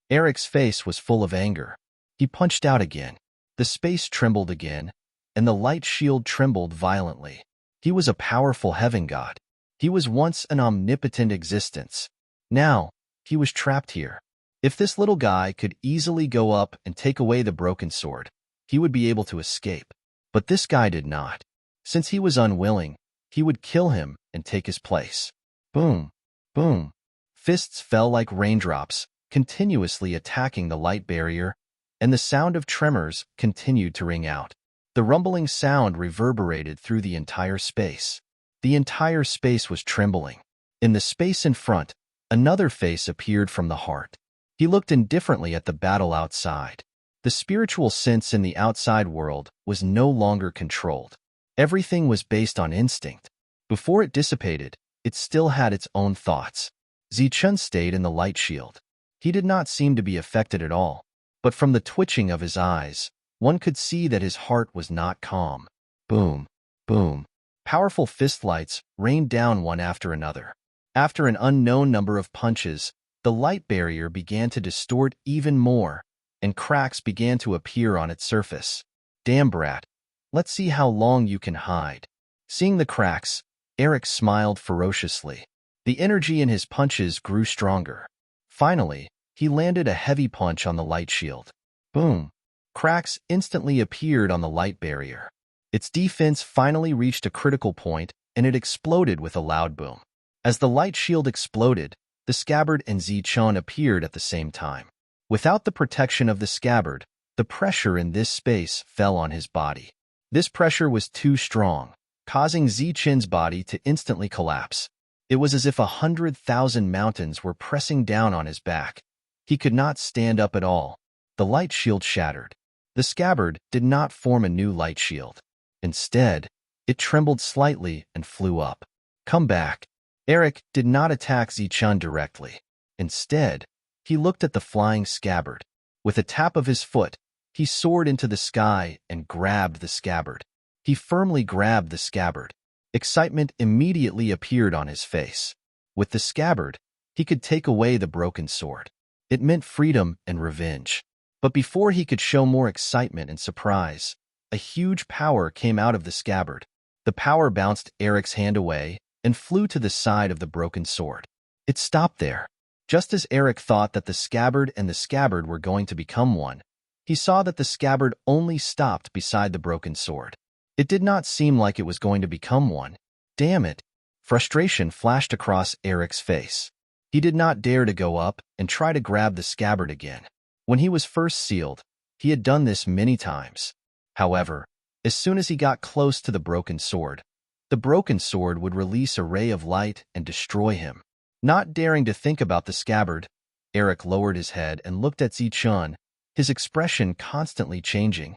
Eric's face was full of anger. He punched out again. The space trembled again, and the light shield trembled violently. He was a powerful heaven god. He was once an omnipotent existence. Now, he was trapped here. If this little guy could easily go up and take away the broken sword, he would be able to escape. But this guy did not. Since he was unwilling, he would kill him and take his place. Boom! Boom! Fists fell like raindrops, continuously attacking the light barrier, and the sound of tremors continued to ring out. The rumbling sound reverberated through the entire space. The entire space was trembling. In the space in front, another face appeared from the heart. He looked indifferently at the battle outside. The spiritual sense in the outside world was no longer controlled. Everything was based on instinct. Before it dissipated, it still had its own thoughts. Zichun stayed in the light shield. He did not seem to be affected at all, but from the twitching of his eyes, one could see that his heart was not calm. Boom! Boom! Powerful fist lights rained down one after another. After an unknown number of punches, the light barrier began to distort even more, and cracks began to appear on its surface. Damn brat, let's see how long you can hide. Seeing the cracks, Eric smiled ferociously. The energy in his punches grew stronger. Finally, he landed a heavy punch on the light shield. Boom! Cracks instantly appeared on the light barrier. Its defense finally reached a critical point, and it exploded with a loud boom. As the light shield exploded, the scabbard and Zichun appeared at the same time. Without the protection of the scabbard, the pressure in this space fell on his body. This pressure was too strong, causing Zichun's body to instantly collapse. It was as if 100,000 mountains were pressing down on his back. He could not stand up at all. The light shield shattered. The scabbard did not form a new light shield. Instead, it trembled slightly and flew up. Come back. Eric did not attack Zichun directly. Instead, he looked at the flying scabbard. With a tap of his foot, he soared into the sky and grabbed the scabbard. He firmly grabbed the scabbard. Excitement immediately appeared on his face. With the scabbard, he could take away the broken sword. It meant freedom and revenge. But before he could show more excitement and surprise, a huge power came out of the scabbard. The power bounced Eric's hand away and flew to the side of the broken sword. It stopped there. Just as Eric thought that the scabbard and the scabbard were going to become one, he saw that the scabbard only stopped beside the broken sword. It did not seem like it was going to become one. Damn it! Frustration flashed across Eric's face. He did not dare to go up and try to grab the scabbard again. When he was first sealed, he had done this many times. However, as soon as he got close to the broken sword would release a ray of light and destroy him. Not daring to think about the scabbard, Eric lowered his head and looked at Zichun, his expression constantly changing.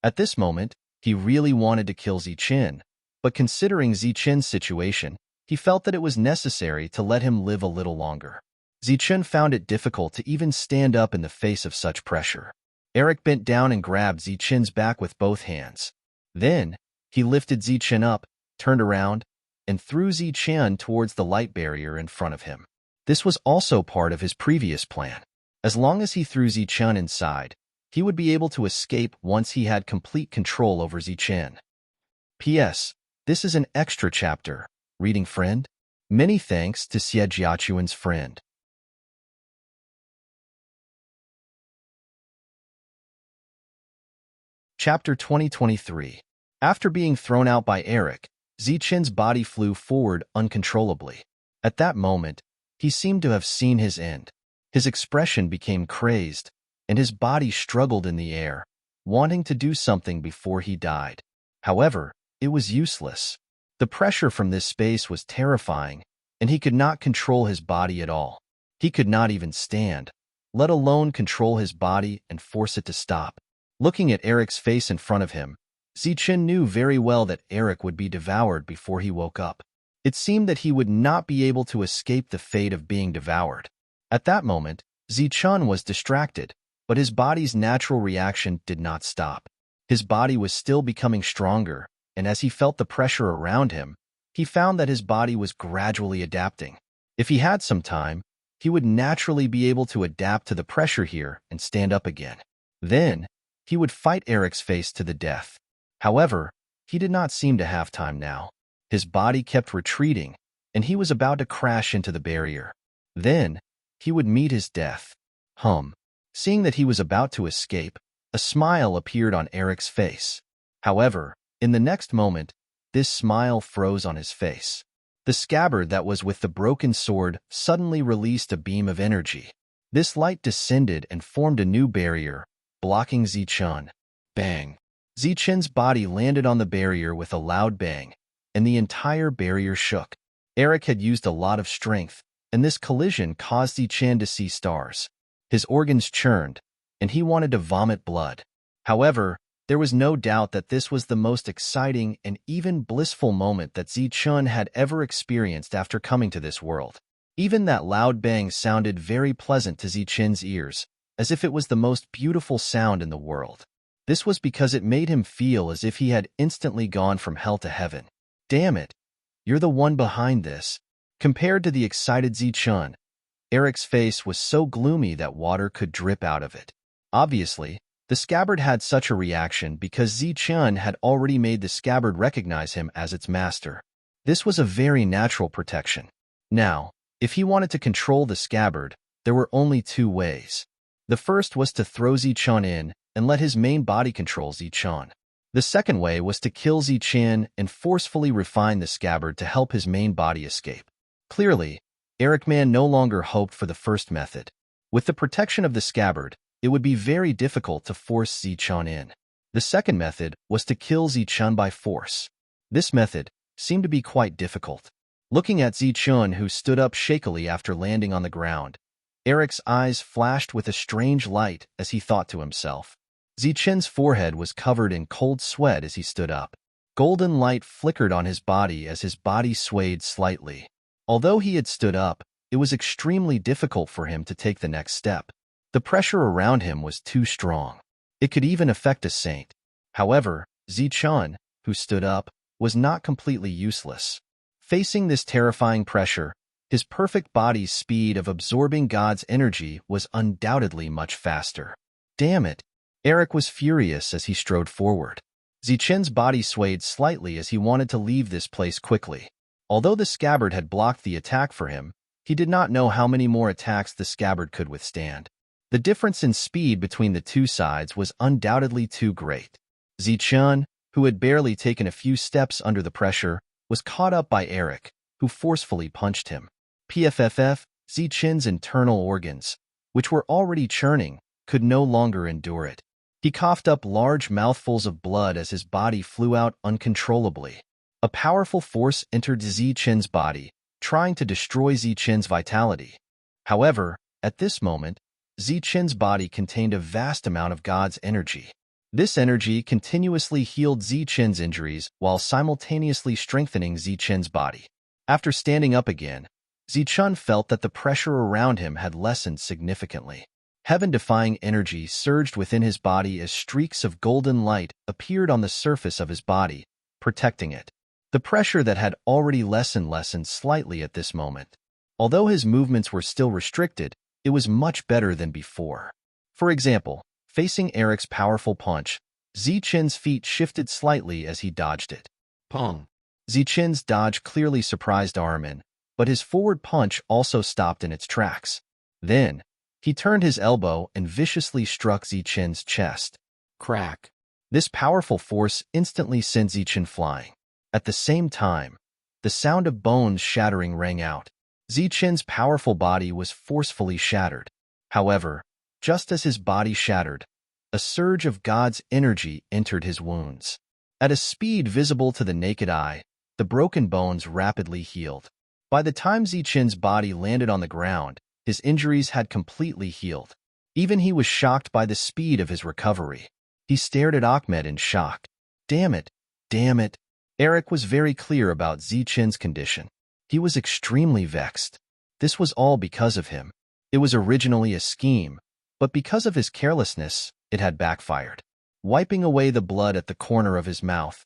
At this moment, he really wanted to kill Zichun, but considering Zichun's situation, he felt that it was necessary to let him live a little longer. Zichun found it difficult to even stand up in the face of such pressure. Eric bent down and grabbed Zichun's back with both hands. Then, he lifted Zichun up, turned around, and threw Zichun towards the light barrier in front of him. This was also part of his previous plan. As long as he threw Zichun inside, he would be able to escape once he had complete control over Zichun. P.S. This is an extra chapter. Reading friend? Many thanks to Xie friend. Chapter 2023. After being thrown out by Eric, Zichen's body flew forward uncontrollably. At that moment, he seemed to have seen his end. His expression became crazed, and his body struggled in the air, wanting to do something before he died. However, it was useless. The pressure from this space was terrifying, and he could not control his body at all. He could not even stand, let alone control his body and force it to stop. Looking at Eric's face in front of him, Zichen knew very well that Eric would be devoured before he woke up. It seemed that he would not be able to escape the fate of being devoured. At that moment, Zichen was distracted, but his body's natural reaction did not stop. His body was still becoming stronger, and as he felt the pressure around him, he found that his body was gradually adapting. If he had some time, he would naturally be able to adapt to the pressure here and stand up again. Then, he would fight Eric's face to the death. However, he did not seem to have time now. His body kept retreating, and he was about to crash into the barrier. Then, he would meet his death. Seeing that he was about to escape, a smile appeared on Eric's face. However, in the next moment, this smile froze on his face. The scabbard that was with the broken sword suddenly released a beam of energy. This light descended and formed a new barrier, blocking Zichen. Bang! Zichen's body landed on the barrier with a loud bang, and the entire barrier shook. Eric had used a lot of strength, and this collision caused Zichen to see stars. His organs churned, and he wanted to vomit blood. However, there was no doubt that this was the most exciting and even blissful moment that Zichen had ever experienced after coming to this world. Even that loud bang sounded very pleasant to Zichen's ears, as if it was the most beautiful sound in the world. This was because it made him feel as if he had instantly gone from hell to heaven. Damn it, you're the one behind this. Compared to the excited Zichen, Eric's face was so gloomy that water could drip out of it. Obviously, the scabbard had such a reaction because Zichen had already made the scabbard recognize him as its master. This was a very natural protection. Now, if he wanted to control the scabbard, there were only two ways. The first was to throw Zichen in and let his main body control Zichen. The second way was to kill Zichen and forcefully refine the scabbard to help his main body escape. Clearly, Eric Man no longer hoped for the first method. With the protection of the scabbard, it would be very difficult to force Zichen in. The second method was to kill Zichen by force. This method seemed to be quite difficult. Looking at Zichen, who stood up shakily after landing on the ground, Eric's eyes flashed with a strange light as he thought to himself. Zichen's forehead was covered in cold sweat as he stood up. Golden light flickered on his body as his body swayed slightly. Although he had stood up, it was extremely difficult for him to take the next step. The pressure around him was too strong. It could even affect a saint. However, Zichen, who stood up, was not completely useless. Facing this terrifying pressure, his perfect body's speed of absorbing God's energy was undoubtedly much faster. Damn it! Eric was furious as he strode forward. Zichen's body swayed slightly as he wanted to leave this place quickly. Although the scabbard had blocked the attack for him, he did not know how many more attacks the scabbard could withstand. The difference in speed between the two sides was undoubtedly too great. Zichen, who had barely taken a few steps under the pressure, was caught up by Eric, who forcefully punched him. PFFF, Zichen's internal organs, which were already churning, could no longer endure it. He coughed up large mouthfuls of blood as his body flew out uncontrollably. A powerful force entered Zichen's body, trying to destroy Zichen's vitality. However, at this moment, Zichen's body contained a vast amount of God's energy. This energy continuously healed Zichen's injuries while simultaneously strengthening Zichen's body. After standing up again, Zichen felt that the pressure around him had lessened significantly. Heaven-defying energy surged within his body as streaks of golden light appeared on the surface of his body, protecting it. The pressure that had already lessened slightly at this moment. Although his movements were still restricted, it was much better than before. For example, facing Eric's powerful punch, Zichen's feet shifted slightly as he dodged it. Pong! Zichen's dodge clearly surprised Armin, but his forward punch also stopped in its tracks. Then, he turned his elbow and viciously struck Zichen's chest. Crack! This powerful force instantly sent Zichen flying. At the same time, the sound of bones shattering rang out. Zichen's powerful body was forcefully shattered. However, just as his body shattered, a surge of God's energy entered his wounds. At a speed visible to the naked eye, the broken bones rapidly healed. By the time Zichen's body landed on the ground, his injuries had completely healed. Even he was shocked by the speed of his recovery. He stared at Ahmed in shock. Damn it, damn it. Eric was very clear about Zichen's condition. He was extremely vexed. This was all because of him. It was originally a scheme, but because of his carelessness, it had backfired. Wiping away the blood at the corner of his mouth,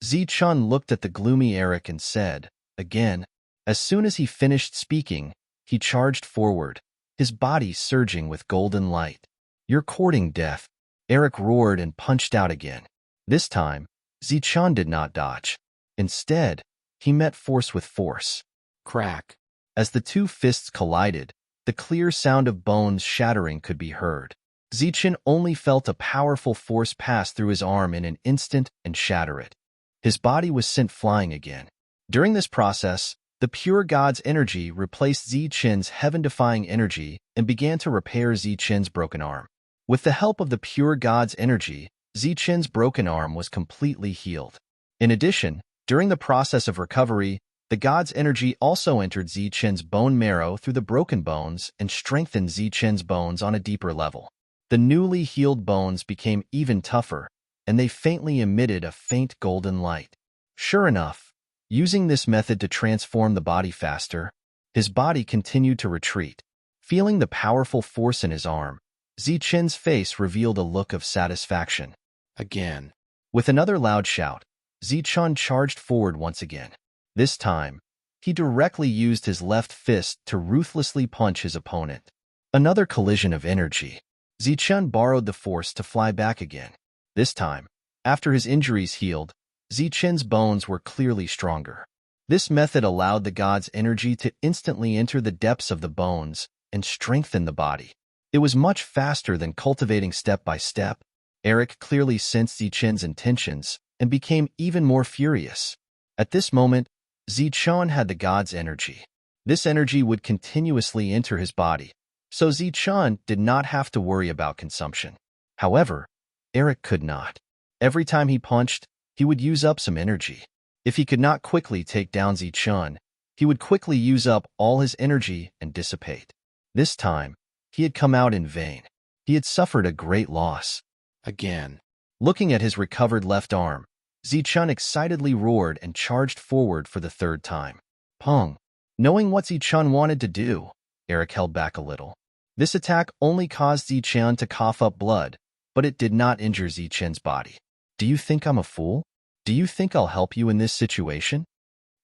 Zichen looked at the gloomy Eric and said, again. As soon as he finished speaking, he charged forward, his body surging with golden light. You're courting death. Eric roared and punched out again. This time, Zichen did not dodge. Instead, he met force with force. Crack. As the two fists collided, the clear sound of bones shattering could be heard. Zichen only felt a powerful force pass through his arm in an instant and shatter it. His body was sent flying again. During this process, the pure God's energy replaced Zichen's heaven-defying energy and began to repair Zichen's broken arm. With the help of the pure God's energy, Zichen's broken arm was completely healed. In addition, during the process of recovery, the God's energy also entered Zichen's bone marrow through the broken bones and strengthened Zichen's bones on a deeper level. The newly healed bones became even tougher, and they faintly emitted a faint golden light. Sure enough, using this method to transform the body faster, his body continued to retreat. Feeling the powerful force in his arm, Zichen's face revealed a look of satisfaction. Again. With another loud shout, Zichen charged forward once again. This time, he directly used his left fist to ruthlessly punch his opponent. Another collision of energy. Zichen borrowed the force to fly back again. This time, after his injuries healed, Zichen's bones were clearly stronger. This method allowed the God's energy to instantly enter the depths of the bones and strengthen the body. It was much faster than cultivating step by step. Eric clearly sensed Zichen's intentions and became even more furious. At this moment, Zichen had the God's energy. This energy would continuously enter his body, so Zichen did not have to worry about consumption. However, Eric could not. Every time he punched, he would use up some energy. If he could not quickly take down Zichen, he would quickly use up all his energy and dissipate. This time, he had come out in vain. He had suffered a great loss. Again. Looking at his recovered left arm, Zichen excitedly roared and charged forward for the third time. Pong. Knowing what Zichen wanted to do, Eric held back a little. This attack only caused Zichen to cough up blood, but it did not injure Zichen's body. Do you think I'm a fool? Do you think I'll help you in this situation?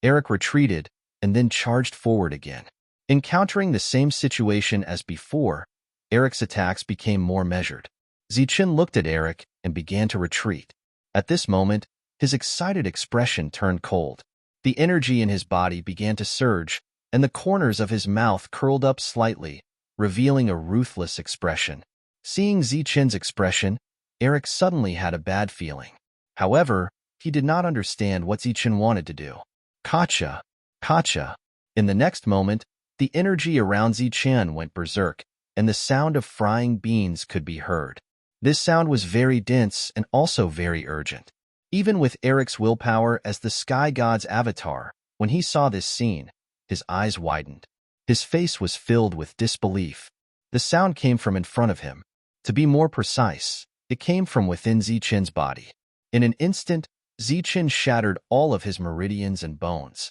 Eric retreated and then charged forward again. Encountering the same situation as before, Eric's attacks became more measured. Zichen looked at Eric and began to retreat. At this moment, his excited expression turned cold. The energy in his body began to surge, and the corners of his mouth curled up slightly, revealing a ruthless expression. Seeing Zichen's expression, Eric suddenly had a bad feeling. However, he did not understand what Zichen wanted to do. Kacha! Kacha! In the next moment, the energy around Zichen went berserk, and the sound of frying beans could be heard. This sound was very dense and also very urgent. Even with Eric's willpower as the Sky God's avatar, when he saw this scene, his eyes widened. His face was filled with disbelief. The sound came from in front of him. To be more precise, it came from within Zichen's body. In an instant, Zichen shattered all of his meridians and bones.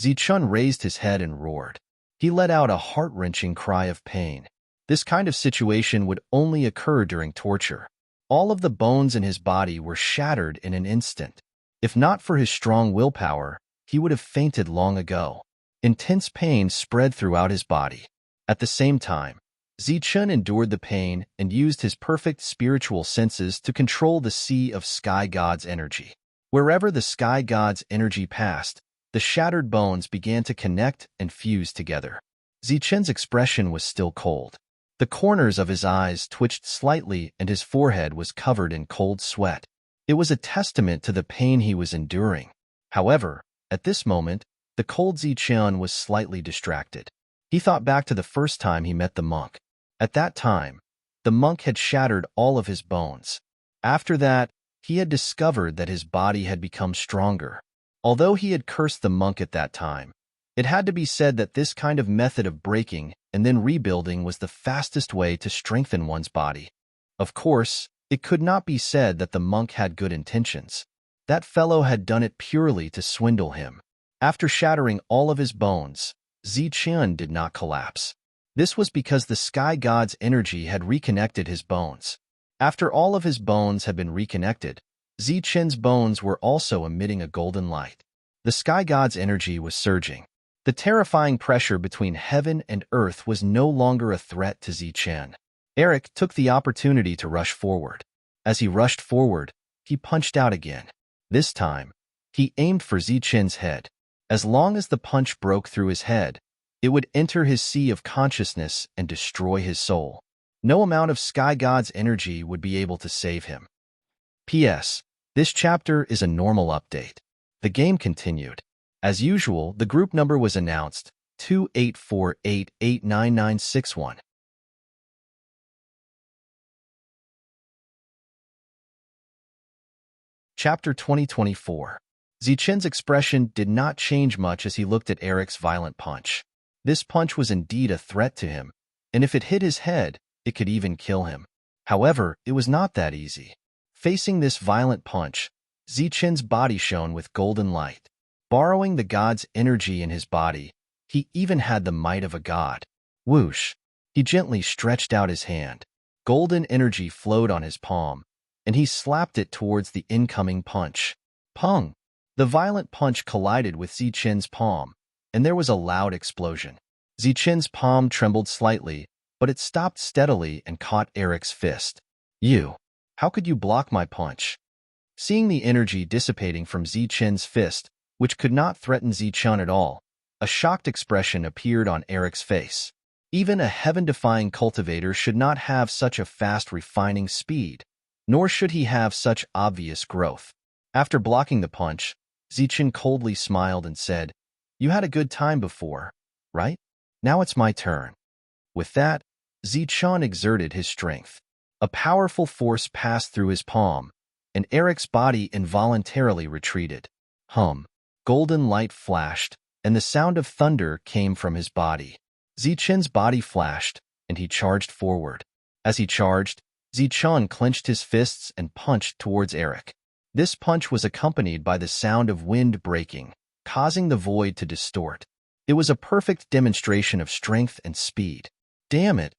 Zichen raised his head and roared. He let out a heart-wrenching cry of pain. This kind of situation would only occur during torture. All of the bones in his body were shattered in an instant. If not for his strong willpower, he would have fainted long ago. Intense pain spread throughout his body. At the same time, Zichen endured the pain and used his perfect spiritual senses to control the sea of Sky God's energy. Wherever the Sky God's energy passed, the shattered bones began to connect and fuse together. Zichen's expression was still cold. The corners of his eyes twitched slightly and his forehead was covered in cold sweat. It was a testament to the pain he was enduring. However, at this moment, the cold Zichun was slightly distracted. He thought back to the first time he met the monk. At that time, the monk had shattered all of his bones. After that, he had discovered that his body had become stronger. Although he had cursed the monk at that time, it had to be said that this kind of method of breaking and then rebuilding was the fastest way to strengthen one's body. Of course, it could not be said that the monk had good intentions. That fellow had done it purely to swindle him. After shattering all of his bones, Zichun did not collapse. This was because the sky god's energy had reconnected his bones. After all of his bones had been reconnected, Zichun's bones were also emitting a golden light. The sky god's energy was surging. The terrifying pressure between heaven and earth was no longer a threat to Zichun. Eric took the opportunity to rush forward. As he rushed forward, he punched out again. This time, he aimed for Zichun's head. As long as the punch broke through his head, it would enter his sea of consciousness and destroy his soul. No amount of sky god's energy would be able to save him. P.S. This chapter is a normal update. The game continued. As usual, the group number was announced, 2848899961. Chapter 2024. Zichun's expression did not change much as he looked at Eric's violent punch. This punch was indeed a threat to him, and if it hit his head, it could even kill him. However, it was not that easy. Facing this violent punch, Zichun's body shone with golden light. Borrowing the god's energy in his body, he even had the might of a god. Whoosh! He gently stretched out his hand. Golden energy flowed on his palm, and he slapped it towards the incoming punch. Pung! The violent punch collided with Zichun's palm, and there was a loud explosion. Zichun's palm trembled slightly, but it stopped steadily and caught Eric's fist. You! How could you block my punch? Seeing the energy dissipating from Zichun's fist, which could not threaten Zichun at all, a shocked expression appeared on Eric's face. Even a heaven-defying cultivator should not have such a fast refining speed, nor should he have such obvious growth. After blocking the punch, Zichun coldly smiled and said, "You had a good time before, right? Now it's my turn." With that, Zichun exerted his strength. A powerful force passed through his palm, and Eric's body involuntarily retreated. Golden light flashed, and the sound of thunder came from his body. Zichun's body flashed, and he charged forward. As he charged, Zichun clenched his fists and punched towards Eric. This punch was accompanied by the sound of wind breaking, causing the void to distort. It was a perfect demonstration of strength and speed. Damn it!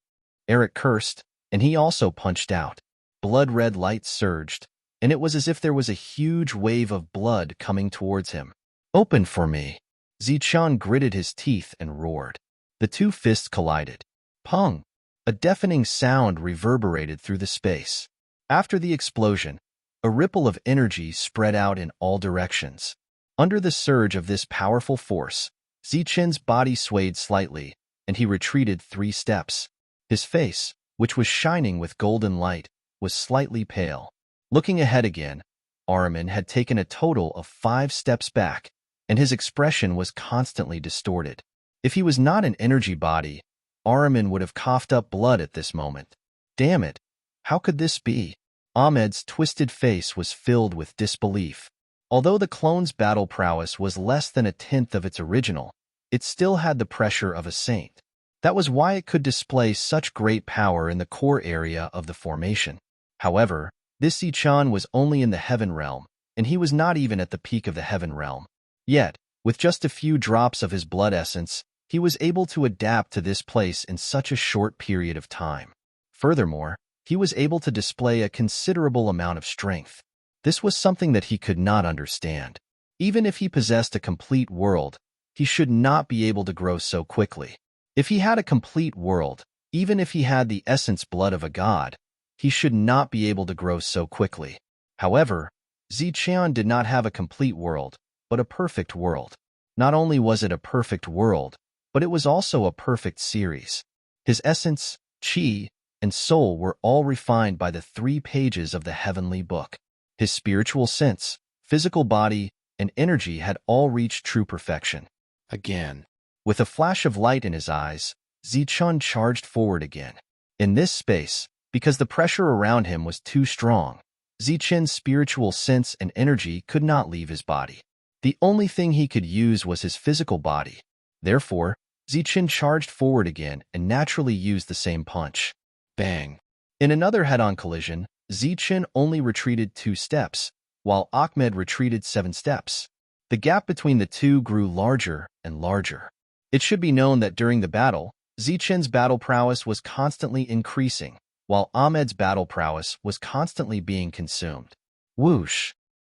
Eric cursed, and he also punched out. Blood-red light surged, and it was as if there was a huge wave of blood coming towards him. "Open for me!" Zichun gritted his teeth and roared. The two fists collided. Pung! A deafening sound reverberated through the space. After the explosion, a ripple of energy spread out in all directions. Under the surge of this powerful force, Zichun's body swayed slightly, and he retreated 3 steps. His face, which was shining with golden light, was slightly pale. Looking ahead again, Ahriman had taken a total of 5 steps back, and his expression was constantly distorted. If he was not an energy body, Ahriman would have coughed up blood at this moment. Damn it! How could this be? Ahmed's twisted face was filled with disbelief. Although the clone's battle prowess was less than 1/10 of its original, it still had the pressure of a saint. That was why it could display such great power in the core area of the formation. However, this Zichun was only in the heaven realm, and he was not even at the peak of the heaven realm. Yet, with just a few drops of his blood essence, he was able to adapt to this place in such a short period of time. Furthermore, he was able to display a considerable amount of strength. This was something that he could not understand. Even if he possessed a complete world, he should not be able to grow so quickly. If he had a complete world, even if he had the essence blood of a god, he should not be able to grow so quickly. However, Zichun did not have a complete world, but a perfect world. Not only was it a perfect world, but it was also a perfect series. His essence, chi, and soul were all refined by the 3 pages of the heavenly book. His spiritual sense, physical body, and energy had all reached true perfection. Again. With a flash of light in his eyes, Zichun charged forward again. In this space, because the pressure around him was too strong, Zichen's spiritual sense and energy could not leave his body. The only thing he could use was his physical body. Therefore, Zichen charged forward again and naturally used the same punch. Bang! In another head-on collision, Zichen only retreated 2 steps, while Ahmed retreated 7 steps. The gap between the two grew larger and larger. It should be known that during the battle, Zichen's battle prowess was constantly increasing, while Ahmed's battle prowess was constantly being consumed. Whoosh!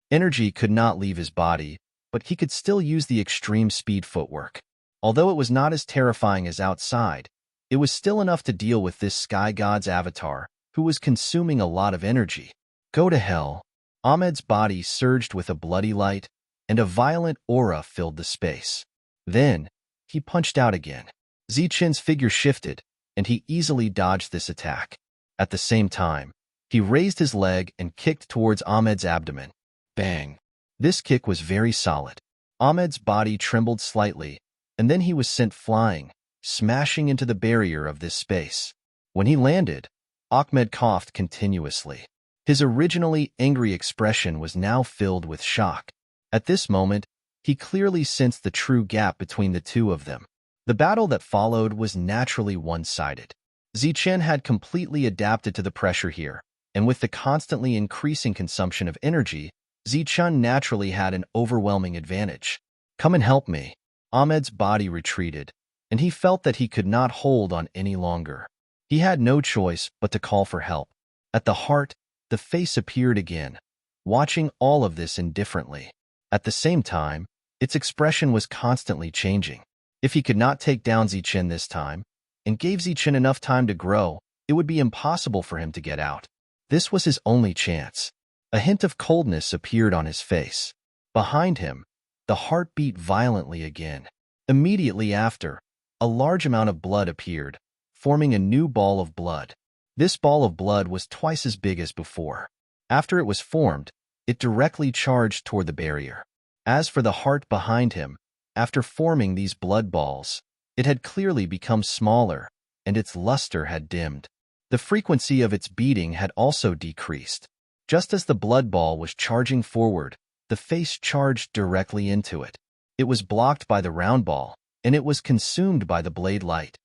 Energy could not leave his body, but he could still use the extreme speed footwork. Although it was not as terrifying as outside, it was still enough to deal with this sky god's avatar, who was consuming a lot of energy. Go to hell! Ahmed's body surged with a bloody light, and a violent aura filled the space. Then, he punched out again. Zichen's figure shifted, and he easily dodged this attack. At the same time, he raised his leg and kicked towards Ahmed's abdomen. Bang! This kick was very solid. Ahmed's body trembled slightly, and then he was sent flying, smashing into the barrier of this space. When he landed, Ahmed coughed continuously. His originally angry expression was now filled with shock. At this moment, he clearly sensed the true gap between the two of them. The battle that followed was naturally one-sided. Zichen had completely adapted to the pressure here, and with the constantly increasing consumption of energy, Zichen naturally had an overwhelming advantage. Come and help me. Ahmed's body retreated, and he felt that he could not hold on any longer. He had no choice but to call for help. At the heart, the face appeared again, watching all of this indifferently. At the same time, its expression was constantly changing. If he could not take down Zichen this time, and gave Zichen enough time to grow, it would be impossible for him to get out. This was his only chance. A hint of coldness appeared on his face. Behind him, the heart beat violently again. Immediately after, a large amount of blood appeared, forming a new ball of blood. This ball of blood was twice as big as before. After it was formed, it directly charged toward the barrier. As for the heart behind him, after forming these blood balls, it had clearly become smaller, and its luster had dimmed. The frequency of its beating had also decreased. Just as the blood ball was charging forward, the face charged directly into it. It was blocked by the round ball, and it was consumed by the blade light.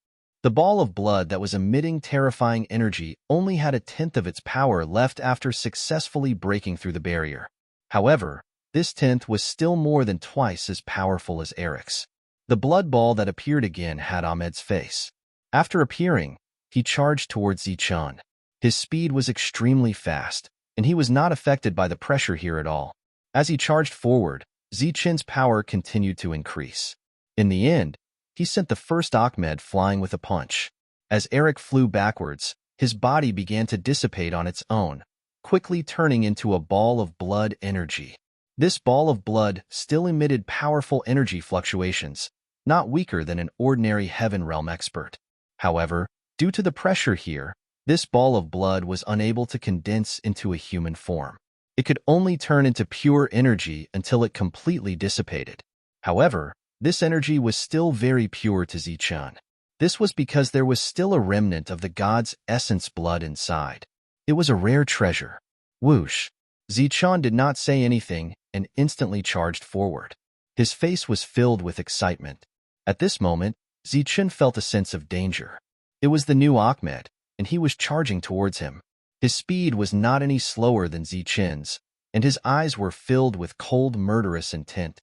The ball of blood that was emitting terrifying energy only had 1/10 of its power left after successfully breaking through the barrier. However, this 1/10 was still more than twice as powerful as Eric's. The blood ball that appeared again had Ahmed's face. After appearing, he charged towards Zichen. His speed was extremely fast, and he was not affected by the pressure here at all. As he charged forward, Zichen's power continued to increase. In the end, he sent the first Ahmed flying with a punch. As Eric flew backwards, his body began to dissipate on its own, quickly turning into a ball of blood energy. This ball of blood still emitted powerful energy fluctuations, not weaker than an ordinary Heaven Realm expert. However, due to the pressure here, this ball of blood was unable to condense into a human form. It could only turn into pure energy until it completely dissipated. However, this energy was still very pure to Zichen. This was because there was still a remnant of the god's essence blood inside. It was a rare treasure. Whoosh! Zichen did not say anything and instantly charged forward. His face was filled with excitement. At this moment, Zichen felt a sense of danger. It was the new Ahmed, and he was charging towards him. His speed was not any slower than Zichen's, and his eyes were filled with cold, murderous intent.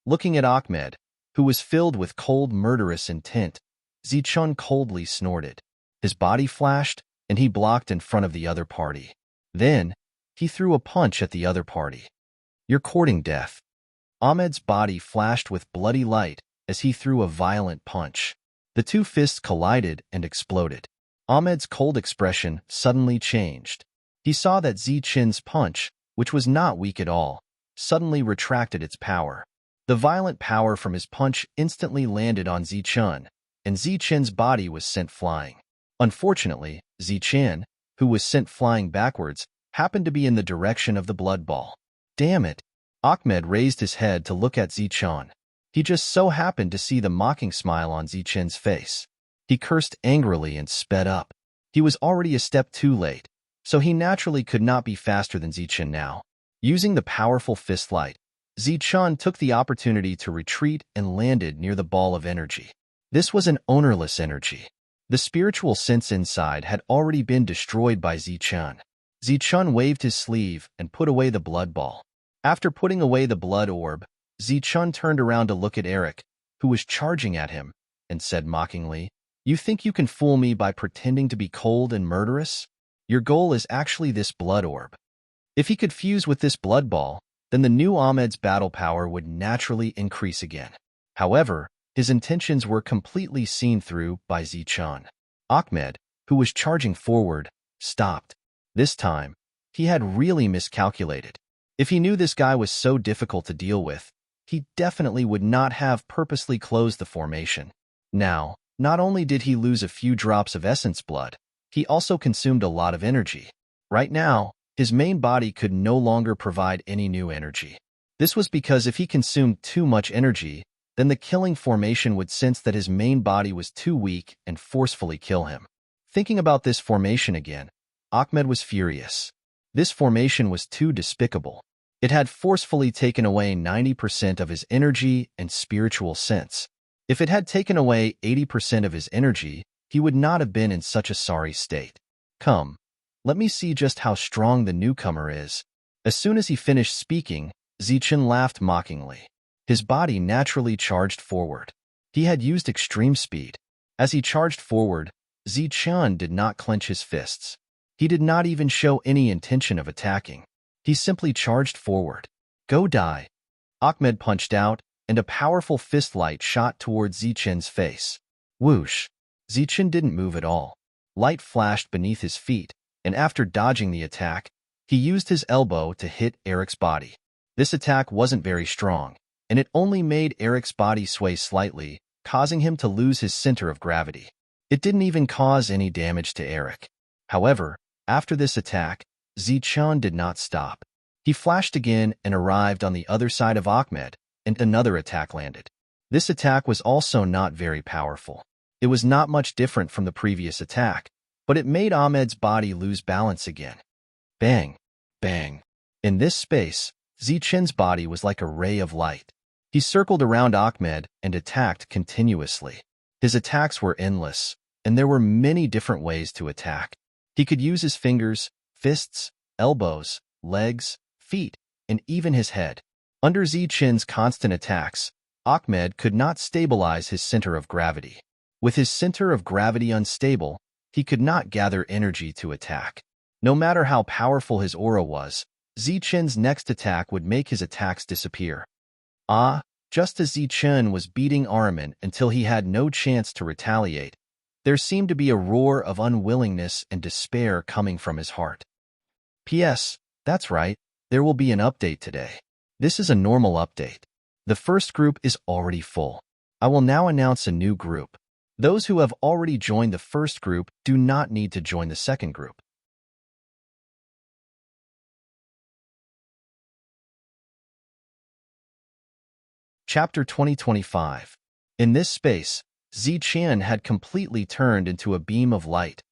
Looking at Ahmed, who was filled with cold, murderous intent, Zichen coldly snorted. His body flashed, and he blocked in front of the other party. Then, he threw a punch at the other party. You're courting death. Ahmed's body flashed with bloody light as he threw a violent punch. The two fists collided and exploded. Ahmed's cold expression suddenly changed. He saw that Zichen's punch, which was not weak at all, suddenly retracted its power. The violent power from his punch instantly landed on Zichen, and Zichen's body was sent flying. Unfortunately, Zichen, who was sent flying backwards, happened to be in the direction of the blood ball. Damn it! Ahmed raised his head to look at Zichen. He just so happened to see the mocking smile on Zichen's face. He cursed angrily and sped up. He was already a step too late, so he naturally could not be faster than Zichen now. Using the powerful fist light, Zichen took the opportunity to retreat and landed near the ball of energy. This was an ownerless energy. The spiritual sense inside had already been destroyed by Zichen. Zichen waved his sleeve and put away the blood ball. After putting away the blood orb, Zichen turned around to look at Eric, who was charging at him, and said mockingly, "You think you can fool me by pretending to be cold and murderous? Your goal is actually this blood orb." If he could fuse with this blood ball, then the new Ahmed's battle power would naturally increase again. However, his intentions were completely seen through by Zichen. Ahmed, who was charging forward, stopped. This time, he had really miscalculated. If he knew this guy was so difficult to deal with, he definitely would not have purposely closed the formation. Now, not only did he lose a few drops of essence blood, he also consumed a lot of energy. Right now, his main body could no longer provide any new energy. This was because if he consumed too much energy, then the killing formation would sense that his main body was too weak and forcefully kill him. Thinking about this formation again, Ahmed was furious. This formation was too despicable. It had forcefully taken away 90% of his energy and spiritual sense. If it had taken away 80% of his energy, he would not have been in such a sorry state. Come, let me see just how strong the newcomer is. As soon as he finished speaking, Zichen laughed mockingly. His body naturally charged forward. He had used extreme speed. As he charged forward, Zichen did not clench his fists. He did not even show any intention of attacking. He simply charged forward. "Go die." Ahmed punched out, and a powerful fist light shot towards Zichen's face. Whoosh! Zichen didn't move at all. Light flashed beneath his feet, and after dodging the attack, he used his elbow to hit Eric's body. This attack wasn't very strong, and it only made Eric's body sway slightly, causing him to lose his center of gravity. It didn't even cause any damage to Eric. However, after this attack, Zichen did not stop. He flashed again and arrived on the other side of Ahmed, and another attack landed. This attack was also not very powerful. It was not much different from the previous attack, but it made Ahmed's body lose balance again. Bang! Bang! In this space, Zichen's body was like a ray of light. He circled around Ahmed and attacked continuously. His attacks were endless, and there were many different ways to attack. He could use his fingers, fists, elbows, legs, feet, and even his head. Under Zichen's constant attacks, Ahmed could not stabilize his center of gravity. With his center of gravity unstable, he could not gather energy to attack. No matter how powerful his aura was, Zichen's next attack would make his attacks disappear. Just as Zichen was beating Ahmed until he had no chance to retaliate, there seemed to be a roar of unwillingness and despair coming from his heart. P.S. That's right, there will be an update today. This is a normal update. The first group is already full. I will now announce a new group. Those who have already joined the first group do not need to join the second group. Chapter 2025. In this space, Zichen had completely turned into a beam of light,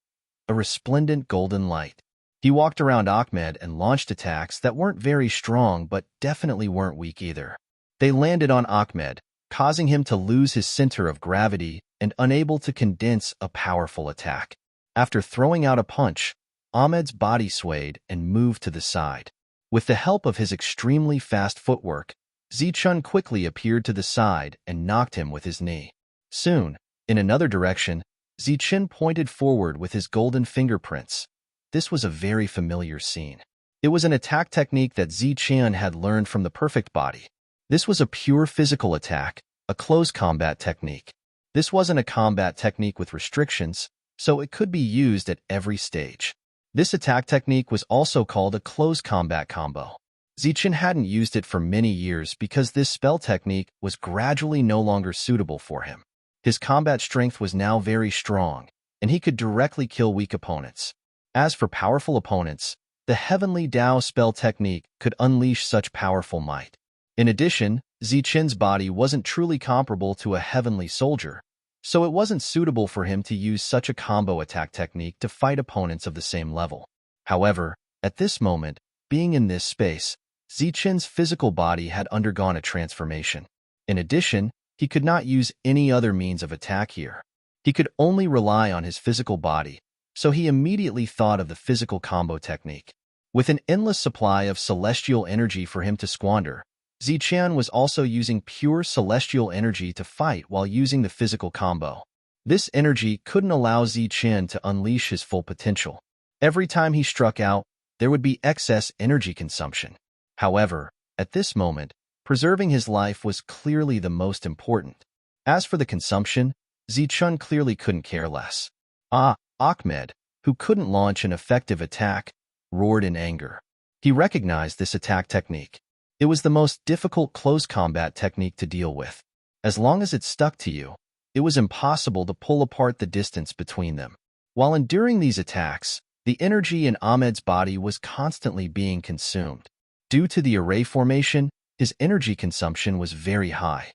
a resplendent golden light. He walked around Ahmed and launched attacks that weren't very strong but definitely weren't weak either. They landed on Ahmed, causing him to lose his center of gravity and unable to condense a powerful attack. After throwing out a punch, Ahmed's body swayed and moved to the side. With the help of his extremely fast footwork, Zichen quickly appeared to the side and knocked him with his knee. Soon, in another direction, Zichen pointed forward with his golden fingerprints. This was a very familiar scene. It was an attack technique that Zichen had learned from the perfect body. This was a pure physical attack, a close combat technique. This wasn't a combat technique with restrictions, so it could be used at every stage. This attack technique was also called a close combat combo. Zichen hadn't used it for many years because this spell technique was gradually no longer suitable for him. His combat strength was now very strong, and he could directly kill weak opponents. As for powerful opponents, the Heavenly Dao spell technique could unleash such powerful might. In addition, Zichen's body wasn't truly comparable to a heavenly soldier, so it wasn't suitable for him to use such a combo attack technique to fight opponents of the same level. However, at this moment, being in this space, Zichen's physical body had undergone a transformation. In addition, he could not use any other means of attack here. He could only rely on his physical body, so he immediately thought of the physical combo technique. With an endless supply of celestial energy for him to squander, Zichen was also using pure celestial energy to fight while using the physical combo. This energy couldn't allow Zichen to unleash his full potential. Every time he struck out, there would be excess energy consumption. However, at this moment, preserving his life was clearly the most important. As for the consumption, Zichen clearly couldn't care less. Ahmed, who couldn't launch an effective attack, roared in anger. He recognized this attack technique. It was the most difficult close combat technique to deal with. As long as it stuck to you, it was impossible to pull apart the distance between them. While enduring these attacks, the energy in Ahmed's body was constantly being consumed. Due to the array formation, his energy consumption was very high.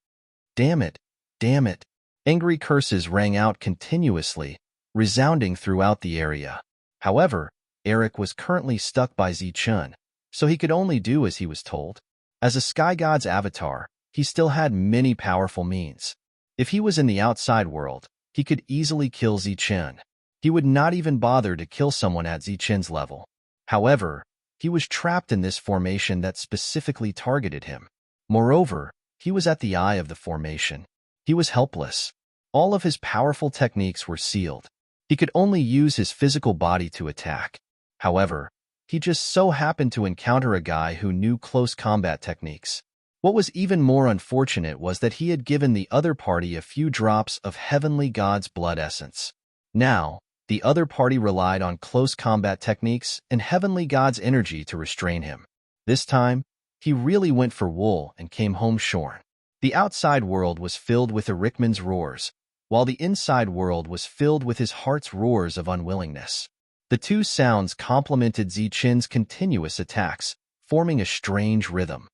Damn it! Damn it! Angry curses rang out continuously, resounding throughout the area. However, Eric was currently stuck by Zichen, so he could only do as he was told. As a Sky God's avatar, he still had many powerful means. If he was in the outside world, he could easily kill Zichen. He would not even bother to kill someone at Zichen's level. However, he was trapped in this formation that specifically targeted him. Moreover, he was at the eye of the formation. He was helpless. All of his powerful techniques were sealed. He could only use his physical body to attack. However, he just so happened to encounter a guy who knew close combat techniques. What was even more unfortunate was that he had given the other party a few drops of Heavenly God's blood essence. Now, the other party relied on close combat techniques and Heavenly God's energy to restrain him. This time, he really went for wool and came home shorn. The outside world was filled with Ericman's roars, while the inside world was filled with his heart's roars of unwillingness. The two sounds complemented Zichen's continuous attacks, forming a strange rhythm.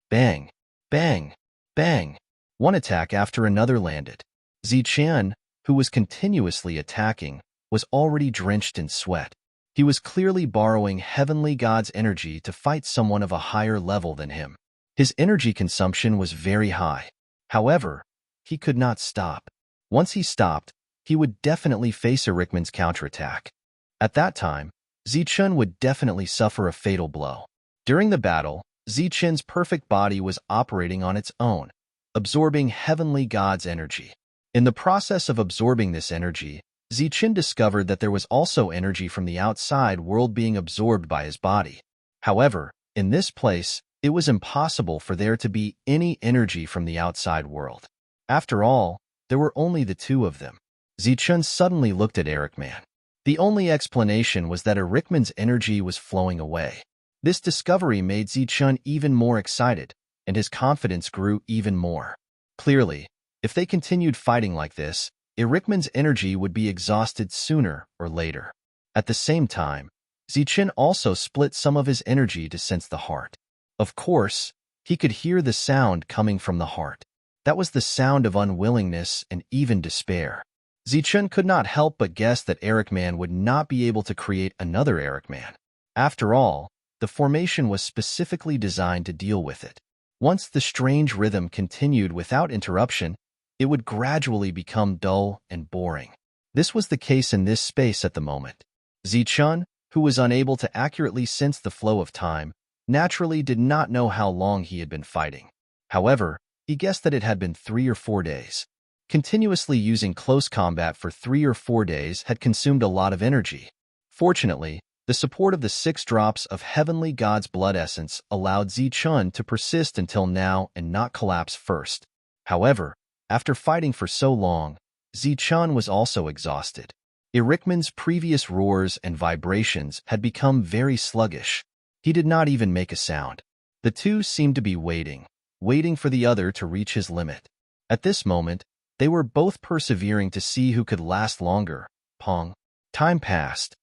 Bang, bang, bang. One attack after another landed. Zichen, who was continuously attacking, was already drenched in sweat. He was clearly borrowing Heavenly God's energy to fight someone of a higher level than him. His energy consumption was very high. However, he could not stop. Once he stopped, he would definitely face Ericman's counterattack. At that time, Zichen would definitely suffer a fatal blow. During the battle, Zichen's perfect body was operating on its own, absorbing Heavenly God's energy. In the process of absorbing this energy, Zichen discovered that there was also energy from the outside world being absorbed by his body. However, in this place, it was impossible for there to be any energy from the outside world. After all, there were only the two of them. Zichen suddenly looked at Ericman. The only explanation was that Ericman's energy was flowing away. This discovery made Zichen even more excited, and his confidence grew even more. Clearly, if they continued fighting like this, Ericman's energy would be exhausted sooner or later. At the same time, Zichen also split some of his energy to sense the heart. Of course, he could hear the sound coming from the heart. That was the sound of unwillingness and even despair. Zichen could not help but guess that Ericman would not be able to create another Ericman. After all, the formation was specifically designed to deal with it. Once the strange rhythm continued without interruption, it would gradually become dull and boring. This was the case in this space at the moment. Zichen, who was unable to accurately sense the flow of time, naturally did not know how long he had been fighting. However, he guessed that it had been 3 or 4 days. Continuously using close combat for 3 or 4 days had consumed a lot of energy. Fortunately, the support of the 6 drops of Heavenly God's blood essence allowed Zichen to persist until now and not collapse first. However, after fighting for so long, Zichen was also exhausted. Ericman's previous roars and vibrations had become very sluggish. He did not even make a sound. The two seemed to be waiting for the other to reach his limit. At this moment, they were both persevering to see who could last longer, Pong. Time passed.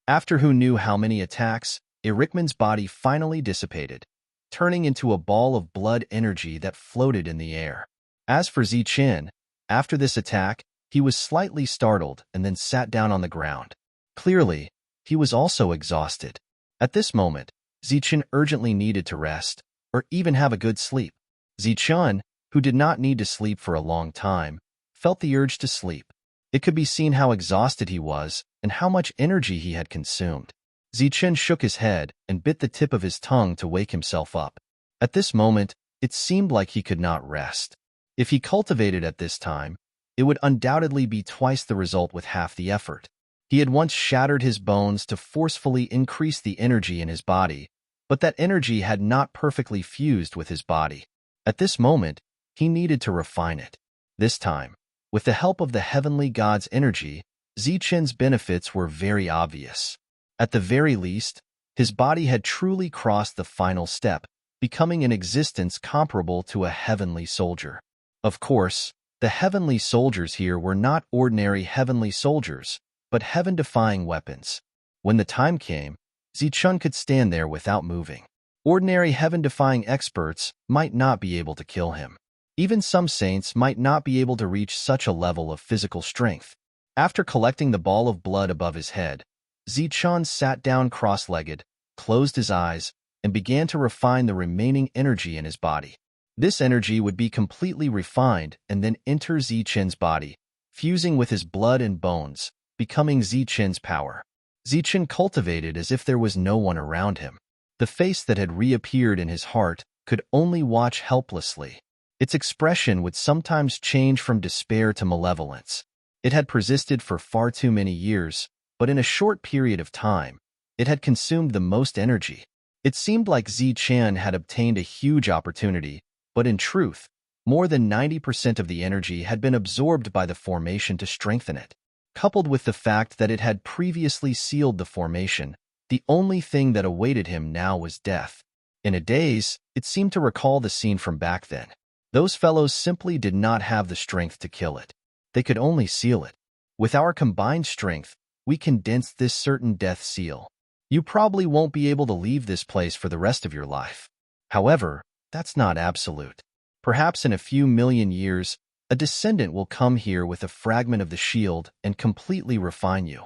After who knew how many attacks, Ericman's body finally dissipated, turning into a ball of blood energy that floated in the air. As for Zichen, after this attack, he was slightly startled and then sat down on the ground. Clearly, he was also exhausted. At this moment, Zichen urgently needed to rest, or even have a good sleep. Zichen, who did not need to sleep for a long time, felt the urge to sleep. It could be seen how exhausted he was and how much energy he had consumed. Zichen shook his head and bit the tip of his tongue to wake himself up. At this moment, it seemed like he could not rest. If he cultivated at this time, it would undoubtedly be twice the result with half the effort. He had once shattered his bones to forcefully increase the energy in his body, but that energy had not perfectly fused with his body. At this moment, he needed to refine it. This time, with the help of the heavenly god's energy, Zichen's benefits were very obvious. At the very least, his body had truly crossed the final step, becoming an existence comparable to a heavenly soldier. Of course, the heavenly soldiers here were not ordinary heavenly soldiers, but heaven-defying weapons. When the time came, Zichen could stand there without moving. Ordinary heaven-defying experts might not be able to kill him. Even some saints might not be able to reach such a level of physical strength. After collecting the ball of blood above his head, Zichen sat down cross-legged, closed his eyes, and began to refine the remaining energy in his body. This energy would be completely refined and then enter Zichen's body, fusing with his blood and bones, becoming Zichen's power. Zichen cultivated as if there was no one around him. The face that had reappeared in his heart could only watch helplessly. Its expression would sometimes change from despair to malevolence. It had persisted for far too many years, but in a short period of time, it had consumed the most energy. It seemed like Zichen had obtained a huge opportunity, but in truth, more than 90% of the energy had been absorbed by the formation to strengthen it. Coupled with the fact that it had previously sealed the formation, the only thing that awaited him now was death. In a daze, it seemed to recall the scene from back then. Those fellows simply did not have the strength to kill it. They could only seal it. With our combined strength, we condensed this certain death seal. You probably won't be able to leave this place for the rest of your life. However, that's not absolute. Perhaps in a few million years, a descendant will come here with a fragment of the shield and completely refine you.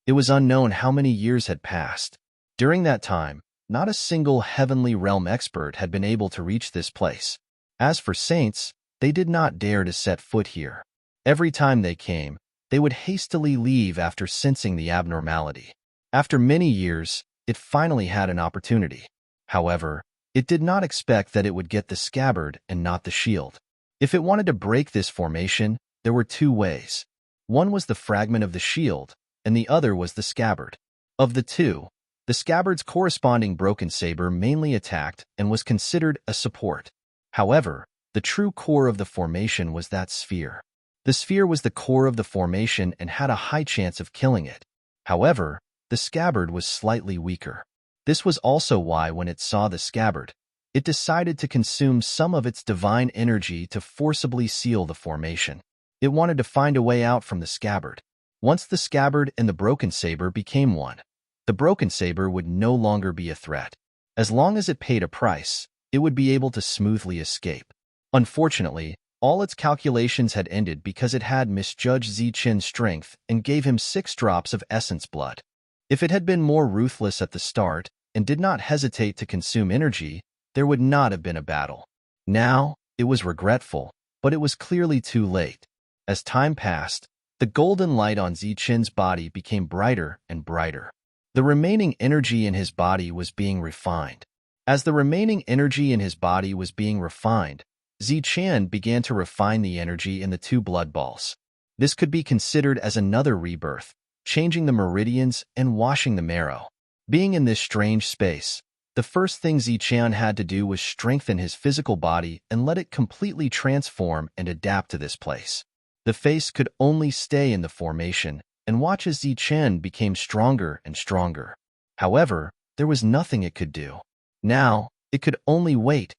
It was unknown how many years had passed. During that time, not a single heavenly realm expert had been able to reach this place. As for saints, they did not dare to set foot here. Every time they came, they would hastily leave after sensing the abnormality. After many years, it finally had an opportunity. However, it did not expect that it would get the scabbard and not the shield. If it wanted to break this formation, there were two ways. One was the fragment of the shield, and the other was the scabbard. Of the two, the scabbard's corresponding broken saber mainly attacked and was considered a support. However, the true core of the formation was that sphere. The sphere was the core of the formation and had a high chance of killing it. However, the scabbard was slightly weaker. This was also why when it saw the scabbard, it decided to consume some of its divine energy to forcibly seal the formation. It wanted to find a way out from the scabbard. Once the scabbard and the broken saber became one, the broken saber would no longer be a threat. As long as it paid a price, it would be able to smoothly escape. Unfortunately, all its calculations had ended because it had misjudged Zichen's strength and gave him 6 drops of essence blood. If it had been more ruthless at the start and did not hesitate to consume energy, there would not have been a battle. Now, it was regretful, but it was clearly too late. As time passed, the golden light on Zichen's body became brighter and brighter. The remaining energy in his body was being refined. As the remaining energy in his body was being refined, Zichen began to refine the energy in the 2 blood balls. This could be considered as another rebirth, changing the meridians and washing the marrow. Being in this strange space, the first thing Zichen had to do was strengthen his physical body and let it completely transform and adapt to this place. The face could only stay in the formation and watch as Zichen became stronger and stronger. However, there was nothing it could do. Now, it could only wait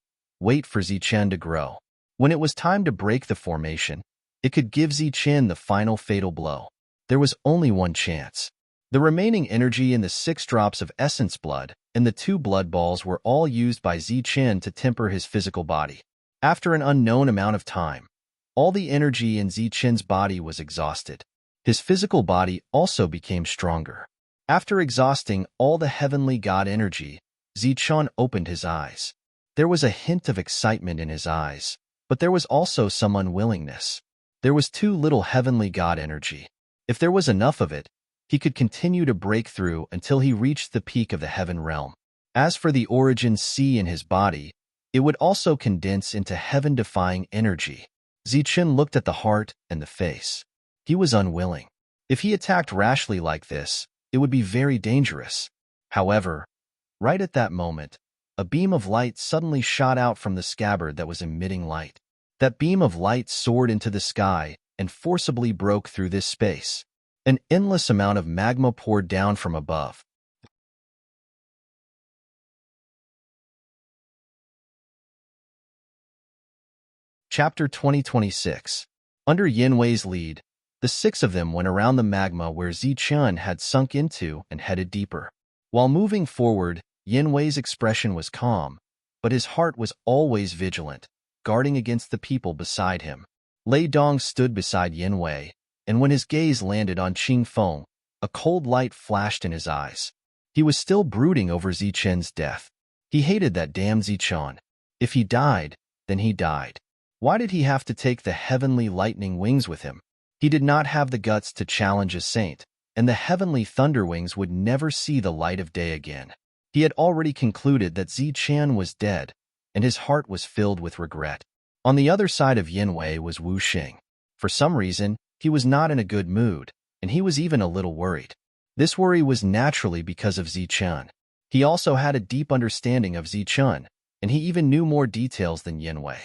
for Zichen to grow. When it was time to break the formation, it could give Zichen the final fatal blow. There was only one chance. The remaining energy in the 6 drops of essence blood and the 2 blood balls were all used by Zichen to temper his physical body. After an unknown amount of time, all the energy in Zichen's body was exhausted. His physical body also became stronger. After exhausting all the heavenly god energy, Zichen opened his eyes. There was a hint of excitement in his eyes, but there was also some unwillingness. There was too little heavenly god energy. If there was enough of it, he could continue to break through until he reached the peak of the heaven realm. As for the origin C in his body, it would also condense into heaven-defying energy. Zichen looked at the heart and the face. He was unwilling. If he attacked rashly like this, it would be very dangerous. However, right at that moment, a beam of light suddenly shot out from the scabbard that was emitting light. That beam of light soared into the sky and forcibly broke through this space. An endless amount of magma poured down from above. Chapter 2026. Under Yanwei's lead, the 6 of them went around the magma where Zichen had sunk into and headed deeper. While moving forward, Yanwei's expression was calm, but his heart was always vigilant, guarding against the people beside him. Lei Dong stood beside Yanwei, and when his gaze landed on Qingfeng, a cold light flashed in his eyes. He was still brooding over Zichen's death. He hated that damn Zichen. If he died, then he died. Why did he have to take the heavenly lightning wings with him? He did not have the guts to challenge a saint, and the heavenly thunder wings would never see the light of day again. He had already concluded that Zichen was dead, and his heart was filled with regret. On the other side of Yanwei was Wu Xing. For some reason, he was not in a good mood, and he was even a little worried. This worry was naturally because of Zichen. He also had a deep understanding of Zichen, and he even knew more details than Yanwei.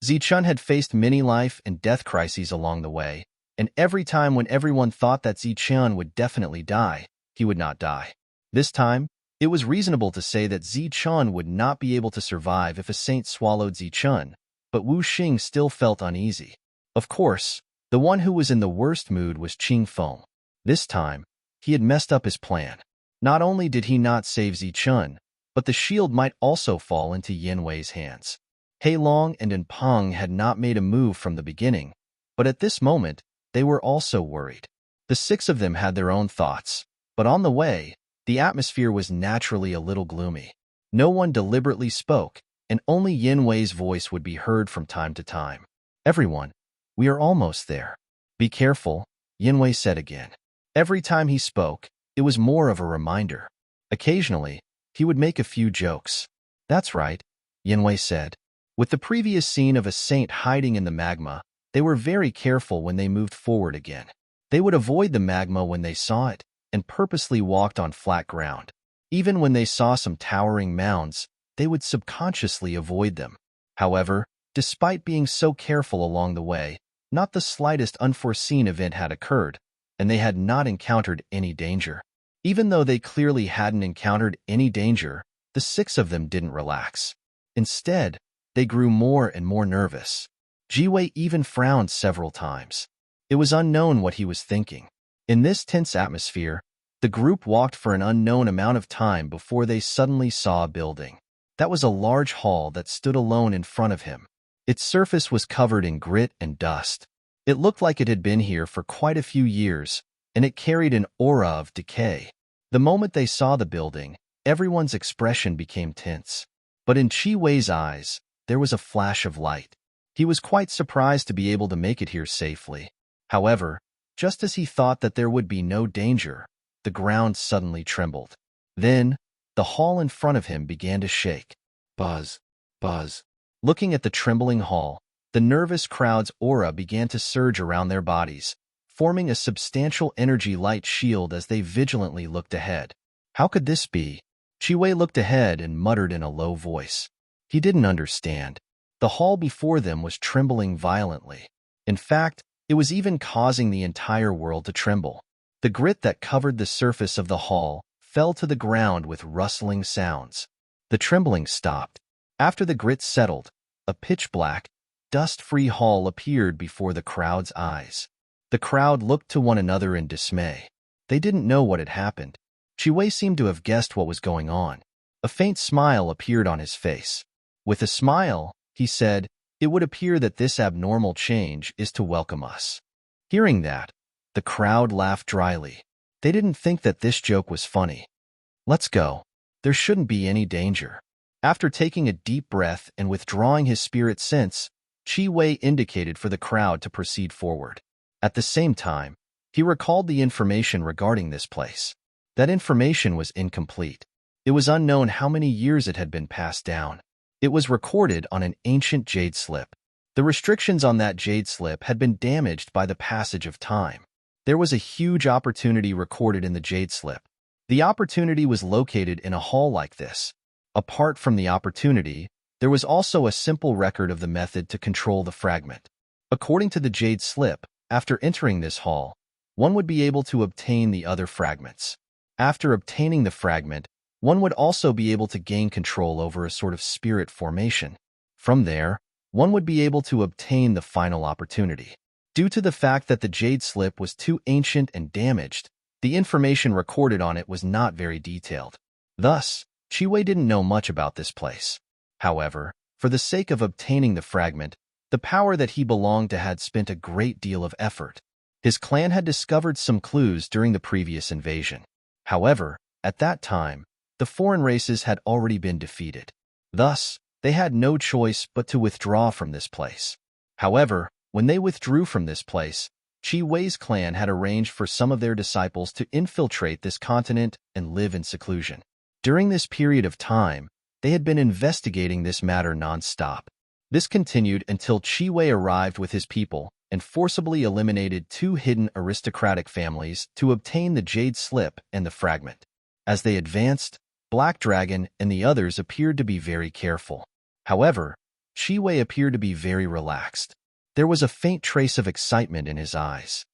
Zichen had faced many life and death crises along the way, and every time when everyone thought that Zichen would definitely die, he would not die. This time, it was reasonable to say that Zichen would not be able to survive if a saint swallowed Zichen, but Wu Xing still felt uneasy. Of course, the one who was in the worst mood was Qingfeng. This time, he had messed up his plan. Not only did he not save Zichen, but the shield might also fall into Yanwei's hands. Heilong and Enpeng had not made a move from the beginning, but at this moment, they were also worried. The 6 of them had their own thoughts, but on the way, the atmosphere was naturally a little gloomy. No one deliberately spoke, and only Yanwei's voice would be heard from time to time. "Everyone, we are almost there. Be careful," Yanwei said again. Every time he spoke, it was more of a reminder. Occasionally, he would make a few jokes. "That's right," Yanwei said. With the previous scene of a saint hiding in the magma, they were very careful when they moved forward again. They would avoid the magma when they saw it, and purposely walked on flat ground. Even when they saw some towering mounds, they would subconsciously avoid them. However, despite being so careful along the way, not the slightest unforeseen event had occurred, and they had not encountered any danger. Even though they clearly hadn't encountered any danger, the 6 of them didn't relax. Instead, they grew more and more nervous. Jiwei even frowned several times. It was unknown what he was thinking. In this tense atmosphere, the group walked for an unknown amount of time before they suddenly saw a building. That was a large hall that stood alone in front of him. Its surface was covered in grit and dust. It looked like it had been here for quite a few years, and it carried an aura of decay. The moment they saw the building, everyone's expression became tense. But in Qi Wei's eyes, there was a flash of light. He was quite surprised to be able to make it here safely. However, just as he thought that there would be no danger, the ground suddenly trembled. Then, the hall in front of him began to shake. Buzz, buzz. Looking at the trembling hall, the nervous crowd's aura began to surge around their bodies, forming a substantial energy light shield as they vigilantly looked ahead. How could this be? Qi looked ahead and muttered in a low voice. He didn't understand. The hall before them was trembling violently. In fact, it was even causing the entire world to tremble. The grit that covered the surface of the hall fell to the ground with rustling sounds. The trembling stopped. After the grit settled, a pitch-black, dust-free hall appeared before the crowd's eyes. The crowd looked to one another in dismay. They didn't know what had happened. Chiwei seemed to have guessed what was going on. A faint smile appeared on his face. With a smile, he said, "It would appear that this abnormal change is to welcome us." Hearing that, the crowd laughed dryly. They didn't think that this joke was funny. "Let's go. There shouldn't be any danger." After taking a deep breath and withdrawing his spirit sense, Chi-Wei indicated for the crowd to proceed forward. At the same time, he recalled the information regarding this place. That information was incomplete. It was unknown how many years it had been passed down. It was recorded on an ancient jade slip. The restrictions on that jade slip had been damaged by the passage of time. There was a huge opportunity recorded in the jade slip. The opportunity was located in a hall like this. Apart from the opportunity, there was also a simple record of the method to control the fragment. According to the jade slip, after entering this hall, one would be able to obtain the other fragments. After obtaining the fragment, one would also be able to gain control over a sort of spirit formation. From there, one would be able to obtain the final opportunity. Due to the fact that the jade slip was too ancient and damaged, the information recorded on it was not very detailed. Thus, Chiwei didn't know much about this place. However, for the sake of obtaining the fragment, the power that he belonged to had spent a great deal of effort. His clan had discovered some clues during the previous invasion. However, at that time, the foreign races had already been defeated. Thus, they had no choice but to withdraw from this place. However, when they withdrew from this place, Chi Wei's clan had arranged for some of their disciples to infiltrate this continent and live in seclusion. During this period of time, they had been investigating this matter non-stop. This continued until Chi Wei arrived with his people and forcibly eliminated 2 hidden aristocratic families to obtain the jade slip and the fragment. As they advanced, Black Dragon and the others appeared to be very careful. However, Chi Wei appeared to be very relaxed. There was a faint trace of excitement in his eyes.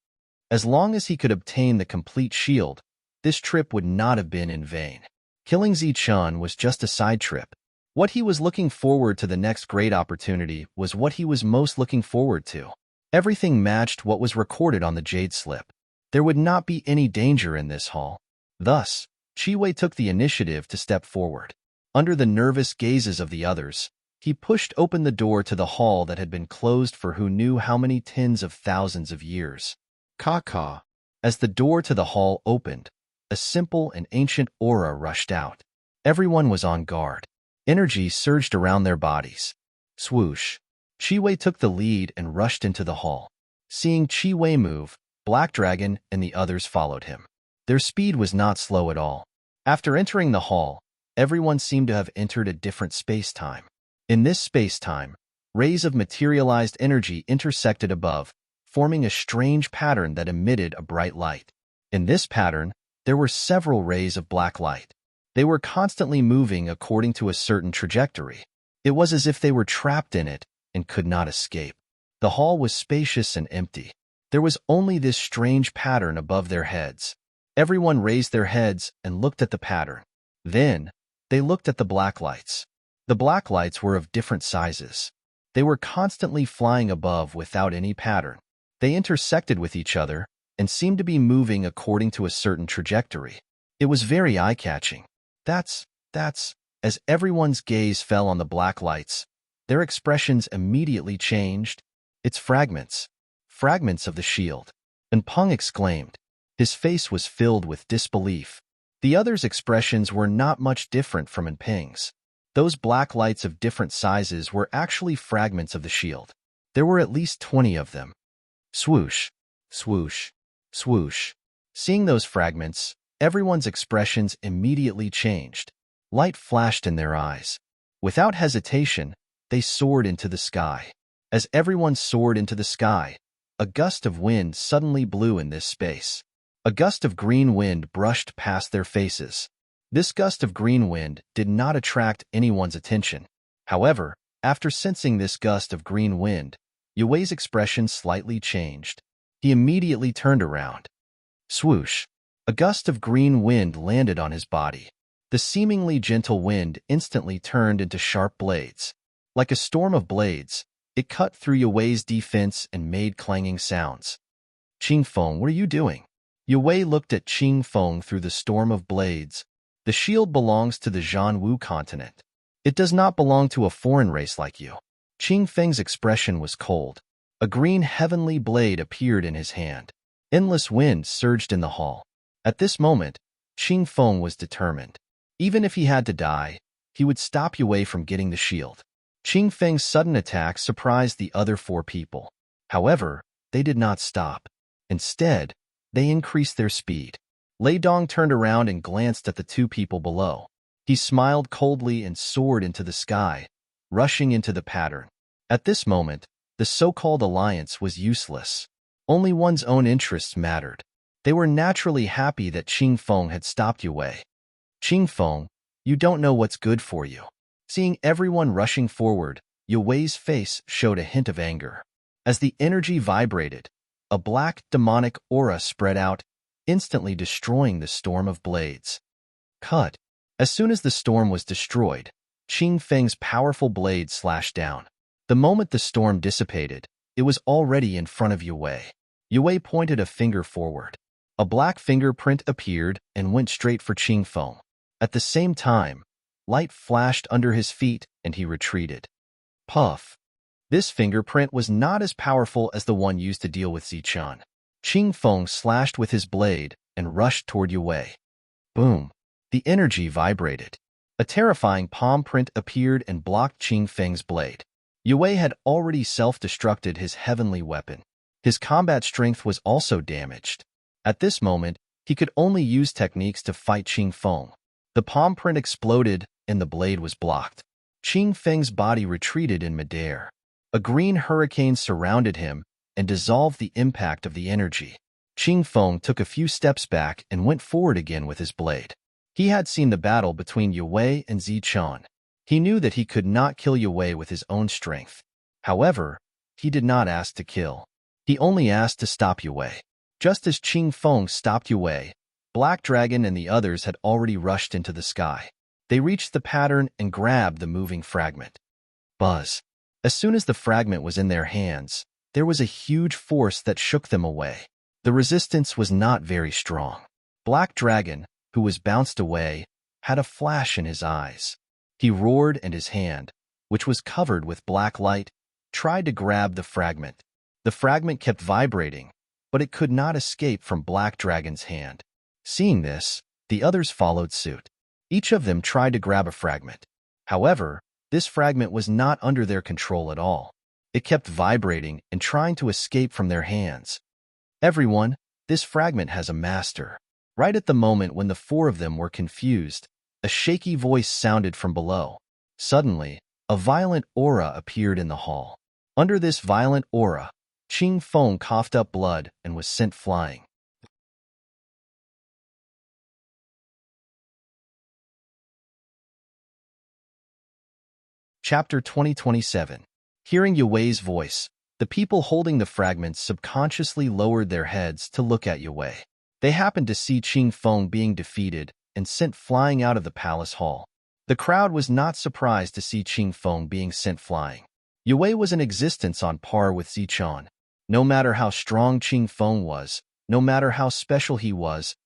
As long as he could obtain the complete shield, this trip would not have been in vain. Killing Zi-chun was just a side trip. What he was looking forward to, the next great opportunity, was what he was most looking forward to. Everything matched what was recorded on the jade slip. There would not be any danger in this hall. Thus, Chi Wei took the initiative to step forward. Under the nervous gazes of the others, he pushed open the door to the hall that had been closed for who knew how many tens of thousands of years. Caw-caw. As the door to the hall opened, a simple and ancient aura rushed out. Everyone was on guard. Energy surged around their bodies. Swoosh. Chi Wei took the lead and rushed into the hall. Seeing Chi Wei move, Black Dragon and the others followed him. Their speed was not slow at all. After entering the hall, everyone seemed to have entered a different space-time. In this space-time, rays of materialized energy intersected above, forming a strange pattern that emitted a bright light. In this pattern, there were several rays of black light. They were constantly moving according to a certain trajectory. It was as if they were trapped in it and could not escape. The hall was spacious and empty. There was only this strange pattern above their heads. Everyone raised their heads and looked at the pattern. Then, they looked at the black lights. The black lights were of different sizes. They were constantly flying above without any pattern. They intersected with each other and seemed to be moving according to a certain trajectory. It was very eye-catching. That's, as everyone's gaze fell on the black lights, their expressions immediately changed. It's fragments. Fragments of the shield. And Peng exclaimed. His face was filled with disbelief. The others' expressions were not much different from Enping's. Those black lights of different sizes were actually fragments of the shield. There were at least 20 of them. Swoosh, swoosh, swoosh. Seeing those fragments, everyone's expressions immediately changed. Light flashed in their eyes. Without hesitation, they soared into the sky. As everyone soared into the sky, a gust of wind suddenly blew in this space. A gust of green wind brushed past their faces. This gust of green wind did not attract anyone's attention. However, after sensing this gust of green wind, Yue's expression slightly changed. He immediately turned around. Swoosh! A gust of green wind landed on his body. The seemingly gentle wind instantly turned into sharp blades. Like a storm of blades, it cut through Yue's defense and made clanging sounds. Qing Feng, what are you doing? Yue looked at Qing Feng through the storm of blades. The shield belongs to the Zhanwu continent. It does not belong to a foreign race like you. Qing Feng's expression was cold. A green heavenly blade appeared in his hand. Endless wind surged in the hall. At this moment, Qing Feng was determined. Even if he had to die, he would stop Yue from getting the shield. Qing Feng's sudden attack surprised the other four people. However, they did not stop. Instead, they increased their speed. Lei Dong turned around and glanced at the two people below. He smiled coldly and soared into the sky, rushing into the pattern. At this moment, the so-called alliance was useless. Only one's own interests mattered. They were naturally happy that Qing Feng had stopped Yue. Qing Feng, you don't know what's good for you. Seeing everyone rushing forward, Yue's face showed a hint of anger. As the energy vibrated, a black, demonic aura spread out, instantly destroying the storm of blades. Cut. As soon as the storm was destroyed, Qing Feng's powerful blade slashed down. The moment the storm dissipated, it was already in front of Yue. Yue pointed a finger forward. A black fingerprint appeared and went straight for Qing Feng. At the same time, light flashed under his feet and he retreated. Puff. This fingerprint was not as powerful as the one used to deal with Zichun. Qing Feng slashed with his blade and rushed toward Yue. Boom. The energy vibrated. A terrifying palm print appeared and blocked Qing Feng's blade. Yue had already self-destructed his heavenly weapon. His combat strength was also damaged. At this moment, he could only use techniques to fight Qing Feng. The palm print exploded and the blade was blocked. Qing Feng's body retreated in midair. A green hurricane surrounded him and dissolved the impact of the energy. Qing Feng took a few steps back and went forward again with his blade. He had seen the battle between Yue and Zichun. He knew that he could not kill Yue with his own strength. However, he did not ask to kill. He only asked to stop Yue. Just as Qing Feng stopped Yue, Black Dragon and the others had already rushed into the sky. They reached the pattern and grabbed the moving fragment. Buzz. As soon as the fragment was in their hands, there was a huge force that shook them away. The resistance was not very strong. Black Dragon, who was bounced away, had a flash in his eyes. He roared and his hand, which was covered with black light, tried to grab the fragment. The fragment kept vibrating, but it could not escape from Black Dragon's hand. Seeing this, the others followed suit. Each of them tried to grab a fragment. However, this fragment was not under their control at all. It kept vibrating and trying to escape from their hands. Everyone, this fragment has a master. Right at the moment when the four of them were confused, a shaky voice sounded from below. Suddenly, a violent aura appeared in the hall. Under this violent aura, Qing Feng coughed up blood and was sent flying. Chapter 2027. Hearing Yue's voice, the people holding the fragments subconsciously lowered their heads to look at Yue. They happened to see Qing Feng being defeated and sent flying out of the palace hall. The crowd was not surprised to see Qing Feng being sent flying. Yue was in existence on par with Zichun. No matter how strong Qing Feng was, no matter how special he was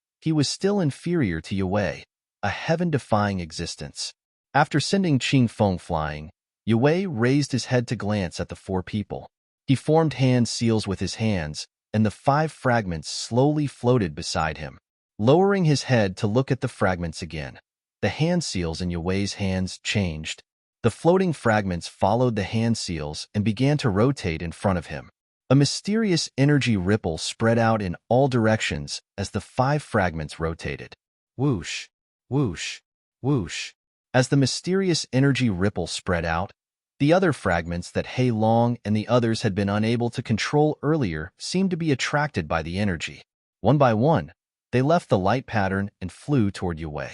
still inferior to Yue, a heaven-defying existence. After sending Qing Feng flying, Yue raised his head to glance at the four people. He formed hand seals with his hands, and the 5 fragments slowly floated beside him. Lowering his head to look at the fragments again, the hand seals in Yue's hands changed. The floating fragments followed the hand seals and began to rotate in front of him. A mysterious energy ripple spread out in all directions as the 5 fragments rotated. Whoosh, whoosh, whoosh. As the mysterious energy ripple spread out, the other fragments that Hei Long and the others had been unable to control earlier seemed to be attracted by the energy. One by one, they left the light pattern and flew toward Yue.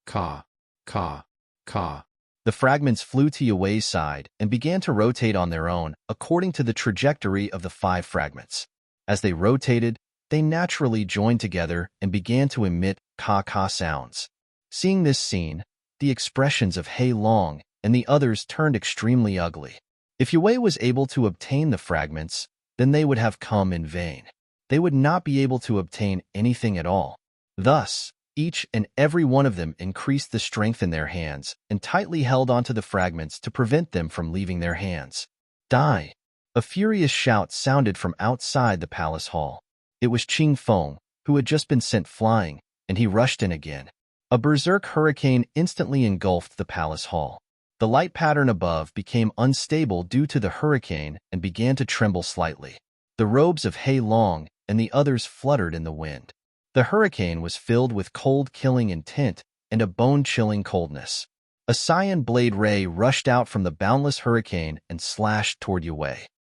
Ka, ka, ka. The fragments flew to Yue's side and began to rotate on their own according to the trajectory of the 5 fragments. As they rotated, they naturally joined together and began to emit ka-ka sounds. Seeing this scene, the expressions of Hei Long and the others turned extremely ugly. If Yue was able to obtain the fragments, then they would have come in vain. they would not be able to obtain anything at all. Thus, each and every one of them increased the strength in their hands and tightly held onto the fragments to prevent them from leaving their hands. Die! A furious shout sounded from outside the palace hall. It was Qing Feng, who had just been sent flying, and he rushed in again. A berserk hurricane instantly engulfed the palace hall. The light pattern above became unstable due to the hurricane and began to tremble slightly. The robes of Hei Long and the others fluttered in the wind. The hurricane was filled with cold-killing intent and a bone-chilling coldness. A cyan blade ray rushed out from the boundless hurricane and slashed toward Yue.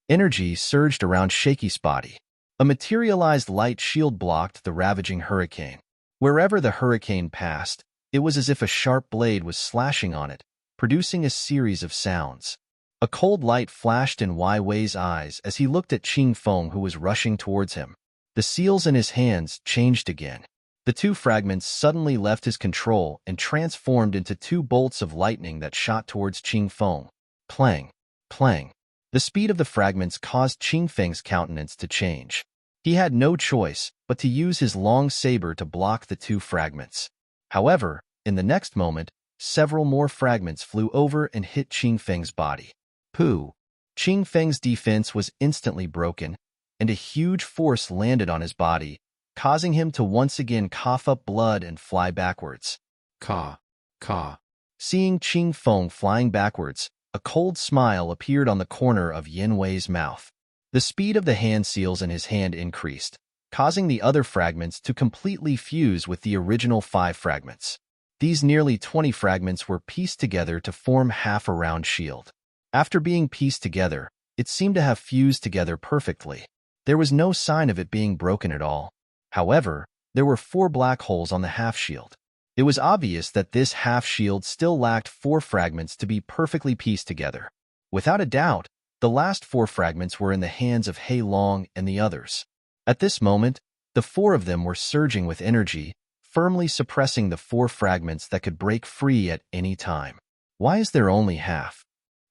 Energy surged around Shaky's body. A materialized light shield blocked the ravaging hurricane. Wherever the hurricane passed, it was as if a sharp blade was slashing on it, producing a series of sounds. A cold light flashed in Wei Wei's eyes as he looked at Qing Feng, who was rushing towards him. The seals in his hands changed again. The two fragments suddenly left his control and transformed into two bolts of lightning that shot towards Qing Feng. Plang! Plang! The speed of the fragments caused Qing Feng's countenance to change. He had no choice but to use his long saber to block the two fragments. However, in the next moment, several more fragments flew over and hit Qing Feng's body. Pooh! Qing Feng's defense was instantly broken, and a huge force landed on his body, causing him to once again cough up blood and fly backwards. Caw! Caw! Seeing Qing Feng flying backwards, a cold smile appeared on the corner of Yin Wei's mouth. The speed of the hand seals in his hand increased, causing the other fragments to completely fuse with the original 5 fragments. These nearly 20 fragments were pieced together to form half a round shield. After being pieced together, it seemed to have fused together perfectly. There was no sign of it being broken at all. However, there were 4 black holes on the half-shield. It was obvious that this half-shield still lacked 4 fragments to be perfectly pieced together. Without a doubt, the last 4 fragments were in the hands of Hei Long and the others. At this moment, the 4 of them were surging with energy, firmly suppressing the 4 fragments that could break free at any time. Why is there only half?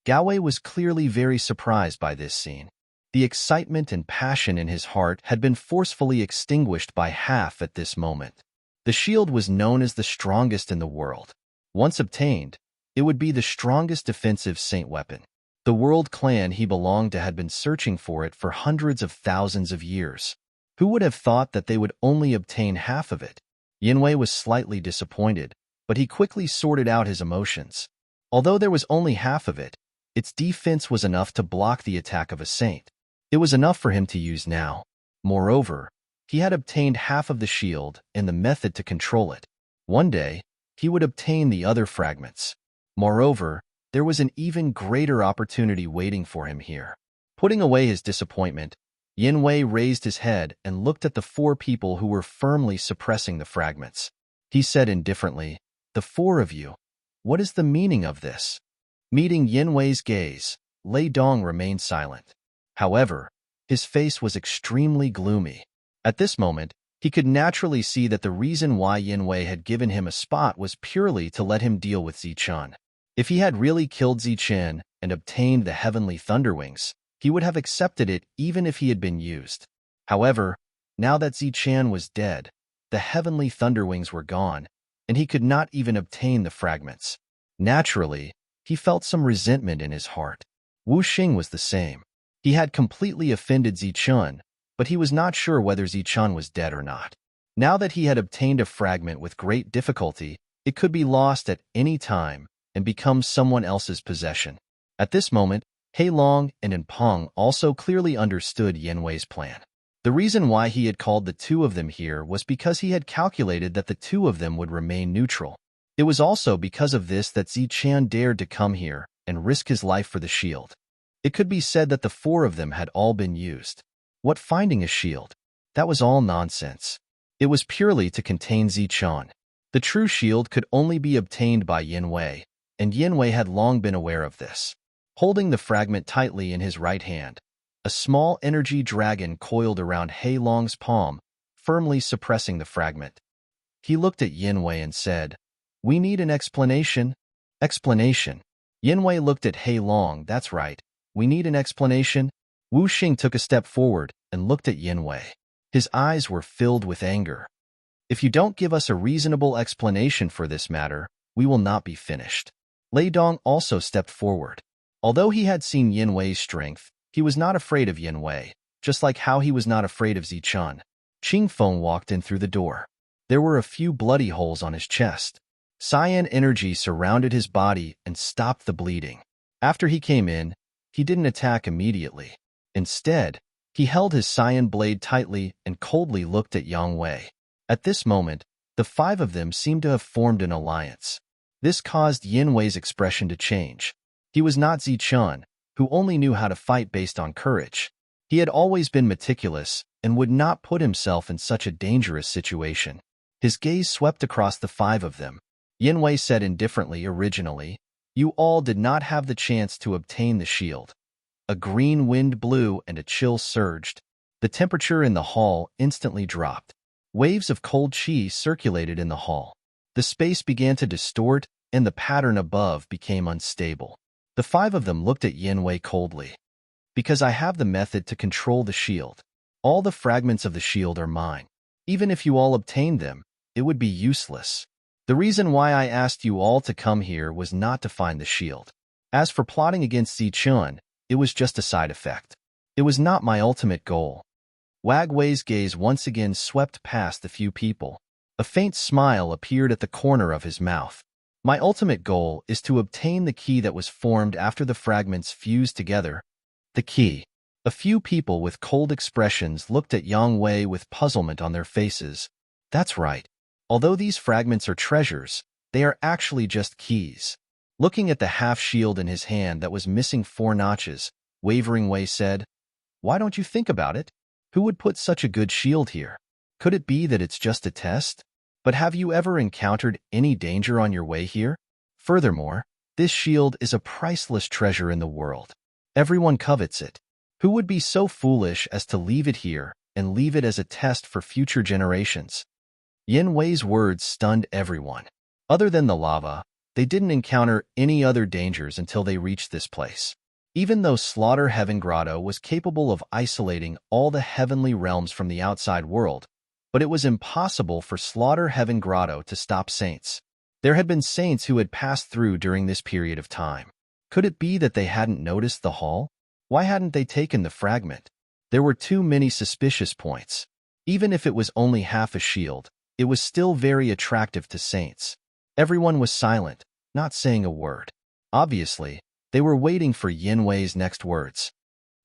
Gao Wei was clearly very surprised by this scene. The excitement and passion in his heart had been forcefully extinguished by half at this moment. The shield was known as the strongest in the world. Once obtained, it would be the strongest defensive saint weapon. The world clan he belonged to had been searching for it for hundreds of thousands of years. Who would have thought that they would only obtain half of it? Yin Wei was slightly disappointed, but he quickly sorted out his emotions. Although there was only half of it, its defense was enough to block the attack of a saint. It was enough for him to use now. Moreover, he had obtained half of the shield and the method to control it. One day, he would obtain the other fragments. Moreover, there was an even greater opportunity waiting for him here. Putting away his disappointment, Yin Wei raised his head and looked at the 4 people who were firmly suppressing the fragments. He said indifferently, "The 4 of you, what is the meaning of this?" Meeting Yin Wei's gaze, Lei Dong remained silent. However, his face was extremely gloomy. At this moment, he could naturally see that the reason why Yin Wei had given him a spot was purely to let him deal with Zichun. If he had really killed Zichun and obtained the heavenly Thunderwings, he would have accepted it even if he had been used. However, now that Zichun was dead, the heavenly Thunderwings were gone, and he could not even obtain the fragments. Naturally, he felt some resentment in his heart. Wu Xing was the same. He had completely offended Zichun, but he was not sure whether Zichun was dead or not. Now that he had obtained a fragment with great difficulty, it could be lost at any time and become someone else's possession. At this moment, Hei Long and Enpeng also clearly understood Yin Wei's plan. The reason why he had called the 2 of them here was because he had calculated that the 2 of them would remain neutral. It was also because of this that Zichun dared to come here and risk his life for the shield. It could be said that the 4 of them had all been used. What finding a shield? That was all nonsense. It was purely to contain Zichun. The true shield could only be obtained by Yin Wei, and Yin Wei had long been aware of this. Holding the fragment tightly in his right hand, a small energy dragon coiled around Hei Long's palm, firmly suppressing the fragment. He looked at Yin Wei and said, "We need an explanation." Explanation. Yin Wei looked at Hei Long. "That's right. We need an explanation." Wu Xing took a step forward and looked at Yin Wei. His eyes were filled with anger. If you don't give us a reasonable explanation for this matter, we will not be finished. Lei Dong also stepped forward. Although he had seen Yin Wei's strength, he was not afraid of Yin Wei, just like how he was not afraid of Zichun. Qing Feng walked in through the door. There were a few bloody holes on his chest. Cyan energy surrounded his body and stopped the bleeding. After he came in, he didn't attack immediately. Instead, he held his cyan blade tightly and coldly looked at Yang Wei. At this moment, the five of them seemed to have formed an alliance. This caused Yin Wei's expression to change. He was not Zichun, who only knew how to fight based on courage. He had always been meticulous and would not put himself in such a dangerous situation. His gaze swept across the five of them. Yin Wei said indifferently originally, "You all did not have the chance to obtain the shield." A green wind blew and a chill surged. The temperature in the hall instantly dropped. Waves of cold qi circulated in the hall. The space began to distort, and the pattern above became unstable. The five of them looked at Yin Wei coldly. "Because I have the method to control the shield. All the fragments of the shield are mine. Even if you all obtained them, it would be useless. The reason why I asked you all to come here was not to find the shield. As for plotting against Zichun, it was just a side effect. It was not my ultimate goal." Wag Wei's gaze once again swept past the few people. A faint smile appeared at the corner of his mouth. "My ultimate goal is to obtain the key that was formed after the fragments fused together." The key. A few people with cold expressions looked at Yang Wei with puzzlement on their faces. That's right. Although these fragments are treasures, they are actually just keys. Looking at the half-shield in his hand that was missing 4 notches, Wavering Wei said, "Why don't you think about it? Who would put such a good shield here? Could it be that it's just a test? But have you ever encountered any danger on your way here? Furthermore, this shield is a priceless treasure in the world. Everyone covets it. Who would be so foolish as to leave it here and leave it as a test for future generations?" Yin Wei's words stunned everyone. Other than the lava, they didn't encounter any other dangers until they reached this place. Even though Slaughter Heaven Grotto was capable of isolating all the heavenly realms from the outside world, but it was impossible for Slaughter Heaven Grotto to stop saints. There had been saints who had passed through during this period of time. Could it be that they hadn't noticed the hall? Why hadn't they taken the fragment? There were too many suspicious points. Even if it was only half a shield, it was still very attractive to saints. Everyone was silent, not saying a word. Obviously, they were waiting for Yin Wei's next words.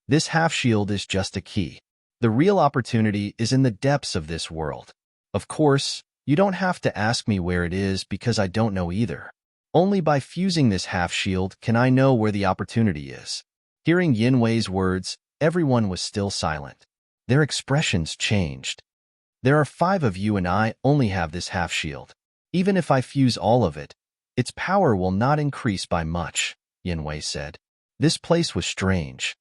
"This half-shield is just a key. The real opportunity is in the depths of this world. Of course, you don't have to ask me where it is because I don't know either. Only by fusing this half-shield can I know where the opportunity is." Hearing Yin Wei's words, everyone was still silent. Their expressions changed. "There are 5 of you and I only have this half-shield. Even if I fuse all of it, its power will not increase by much," Yin Wei said. This place was strange.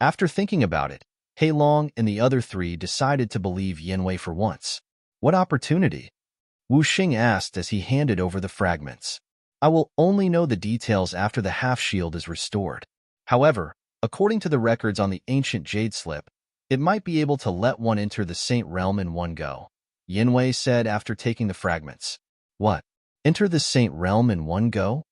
After thinking about it, Hei Long and the other 3 decided to believe Yin Wei for once. "What opportunity?" Wu Xing asked as he handed over the fragments. "I will only know the details after the half-shield is restored. However, according to the records on the ancient jade slip, it might be able to let one enter the saint realm in one go," Yin Wei said after taking the fragments. "What? Enter the saint realm in one go?"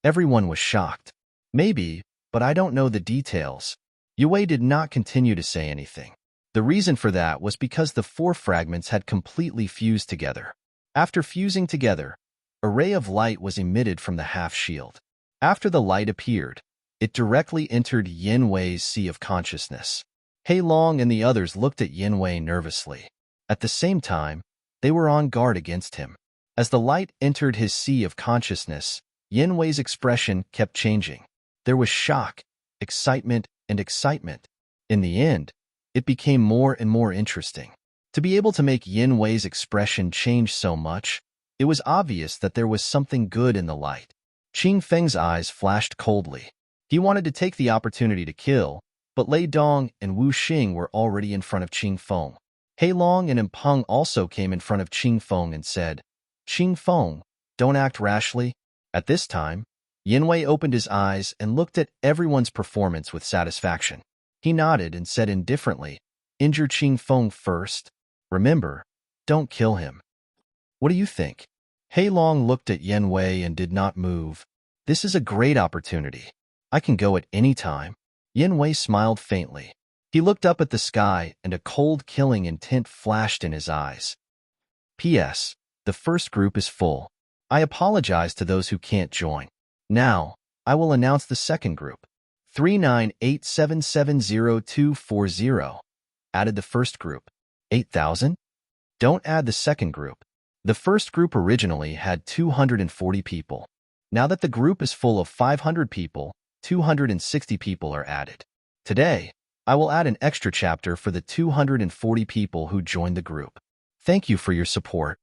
Everyone was shocked. "Maybe, but I don't know the details." Yue did not continue to say anything. The reason for that was because the 4 fragments had completely fused together. After fusing together, a ray of light was emitted from the half-shield. After the light appeared, it directly entered Yin Wei's sea of consciousness. Hei Long and the others looked at Yin Wei nervously. At the same time, they were on guard against him. As the light entered his sea of consciousness, Yin Wei's expression kept changing. There was shock, excitement, and excitement. In the end, it became more and more interesting. To be able to make Yin Wei's expression change so much, it was obvious that there was something good in the light. Qing Feng's eyes flashed coldly. He wanted to take the opportunity to kill, but Lei Dong and Wu Xing were already in front of Qing Feng. Hei Long and Impeng also came in front of Qing Feng and said, "Qing Feng, don't act rashly." At this time, Yin Wei opened his eyes and looked at everyone's performance with satisfaction. He nodded and said indifferently, "Injure Qing Feng first." Remember, don't kill him. What do you think? Hei Long looked at Yen Wei and did not move. This is a great opportunity. I can go at any time. Yen Wei smiled faintly. He looked up at the sky and a cold killing intent flashed in his eyes. P.S. The first group is full. I apologize to those who can't join. Now, I will announce the second group. 3987700240. Added the first group. 8,000? Don't add the second group. The first group originally had 240 people. Now that the group is full of 500 people, 260 people are added. Today, I will add an extra chapter for the 240 people who joined the group. Thank you for your support.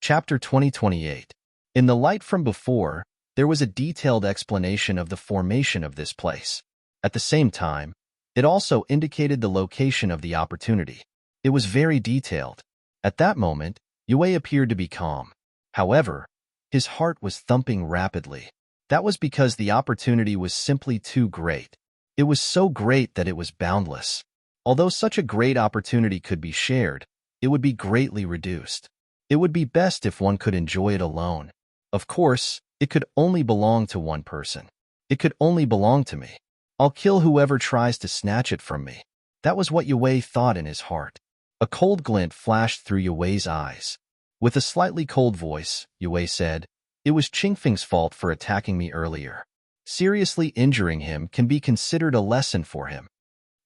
Chapter 2028. In the light from before, there was a detailed explanation of the formation of this place. At the same time, it also indicated the location of the opportunity. It was very detailed. At that moment, Yue appeared to be calm. However, his heart was thumping rapidly. That was because the opportunity was simply too great. It was so great that it was boundless. Although such a great opportunity could be shared, it would be greatly reduced. It would be best if one could enjoy it alone. Of course, it could only belong to one person. It could only belong to me. I'll kill whoever tries to snatch it from me. That was what Yue thought in his heart. A cold glint flashed through Yue's eyes. With a slightly cold voice, Yue said, "It was Qingfeng's fault for attacking me earlier. Seriously injuring him can be considered a lesson for him."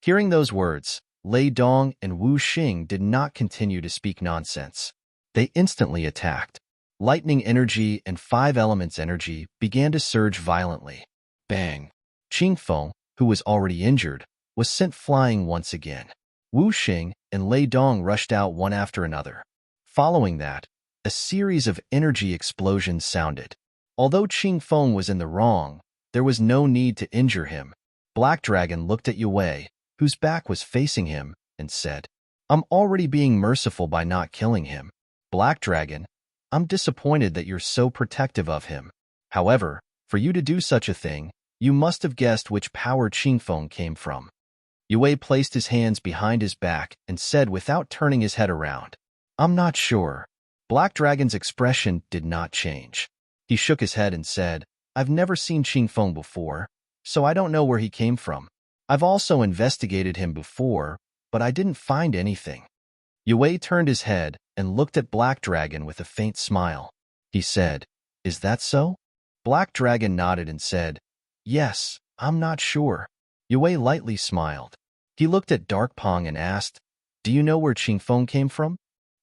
Hearing those words, Lei Dong and Wu Xing did not continue to speak nonsense. They instantly attacked. Lightning energy and 5 elements energy began to surge violently. Bang! Qingfeng, who was already injured, was sent flying once again. Wu Xing and Lei Dong rushed out one after another. Following that, a series of energy explosions sounded. Although Qingfeng was in the wrong, there was no need to injure him. Black Dragon looked at Yue, whose back was facing him, and said, "I'm already being merciful by not killing him. Black Dragon, I'm disappointed that you're so protective of him. However, for you to do such a thing, you must have guessed which power Qingfeng came from." Yue placed his hands behind his back and said without turning his head around, "I'm not sure." Black Dragon's expression did not change. He shook his head and said, "I've never seen Qingfeng before, so I don't know where he came from. I've also investigated him before, but I didn't find anything." Yue turned his head and looked at Black Dragon with a faint smile. He said, "Is that so?" Black Dragon nodded and said, "Yes, I'm not sure." Yue lightly smiled. He looked at Dark Pong and asked, "Do you know where Qingfeng came from?"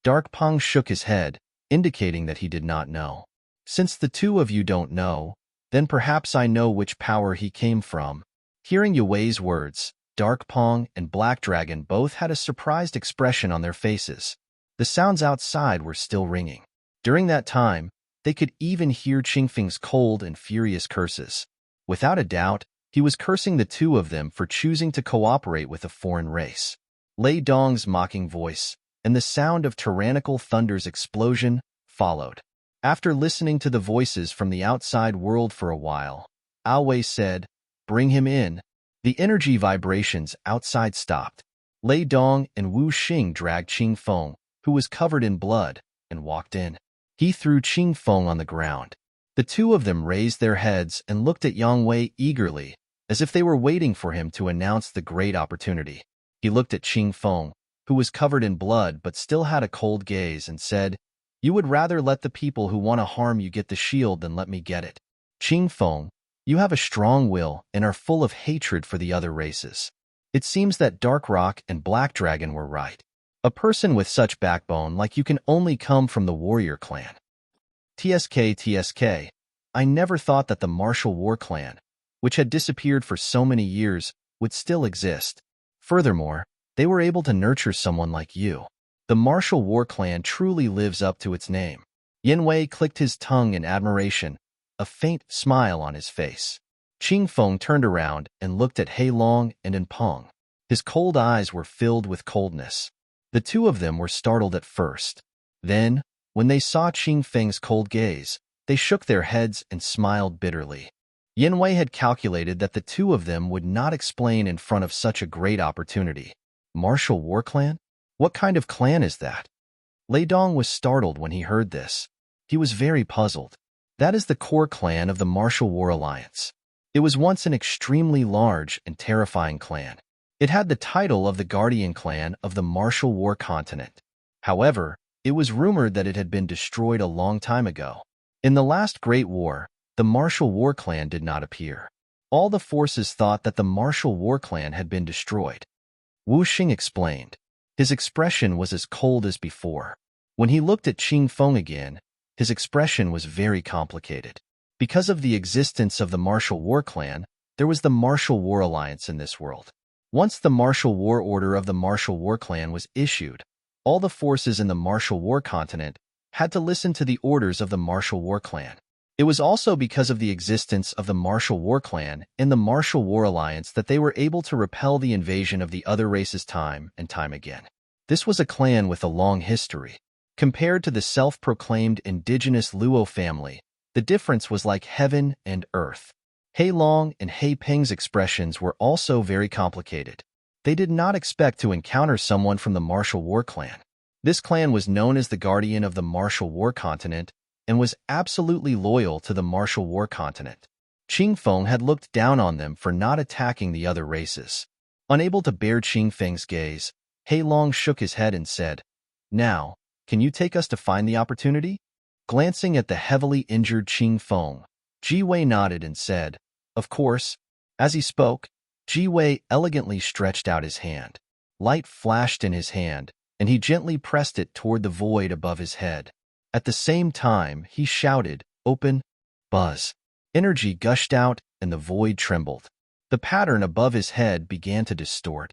Dark Pong shook his head, indicating that he did not know. "Since the two of you don't know, then perhaps I know which power he came from." Hearing Yue's words, Dark Pong and Black Dragon both had a surprised expression on their faces. The sounds outside were still ringing. During that time, they could even hear Qingfeng's cold and furious curses. Without a doubt, he was cursing the two of them for choosing to cooperate with a foreign race. Lei Dong's mocking voice and the sound of tyrannical thunder's explosion followed. After listening to the voices from the outside world for a while, Aowei said, "Bring him in." The energy vibrations outside stopped. Lei Dong and Wu Xing dragged Qingfeng, who was covered in blood, and walked in. He threw Qingfeng on the ground. The two of them raised their heads and looked at Yang Wei eagerly, as if they were waiting for him to announce the great opportunity. He looked at Qingfeng, who was covered in blood but still had a cold gaze, and said, "You would rather let the people who want to harm you get the shield than let me get it. Qingfeng, you have a strong will and are full of hatred for the other races. It seems that Dark Rock and Black Dragon were right. A person with such backbone like you can only come from the warrior clan." TSK, I never thought that the martial war clan, which had disappeared for so many years, would still exist. Furthermore, they were able to nurture someone like you. The martial war clan truly lives up to its name. Yen Wei clicked his tongue in admiration, a faint smile on his face. Qingfeng turned around and looked at Hei Long and Enpeng. His cold eyes were filled with coldness. The two of them were startled at first. Then, when they saw Qingfeng's cold gaze, they shook their heads and smiled bitterly. Yin Wei had calculated that the two of them would not explain in front of such a great opportunity. Martial War Clan? What kind of clan is that? Lei Dong was startled when he heard this. He was very puzzled. That is the core clan of the Martial War Alliance. It was once an extremely large and terrifying clan. It had the title of the Guardian Clan of the Martial War continent. However, it was rumored that it had been destroyed a long time ago. In the last Great War, the Martial War Clan did not appear. All the forces thought that the Martial War Clan had been destroyed. Wu Xing explained. His expression was as cold as before. When he looked at Qing Feng again, his expression was very complicated. Because of the existence of the Martial War Clan, there was the Martial War Alliance in this world. Once the Martial War Order of the Martial War Clan was issued, all the forces in the Martial War continent had to listen to the orders of the Martial War Clan. It was also because of the existence of the Martial War Clan in the Martial War Alliance that they were able to repel the invasion of the other races time and time again. This was a clan with a long history. Compared to the self-proclaimed indigenous Luo family, the difference was like heaven and earth. Hei Long and Hei Ping's expressions were also very complicated. They did not expect to encounter someone from the Martial War Clan. This clan was known as the Guardian of the Martial War Continent and was absolutely loyal to the Martial War Continent. Qing Feng had looked down on them for not attacking the other races. Unable to bear Qing Feng's gaze, Hei Long shook his head and said, "Now, can you take us to find the opportunity?" Glancing at the heavily injured Qing Feng, Ji Wei nodded and said, "Of course." As he spoke, Ji Wei elegantly stretched out his hand. Light flashed in his hand, and he gently pressed it toward the void above his head. At the same time, he shouted, "Open!" Buzz. Energy gushed out, and the void trembled. The pattern above his head began to distort.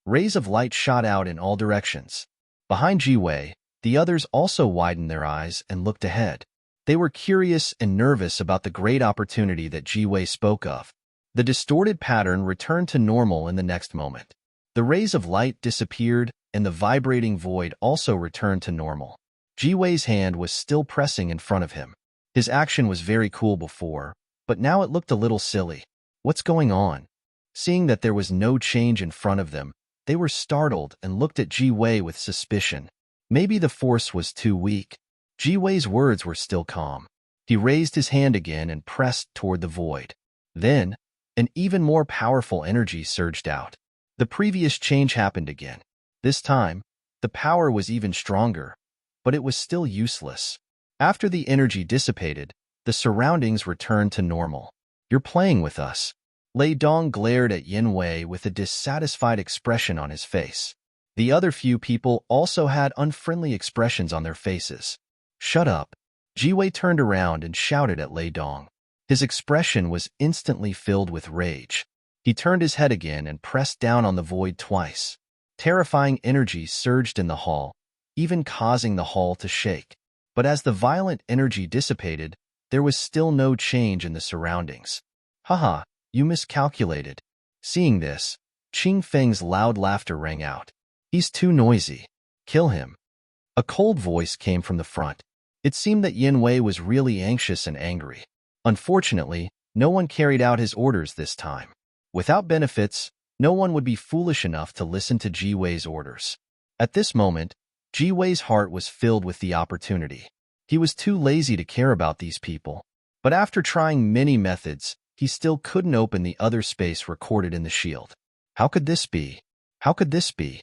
Rays of light shot out in all directions. Behind Ji Wei, the others also widened their eyes and looked ahead. They were curious and nervous about the great opportunity that Ji Wei spoke of. The distorted pattern returned to normal in the next moment. The rays of light disappeared, and the vibrating void also returned to normal. Ji Wei's hand was still pressing in front of him. His action was very cool before, but now it looked a little silly. What's going on? Seeing that there was no change in front of them, they were startled and looked at Ji Wei with suspicion. Maybe the force was too weak. Ji Wei's words were still calm. He raised his hand again and pressed toward the void. Then, an even more powerful energy surged out. The previous change happened again. This time, the power was even stronger, but it was still useless. After the energy dissipated, the surroundings returned to normal. "You're playing with us." Lei Dong glared at Yin Wei with a dissatisfied expression on his face. The other few people also had unfriendly expressions on their faces. "Shut up." Ji Wei turned around and shouted at Lei Dong. His expression was instantly filled with rage. He turned his head again and pressed down on the void twice. Terrifying energy surged in the hall, even causing the hall to shake. But as the violent energy dissipated, there was still no change in the surroundings. "Haha, you miscalculated." Seeing this, Qing Feng's loud laughter rang out. "He's too noisy. Kill him." A cold voice came from the front. It seemed that Yin Wei was really anxious and angry. Unfortunately, no one carried out his orders this time. Without benefits, no one would be foolish enough to listen to Ji Wei's orders. At this moment, Ji Wei's heart was filled with the opportunity. He was too lazy to care about these people. But after trying many methods, he still couldn't open the other space recorded in the shield. How could this be? How could this be?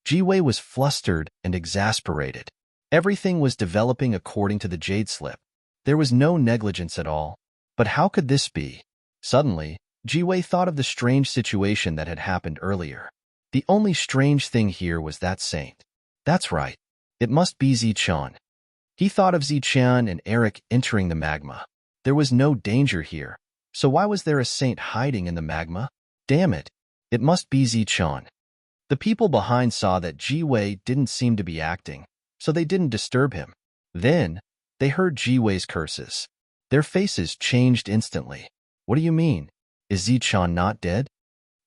Ji Wei was flustered and exasperated. Everything was developing according to the Jade Slip. There was no negligence at all. But how could this be? Suddenly, Ji Wei thought of the strange situation that had happened earlier. The only strange thing here was that saint. That's right. It must be Ziqian. He thought of Ziqian and Eric entering the magma. There was no danger here. So why was there a saint hiding in the magma? Damn it. It must be Ziqian. The people behind saw that Ji Wei didn't seem to be acting, so they didn't disturb him. Then, they heard Ji Wei's curses. Their faces changed instantly. "What do you mean? Is Ziqian not dead?"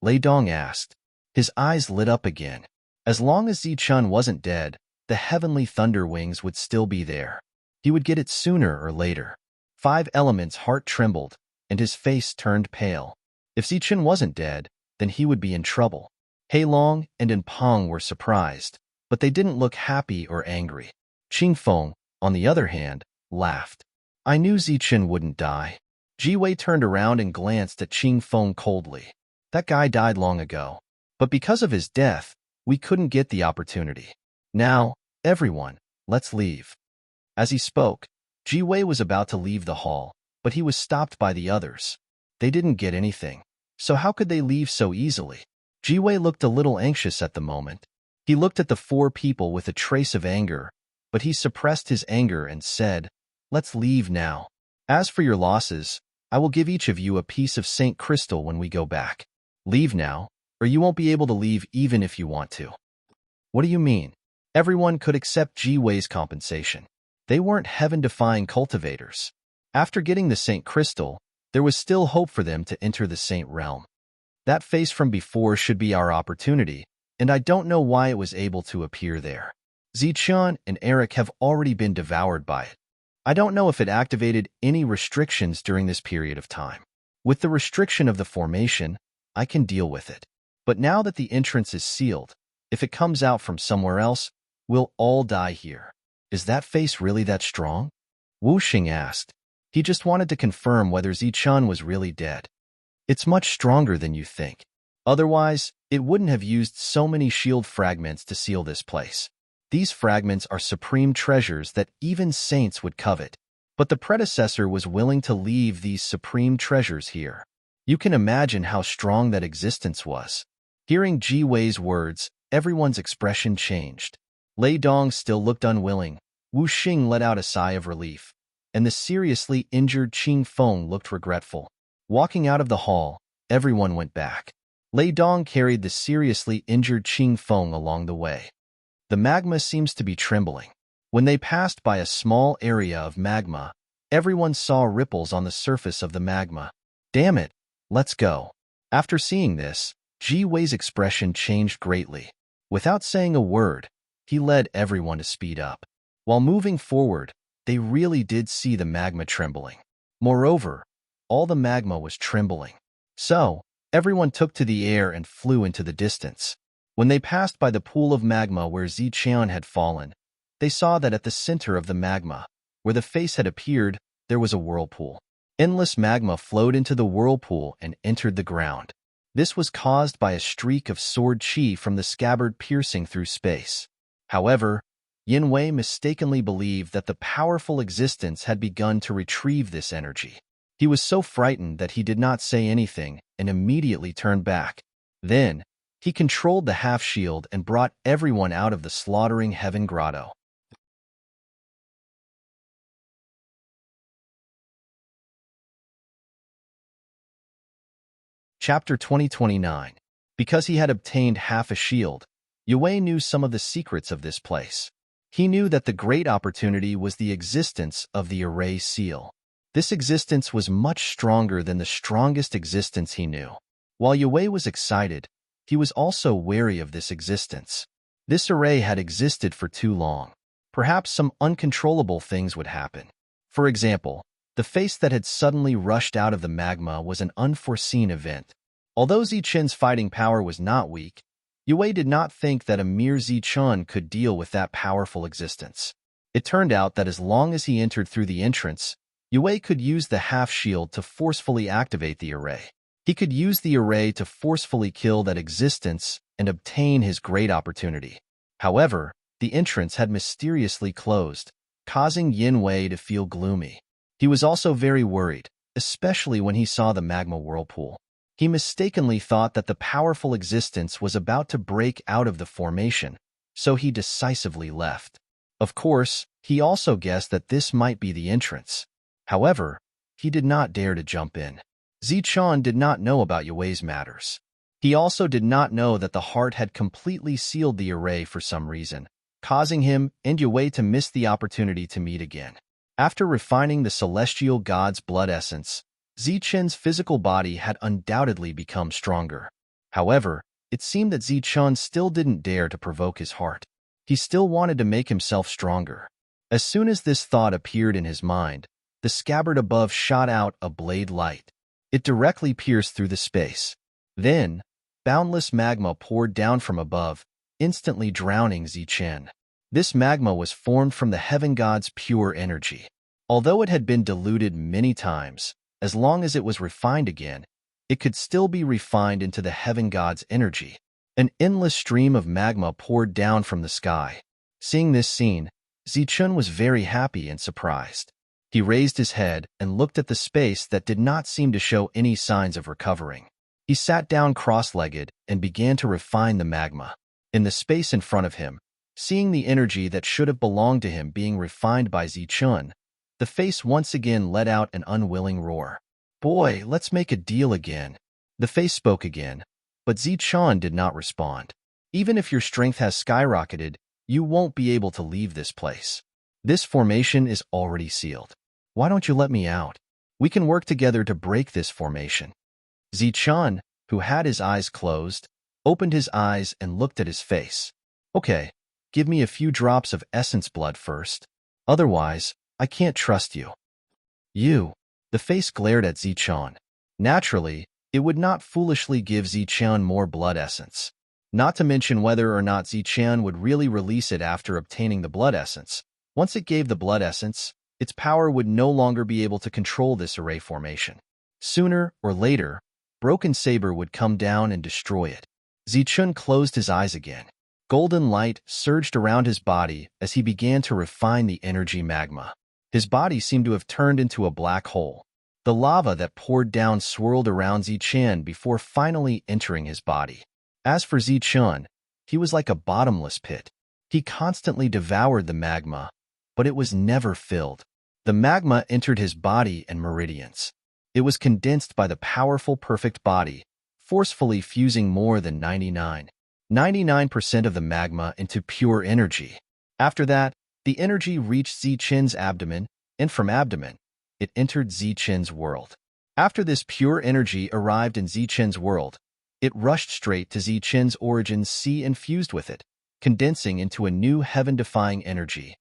Lei Dong asked. His eyes lit up again. As long as Ziqian wasn't dead, the heavenly thunder wings would still be there. He would get it sooner or later. 5 Element's heart trembled, and his face turned pale. If Zichen wasn't dead, then he would be in trouble. Heilong and Enpeng were surprised, but they didn't look happy or angry. Qingfeng, on the other hand, laughed. I knew Zichen wouldn't die. Jiwei turned around and glanced at Qingfeng coldly. That guy died long ago, but because of his death, we couldn't get the opportunity. Now, everyone, let's leave. As he spoke, Jiwei was about to leave the hall, but he was stopped by the others. They didn't get anything, so how could they leave so easily? Jiwei looked a little anxious at the moment. He looked at the four people with a trace of anger, but he suppressed his anger and said, let's leave now. As for your losses, I will give each of you a piece of Saint Crystal when we go back. Leave now, or you won't be able to leave even if you want to. What do you mean? Everyone could accept Jiwei's compensation. They weren't heaven-defying cultivators. After getting the Saint Crystal, there was still hope for them to enter the Saint Realm. That face from before should be our opportunity, and I don't know why it was able to appear there. Zichen and Eric have already been devoured by it. I don't know if it activated any restrictions during this period of time. With the restriction of the formation, I can deal with it. But now that the entrance is sealed, if it comes out from somewhere else, we'll all die here. Is that face really that strong? Wu Xing asked. He just wanted to confirm whether Zichen was really dead. It's much stronger than you think. Otherwise, it wouldn't have used so many shield fragments to seal this place. These fragments are supreme treasures that even saints would covet. But the predecessor was willing to leave these supreme treasures here. You can imagine how strong that existence was. Hearing Ji Wei's words, everyone's expression changed. Lei Dong still looked unwilling. Wu Xing let out a sigh of relief, and the seriously injured Qing Feng looked regretful. Walking out of the hall, everyone went back. Lei Dong carried the seriously injured Qing Feng along the way. The magma seems to be trembling. When they passed by a small area of magma, everyone saw ripples on the surface of the magma. Damn it, let's go. After seeing this, Ji Wei's expression changed greatly. Without saying a word, he led everyone to speed up. While moving forward, they really did see the magma trembling. Moreover, all the magma was trembling. So, everyone took to the air and flew into the distance. When they passed by the pool of magma where Zichen had fallen, they saw that at the center of the magma, where the face had appeared, there was a whirlpool. Endless magma flowed into the whirlpool and entered the ground. This was caused by a streak of sword chi from the scabbard piercing through space. However, Yin Wei mistakenly believed that the powerful existence had begun to retrieve this energy. He was so frightened that he did not say anything and immediately turned back. Then, he controlled the half-shield and brought everyone out of the slaughtering heaven grotto. Chapter 2029. Because he had obtained half a shield, Yue knew some of the secrets of this place. He knew that the great opportunity was the existence of the array seal. This existence was much stronger than the strongest existence he knew. While Yue was excited, he was also wary of this existence. This array had existed for too long. Perhaps some uncontrollable things would happen. For example, the face that had suddenly rushed out of the magma was an unforeseen event. Although Zichen's fighting power was not weak, Yue did not think that a mere Zichen could deal with that powerful existence. It turned out that as long as he entered through the entrance, Yue could use the half-shield to forcefully activate the array. He could use the array to forcefully kill that existence and obtain his great opportunity. However, the entrance had mysteriously closed, causing Yin Wei to feel gloomy. He was also very worried, especially when he saw the magma whirlpool. He mistakenly thought that the powerful existence was about to break out of the formation, so he decisively left. Of course, he also guessed that this might be the entrance. However, he did not dare to jump in. Zichen did not know about Yue's matters. He also did not know that the heart had completely sealed the array for some reason, causing him and Yue to miss the opportunity to meet again. After refining the celestial god's blood essence, Zichen's physical body had undoubtedly become stronger. However, it seemed that Zichen still didn't dare to provoke his heart. He still wanted to make himself stronger. As soon as this thought appeared in his mind, the scabbard above shot out a blade light. It directly pierced through the space. Then, boundless magma poured down from above, instantly drowning Zichen. This magma was formed from the heaven god's pure energy. Although it had been diluted many times, as long as it was refined again, it could still be refined into the heaven god's energy. An endless stream of magma poured down from the sky. Seeing this scene, Zichun was very happy and surprised. He raised his head and looked at the space that did not seem to show any signs of recovering. He sat down cross-legged and began to refine the magma. In the space in front of him, seeing the energy that should have belonged to him being refined by Zichun, the face once again let out an unwilling roar. "Boy, let's make a deal again." The face spoke again, but Zichun did not respond. "Even if your strength has skyrocketed, you won't be able to leave this place. This formation is already sealed. Why don't you let me out? We can work together to break this formation." Zichun, who had his eyes closed, opened his eyes and looked at his face. "Okay, give me a few drops of essence blood first. Otherwise, I can't trust you." "You." The face glared at Zichun. Naturally, it would not foolishly give Zichun more blood essence. Not to mention whether or not Zichun would really release it after obtaining the blood essence. Once it gave the blood essence, its power would no longer be able to control this array formation. Sooner or later, Broken Saber would come down and destroy it. Zichun closed his eyes again. Golden light surged around his body as he began to refine the energy magma. His body seemed to have turned into a black hole. The lava that poured down swirled around Zichun before finally entering his body. As for Zichun, he was like a bottomless pit. He constantly devoured the magma, but it was never filled. The magma entered his body and meridians. It was condensed by the powerful perfect body, forcefully fusing more than 99% of the magma into pure energy. After that, the energy reached Zichun's abdomen, and from abdomen, it entered Zichun's world. After this pure energy arrived in Zichun's world, it rushed straight to Zichun's origins sea and fused with it, condensing into a new heaven-defying energy.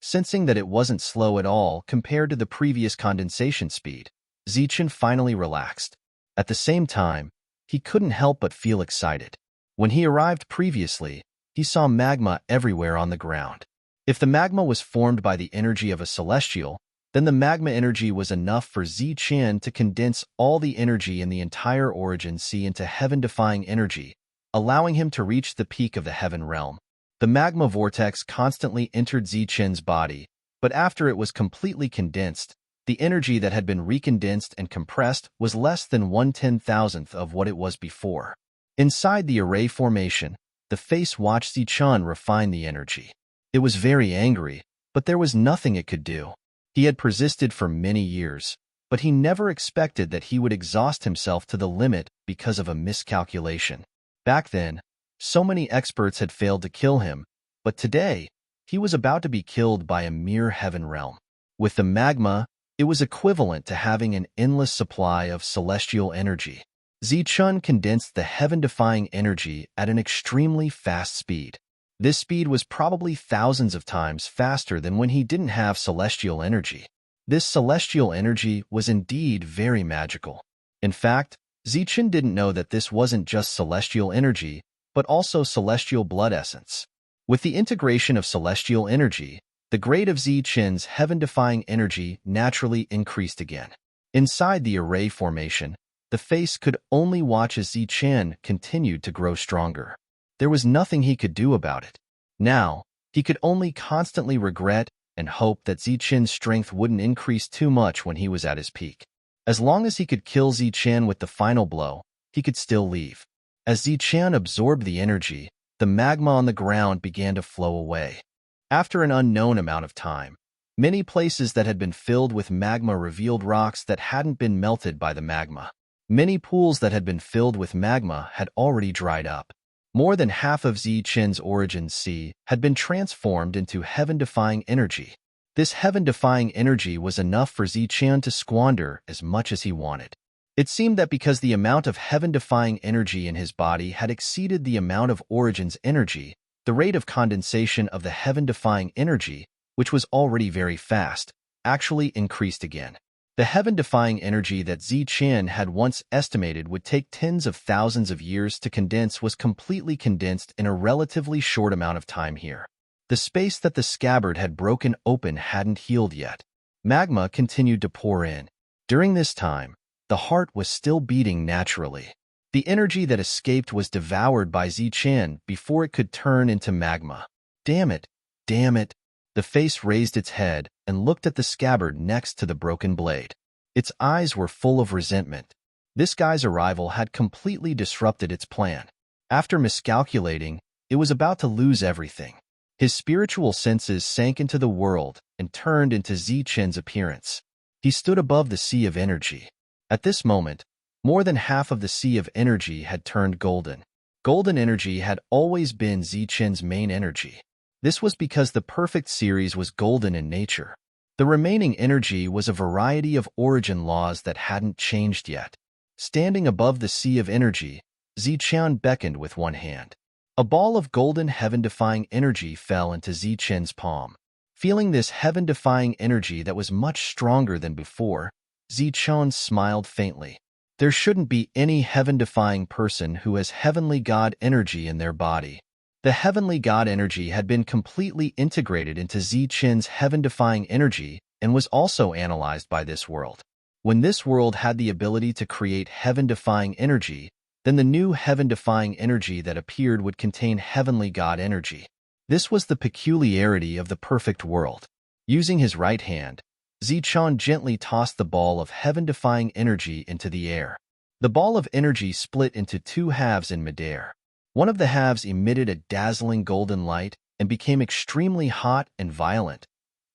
Sensing that it wasn't slow at all compared to the previous condensation speed, Zichun finally relaxed. At the same time, he couldn't help but feel excited. When he arrived previously, he saw magma everywhere on the ground. If the magma was formed by the energy of a celestial, then the magma energy was enough for Zichun to condense all the energy in the entire origin sea into heaven-defying energy, allowing him to reach the peak of the heaven realm. The magma vortex constantly entered Zichun's body, but after it was completely condensed, the energy that had been recondensed and compressed was less than 1/10,000th of what it was before. Inside the array formation, the face watched Zichun refine the energy. It was very angry, but there was nothing it could do. He had persisted for many years, but he never expected that he would exhaust himself to the limit because of a miscalculation. Back then, so many experts had failed to kill him, but today, he was about to be killed by a mere heaven realm. With the magma, it was equivalent to having an endless supply of celestial energy. Zichun condensed the heaven-defying energy at an extremely fast speed. This speed was probably thousands of times faster than when he didn't have celestial energy. This celestial energy was indeed very magical. In fact, Zichun didn't know that this wasn't just celestial energy, but also celestial blood essence. With the integration of celestial energy, the grade of Zichun's heaven-defying energy naturally increased again. Inside the array formation, the face could only watch as Zichun continued to grow stronger. There was nothing he could do about it. Now, he could only constantly regret and hope that Zichun's strength wouldn't increase too much when he was at his peak. As long as he could kill Zichun with the final blow, he could still leave. As Zichun absorbed the energy, the magma on the ground began to flow away. After an unknown amount of time, many places that had been filled with magma revealed rocks that hadn't been melted by the magma. Many pools that had been filled with magma had already dried up. More than half of Zichun's origin sea had been transformed into heaven-defying energy. This heaven-defying energy was enough for Zichun to squander as much as he wanted. It seemed that because the amount of heaven-defying energy in his body had exceeded the amount of Origin's energy, the rate of condensation of the heaven-defying energy, which was already very fast, actually increased again. The heaven-defying energy that Zichen had once estimated would take tens of thousands of years to condense was completely condensed in a relatively short amount of time here. The space that the scabbard had broken open hadn't healed yet. Magma continued to pour in. During this time, the heart was still beating naturally. The energy that escaped was devoured by Zichen before it could turn into magma. Damn it! Damn it! The face raised its head and looked at the scabbard next to the broken blade. Its eyes were full of resentment. This guy's arrival had completely disrupted its plan. After miscalculating, it was about to lose everything. His spiritual senses sank into the world and turned into Zichen's appearance. He stood above the sea of energy. At this moment, more than half of the sea of energy had turned golden. Golden energy had always been Zichen's main energy. This was because the perfect series was golden in nature. The remaining energy was a variety of origin laws that hadn't changed yet. Standing above the sea of energy, Zichen beckoned with one hand. A ball of golden heaven-defying energy fell into Zichen's palm. Feeling this heaven-defying energy that was much stronger than before, Zichen smiled faintly. There shouldn't be any heaven-defying person who has heavenly god energy in their body. The heavenly god energy had been completely integrated into Zichen's heaven-defying energy and was also analyzed by this world. When this world had the ability to create heaven-defying energy, then the new heaven-defying energy that appeared would contain heavenly god energy. This was the peculiarity of the perfect world. Using his right hand, Zichen gently tossed the ball of heaven-defying energy into the air. The ball of energy split into two halves in midair. One of the halves emitted a dazzling golden light and became extremely hot and violent.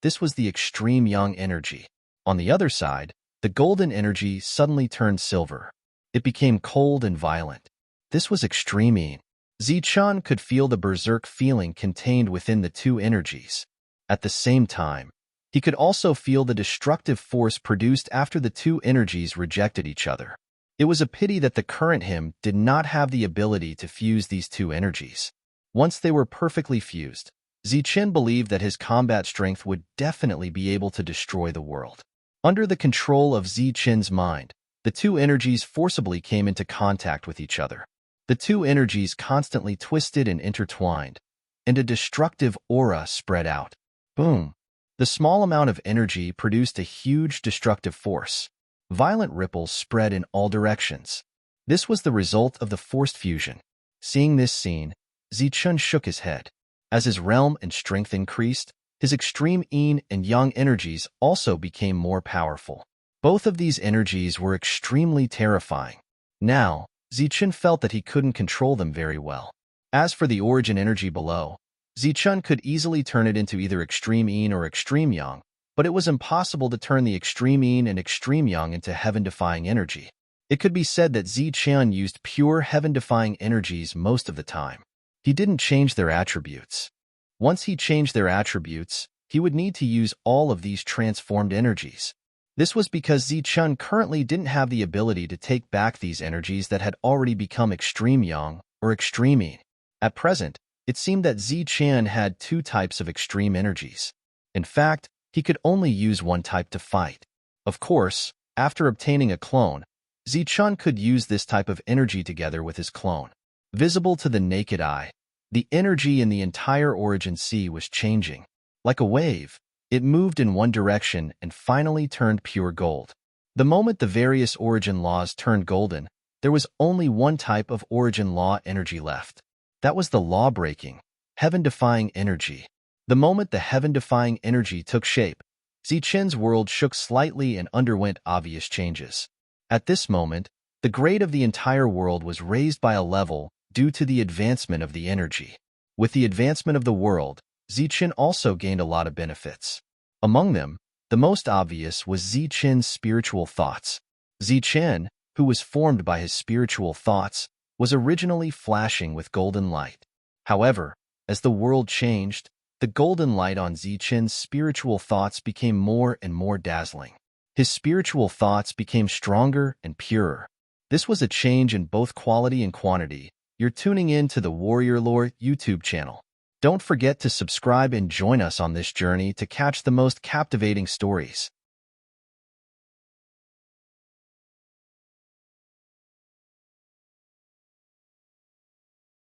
This was the extreme yang energy. On the other side, the golden energy suddenly turned silver. It became cold and violent. This was extreme yin. Zichen could feel the berserk feeling contained within the two energies. At the same time, he could also feel the destructive force produced after the two energies rejected each other. It was a pity that the current him did not have the ability to fuse these two energies. Once they were perfectly fused, Zichen believed that his combat strength would definitely be able to destroy the world. Under the control of Zichen's mind, the two energies forcibly came into contact with each other. The two energies constantly twisted and intertwined, and a destructive aura spread out. Boom! The small amount of energy produced a huge destructive force. Violent ripples spread in all directions. This was the result of the forced fusion. Seeing this scene, Zichen shook his head. As his realm and strength increased, his extreme yin and yang energies also became more powerful. Both of these energies were extremely terrifying. Now, Zichen felt that he couldn't control them very well. As for the origin energy below, Zichen could easily turn it into either extreme yin or extreme yang, but it was impossible to turn the extreme yin and extreme yang into heaven-defying energy. It could be said that Zichen used pure heaven-defying energies most of the time. He didn't change their attributes. Once he changed their attributes, he would need to use all of these transformed energies. This was because Zichen currently didn't have the ability to take back these energies that had already become extreme yang or extreme yin. At present, it seemed that Zichen had two types of extreme energies. In fact, he could only use one type to fight. Of course, after obtaining a clone, Zichen could use this type of energy together with his clone. Visible to the naked eye, the energy in the entire origin sea was changing. Like a wave, it moved in one direction and finally turned pure gold. The moment the various origin laws turned golden, there was only one type of origin law energy left. That was the law-breaking, heaven-defying energy. The moment the heaven-defying energy took shape, Zichen's world shook slightly and underwent obvious changes. At this moment, the grade of the entire world was raised by a level due to the advancement of the energy. With the advancement of the world, Zichen also gained a lot of benefits. Among them, the most obvious was Zichen's spiritual thoughts. Zichen, who was formed by his spiritual thoughts, was originally flashing with golden light. However, as the world changed, the golden light on Zichen's spiritual thoughts became more and more dazzling. His spiritual thoughts became stronger and purer. This was a change in both quality and quantity. You're tuning in to the Warrior Lore YouTube channel. Don't forget to subscribe and join us on this journey to catch the most captivating stories.